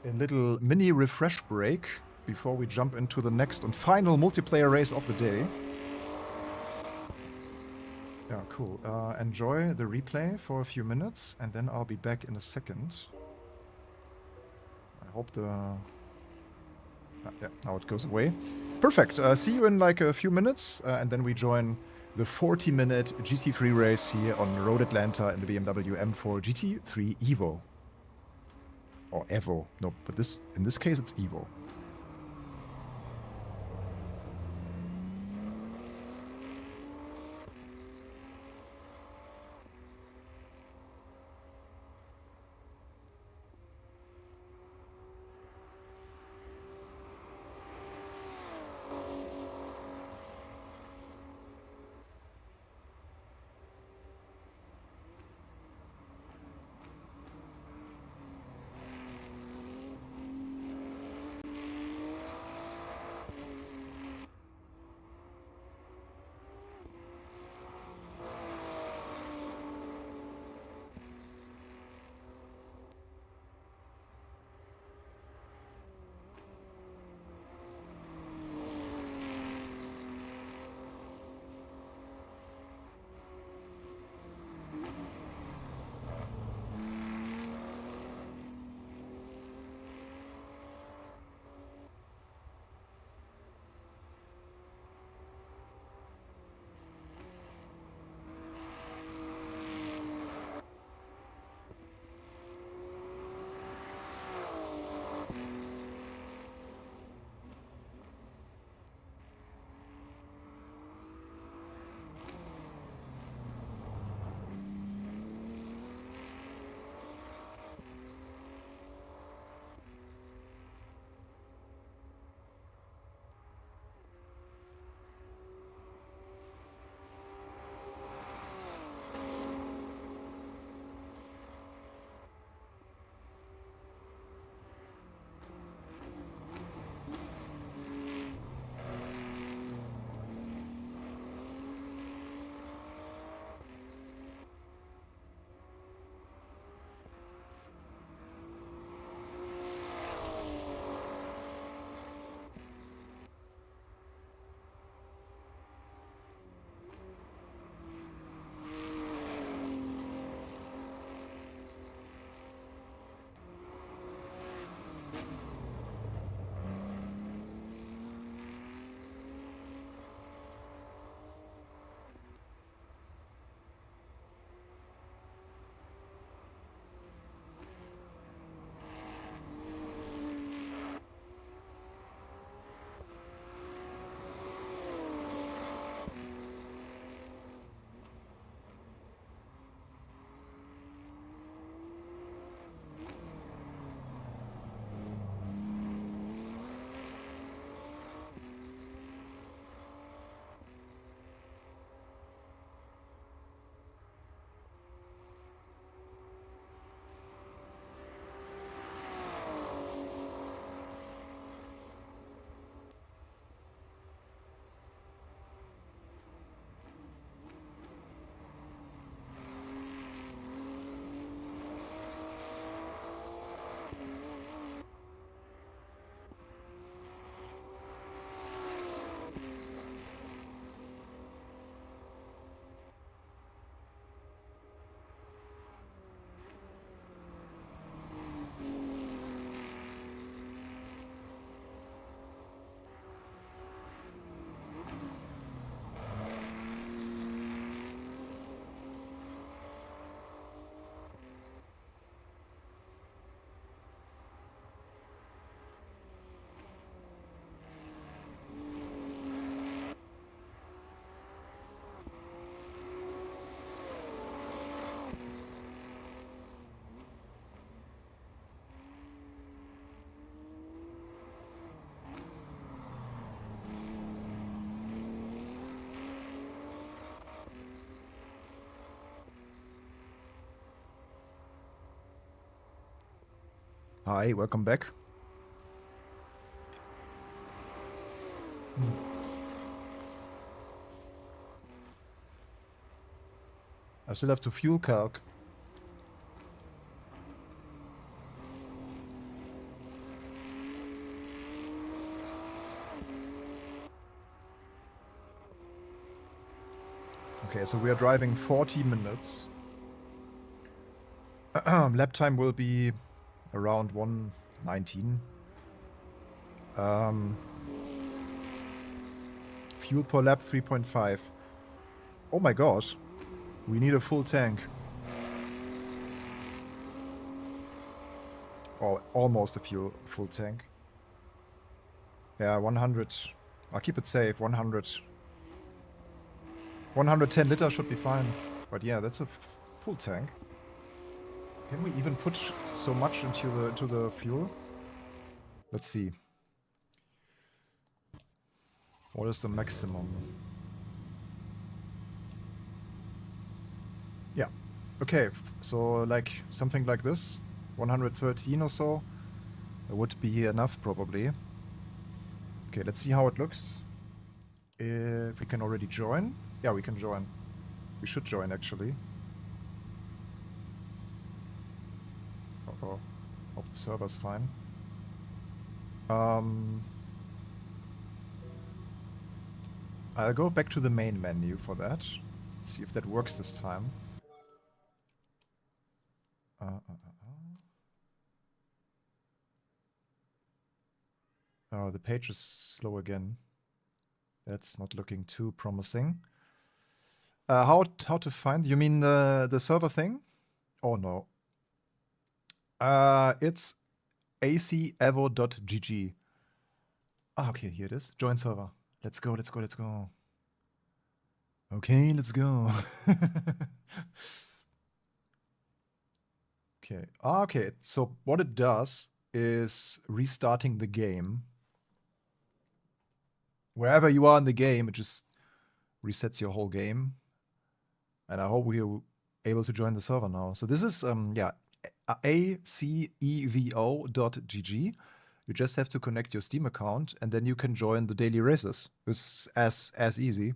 a little mini refresh break before we jump into the next and final multiplayer race of the day. Yeah, cool. Enjoy the replay for a few minutes and then I'll be back in a second. I hope yeah, now it goes away. Perfect. See you in like a few minutes and then we join the 40-minute GT3 race here on Road Atlanta in the BMW M4 GT3 EVO. Or EVO. No, but in this case it's EVO. Hi, welcome back. I still have to fuel calc. Okay, so we are driving 40 minutes. Lap time will be around 1:19. Fuel per lap 3.5. Oh my god. We need a full tank. Or almost a full tank. Yeah, 100. I'll keep it safe. 100. 110 liters should be fine. But yeah, that's a full tank. Can we even put so much into the fuel? Let's see. What is the maximum? Yeah. Okay, so like something like this. 113 or so. That would be enough probably. Okay, let's see how it looks. If we can already join. Yeah, we can join. We should join actually. Uh-oh. Hope the server's fine. I'll go back to the main menu for that. Let's see if that works this time. Oh, the page is slow again. That's not looking too promising. How to find? You mean the server thing? Oh no. It's aceevo.gg. Ah, okay, here it is. Join server. Let's go, let's go, let's go. Okay, let's go. Okay. Ah, okay. So what it does is restarting the game. Wherever you are in the game, it just resets your whole game. And I hope we're able to join the server now. So this is yeah, aceevo.gg. You just have to connect your Steam account and then you can join the daily races. It's as easy.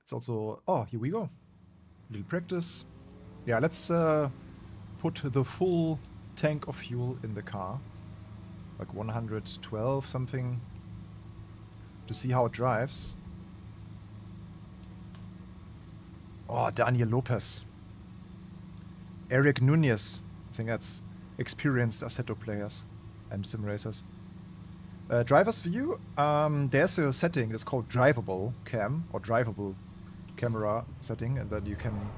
It's also, oh, here we go. Little practice. Yeah, let's put the full tank of fuel in the car. Like 112 something. To see how it drives. Oh, Daniel Lopez. Eric Nunez. I think that's experienced Assetto players and sim racers. Driver's view. There's a setting that's called drivable cam or drivable camera setting, and then you can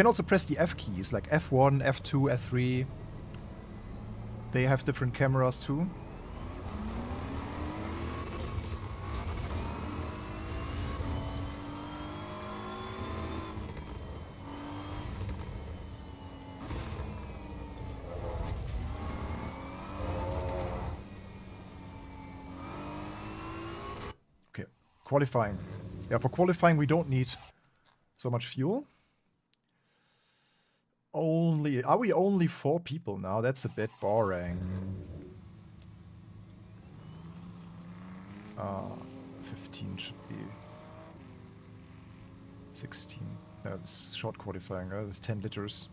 also press the F keys like F1, F2, F3. They have different cameras too. Okay, qualifying. Yeah, for qualifying we don't need so much fuel. Are we only 4 people now? That's a bit boring. 15 should be 16. That's short qualifying. That's 10 liters.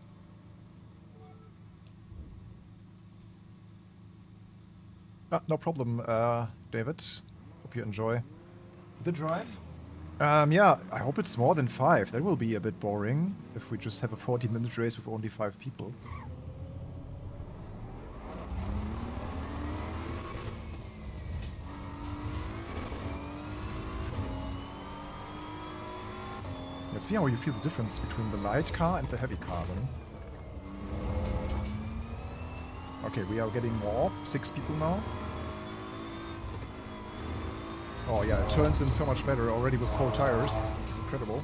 No problem, David. Hope you enjoy the drive. Yeah, I hope it's more than 5. That will be a bit boring if we just have a 40-minute race with only 5 people. Let's see how you feel the difference between the light car and the heavy car then. Okay, we are getting more. 6 people now. Oh yeah, it turns in so much better already with 4 tires. It's incredible.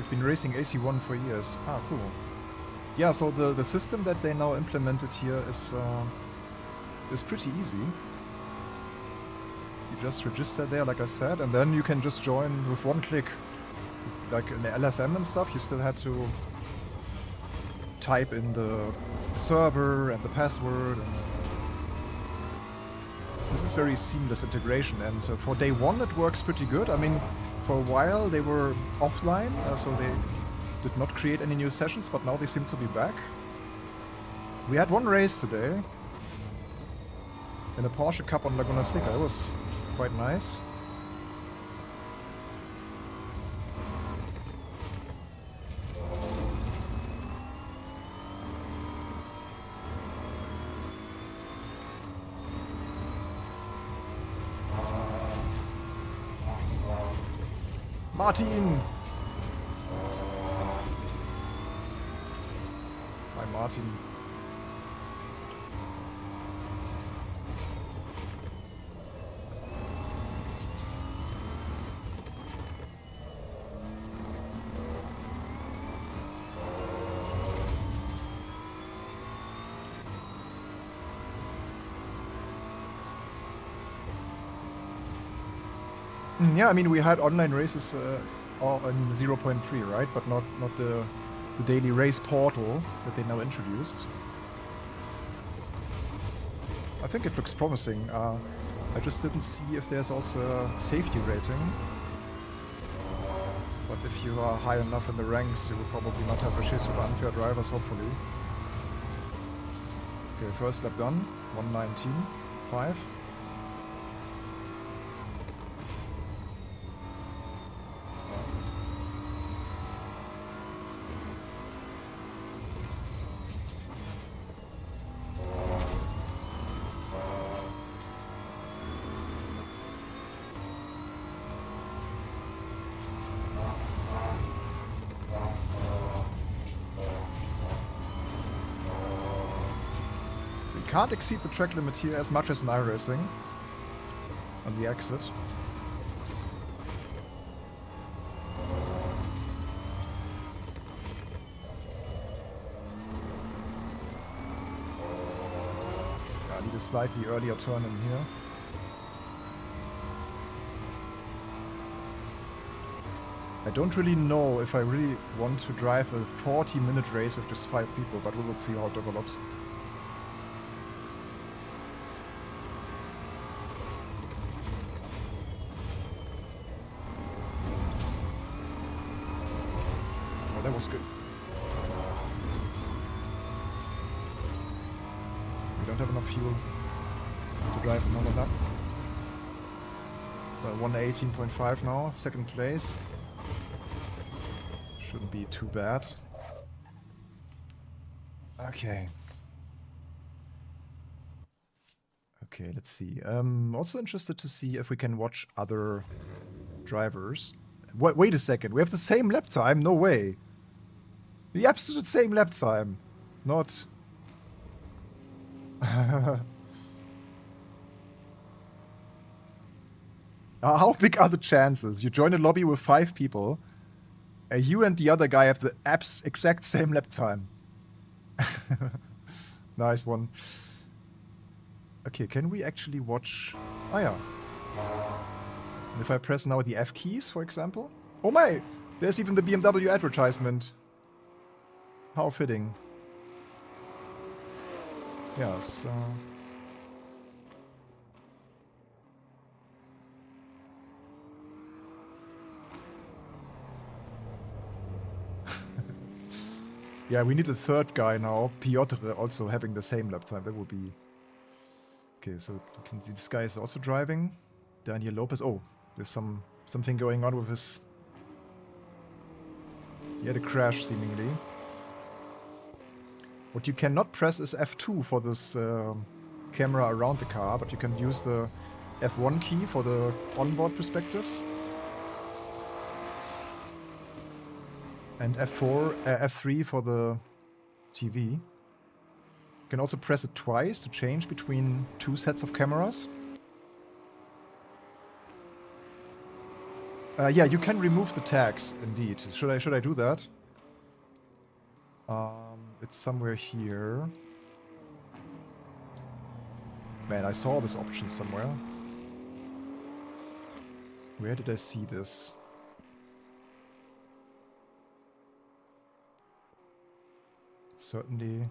We've been racing AC1 for years. Ah, cool. Yeah, so the system that they now implemented here is pretty easy. You just register there, like I said, and then you can just join with one click. Like in the LFM and stuff, you still had to type in the server and the password. And this is very seamless integration, and for day one it works pretty good. I mean, for a while they were offline, so they did not create any new sessions, but now they seem to be back. We had one race today in a Porsche Cup on Laguna Seca. It was quite nice. Martin! Hi, Martin. Yeah, I mean, we had online races all in 0.3, right? But not the daily race portal that they now introduced. I think it looks promising. I just didn't see if there's also a safety rating. But if you are high enough in the ranks, you will probably not have issues with unfair drivers, hopefully. Okay, first lap done. 1:19.5. Can't exceed the track limit here as much as in iRacing on the exit. I need a slightly earlier turn in here. I don't really know if I really want to drive a 40-minute race with just 5 people, but we will see how it develops. That was good. We don't have enough fuel to drive another lap. Well, 1:18.5 now, second place. Shouldn't be too bad. Okay. Okay, let's see. Also interested to see if we can watch other drivers. Wait a second, we have the same lap time? No way. The absolute same lap time. Not... How big are the chances? You join a lobby with 5 people. You and the other guy have the exact same lap time. Nice one. Okay, can we actually watch... Oh yeah. And if I press now the F keys, for example... Oh my! There's even the BMW advertisement. How fitting. Yes. Yeah, we need a third guy now. Piotr also having the same lap time. That would be... Okay, so you can see this guy is also driving. Daniel Lopez. Oh, there's something going on with his... He had a crash, seemingly. What you cannot press is F2 for this camera around the car, but you can use the F1 key for the onboard perspectives. And F3 for the TV. You can also press it twice to change between 2 sets of cameras. Yeah, you can remove the tags, indeed. Should I do that? It's somewhere here. Man, I saw this option somewhere. Where did I see this? Certainly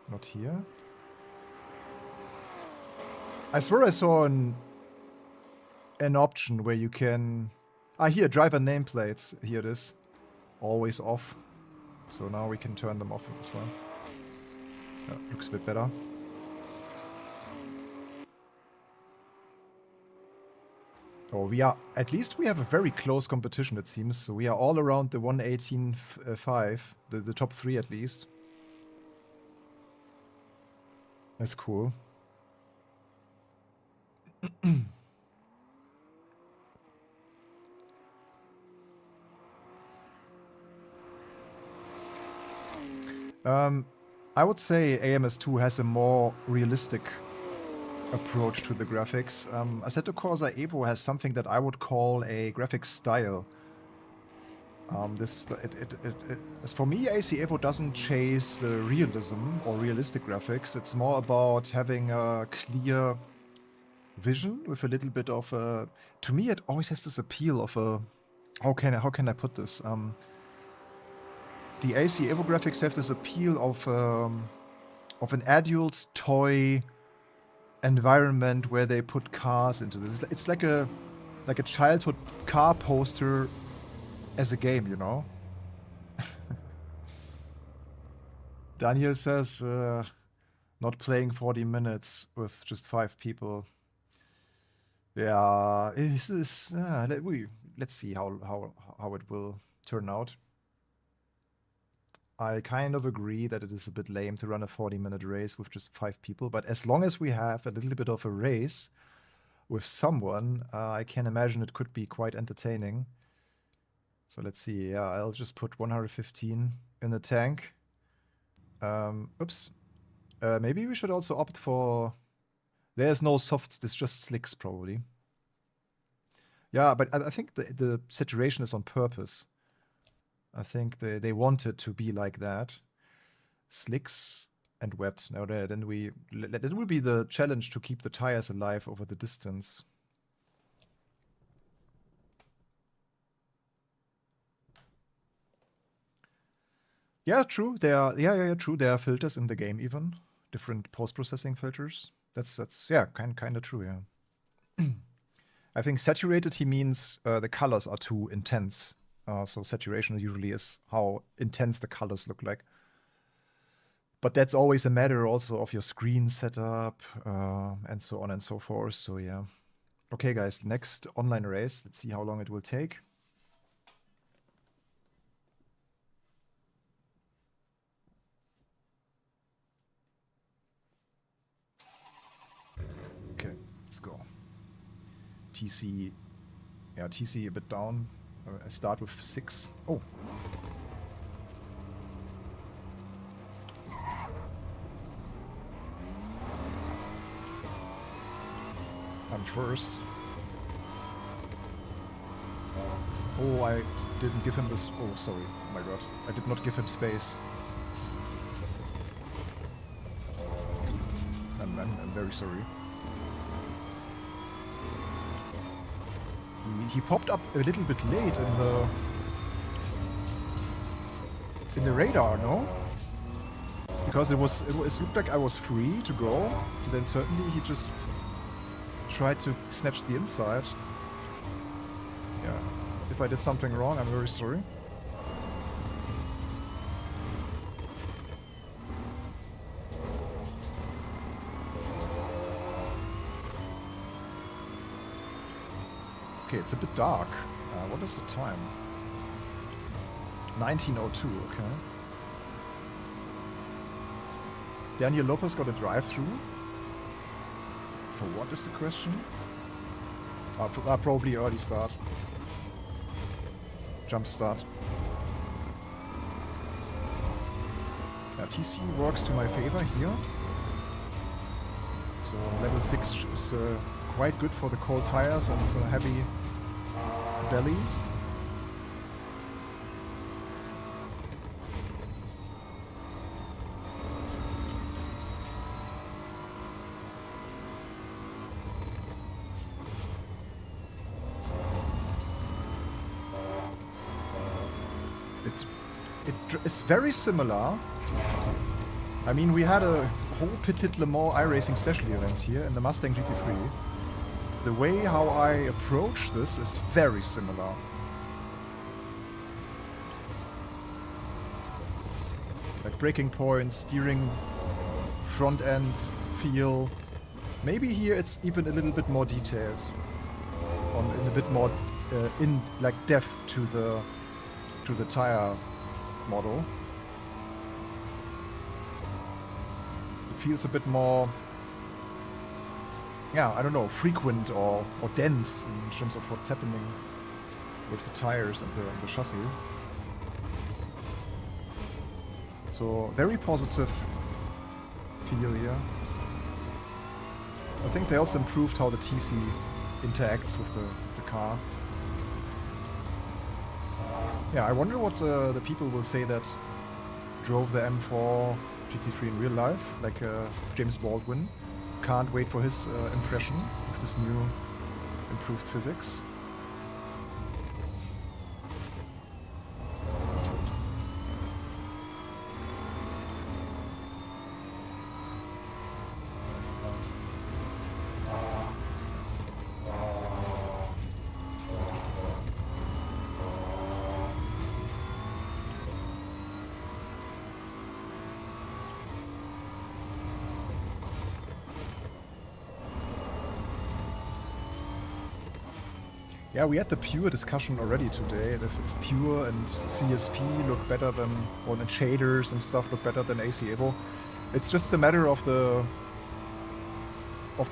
not here. I swear I saw an option where you can... Ah, here, driver nameplates. Here it is. Always off. So now we can turn them off as well. Looks a bit better. Oh, at least we have a very close competition, it seems. So we are all around the 118.5, the top 3 at least. That's cool. I would say AMS2 has a more realistic approach to the graphics. Assetto Corsa EVO has something that I would call a graphic style. For me, AC EVO doesn't chase the realism or realistic graphics. It's more about having a clear vision with a little bit of a... To me, it always has this appeal of a... How can I put this? The AC EVO graphics have this appeal of an adult toy environment where they put cars into this. It's like a childhood car poster as a game, you know? Daniel says, not playing 40 minutes with just 5 people. Yeah, this is... let's see how it will turn out. I kind of agree that it is a bit lame to run a 40-minute race with just 5 people, but as long as we have a little bit of a race with someone, I can imagine it could be quite entertaining. So let's see. Yeah, I'll just put 115 in the tank. Oops. Maybe we should also opt for... There's no softs, there's just slicks probably. Yeah, but I think the saturation is on purpose. I think they want it to be like that. Slicks and wet. Now then that will be the challenge, to keep the tires alive over the distance. Yeah, true. There are true. There are filters in the game even. Different post-processing filters. That's yeah, kind of true, yeah. I think saturated, he means the colors are too intense. So saturation usually is how intense the colors look like. But that's always a matter also of your screen setup and so on and so forth. So yeah. Okay, guys, next online race. Let's see how long it will take. Okay, let's go. TC, yeah, TC a bit down. I start with 6. Oh. I'm first. Oh, I didn't give him this. Oh, sorry. Oh my god. I did not give him space. I'm very sorry. He popped up a little bit late in the radar, no? Because it looked like I was free to go. And then certainly he just tried to snatch the inside. Yeah. If I did something wrong, I'm very sorry. Okay, it's a bit dark. What is the time? 19:02, okay. Daniel Lopez got a drive-through. For what is the question? Probably early start. Jump start. Yeah, TC works to my favor here. So level 6 is quite good for the cold tires and heavy belly. It's very similar. I mean, we had a whole Petit Le Mans iRacing special event here in the Mustang GT3. The way how I approach this is very similar. Like braking points, steering, front end, feel. Maybe here it's even a little bit more detailed, in a bit more in like depth to the tire model. It feels a bit more, yeah, I don't know, frequent or dense in terms of what's happening with the tires and the chassis. So very positive feel here. I think they also improved how the TC interacts with the car. Yeah, I wonder what the people will say that drove the M4 GT3 in real life, like James Baldwin. Can't wait for his impression of this new improved physics. Yeah, we had the Pure discussion already today. If Pure and CSP look better than, or the shaders and stuff look better than AC EVO. It's just a matter of the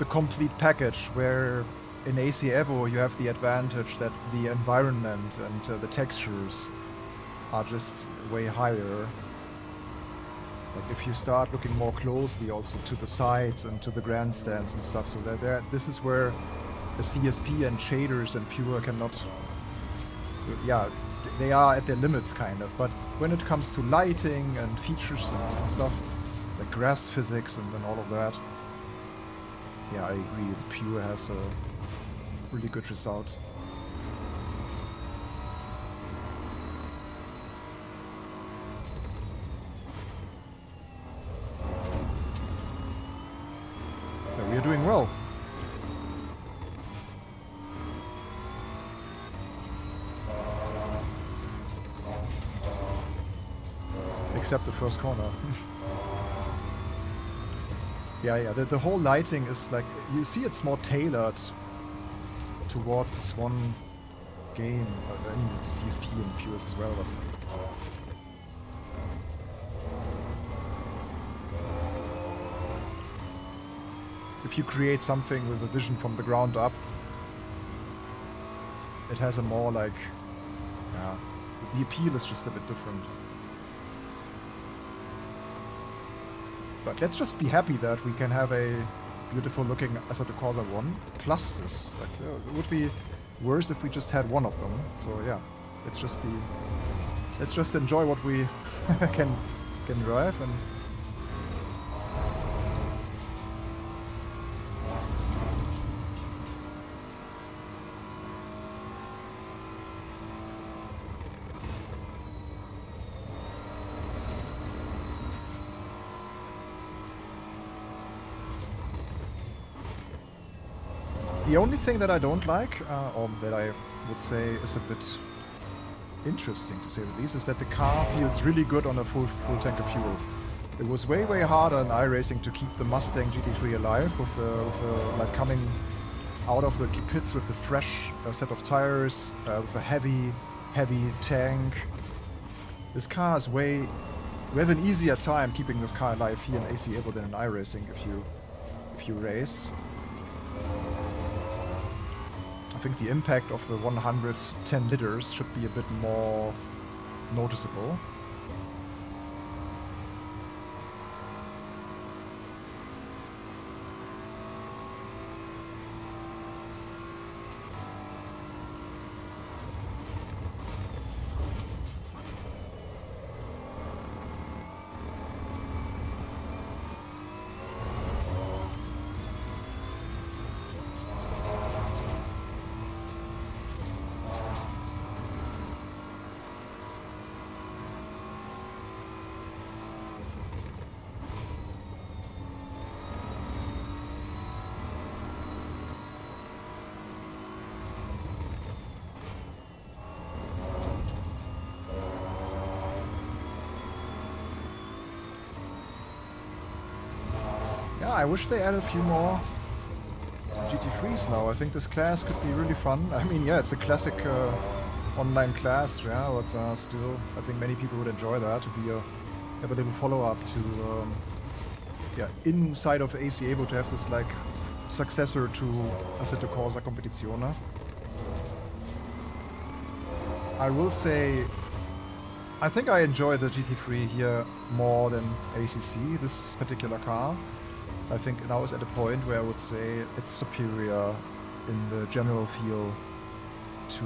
complete package, where in AC EVO you have the advantage that the environment and the textures are just way higher. Like if you start looking more closely also to the sides and to the grandstands and stuff, so that this is where the CSP and shaders and Pure cannot, yeah, they are at their limits kind of, but when it comes to lighting and features and stuff, like grass physics and all of that, yeah, I agree, the Pure has really good results. Yeah, we are doing well. Except the first corner. yeah, the whole lighting is like, you see it's more tailored towards this one game. I mean, CSP and Pures as well, but if you create something with a vision from the ground up, it has a more like, yeah, the appeal is just a bit different. But let's just be happy that we can have a beautiful looking Assetto Corsa 1 plus this. Like, it would be worse if we just had one of them. So yeah, let's just enjoy what we can drive. And the only thing that I don't like, or that I would say is a bit interesting to say the least, is that the car feels really good on a full tank of fuel. It was way harder in iRacing to keep the Mustang GT3 alive with like coming out of the pits with the fresh set of tires, with a heavy tank. This car is we have an easier time keeping this car alive here in AC EVO than in iRacing if you race. I think the impact of the 110 liters should be a bit more noticeable. Yeah, I wish they add a few more GT3s now. I think this class could be really fun. I mean, yeah, it's a classic online class, yeah, but still, I think many people would enjoy that, to be have a little follow-up to, yeah, inside of AC EVO, to have this, like, successor to Assetto Corsa Competizione. I will say, I think I enjoy the GT3 here more than ACC, this particular car. I think now is at a point where I would say it's superior in the general feel to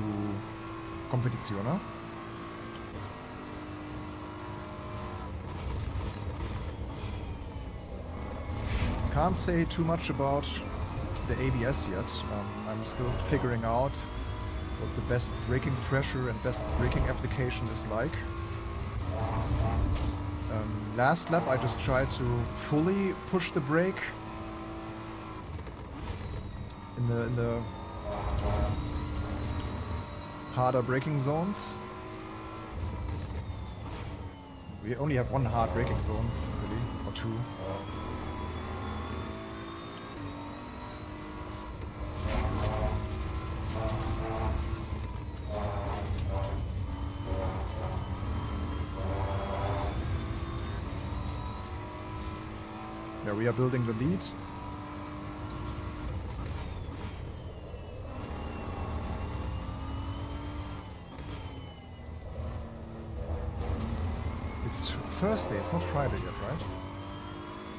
Competizione. Can't say too much about the ABS yet. I'm still figuring out what the best braking pressure and best braking application is like. Last lap I just tried to fully push the brake in the harder braking zones. We only have one hard braking zone, really, or two. Yeah, we are building the lead. It's Thursday, it's not Friday yet, right?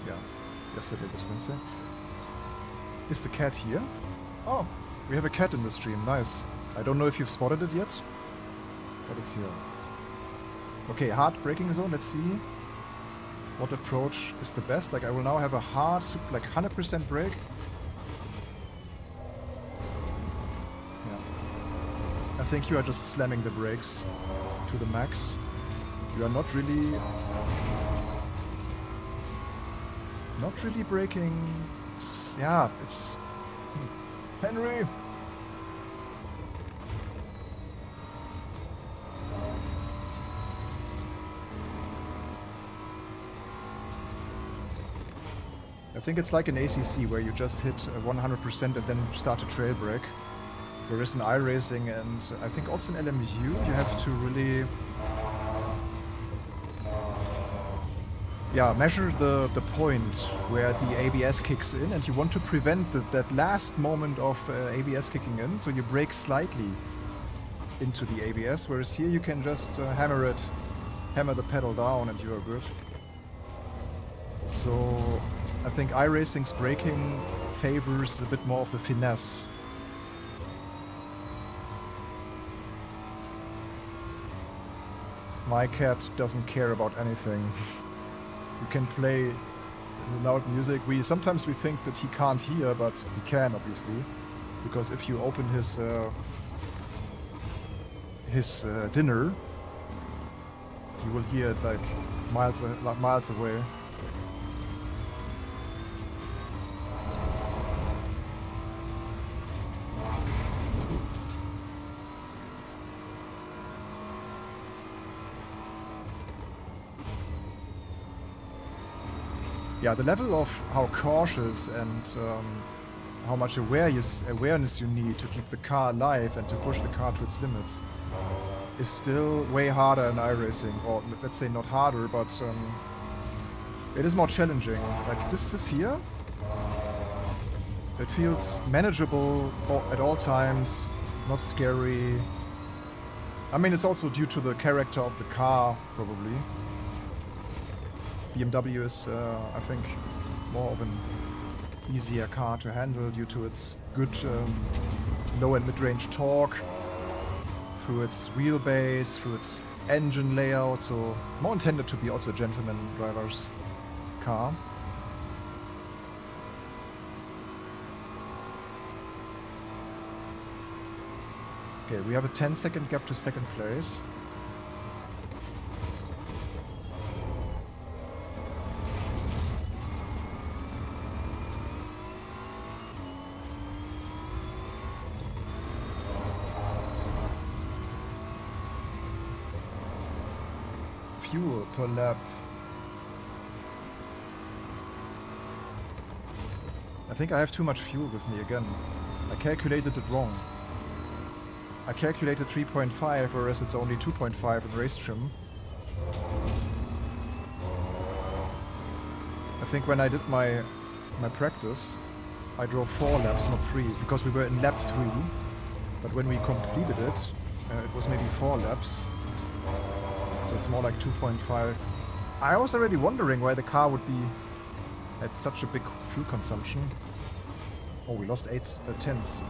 Yeah, yesterday was Wednesday. Is the cat here? Oh, we have a cat in the stream, nice. I don't know if you've spotted it yet, but it's here. Okay, hard braking zone, let's see what approach is the best. Like, I will now have a hard, like 100% brake. Yeah. I think you are just slamming the brakes to the max. You are not really braking. Yeah, it's Henry. I think it's like an ACC where you just hit 100% and then start to trail brake. Whereas in iRacing and I think also in LMU you have to really measure the point where the ABS kicks in, and you want to prevent that last moment of ABS kicking in, so you brake slightly into the ABS, whereas here you can just hammer the pedal down and you are good. So I think iRacing's braking favors a bit more of the finesse. My cat doesn't care about anything. You can play loud music. Sometimes we think that he can't hear, but he can, obviously, because if you open his dinner, he will hear it like miles away. Yeah, the level of how cautious and how much awareness you need to keep the car alive and to push the car to its limits is still way harder in iRacing. Or let's say not harder, but it is more challenging. Like this here, it feels manageable at all times, not scary. I mean, it's also due to the character of the car, probably. BMW is, I think, more of an easier car to handle due to its good low and mid-range torque, through its wheelbase, through its engine layout, so more intended to be also a gentleman driver's car. Okay, we have a 10-second gap to second place. Fuel per lap. I think I have too much fuel with me again. I calculated it wrong. I calculated 3.5, whereas it's only 2.5 in race trim. I think when I did my practice, I drove 4 laps, not 3, because we were in lap 3. But when we completed it, it was maybe 4 laps. So it's more like 2.5. I was already wondering why the car would be at such a big fuel consumption. Oh, we lost 8 tenths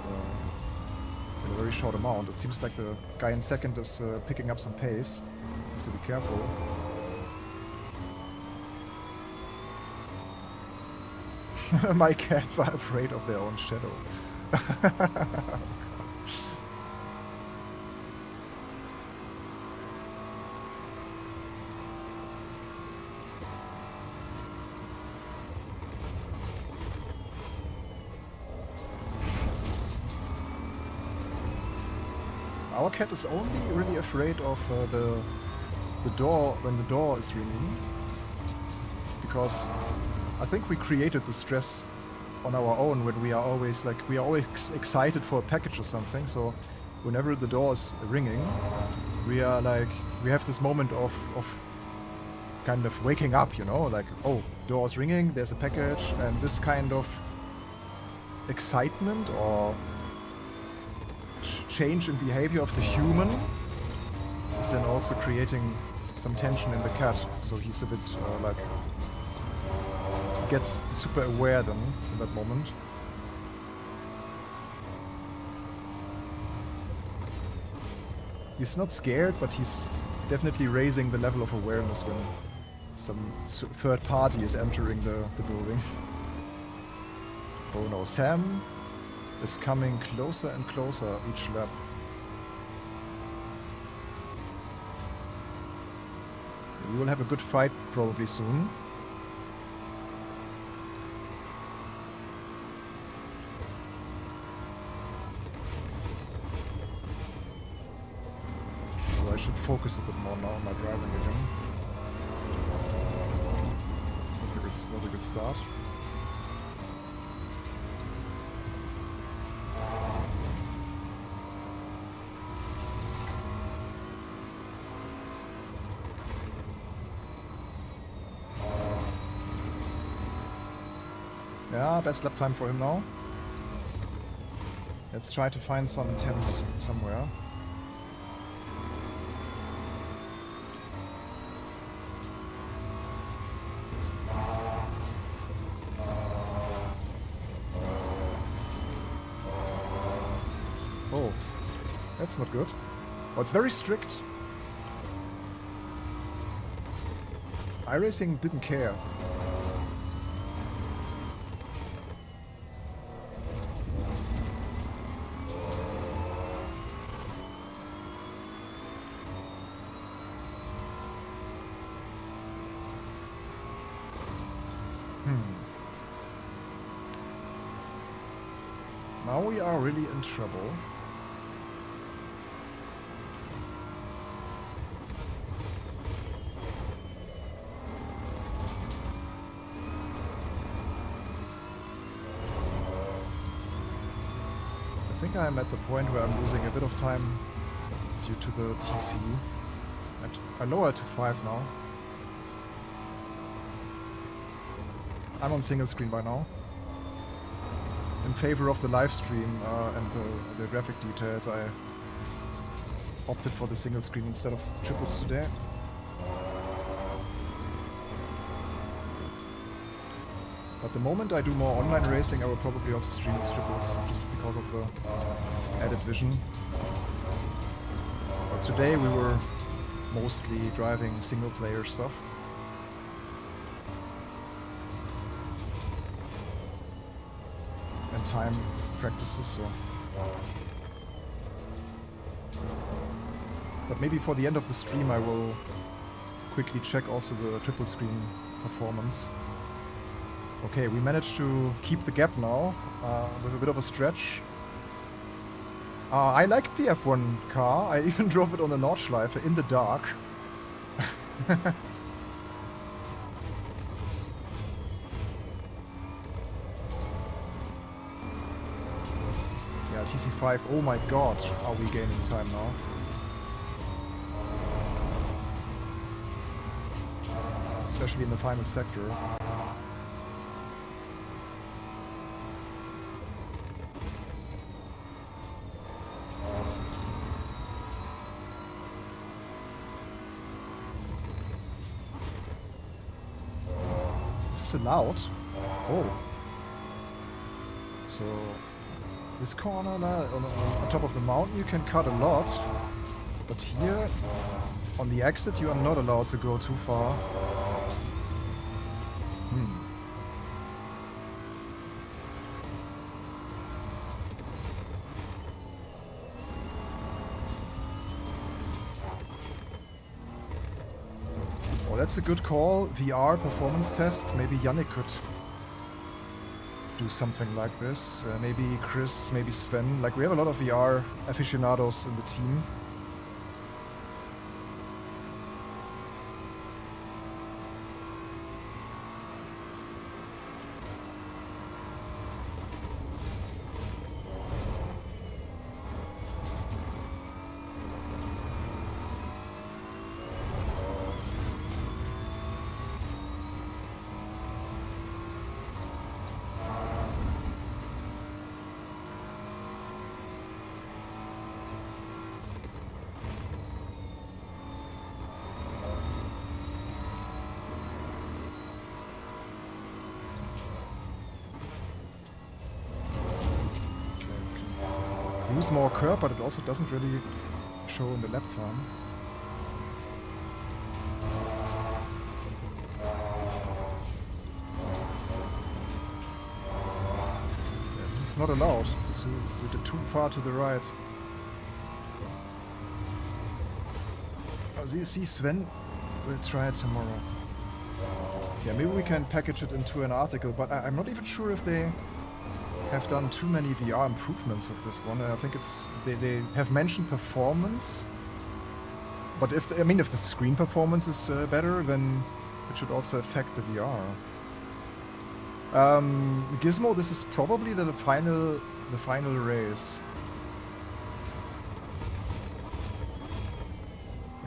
in a very short amount. It seems like the guy in second is picking up some pace. Have to be careful. My cats are afraid of their own shadow. Our cat is only really afraid of the door when the door is ringing, because I think we created the stress on our own when we are always excited for a package or something. So whenever the door is ringing, we have this moment of kind of waking up, you know, like, oh, door is ringing, there's a package, and this kind of excitement or change in behavior of the human is then also creating some tension in the cat. So he's a bit gets super aware then in that moment. He's not scared, but he's definitely raising the level of awareness when some third party is entering the building. Oh no, Sam is coming closer and closer each lap. We will have a good fight probably soon. So I should focus a bit more now on my driving again. It's not a good start. Yeah, best lap time for him now. Let's try to find some tenths somewhere. Oh, that's not good. Oh, it's very strict. iRacing didn't care. Now we are really in trouble. I think I'm at the point where I'm losing a bit of time due to the TC. I lower it to 5 now. I'm on single screen by now. In favor of the live stream and the graphic details, I opted for the single screen instead of triples today. But the moment I do more online racing, I will probably also stream with triples, just because of the added vision. But today we were mostly driving single player stuff. Time practices, so. But maybe for the end of the stream I will quickly check also the triple screen performance. Okay, we managed to keep the gap now with a bit of a stretch. I liked the F1 car. I even drove it on the Nordschleife in the dark. TC5. Oh my god, are we gaining time now? Especially in the final sector. Is this allowed? Oh. So, this corner on top of the mountain you can cut a lot. But here, on the exit, you are not allowed to go too far. Oh, that's a good call. VR performance test. Maybe Yannick could do something like this. Maybe Chris, maybe Sven. Like, we have a lot of VR aficionados in the team. Use more curb, but it also doesn't really show in the lap time. Yeah, this is not allowed. It's too far to the right. As you see, Sven will try it tomorrow. Yeah, maybe we can package it into an article, but I'm not even sure if they have done too many VR improvements with this one. I think it's they have mentioned performance, but if the screen performance is better, then it should also affect the VR. Gizmo, this is probably the final race.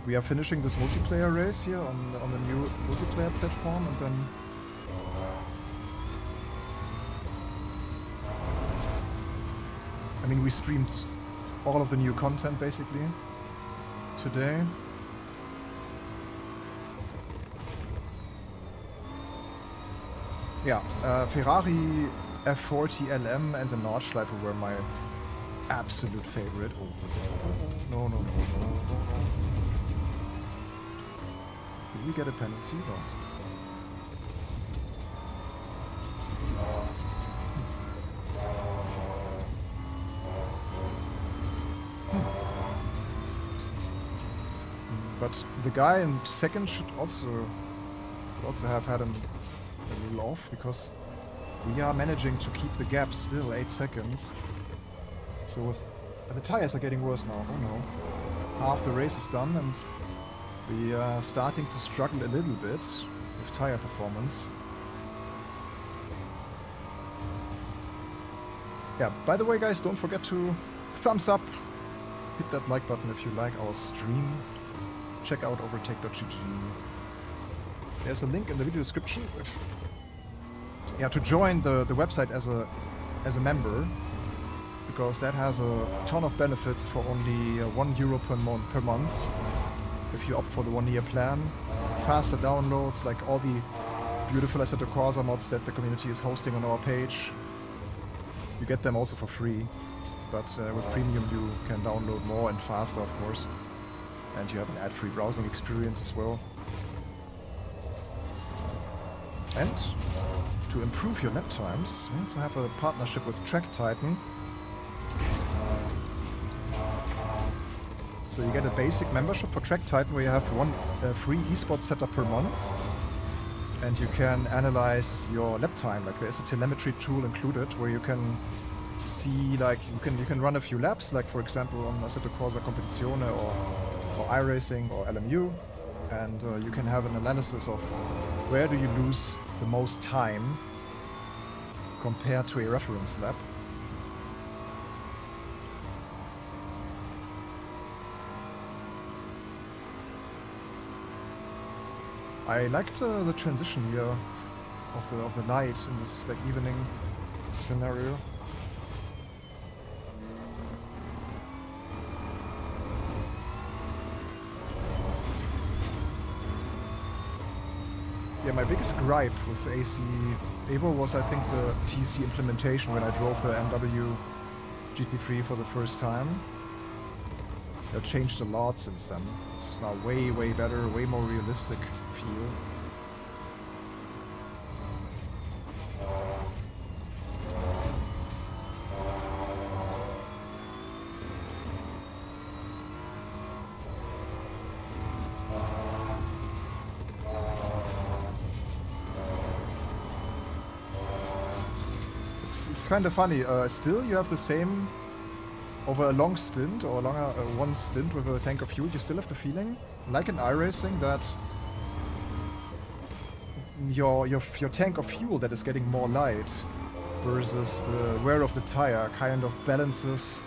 We are finishing this multiplayer race here on the new multiplayer platform, and then I mean, we streamed all of the new content basically today. Yeah, Ferrari F40 LM and the Nordschleife were my absolute favorite. Oh, no. Did we get a penalty? No. But the guy in second should also have had a little off, because we are managing to keep the gap still 8 seconds. So the tires are getting worse now. Oh no. Half the race is done and we are starting to struggle a little bit with tire performance. Yeah, by the way guys, don't forget to thumbs up, hit that like button if you like our stream. Check out overtake.gg. There's a link in the video description to join the website as a member, because that has a ton of benefits for only €1 per month if you opt for the 1-year plan. Faster downloads, like all the beautiful Assetto Corsa mods that the community is hosting on our page. You get them also for free, but with premium you can download more and faster, of course. And you have an ad-free browsing experience as well. And to improve your lap times, we also have a partnership with Track Titan. So you get a basic membership for Track Titan where you have one free esports setup per month. And you can analyze your lap time. Like there's a telemetry tool included where you can see, like you can run a few laps, like for example on Assetto Corsa Competizione or iRacing or LMU, and you can have an analysis of where do you lose the most time compared to a reference lap. I liked the transition here of the light in this like evening scenario. Yeah, my biggest gripe with AC EVO was, I think, the TC implementation when I drove the MW GT3 for the first time. They've changed a lot since then. It's now way, way better, way more realistic feel. It's kind of funny. Still, you have the same over a long stint or longer one stint with a tank of fuel. You still have the feeling, like in iRacing, that your tank of fuel that is getting more light versus the wear of the tire kind of balances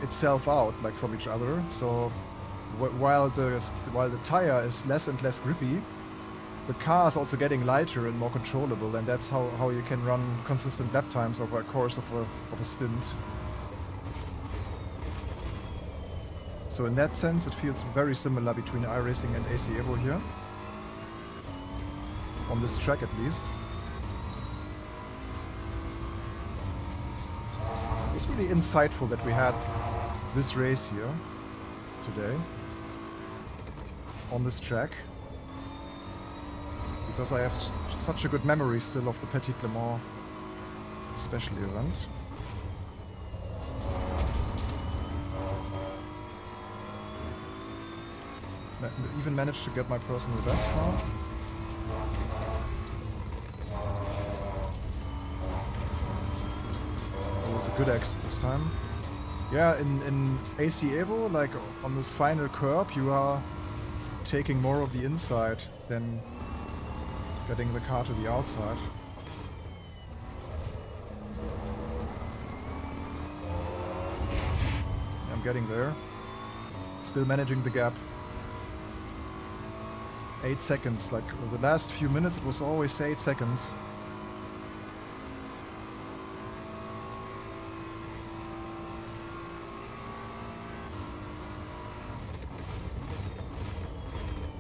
itself out, like from each other. So while the tire is less and less grippy, the car is also getting lighter and more controllable, and that's how you can run consistent lap times over a course of a stint. So in that sense, it feels very similar between iRacing and AC EVO here. On this track at least. It was really insightful that we had this race here today on this track. Because I have such a good memory still of the Petit Le Mans special event. Even managed to get my personal best now. It was a good exit this time. Yeah, in AC EVO, like on this final curb, you are taking more of the inside than getting the car to the outside. I'm getting there. Still managing the gap. 8 seconds, like the last few minutes it was always 8 seconds.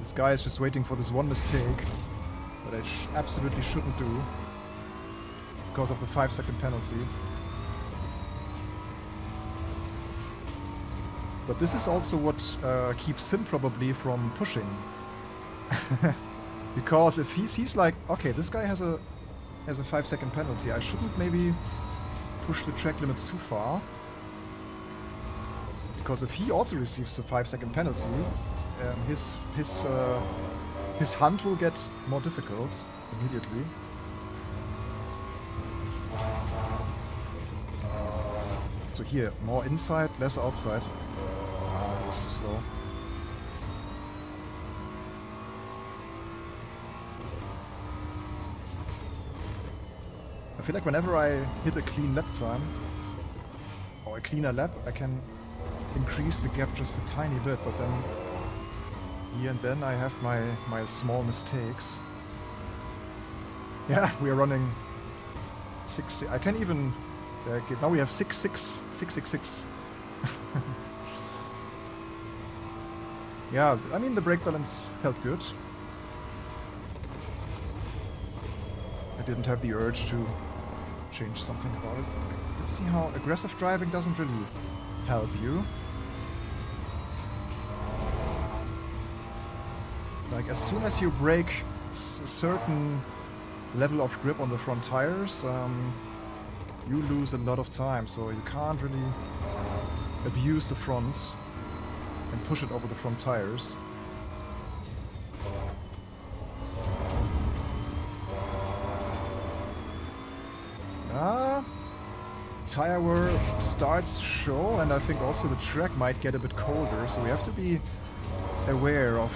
This guy is just waiting for this one mistake that I absolutely shouldn't do because of the 5-second penalty. But this is also what keeps him probably from pushing. Because if he's like, okay, this guy has a 5-second penalty, I shouldn't maybe push the track limits too far. Because if he also receives a 5-second penalty, his hunt will get more difficult immediately. So here, more inside, less outside. Ah, it was too slow. I feel like whenever I hit a clean lap time, or a cleaner lap, I can increase the gap just a tiny bit, but then here and then I have my small mistakes. Yeah, we are running 6. I can even... now we have 6.6. Yeah, I mean the brake balance felt good. I didn't have the urge to change something about it. Let's see how aggressive driving doesn't really help you. Like, as soon as you break a certain level of grip on the front tires, you lose a lot of time, so you can't really abuse the front and push it over the front tires. Tire wear starts to show, and I think also the track might get a bit colder, so we have to be aware of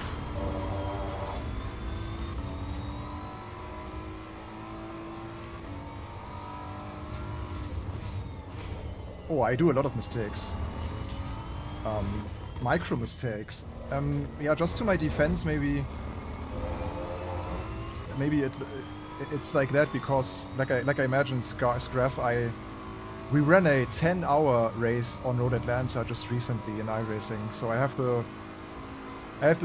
Oh, I do a lot of mistakes. Micro mistakes. Yeah, just to my defense, maybe maybe it's like that because, like I imagined, Scraf, we ran a 10-hour race on Road Atlanta just recently in iRacing, so I have the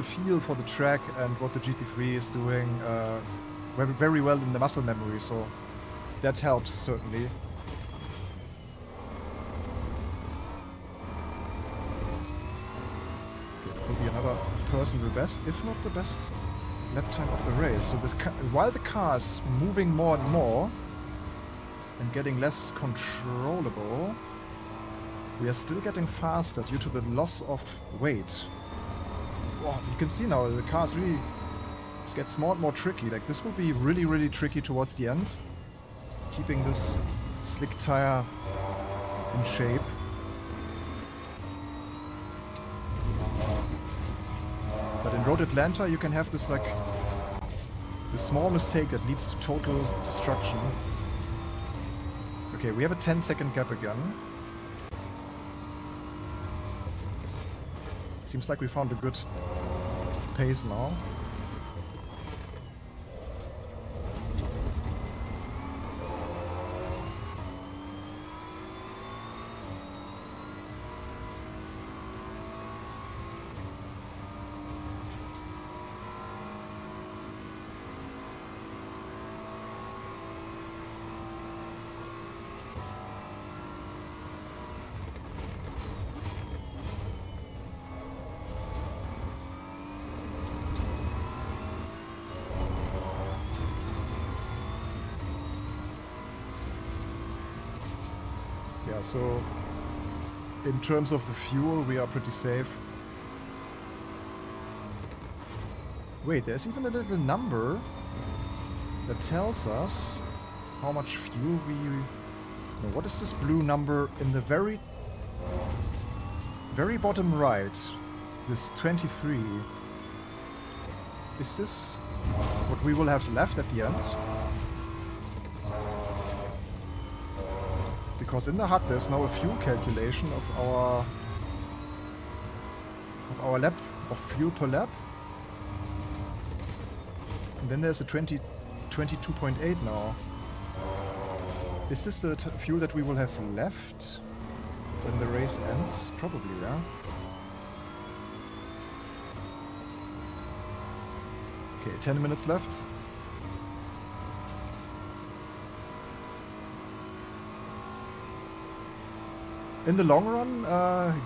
feel for the track and what the GT3 is doing very well in the muscle memory, so that helps certainly. Maybe another personal best, if not the best lap time of the race. So this while the car is moving more and more and getting less controllable, we are still getting faster due to the loss of weight. Wow, you can see now the car is really, it gets more and more tricky. Like this will be really, really tricky towards the end, keeping this slick tire in shape. But in Road Atlanta you can have this like the small mistake that leads to total destruction. Okay, we have a 10-second gap again. Seems like we found a good pace now. Yeah, so in terms of the fuel, we are pretty safe. Wait, there's even a little number that tells us how much fuel we... No, what is this blue number in the very bottom right? This 23. Is this what we will have left at the end? Because in the HUD there's now a fuel calculation of our lap, of fuel per lap. And then there's a 22.8 now. Is this the fuel that we will have left when the race ends? Probably, yeah. Okay, 10 minutes left. In the long run,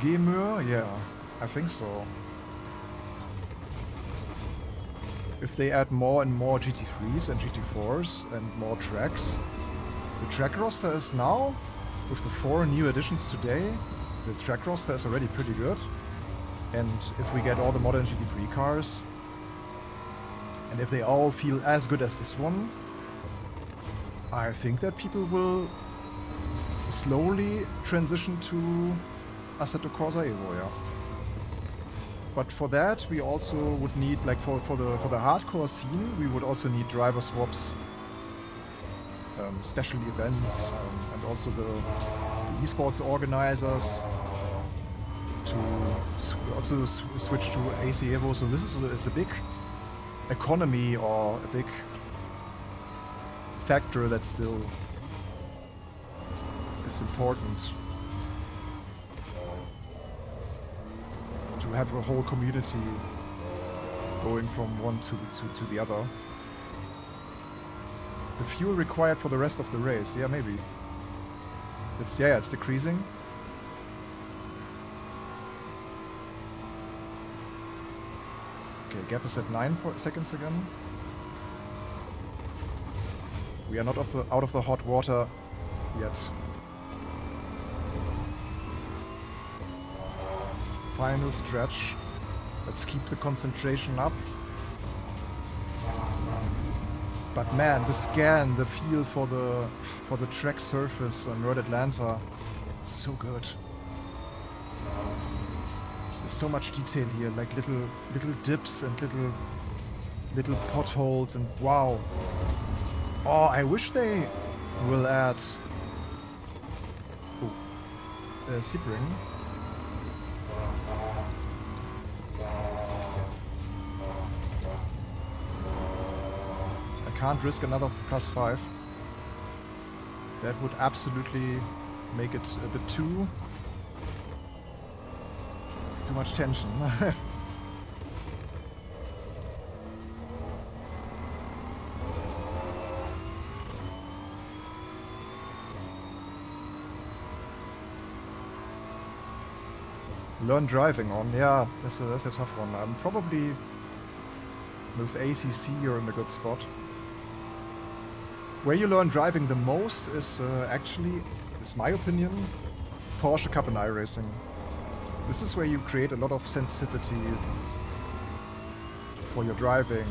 Gemur, yeah, I think so. If they add more and more GT3s and GT4s and more tracks, the track roster is now, with the 4 new additions today, the track roster is already pretty good. And if we get all the modern GT3 cars, and if they all feel as good as this one, I think that people will slowly transition to Assetto Corsa EVO, yeah. But for that, we also would need, like for the hardcore scene, we would also need driver swaps, special events, and also the esports organizers to also switch to AC EVO. So this is a big economy or a big factor that still is important to have a whole community going from one to the other. The fuel required for the rest of the race, yeah, maybe. It's it's decreasing. Okay, gap is at 9 seconds again. We are not out of the hot water yet. Final stretch. Let's keep the concentration up. But man, the scan, the feel for the track surface on Road Atlanta, so good. There's so much detail here, like little dips and little potholes, and wow. Oh, I wish they will add Sebring. I can't risk another +5. That would absolutely make it a bit too much tension. Learn driving on, yeah, that's a tough one. I'm probably with ACC you're in a good spot. Where you learn driving the most is actually, it's my opinion, Porsche Cup and iRacing. This is where you create a lot of sensitivity for your driving,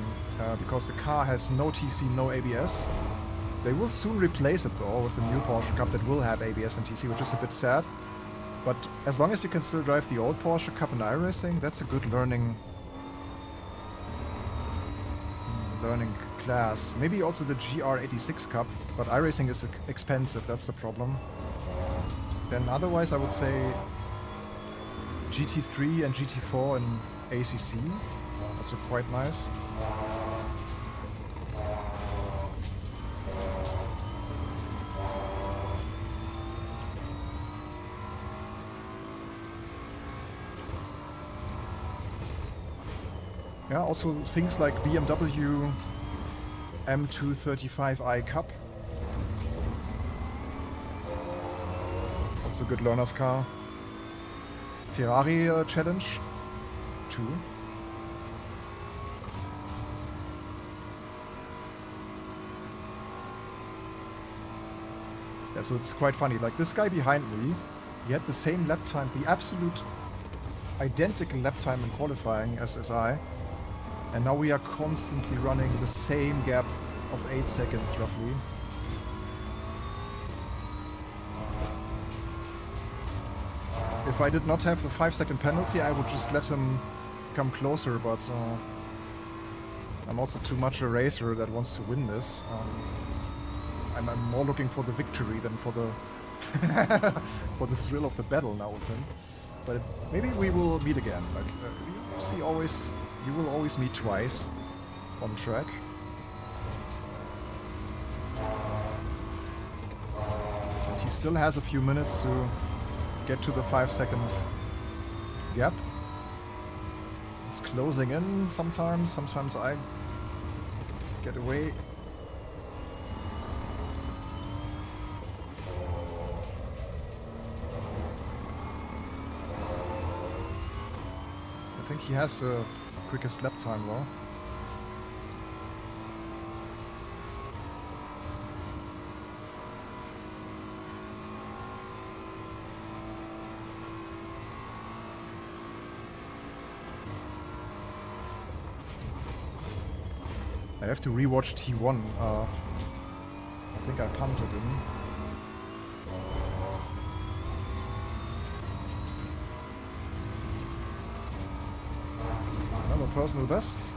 because the car has no TC, no ABS. They will soon replace it though with the new Porsche Cup that will have ABS and TC, which is a bit sad. But as long as you can still drive the old Porsche Cup and iRacing, that's a good learning class. Maybe also the GR86 Cup, but iRacing is expensive, that's the problem. Then otherwise I would say GT3 and GT4 and ACC, also quite nice. Yeah, also things like BMW M235i Cup. Also good learner's car. Ferrari Challenge 2. Yeah, so it's quite funny. Like this guy behind me, he had the same lap time, the absolute identical lap time in qualifying as I. And now we are constantly running the same gap of 8 seconds roughly. If I did not have the 5-second penalty, I would just let him come closer, but I'm also too much a racer that wants to win this. I'm more looking for the victory than for the for the thrill of the battle now with him. But maybe we will meet again. Like you will always meet twice on track. And he still has a few minutes to get to the 5-second gap. It's closing in sometimes I get away. I think he has the quickest lap time though. I have to rewatch T1. I think I punted him. Another personal best.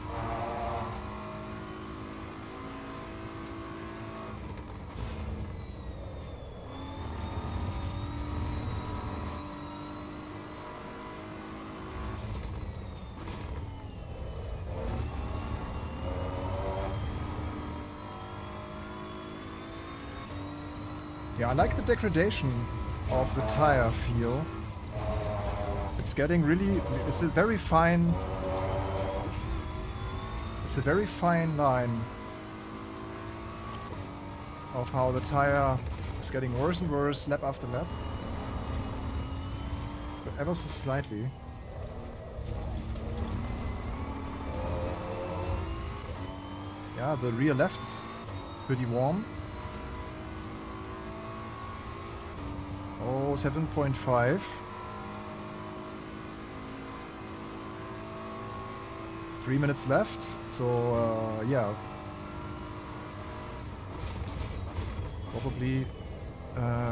Yeah, I like the degradation of the tire feel. It's getting really... It's a very fine line of how the tire is getting worse and worse lap after lap. But ever so slightly. Yeah, the rear left is pretty warm. Oh, 7.5. 3 minutes left, so yeah. Probably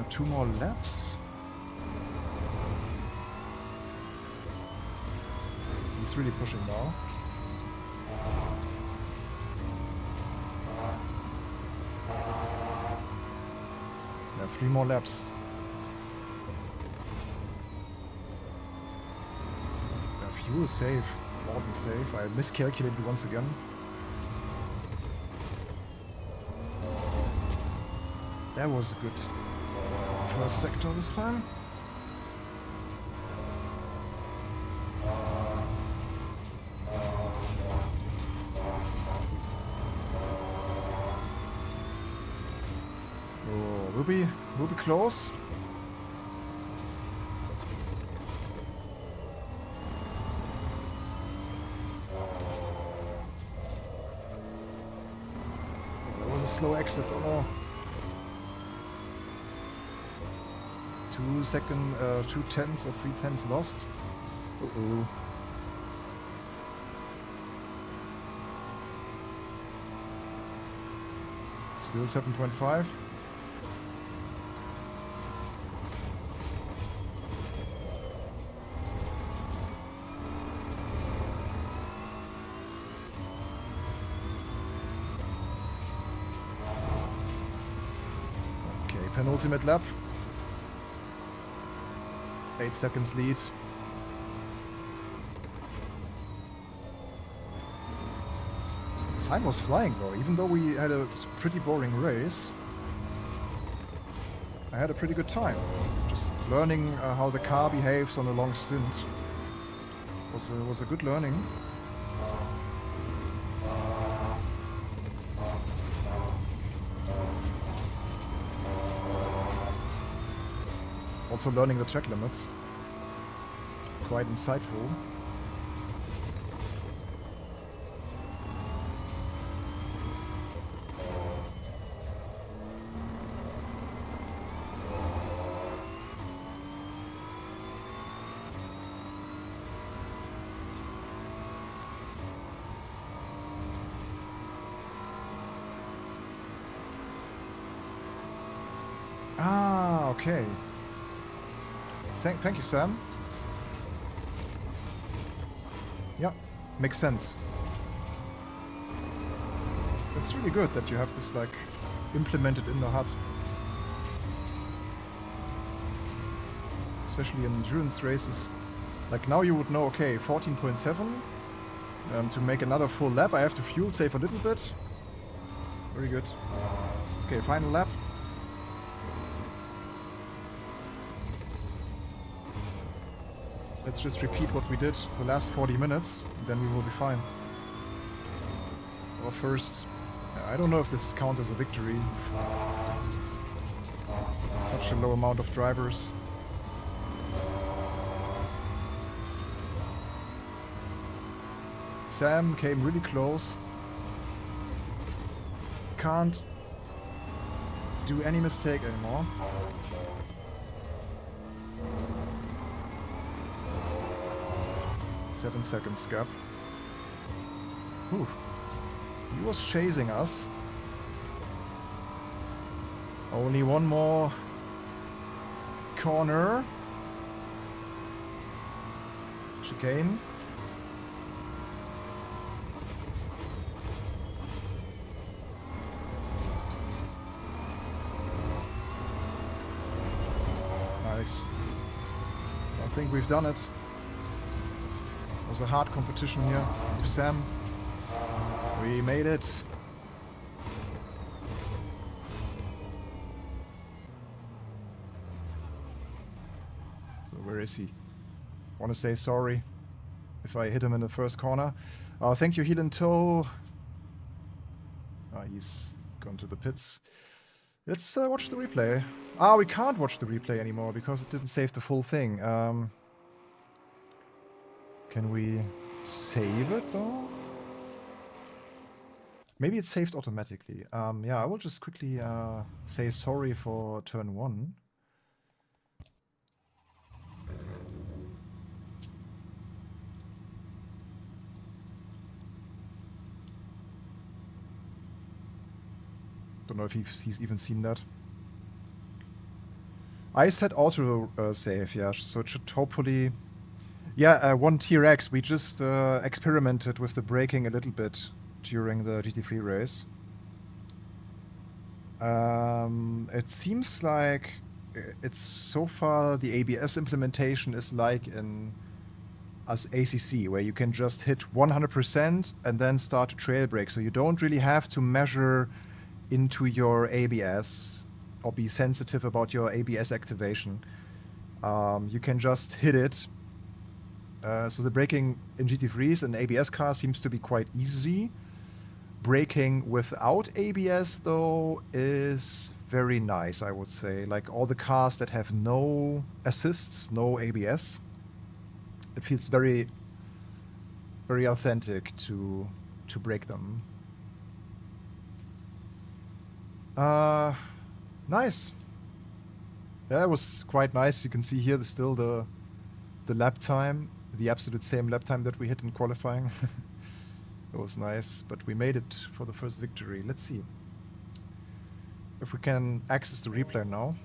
2 more laps. He's really pushing now. Yeah, 3 more laps. Fuel safe, more than safe. I miscalculated once again. That was a good first sector this time. Oh, will be close. That was a slow exit. Oh no. 2 tenths or 3 tenths lost. Uh-oh. Still 7.5. Okay, penultimate lap. 8 seconds lead. Time was flying though, even though we had a pretty boring race. I had a pretty good time. Just learning how the car behaves on a long stint was a good learning. Also learning the track limits. Quite insightful. Ah, okay. Thank you, Sam. Yeah, makes sense. It's really good that you have this, like, implemented in the HUD. Especially in endurance races. Like, now you would know, okay, 14.7. To make another full lap, I have to fuel save a little bit. Very good. Okay, final lap. Let's just repeat what we did the last 40 minutes, then we will be fine. Our first... I don't know if this counts as a victory. Such a low amount of drivers. Sam came really close. Can't do any mistake anymore. Seven seconds gap. Whew. He was chasing us. Only one more corner. Chicane. Nice. I think we've done it. It was a hard competition here with Sam. We made it. So where is he? Want to say sorry if I hit him in the first corner. Thank you, Heel and Toe. He's gone to the pits. Let's watch the replay. We can't watch the replay anymore because it didn't save the full thing. Can we save it though? Maybe it's saved automatically. Yeah, I will just quickly say sorry for turn 1. Don't know if he's even seen that. I said auto save, yeah, so it should hopefully... Yeah, one TRX, we just experimented with the braking a little bit during the GT3 race. It seems like it's so far the ABS implementation is like in as ACC, where you can just hit 100% and then start to trail brake. So you don't really have to measure into your ABS or be sensitive about your ABS activation. You can just hit it. So the braking in GT3s and ABS cars seems to be quite easy. Braking without ABS, though, is very nice, I would say. Like all the cars that have no assists, no ABS, it feels very, very authentic to brake them. Nice. Yeah, it was quite nice. You can see here still the lap time, the absolute same lap time that we hit in qualifying. It was nice, but we made it for the first victory. Let's see if we can access the replay now.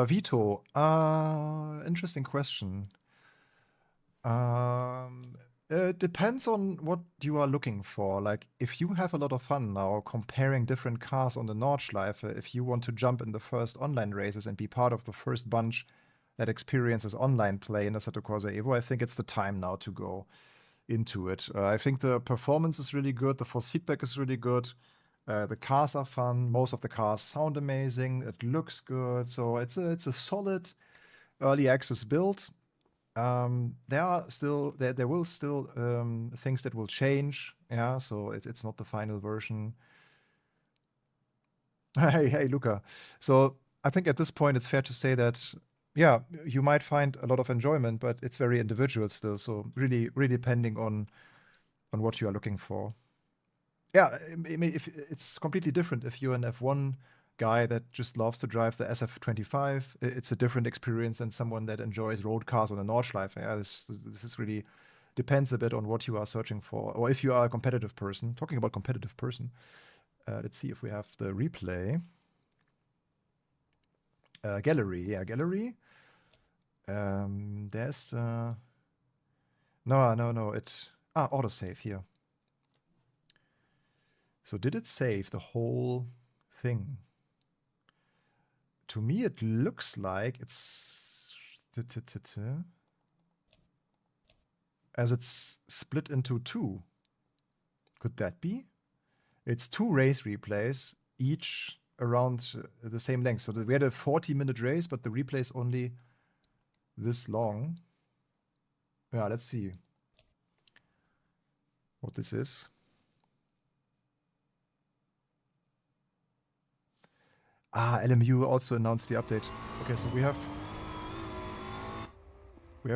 Vito, interesting question. It depends on what you are looking for. Like, if you have a lot of fun now comparing different cars on the Nordschleife, if you want to jump in the first online races and be part of the first bunch that experiences online play in Assetto Corsa EVO, I think it's the time now to go into it. I think the performance is really good. The force feedback is really good. The cars are fun. Most of the cars sound amazing. It looks good. So it's a solid early access build. There will still things that will change. Yeah, so it's not the final version. Hey, Luca. So I think at this point it's fair to say that, yeah, you might find a lot of enjoyment, but it's very individual still. So really depending on what you are looking for. Yeah, I mean, if it's completely different if you're an F1 guy that just loves to drive the SF25, it's a different experience than someone that enjoys road cars on a Nordschleife. Yeah, this is really depends a bit on what you are searching for, or if you are a competitive person. Talking about competitive person, let's see if we have the replay. Gallery, yeah, gallery. There's no, it autosave here. So did it save the whole thing? To me, it looks like it's as it's split into two. Could that be? It's 2 race replays, each around the same length. So we had a 40-minute race, but the replay is only this long. Yeah, let's see what this is. LMU also announced the update. Okay, so we have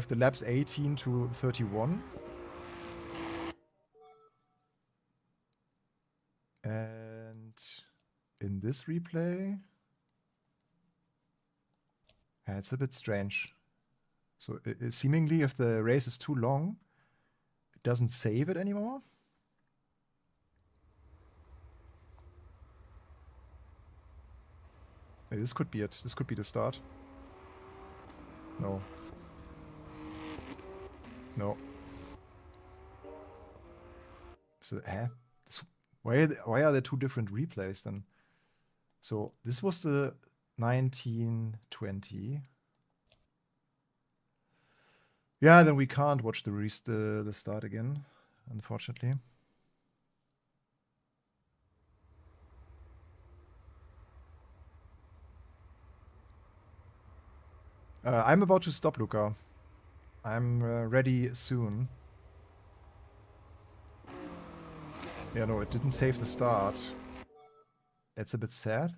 the laps 18 to 31. And in this replay, yeah, it's a bit strange. So seemingly if the race is too long, it doesn't save it anymore. This could be it. This could be the start. No. No. So, why are there 2 different replays then? So this was the 1920. Yeah, then we can't watch the start again, unfortunately. I'm about to stop, Luca. I'm ready soon. Yeah, no, it didn't save the start. It's a bit sad.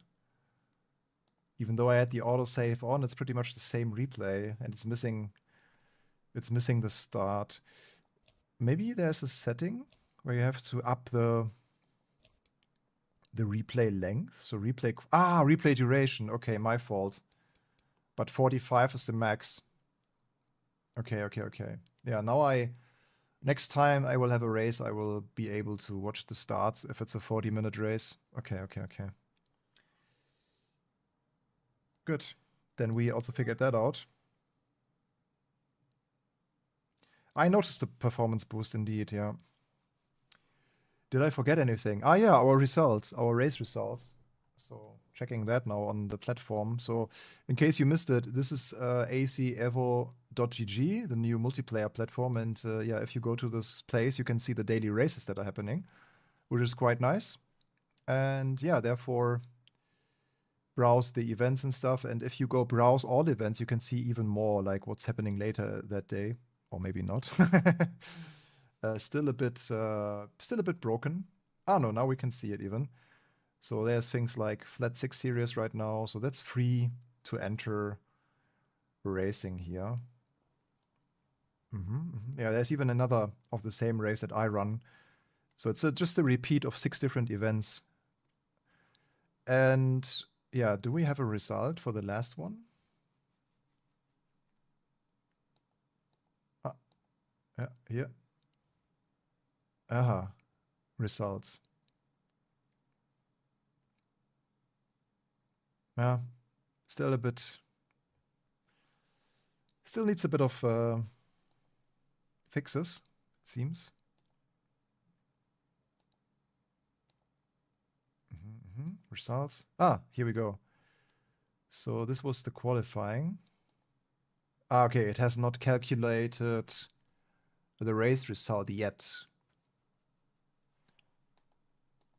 Even though I had the autosave on, it's pretty much the same replay, and it's missing the start. Maybe there's a setting where you have to up the replay length. So replay duration. Okay, my fault. But 45 is the max. Okay. Yeah, now next time I will have a race, I will be able to watch the start if it's a 40-minute race. Okay. Good. Then we also figured that out. I noticed the performance boost indeed, yeah. Did I forget anything? Yeah, our results, our race results. So checking that now on the platform. So in case you missed it, this is AC EVO.gg, the new multiplayer platform. And yeah, if you go to this place, you can see the daily races that are happening, which is quite nice. And yeah, therefore browse the events and stuff. And if you go browse all events, you can see even more like what's happening later that day, or maybe not. Still a bit broken. Ah, no, now we can see it even. So there's things like Flat 6 series right now. So that's free to enter racing here. Yeah, there's even another of the same race that I run. So it's just a repeat of 6 different events. And yeah, do we have a result for the last one? Yeah, here. Aha, results. Yeah, still needs a bit of fixes, it seems. Results. Ah, here we go. So this was the qualifying. Ah, okay, it has not calculated the race result yet.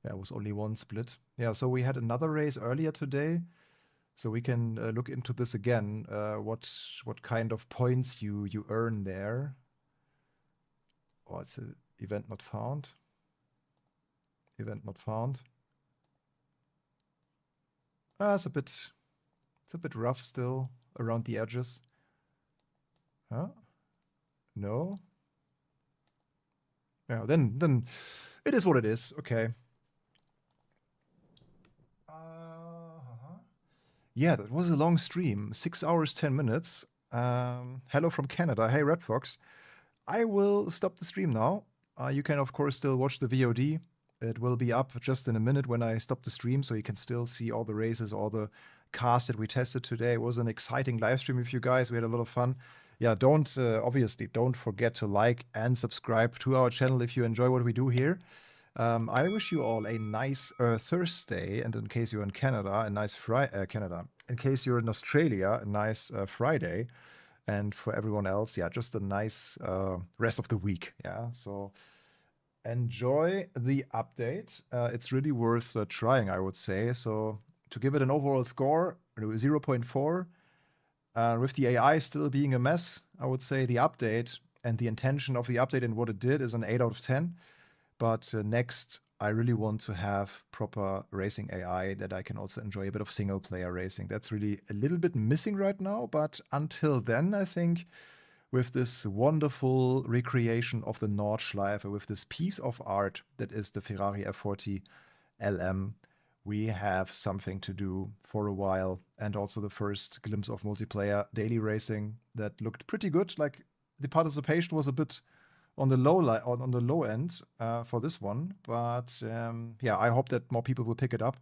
There was only one split. Yeah, so we had another race earlier today. So we can look into this again, what kind of points you earn there. Oh, it's an event not found. Event not found. Ah, it's a bit rough still around the edges. Huh? No. Yeah, then it is what it is. Okay. Yeah, that was a long stream. 6 hours, 10 minutes. Hello from Canada. Hey, Red Fox. I will stop the stream now. You can, of course, still watch the VOD. It will be up just in a minute when I stop the stream, so you can still see all the races, all the cars that we tested today. It was an exciting live stream with you guys. We had a lot of fun. Yeah, obviously, don't forget to like and subscribe to our channel if you enjoy what we do here. I wish you all a nice Thursday, and in case you're in Canada, a nice Canada. In case you're in Australia, a nice Friday, and for everyone else, yeah, just a nice rest of the week. Yeah, so enjoy the update. It's really worth trying, I would say. So to give it an overall score, 0.4. With the AI still being a mess, I would say the update and the intention of the update and what it did is an 8 out of 10. But next, I really want to have proper racing AI that I can also enjoy a bit of single player racing. That's really a little bit missing right now. But until then, I think with this wonderful recreation of the Nordschleife, with this piece of art that is the Ferrari F40 LM, we have something to do for a while. And also the first glimpse of multiplayer daily racing that looked pretty good. Like the participation was a bit on the low end for this one, but yeah, I hope that more people will pick it up.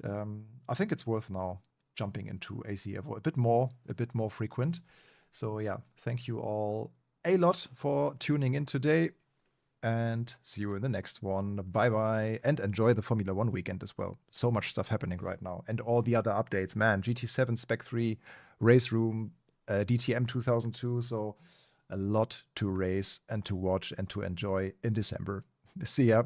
I think it's worth now jumping into AC EVO a bit more frequent. So yeah, thank you all a lot for tuning in today, and see you in the next one. Bye bye, and enjoy the Formula 1 weekend as well. So much stuff happening right now, and all the other updates, man. GT7 Spec 3, Race Room, DTM 2002. So a lot to race and to watch and to enjoy in December. See ya.